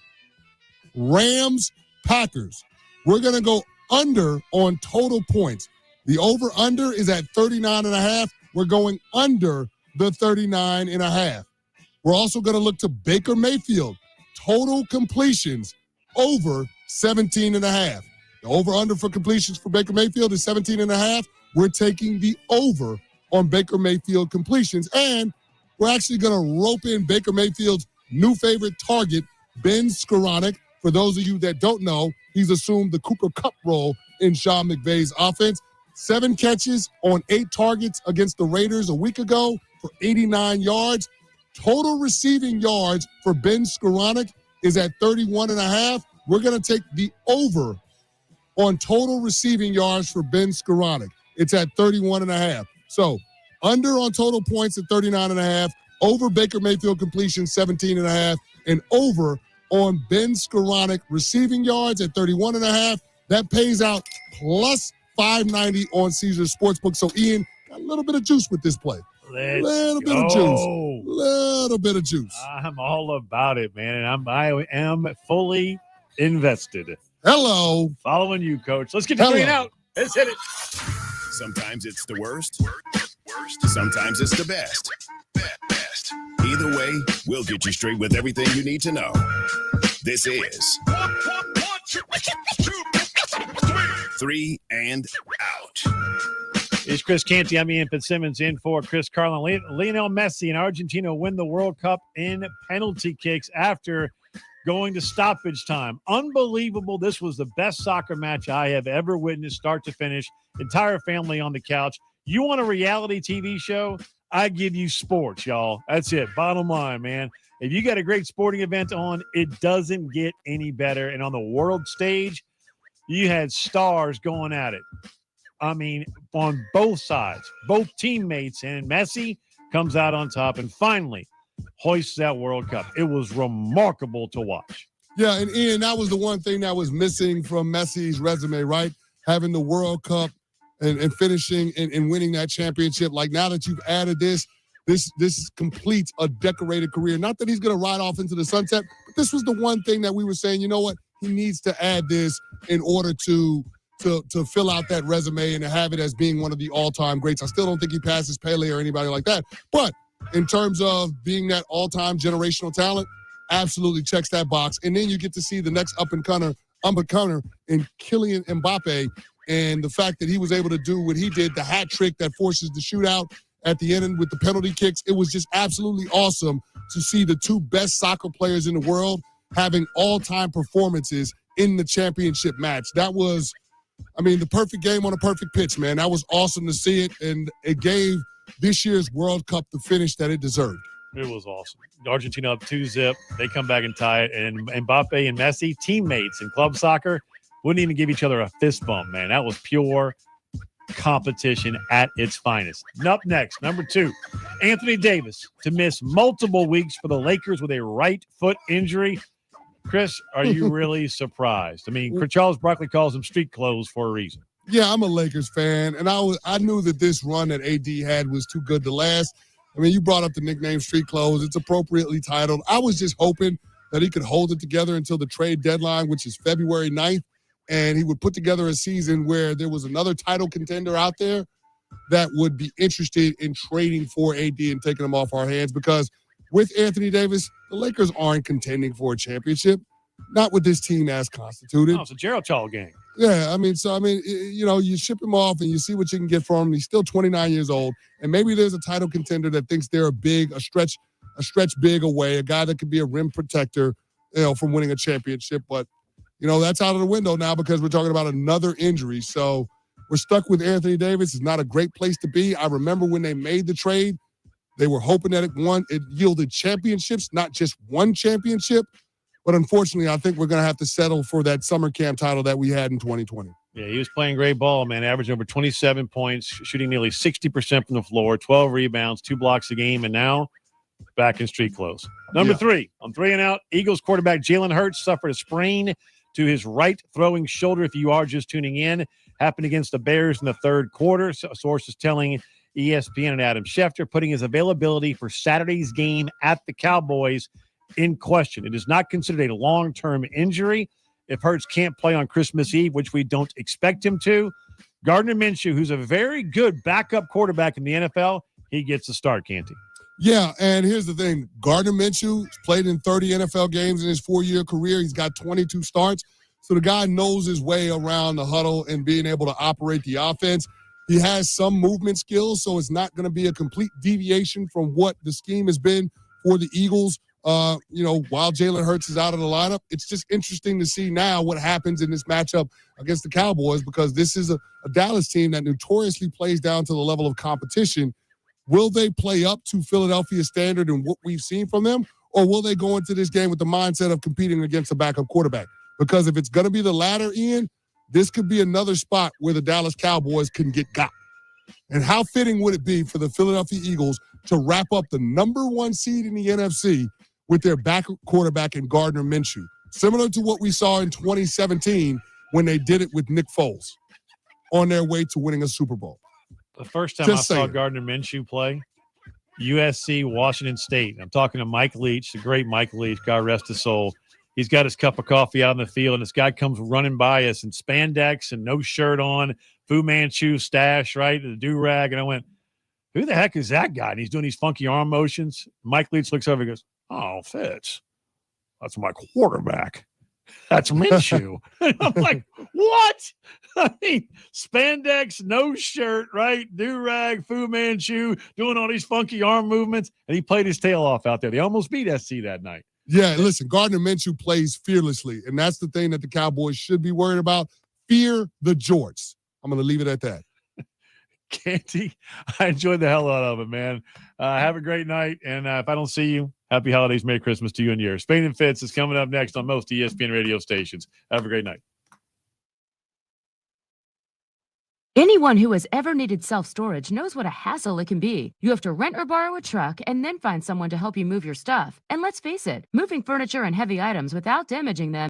Rams-Packers, we're going to go under on total points. The over-under is at 39.5. We're going under the 39.5. We're also going to look to Baker Mayfield. Total completions over 17.5. The over-under for completions for Baker Mayfield is 17.5. We're taking the over on Baker Mayfield completions. And we're actually going to rope in Baker Mayfield's new favorite target, Ben Skoranek. For those of you that don't know, he's assumed the Cooper Kupp role in Sean McVay's offense. 7 catches on 8 targets against the Raiders a week ago for 89 yards. Total receiving yards for Ben Skoranek is at 31.5. We're going to take the over on total receiving yards for Ben Skoranek. It's at 31.5. So under on total points at 39.5, over Baker Mayfield completion 17.5, and over on Ben Skoranek receiving yards at 31.5. That pays out plus 590 on Caesars Sportsbook. So, Ian, got a little bit of juice with this play. Little bit of juice. I'm all about it, man. And I am fully invested. Hello. Following you, Coach. Let's get the green out. Let's hit it. Sometimes it's the worst. Sometimes it's the best. Either way, we'll get you straight with everything you need to know. This is 3 and Out. It's Chris Canty. I'm Ian Fitzsimmons in for Chris Carlin. Lionel Messi and Argentina win the World Cup in penalty kicks after going to stoppage time. Unbelievable. This was the best soccer match I have ever witnessed, start to finish. Entire family on the couch. You want a reality TV show? I give you sports, y'all. That's it. Bottom line, man. If you got a great sporting event on, it doesn't get any better. And on the world stage, you had stars going at it. I mean, on both sides, both teammates, and Messi comes out on top and finally hoists that World Cup. It was remarkable to watch. Yeah, and Ian, that was the one thing that was missing from Messi's resume, right? Having the World Cup and finishing and winning that championship. Like, now that you've added this completes a decorated career. Not that he's going to ride off into the sunset, but this was the one thing that we were saying, you know what? He needs to add this in order to fill out that resume and to have it as being one of the all-time greats. I still don't think he passes Pele or anybody like that. But in terms of being that all-time generational talent, absolutely checks that box. And then you get to see the next up-and-comer in Kylian Mbappe, and the fact that he was able to do what he did, the hat trick that forces the shootout at the end with the penalty kicks. It was just absolutely awesome to see the two best soccer players in the world having all-time performances in the championship match. That was, the perfect game on a perfect pitch, man. That was awesome to see it, and it gave this year's World Cup the finish that it deserved. It was awesome. Argentina up 2-0. They come back and tie it. And Mbappe and Messi, teammates in club soccer, wouldn't even give each other a fist bump, man. That was pure competition at its finest. And up next, number 2, Anthony Davis to miss multiple weeks for the Lakers with a right foot injury. Chris, are you really surprised? Charles Barkley calls them street clothes for a reason. Yeah, I'm a Lakers fan, and I knew that this run that AD had was too good to last. You brought up the nickname Street Clothes. It's appropriately titled. I was just hoping that he could hold it together until the trade deadline, which is February 9th, and he would put together a season where there was another title contender out there that would be interested in trading for AD and taking him off our hands, because with Anthony Davis, the Lakers aren't contending for a championship, not with this team as constituted. Oh, it's a Gerald Chall game. Yeah, you ship him off and you see what you can get from him. He's still 29 years old, and maybe there's a title contender that thinks they're a stretch big away, a guy that could be a rim protector, from winning a championship. But, that's out of the window now because we're talking about another injury. So we're stuck with Anthony Davis. It's not a great place to be. I remember when they made the trade, they were hoping that it yielded championships, not just one championship. But unfortunately, I think we're going to have to settle for that summer camp title that we had in 2020. Yeah, he was playing great ball, man, averaging over 27 points, shooting nearly 60% from the floor, 12 rebounds, 2 blocks a game, and now back in street clothes. Number 3, on 3 and out, Eagles quarterback Jalen Hurts suffered a sprain to his right throwing shoulder. If you are just tuning in, happened against the Bears in the third quarter. Sources telling ESPN and Adam Schefter, putting his availability for Saturday's game at the Cowboys in question. It is not considered a long-term injury. If Hurts can't play on Christmas Eve, which we don't expect him to, Gardner Minshew, who's a very good backup quarterback in the NFL, he gets the start, can't he? Yeah, and here's the thing. Gardner Minshew played in 30 NFL games in his 4-year career. He's got 22 starts. So the guy knows his way around the huddle and being able to operate the offense. He has some movement skills, so it's not going to be a complete deviation from what the scheme has been for the Eagles. While Jalen Hurts is out of the lineup, it's just interesting to see now what happens in this matchup against the Cowboys, because this is a Dallas team that notoriously plays down to the level of competition. Will they play up to Philadelphia's standard and what we've seen from them, or will they go into this game with the mindset of competing against a backup quarterback? Because if it's going to be the latter, Ian, this could be another spot where the Dallas Cowboys can get got. And how fitting would it be for the Philadelphia Eagles to wrap up the number 1 seed in the NFC with their backup quarterback in Gardner Minshew, similar to what we saw in 2017 when they did it with Nick Foles on their way to winning a Super Bowl. The first time I saw Gardner Minshew play, USC, Washington State. I'm talking to Mike Leach, the great Mike Leach, God rest his soul. He's got his cup of coffee out in the field, and this guy comes running by us in spandex and no shirt on, Fu Manchu stash, right, the do-rag. And I went, who the heck is that guy? And he's doing these funky arm motions. Mike Leach looks over and goes, oh, Fitz, that's my quarterback. That's Minshew. I'm like, what? Spandex, no shirt, right? Do-rag, Fu Manchu, doing all these funky arm movements, and he played his tail off out there. They almost beat SC that night. Yeah, listen, Gardner Minshew plays fearlessly, and that's the thing that the Cowboys should be worried about. Fear the jorts. I'm going to leave it at that. Canty, I enjoyed the hell out of it, man. Have a great night, and if I don't see you, happy holidays, Merry Christmas to you and yours. Spain and Fitz is coming up next on most ESPN radio stations. Have a great night. Anyone who has ever needed self-storage knows what a hassle it can be. You have to rent or borrow a truck and then find someone to help you move your stuff. And let's face it, moving furniture and heavy items without damaging them